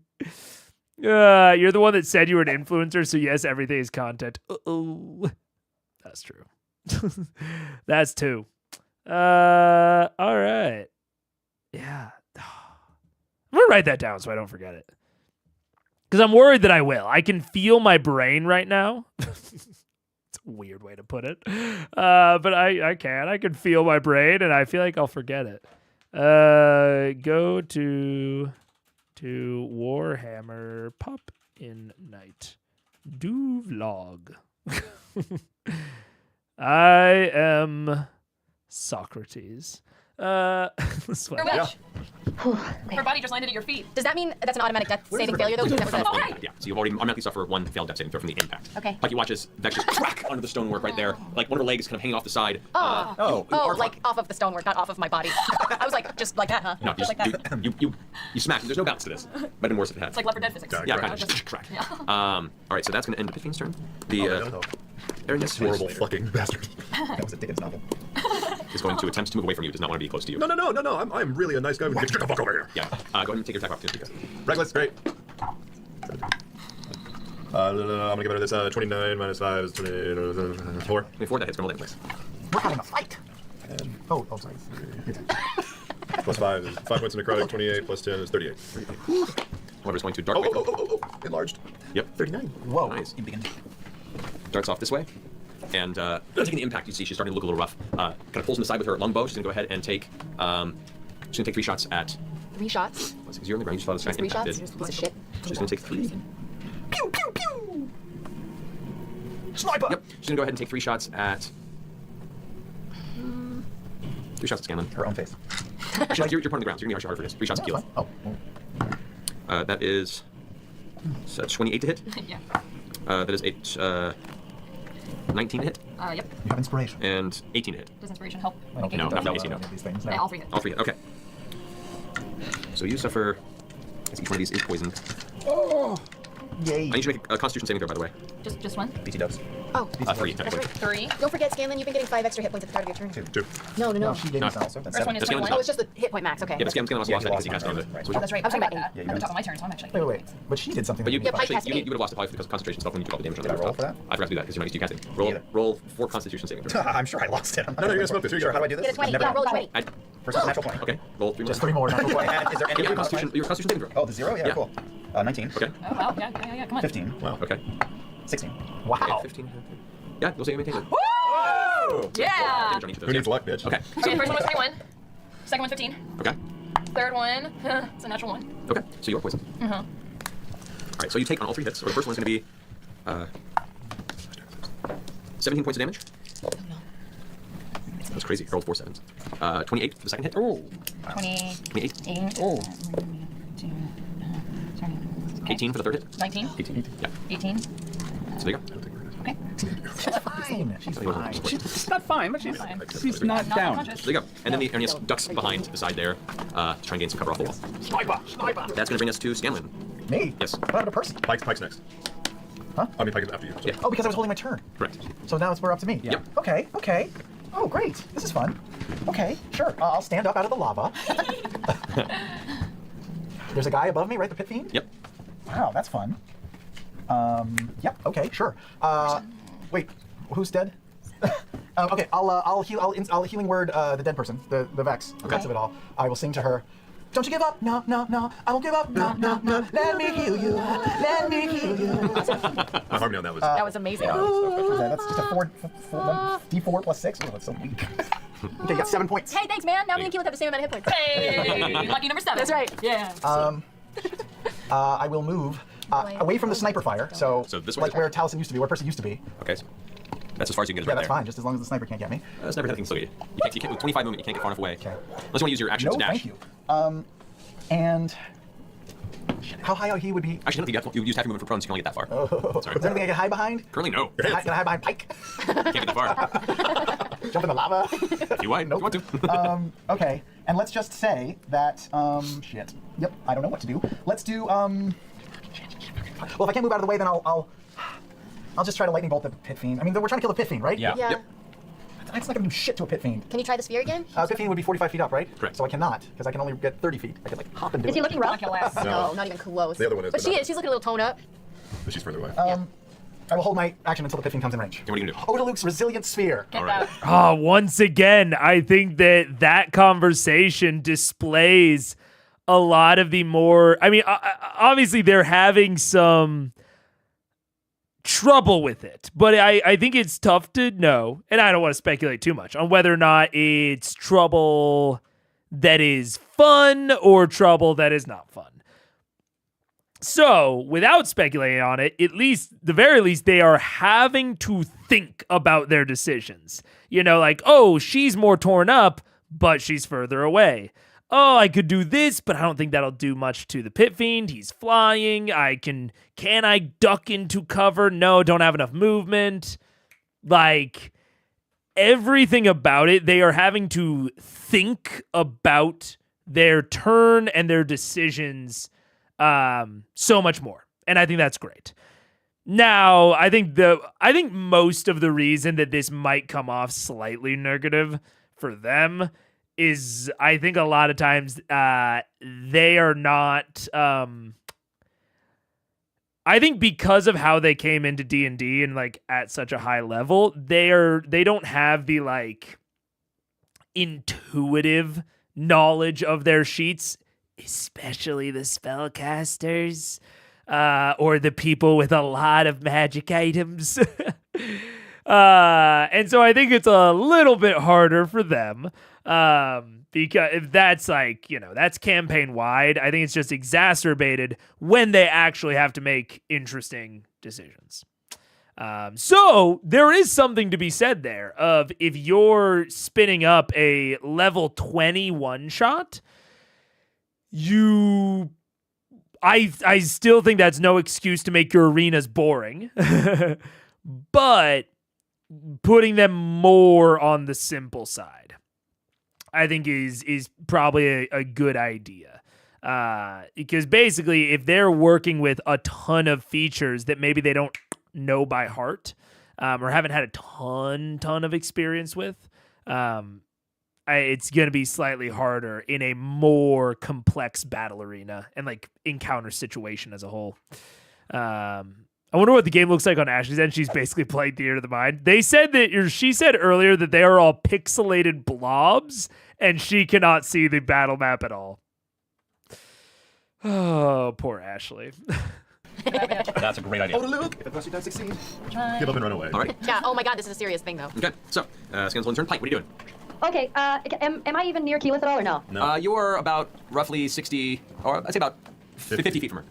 You're the one that said you were an influencer, so yes, everything is content. Uh-oh. That's true. That's two. All right. Yeah. I'm going to write that down so I don't forget it. Because I'm worried that I will. I can feel my brain right now. It's a weird way to put it. But I can. I can feel my brain, and I feel like I'll forget it. Go to Warhammer Pop in Night. Do vlog. I am Socrates. Her body just landed at your feet. Does that mean that's an automatic death saving failure, though? Yeah, so you've already automatically suffer one failed death saving throw from the impact. Okay. Like you watch as Vex just crack onto the stonework right there. Like one of her legs kind of hanging off the side. Like off of the stonework, not off of my body. I was like, just like that, huh? No, just like that. You smack. There's no bounce to this. Might have been worse if it had. It's like Left 4 Dead physics. Yeah, kind of just crack. Yeah. All right, so that's going to end Epiphane's turn. Aaron, horrible fucking bastard. That was a Dickens novel. Is going to attempt to move away from you. Does not want to be close to you. No. I'm really a nice guy. Get the fuck over here. Yeah. Go ahead and take your attack opportunity. Reckless, great. I'm gonna give it this 29 minus 5 is 24. 24, that hits from a place. We're having a fight. Oh, sorry. Plus 5 is 5 points of necrotic, 28 plus 10 is 38. Whoever's going to dart. Enlarged. Yep. 39. Whoa. Nice. Darts off this way. And taking the impact, you see she's starting to look a little rough. Kind of pulls him aside with her longbow. She's going to go ahead and take... she's going to take 3 shots at... 3 shots? Because you're on the ground, you just saw this giant 3 impact. shots? Piece of shit. She's going to take 3. Pew, pew, pew! Sniper! Yep. She's going to go ahead and take 3 shots at... 3 shots at Scanlan. Her own face. Actually, you're part of the ground, so you're going to be harder for this. 3 shots at Keelan. Oh. That is... 28 to hit. Yeah. That is 19 to hit. Yep. You have inspiration. And 18 to hit. Does inspiration help? Okay. No, not 18, no. These things. Yeah, all 3 hit. All 3 hit, okay. So you suffer Each one of these is poisoned. Oh, yay. I need you to make a Constitution saving throw, by the way. Just one? BT dubs. Oh, 3, that's technically. right. 3. Don't forget, Scanlan, you've been getting 5 extra hit points at the start of your turn. 2. No. No, she gave No. us that also. That's First one 7. is Scanlan's 21. not. Oh, it's just the hit point max. Okay. Yeah, but Scam also Yeah, lost he it because he lost cast it. it. Right. So Oh, that's right. I was talking I got about that. Yeah, At you the know. top of my turn, so I'm actually. Wait. But she did something. But you that Pike actually has to you be. would have lost to Pike because concentration stuff when you took all the damage on Did I the roll for that? I forgot to do that because you're not used to casting. either. Roll 4 Constitution saving throws. I'm sure I lost it. No, you're gonna smoke this. You're Sure, how do I gonna- do Get this? a 20. I've Yeah, never roll a done 20. First one's natural 20. Okay, roll 3 more. Just 3 more. Natural 20. And is there any Your Constitution saving throw. Oh, the 0? Yeah, Yeah. cool. 19. Okay. Oh, wow. Yeah. Come on. 15. Wow. Okay. 16. Wow. Okay, 15. Yeah, you'll say you maintain it. Yeah! Damage on each of those, Who yeah. needs luck, bitch? Okay. Okay, first one was 21. Second one, 15. Okay. Third one, it's a natural 1. Okay. So you're poisoned. Mm-hmm. All right. So you take on all 3 hits. So the first one's going to be 17 points of damage. That's crazy. You rolled 4 sevens. 28 for the second hit. Oh. 28. Oh. 18 for the third hit. 19. 18. Yeah. 18. So there you go. Okay. Fine. She's fine. She's not fine, but she's not Not down. unconscious. So there you go. And then the Ernius ducks behind the side there to try and gain some cover off the wall. Sniper. That's going to bring us to Scanlan. Me? Yes. What happened to Percy? Pike's next. Huh? I mean, Pike is after you. So. Yeah. Oh, because I was holding my turn. Correct. So now we're up to me. Yep. Okay. Oh, great. This is fun. Okay, sure. I'll stand up out of the lava. There's a guy above me, right? The pit fiend? Yep. Wow, that's fun. Yep. Okay, sure. Wait, who's dead? Okay, I'll healing word the dead person, the Vex, the guts of it all. I will sing to her. Don't you give up? No, I won't give up. No. Let me heal you. Let me heal you. My harmony on that was. That was amazing. That's just a 4 D4 plus 6. Oh, that's so weak. Okay, you got 7 points. Hey, thanks, man. Now me and Keelan have the same amount of hit points. Hey, lucky number 7. That's right. Yeah. I will move away from the sniper fire. So this way? like where Taliesin used to be, where Percy used to be. Okay. So that's as far as you can get. Yeah, Right that's there. fine, just as long as the sniper can't get me. Sniper nothing still get you. You can't, with 25 movement, you can't get far enough away. Okay. Unless you want to use your action No, to dash. thank you. And how high he would be? Actually, I don't think you use half your movement for prone, so you can only get that far. Oh. Sorry. Is there anything I can hide behind? Currently, no. Can I hide behind Pike? Can't get that far. Jump in the lava? If you want, Nope. if you want to. Okay, and let's just say that, shit. Yep, I don't know what to do. Let's do, well, if I can't move out of the way, then I'll just try to lightning bolt the pit fiend. I mean, we're trying to kill the pit fiend, right? Yeah. Yeah. Yep. It's not gonna do shit to a pit fiend. Can you try the sphere again? Pit fiend would be 45 feet up, right? Correct. So I cannot, because I can only get 30 feet. I can, like, hop and do Is he it. looking rough? Kill ass. No, not even close. The other one is, But but she not- is. She's looking a little toned up. But she's further away. I will hold my action until the pit fiend comes in range. Okay, what are you going to do? Over to Luke's resilient sphere. Get All right. that. Once again, I think that conversation displays a lot of the more. I mean, obviously they're having some trouble with it, but I think it's tough to know, and I don't want to speculate too much on whether or not it's trouble that is fun or trouble that is not fun. So, without speculating on it, the very least, they are having to think about their decisions. You know, like, oh, she's more torn up, but she's further away. Oh, I could do this, but I don't think that'll do much to the pit fiend. He's flying. Can I duck into cover? No, don't have enough movement. Like, everything about it, they are having to think about their turn and their decisions so much more. And I think that's great. Now, I think most of the reason that this might come off slightly negative for them is I think a lot of times they are not I think because of how they came into D&D and like at such a high level, they don't have the like intuitive knowledge of their sheets, especially the spellcasters or the people with a lot of magic items. And so I think it's a little bit harder for them because if that's like, that's campaign wide, I think it's just exacerbated when they actually have to make interesting decisions. So there is something to be said there of if you're spinning up a level 20 one shot, I still think that's no excuse to make your arenas boring, but putting them more on the simple side, I think is probably a good idea. Because basically, if they're working with a ton of features that maybe they don't know by heart, or haven't had a ton of experience with, it's going to be slightly harder in a more complex battle arena and like encounter situation as a whole. I wonder what the game looks like on Ashley's end. She's basically playing Theater of the Mind. They said that, or she said earlier that they are all pixelated blobs and she cannot see the battle map at all. Oh, poor Ashley. That's a great idea. Oh, look! If at first you don't succeed, Give up and run away. All right. Yeah, oh my god, this is a serious thing, though. Okay, so, Scans one turn. Pike, what are you doing? Okay, am I even near Keyleth at all or no? No. You're about roughly 60, or I'd say about 50 feet from her.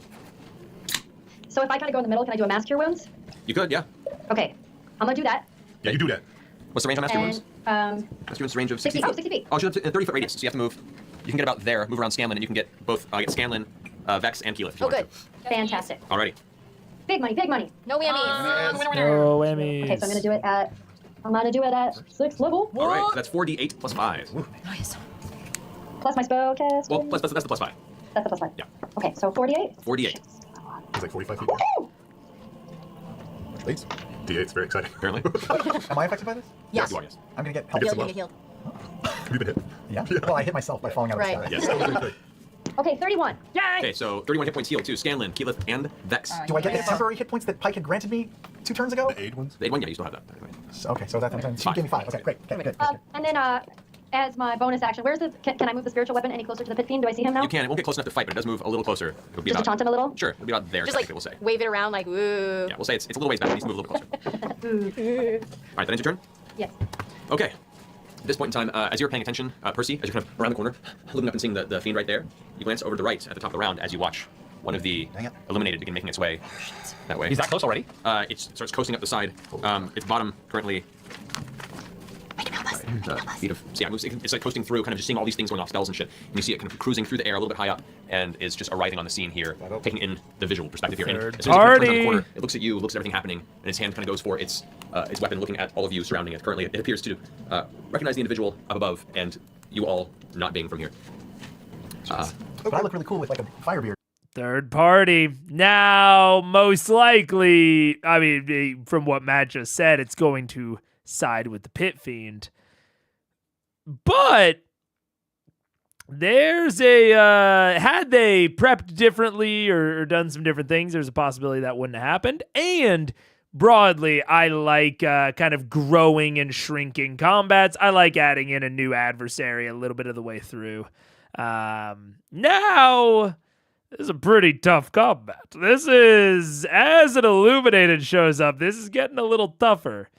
So if I kind of go in the middle, can I do a mass cure wounds? You could, yeah. Okay, I'm gonna do that. Yeah, you do that. What's the range on Master Wounds? And, Master Wounds range of 60 60 feet. 60 feet. Oh, she's up to a 30-foot radius, so you have to move. You can get about there, move around Scanlan, and you can get both, get Scanlan, Vex, and Keyleth if you Oh, want good. Fantastic. to. Alrighty. Big money, big money. No whammies. No whammies. Okay, so I'm gonna do it at 6th level. Alright, so that's 4d8 plus 5. Nice. Plus my spell cast. Well, that's the plus 5. That's the plus 5. Yeah. Okay, so 48. 4d8. It's like 45 feet. Which leads. D8's very exciting. Apparently. Am I affected by this? Yes. You are, yes. I'm gonna get help. Heal, some you get healed. Have you been hit? Yeah? Well, I hit myself by falling out Right. of the sky. Yes. That was really quick. Okay, 31. Yay! Okay, so 31 hit points healed to Scanlan, Keyleth, and Vex. Do I get the temporary hit points that Pike had granted me 2 turns ago? The aid ones? The 8-1, yeah, you still have that. Anyway. Okay, so that's she Five. gave me 5. Okay, great. Okay, good. And then as my bonus action, where's the? Can I move the spiritual weapon any closer to the pit fiend? Do I see him now? You can. It won't get close enough to fight, but it does move a little closer. It'll be Just to about, taunt him a little. Sure, it'll be about there, Just technically, like we'll say. wave it around like woo. Yeah, we'll say it's a little ways back, but it needs to move a little closer. Alright, that ends your turn? Yes. Okay. At this point in time, as you're paying attention, Percy, as you're kind of around the corner, looking up and seeing the fiend right there, you glance over to the right at the top of the round as you watch one of the Dang it. illuminated begin making its way that way. He's that close already? It starts coasting up the side. Its bottom currently. Feet of, so yeah, it's like coasting through, kind of just seeing all these things going off, spells and shit. And you see it kind of cruising through the air a little bit high up, and is just arriving on the scene here, taking in the visual perspective here. And as soon as it turns on the corner, it looks at you, looks at everything happening, and its hand kind of goes for its weapon, looking at all of you surrounding it. Currently, it appears to recognize the individual up above, and you all not being from here. But I look really cool with like a fire beard. Third party. Now, most likely, I mean, from what Matt just said, it's going to side with the Pit Fiend. But there's had they prepped differently or done some different things, there's a possibility that wouldn't have happened. And broadly, I like kind of growing and shrinking combats. I like adding in a new adversary a little bit of the way through. Now, this is a pretty tough combat. This is, as an Illuminated shows up, this is getting a little tougher.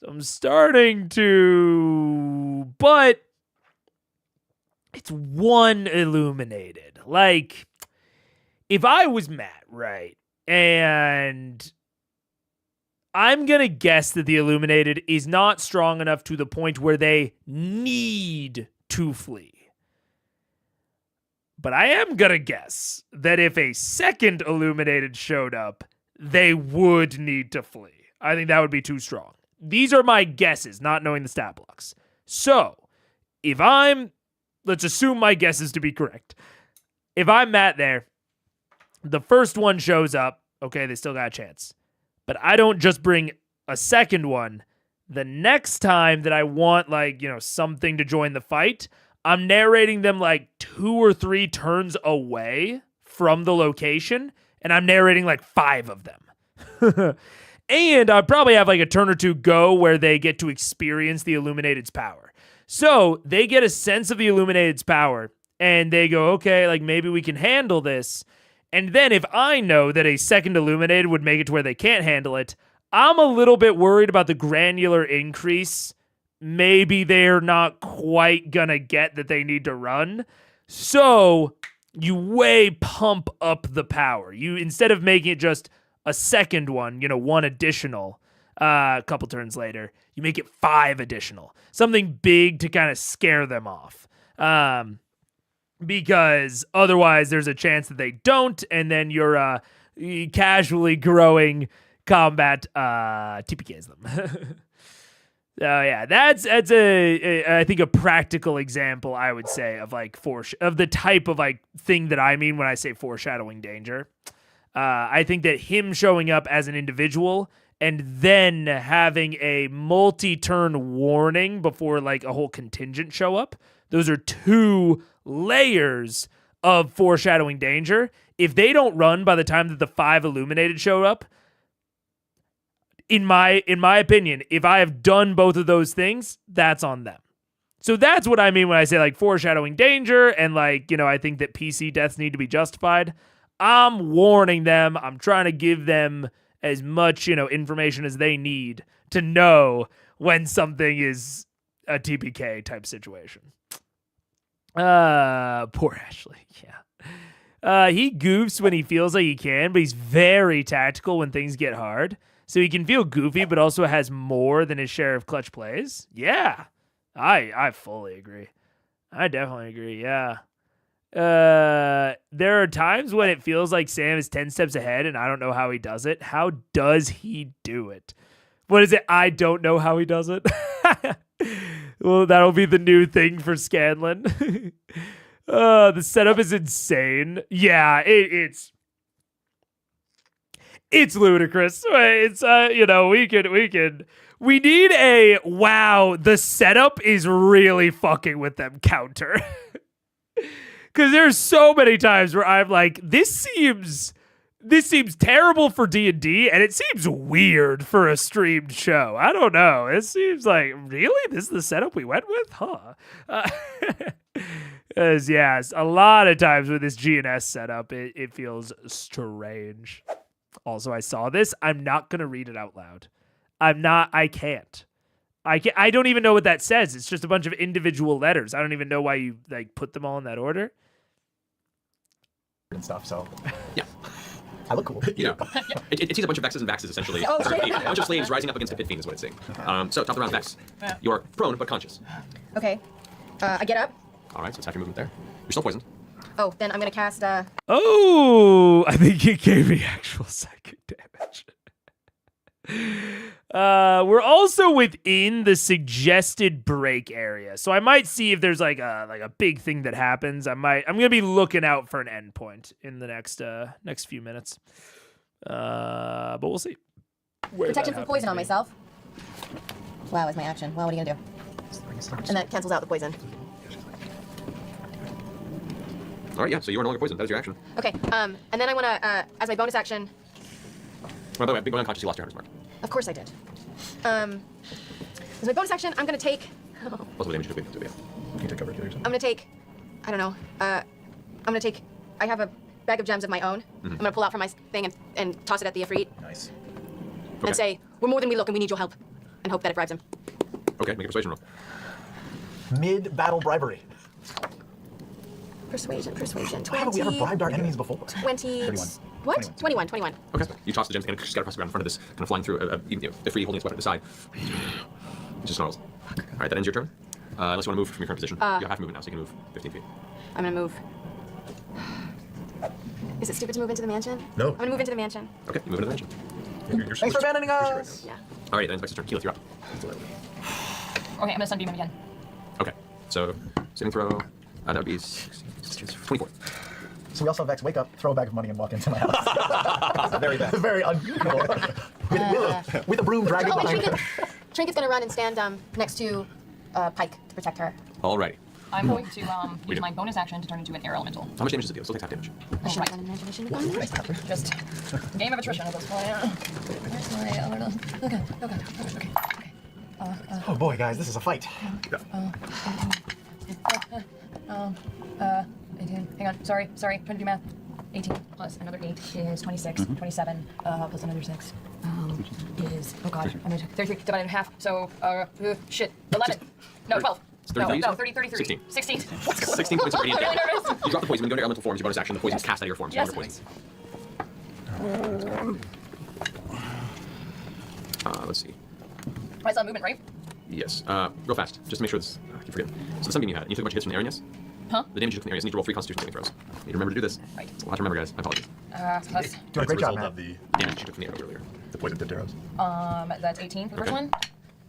So I'm starting to, but it's one Illuminated. Like, if I was Matt, right, and I'm going to guess that the Illuminated is not strong enough to the point where they need to flee. But I am going to guess that if a second Illuminated showed up, they would need to flee. I think that would be too strong. These are my guesses, not knowing the stat blocks. So, let's assume my guesses to be correct. If I'm Matt there, the first one shows up, okay, they still got a chance. But I don't just bring a second one. The next time that I want, something to join the fight, I'm narrating them 2 or 3 turns away from the location, and I'm narrating 5 of them. And I probably have a turn or 2 go where they get to experience the Illuminated's power. So they get a sense of the Illuminated's power, and they go, okay, maybe we can handle this. And then if I know that a second Illuminated would make it to where they can't handle it, I'm a little bit worried about the granular increase. Maybe they're not quite gonna get that they need to run. So you way pump up the power. You, instead of making it just a second one, one additional a couple turns later, you make it 5 additional. Something big to kind of scare them off. Because otherwise there's a chance that they don't, and then you're casually growing combat TPKs them. Oh yeah, that's I think a practical example, I would say, of like of the type of like thing that I mean when I say foreshadowing danger. I think that him showing up as an individual and then having a multi-turn warning before like a whole contingent show up, those are 2 layers of foreshadowing danger. If they don't run by the time that the 5 illuminated show up, in my opinion, if I have done both of those things, that's on them. So that's what I mean when I say like foreshadowing danger and like, you know, I think that PC deaths need to be justified. I'm warning them. I'm trying to give them as much, you know, information as they need to know when something is a TPK type situation. Poor Ashley. Yeah. He goofs when he feels like he can, but he's very tactical when things get hard. So he can feel goofy, but also has more than his share of clutch plays. Yeah, I fully agree. I definitely agree. Yeah. There are times when it feels like Sam is 10 steps ahead, and I don't know how he does it. How does he do it? What is it? I don't know how he does it. Well, that'll be the new thing for Scanlan. The setup is insane. Yeah, it's ludicrous. It's you know, we need a wow, the setup is really fucking with them counter. Cuz there's so many times where I'm like, this seems terrible for D&D and it seems weird for a streamed show. I don't know. It seems like, really? This is the setup we went with? Huh? Yes, a lot of times with this GNS setup, it feels strange. Also, I saw this. I'm not going to read it out loud. I can't. I don't even know what that says. It's just a bunch of individual letters. I don't even know why you like put them all in that order. And stuff, so. Yeah. I look cool. You know, it sees a bunch of Vexes and Vaxes, essentially. Oh, a bunch of slaves rising up against a pit fiend is what it's saying. So, top of the round, Vex. Yeah. You're prone but conscious. Okay. I get up. All right, so it's half your movement there. You're still poisoned. Oh, then I'm gonna cast. Oh, I think it gave me actual psychic damage. We're also within the suggested break area, so I might see if there's like a big thing that happens. I'm gonna be looking out for an endpoint in the next few minutes. But we'll see. Protection from poison on myself. Wow, is my action. Well, what are you gonna do? And that cancels out the poison. All right, yeah. So you are no longer poisoned. That is your action. Okay. And then I wanna, as my bonus action. By the way, being unconscious, you lost your hunter's mark. Of course I did. As my bonus action, I'm gonna take. Also, the damage you took, yeah. You can take over yourself. I'm gonna take. I don't know. I'm gonna take. I have a bag of gems of my own. Mm-hmm. I'm gonna pull out from my thing and toss it at the Ifrit. Nice. Okay. And say, we're more than we look, and we need your help, and hope that it bribes him. Okay, make a persuasion roll. Mid-battle bribery. Persuasion. 20. Why haven't we ever bribed our enemies before? 20. 31. What? 21. Okay. You toss the gems and just scatter across the ground in front of this, kind of flying through, the free holding its weapon at the side. It just snarls. All right, that ends your turn. Unless you want to move from your current position. You have half movement now, so you can move 15 feet. I'm gonna move. Is it stupid to move into the mansion? No. I'm gonna move into the mansion. Okay, you move into the mansion. You're Thanks for abandoning us. Yeah. All right, that ends Vex's turn. Keyleth, you're up. Okay, I'm gonna sunbeam him again. Okay, so saving throw. That would be 24. So we also have Vex wake up, throw a bag of money, and walk into my house. Very bad. Very unusual. with a broom dragging Oh, wait, behind her. Trinket's gonna run and stand next to Pike to protect her. Alrighty. I'm going to use my bonus action to turn into an air elemental. How much damage does it deal? It still takes half damage. I should have done an imagination regardless. Just game of attrition at this point. Where's my okay. Oh boy, guys, this is a fight. 18. Hang on. Sorry. Trying to do math. 18 plus another 8 is 26. 27 plus another 6 is, oh god, I'm gonna 33 divided in half. So, shit, 11. No, 12. No, 33. 16. 16 points of radiant I'm really damage. nervous. You drop the poison. When you go into elemental forms, your bonus action, the poison is cast out of your form. So Yes, you're poison. Let's see. I still have movement, right? Yes. Real fast, just to make sure this. I keep forgetting. So the sunbeam you had, you took a bunch of hits from the area, yes? Huh? The damage you took from the area, you need to roll 3 Constitution saving throws. You need to remember to do this. Right. It's a lot to remember, guys. My apologies. Plus, Doing a great job, Result Matt. of the Damage you took from the arrow earlier. the poison tip arrows. that's 18 for the first one.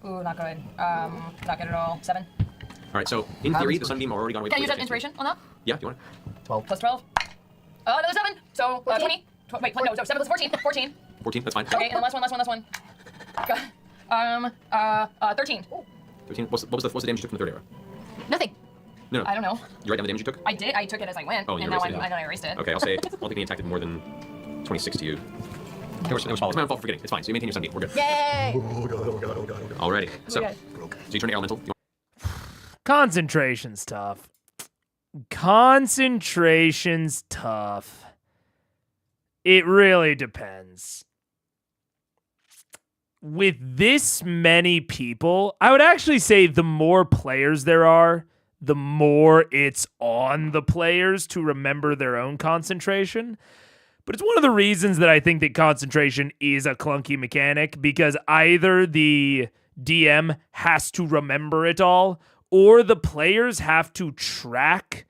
Ooh, not good. Not good at all. 7. All right, so in theory, the sunbeam already gone away. Can I use before that you inspiration on that? Yeah, do you want it? 12. Plus 12. Another 7. So 20. Wait, no, 7 plus 14. 14. 14, that's fine. Okay, and then last one. 13. 13. What's the damage you took from the third arrow? Nothing. No. I don't know. You write down the damage you took? I did. I took it as I went, Oh, you and now erased it. I erased it. Okay, I'll say, I don't think any attack did more than 26 to you. It was my fault for forgetting. It's fine. So you maintain your sunbeam. We're good. Yay! Oh god. Alrighty. So, Okay. you turn to elemental. Concentration's tough. Concentration's tough. It really depends. With this many people, I would actually say the more players there are, the more it's on the players to remember their own concentration. But it's one of the reasons that I think that concentration is a clunky mechanic, because either the DM has to remember it all, or the players have to track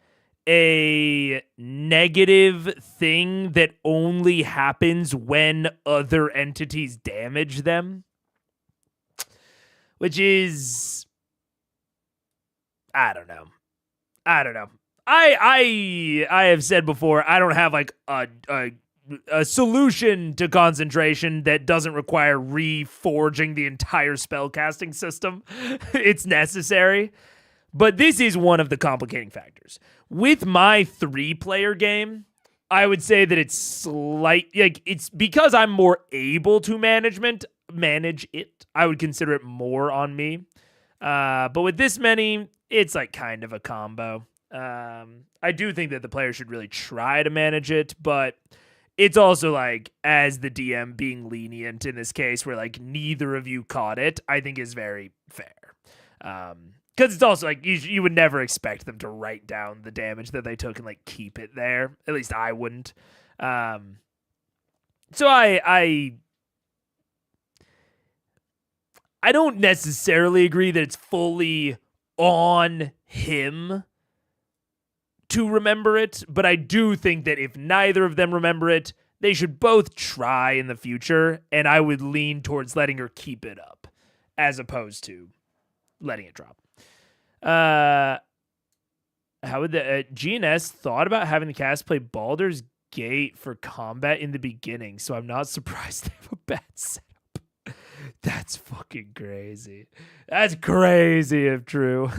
a negative thing that only happens when other entities damage them. Which is... I don't know. I have said before, I don't have like a solution to concentration that doesn't require reforging the entire spellcasting system. It's necessary. But this is one of the complicating factors. With my 3-player game, I would say that it's it's because I'm more able to manage it. I would consider it more on me. But with this many, it's like kind of a combo. I do think that the player should really try to manage it, but it's also like, as the DM, being lenient in this case where like neither of you caught it, I think is very fair. Because it's also like you would never expect them to write down the damage that they took and like keep it there. At least I wouldn't. So I don't necessarily agree that it's fully on him to remember it, but I do think that if neither of them remember it, they should both try in the future, and I would lean towards letting her keep it up as opposed to letting it drop. How would the GNS thought about having the cast play Baldur's Gate for combat in the beginning, so I'm not surprised they have a bad setup. That's fucking crazy. That's crazy if true.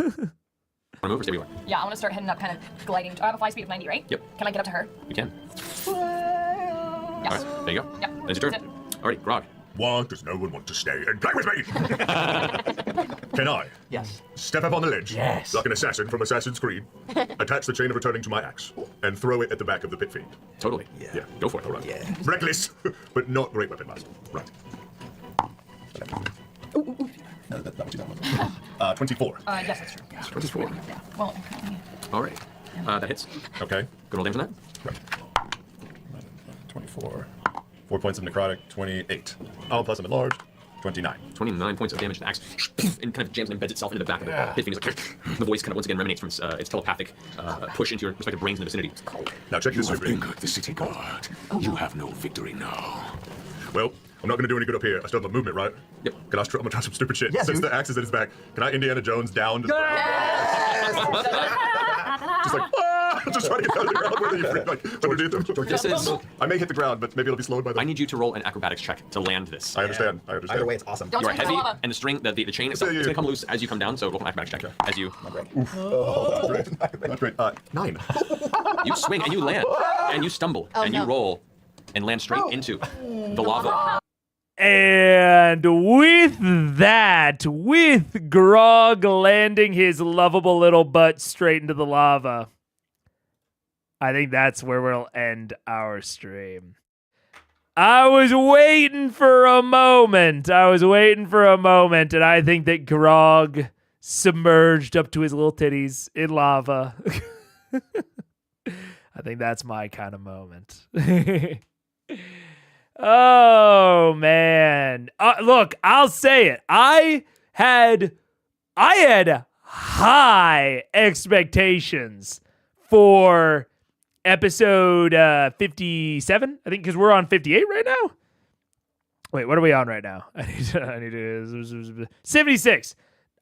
Move or stay where you are? Yeah, I want to start heading up, kind of gliding. I have a fly speed of 90, right? Yep. Can I get up to her? You can. Yes. Alright, there you go. Yep. That's your turn. Alright, Grog. Why does no one want to stay and play with me? Can I? Yes. Step up on the ledge, Yes. like an assassin from Assassin's Creed, attach the chain of returning to my axe, and throw it at the back of the pit fiend. Totally. Yeah, go for it. All right. Yeah. Reckless, but not great weapon master. Right. No, that was 24. Yes, that's true. 24. Yeah. Well, Alright. That hits. Okay. Good old damage on that. Right. 24. 4 points of necrotic, 28. All plus I'm enlarged, 29. 29 points of damage to the axe, and kind of jams and embeds itself into the back of the pit fiend. It's like, the voice kind of once again remanates from its telepathic push into your respective brains in the vicinity. Now check this super. the city guard. You have no victory now. Well, I'm not going to do any good up here. I still have my movement, right? Yep. Can I'm going to try some stupid shit. Yeah, Since dude. the axe is in his back, can I Indiana Jones down to just like, just trying to get down to the ground whether you free, like, This is... I may hit the ground, but maybe it'll be slowed by the... I need you to roll an acrobatics check to land this. I understand. Either way, it's awesome. Don't You are swing heavy, the lava. and the string, the chain itself, Yeah, it's yeah. going to come loose as you come down, so roll an acrobatics check. As you... Oh, not great. 9. You swing, and you land, and you stumble, and you no. roll, and land straight into the lava. And with that, with Grog landing his lovable little butt straight into the lava, I think that's where we'll end our stream. I was waiting for a moment, and I think that Grog submerged up to his little titties in lava. I think that's my kind of moment. Oh man. Look, I'll say it. I had high expectations for episode 57, I think, because we're on 58 right now. Wait, what are we on right now? I need to 76.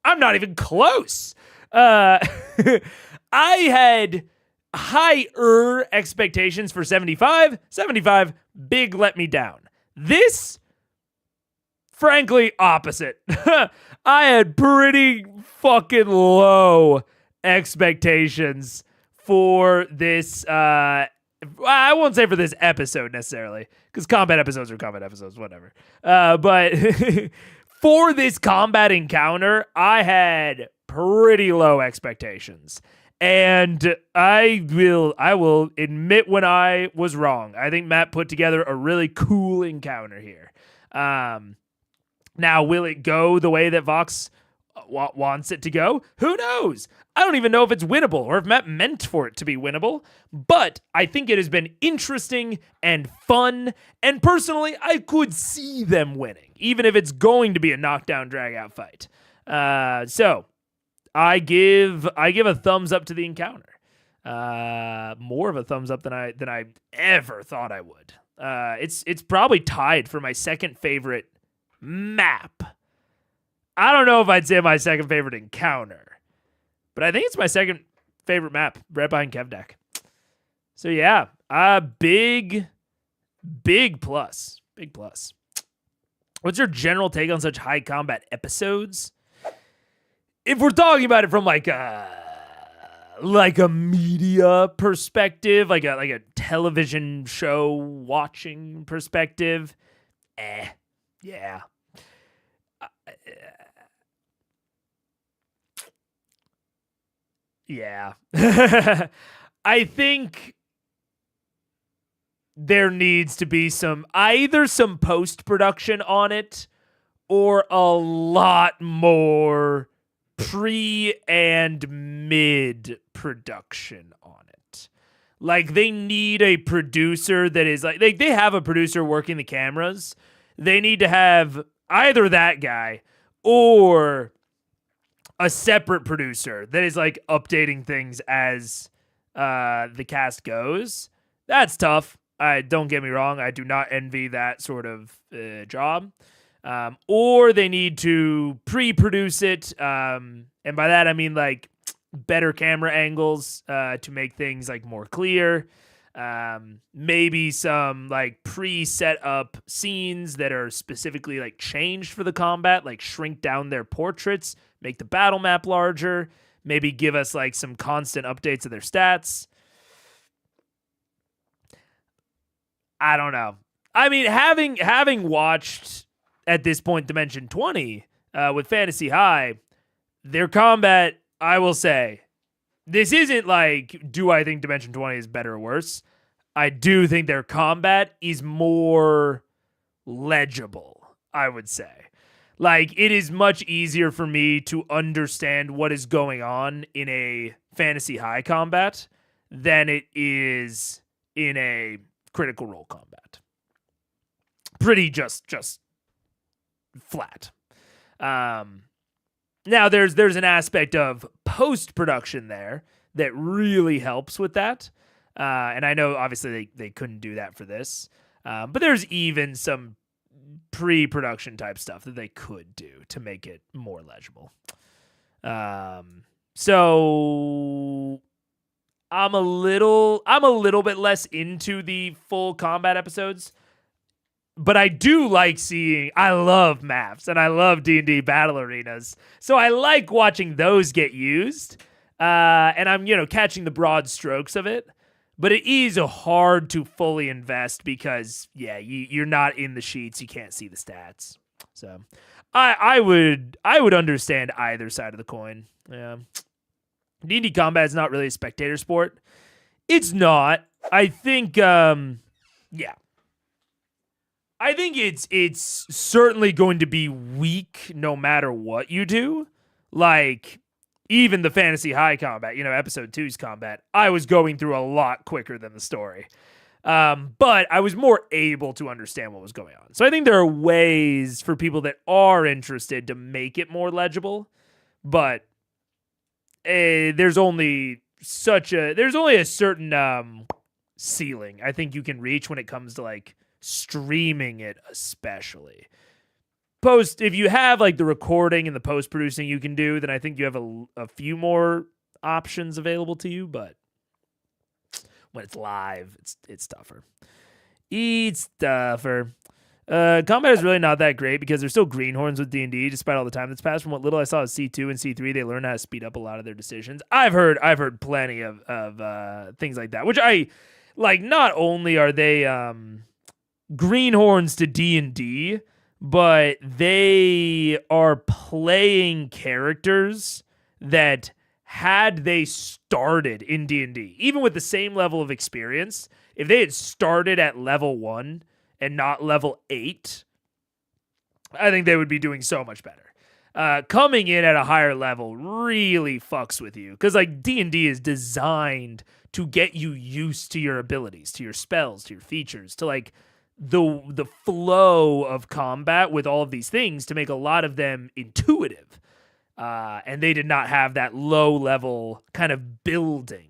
I'm not even close. I had higher expectations for 75. 75, big let me down. This, frankly, opposite. I had pretty fucking low expectations for this. I won't say for this episode necessarily, because combat episodes are combat episodes, whatever. But for this combat encounter, I had pretty low expectations. And I will admit when I was wrong. I think Matt put together a really cool encounter here. Now, will it go the way that Vox wants it to go? Who knows? I don't even know if it's winnable or if Matt meant for it to be winnable, but I think it has been interesting and fun, and personally, I could see them winning, even if it's going to be a knockdown, drag-out fight. So, I give a thumbs up to the encounter. More of a thumbs up than I ever thought I would. It's probably tied for my second favorite map. I don't know if I'd say my second favorite encounter, but I think it's my second favorite map, right behind Kevdak. So yeah, big plus. Big plus. What's your general take on such high combat episodes? If we're talking about it from like a media perspective, like a television show watching perspective, yeah. Yeah. I think there needs to be either some post-production on it or a lot more pre and mid production on it. Like, they need a producer that is like they have a producer working the cameras. They need to have either that guy or a separate producer that is like updating things as the cast goes. That's tough. Don't get me wrong. I do not envy that sort of job. Or they need to pre-produce it. And by that, I mean like better camera angles to make things like more clear. Maybe some like pre-set up scenes that are specifically like changed for the combat, like shrink down their portraits, make the battle map larger, maybe give us like some constant updates of their stats. I don't know. I mean, having watched at this point Dimension 20 with Fantasy High, their combat, I will say, this isn't like, do I think Dimension 20 is better or worse? I do think their combat is more legible, I would say. Like, it is much easier for me to understand what is going on in a Fantasy High combat than it is in a Critical Role combat. Pretty just flat. Now, there's an aspect of post-production there that really helps with that. And I know, obviously, they couldn't do that for this. But there's even some pre-production type stuff that they could do to make it more legible. So I'm a little bit less into the full combat episodes. But I do like I love maps and I love D&D battle arenas. So I like watching those get used. And I'm, catching the broad strokes of it. But it is hard to fully invest because, yeah, you're not in the sheets. You can't see the stats. So I would understand either side of the coin. Yeah. D&D combat is not really a spectator sport. It's not. I think, yeah. I think it's certainly going to be weak no matter what you do. Like, even the Fantasy High combat, episode 2's combat, I was going through a lot quicker than the story. But I was more able to understand what was going on. So I think there are ways for people that are interested to make it more legible. But there's only a certain ceiling I think you can reach when it comes to like streaming it especially. If you have like the recording and the post producing you can do, then I think you have a few more options available to you, but when it's live, it's tougher. It's tougher. Combat is really not that great because there's still greenhorns with D&D despite all the time that's passed. From what little I saw of C2 and C3, they learn how to speed up a lot of their decisions. I've heard plenty of things like that, which I like. Not only are they greenhorns to D&D, but they are playing characters that had they started in D&D, even with the same level of experience, if they had started at level 1 and not level 8, I think they would be doing so much better. Coming in at a higher level really fucks with you because like D&D is designed to get you used to your abilities, to your spells, to your features, to like the flow of combat with all of these things to make a lot of them intuitive. And they did not have that low level kind of building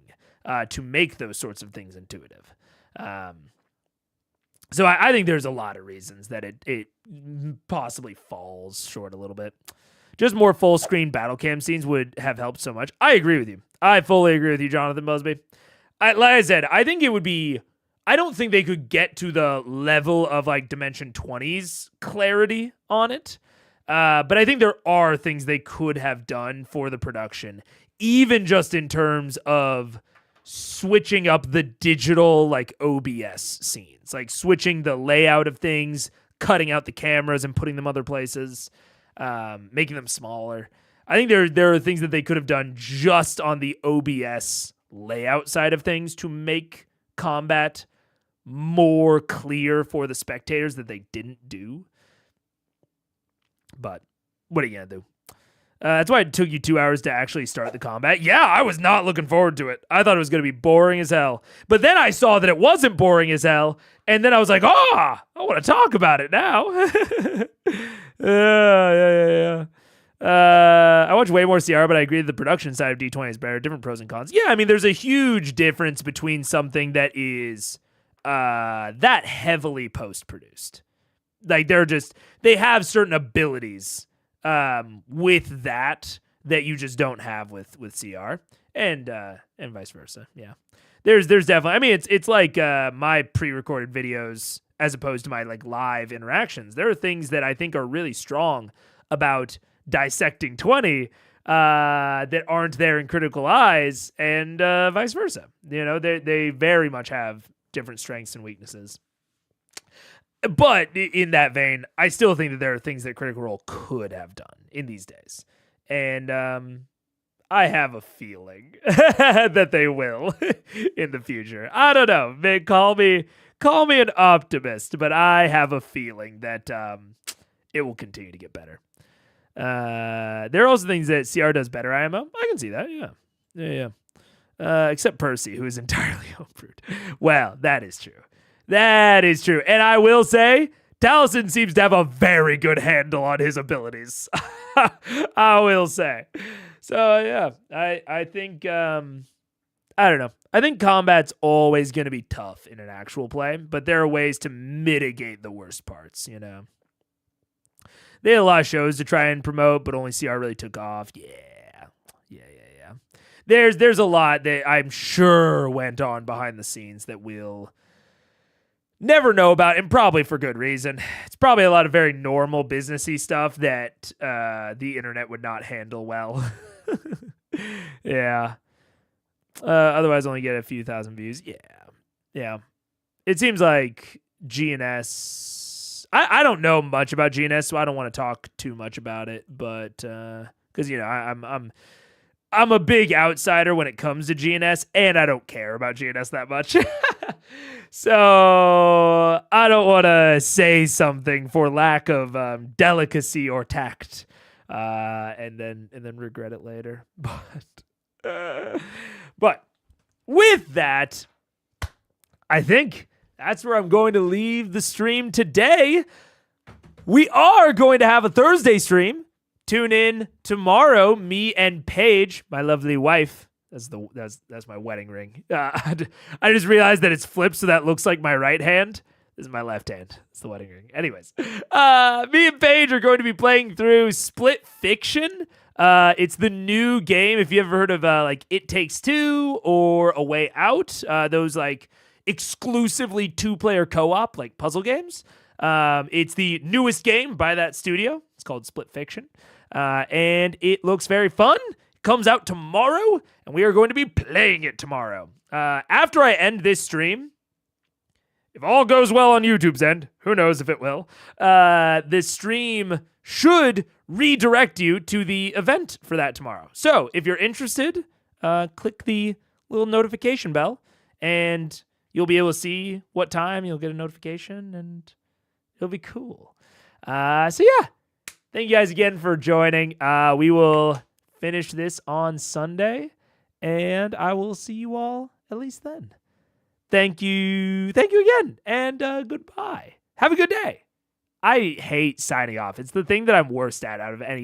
to make those sorts of things intuitive. So I think there's a lot of reasons that it possibly falls short a little bit. Just more full screen battle cam scenes would have helped so much. I agree with you. I fully agree with you, Jonathan Busby. Like I said, I think it would be. I don't think they could get to the level of like Dimension 20's clarity on it. But I think there are things they could have done for the production, even just in terms of switching up the digital like OBS scenes, like switching the layout of things, cutting out the cameras and putting them other places, making them smaller. I think there are things that they could have done just on the OBS layout side of things to make combat more clear for the spectators that they didn't do. But what are you going to do? That's why it took you 2 hours to actually start the combat. Yeah, I was not looking forward to it. I thought it was going to be boring as hell. But then I saw that it wasn't boring as hell. And then I was like, I want to talk about it now. Yeah. I watch way more CR, but I agree that the production side of D20 is better. Different pros and cons. Yeah, I mean, there's a huge difference between something that is that heavily post-produced. Like they have certain abilities with that you just don't have with CR and vice versa. Yeah. There's definitely, I mean, it's like my pre-recorded videos as opposed to my like live interactions. There are things that I think are really strong about dissecting 20 that aren't there in Critical Eyes and vice versa. You know, they very much have different strengths and weaknesses. But in that vein, I still think that there are things that Critical Role could have done in these days. And I have a feeling that they will in the future. I don't know. Man, call me an optimist, but I have a feeling that it will continue to get better. There are also things that CR does better, IMO. I can see that, yeah. Except Percy, who is entirely homebrewed. Well, that is true. That is true. And I will say, Taliesin seems to have a very good handle on his abilities. I will say. So, yeah, I think, I don't know. I think combat's always going to be tough in an actual play, but there are ways to mitigate the worst parts, you know. They had a lot of shows to try and promote, but only CR really took off. Yeah. There's a lot that I'm sure went on behind the scenes that we'll never know about, and probably for good reason. It's probably a lot of very normal businessy stuff that the internet would not handle well. Yeah. Otherwise, only get a few thousand views. Yeah. It seems like GNS. I don't know much about GNS, so I don't want to talk too much about it. But because you know, I'm a big outsider when it comes to GNS, and I don't care about GNS that much. So I don't want to say something for lack of delicacy or tact, and then regret it later. But with that, I think that's where I'm going to leave the stream today. We are going to have a Thursday stream. Tune in tomorrow. Me and Paige, my lovely wife. That's my wedding ring. I just realized that it's flipped, so that looks like my right hand. This is my left hand. It's the wedding ring. Anyways, me and Paige are going to be playing through Split Fiction. It's the new game. If you ever heard of like It Takes Two or A Way Out, those like exclusively 2-player co-op like puzzle games. It's the newest game by that studio. It's called Split Fiction, and it looks very fun. It comes out tomorrow, and we are going to be playing it tomorrow. After I end this stream, if all goes well on YouTube's end, who knows if it will, this stream should redirect you to the event for that tomorrow. So if you're interested, click the little notification bell, and you'll be able to see what time. You'll get a notification, and it'll be cool. So yeah, thank you guys again for joining. We will finish this on Sunday, and I will see you all at least then. Thank you again, and goodbye. Have a good day. I hate signing off. It's the thing that I'm worst at out of any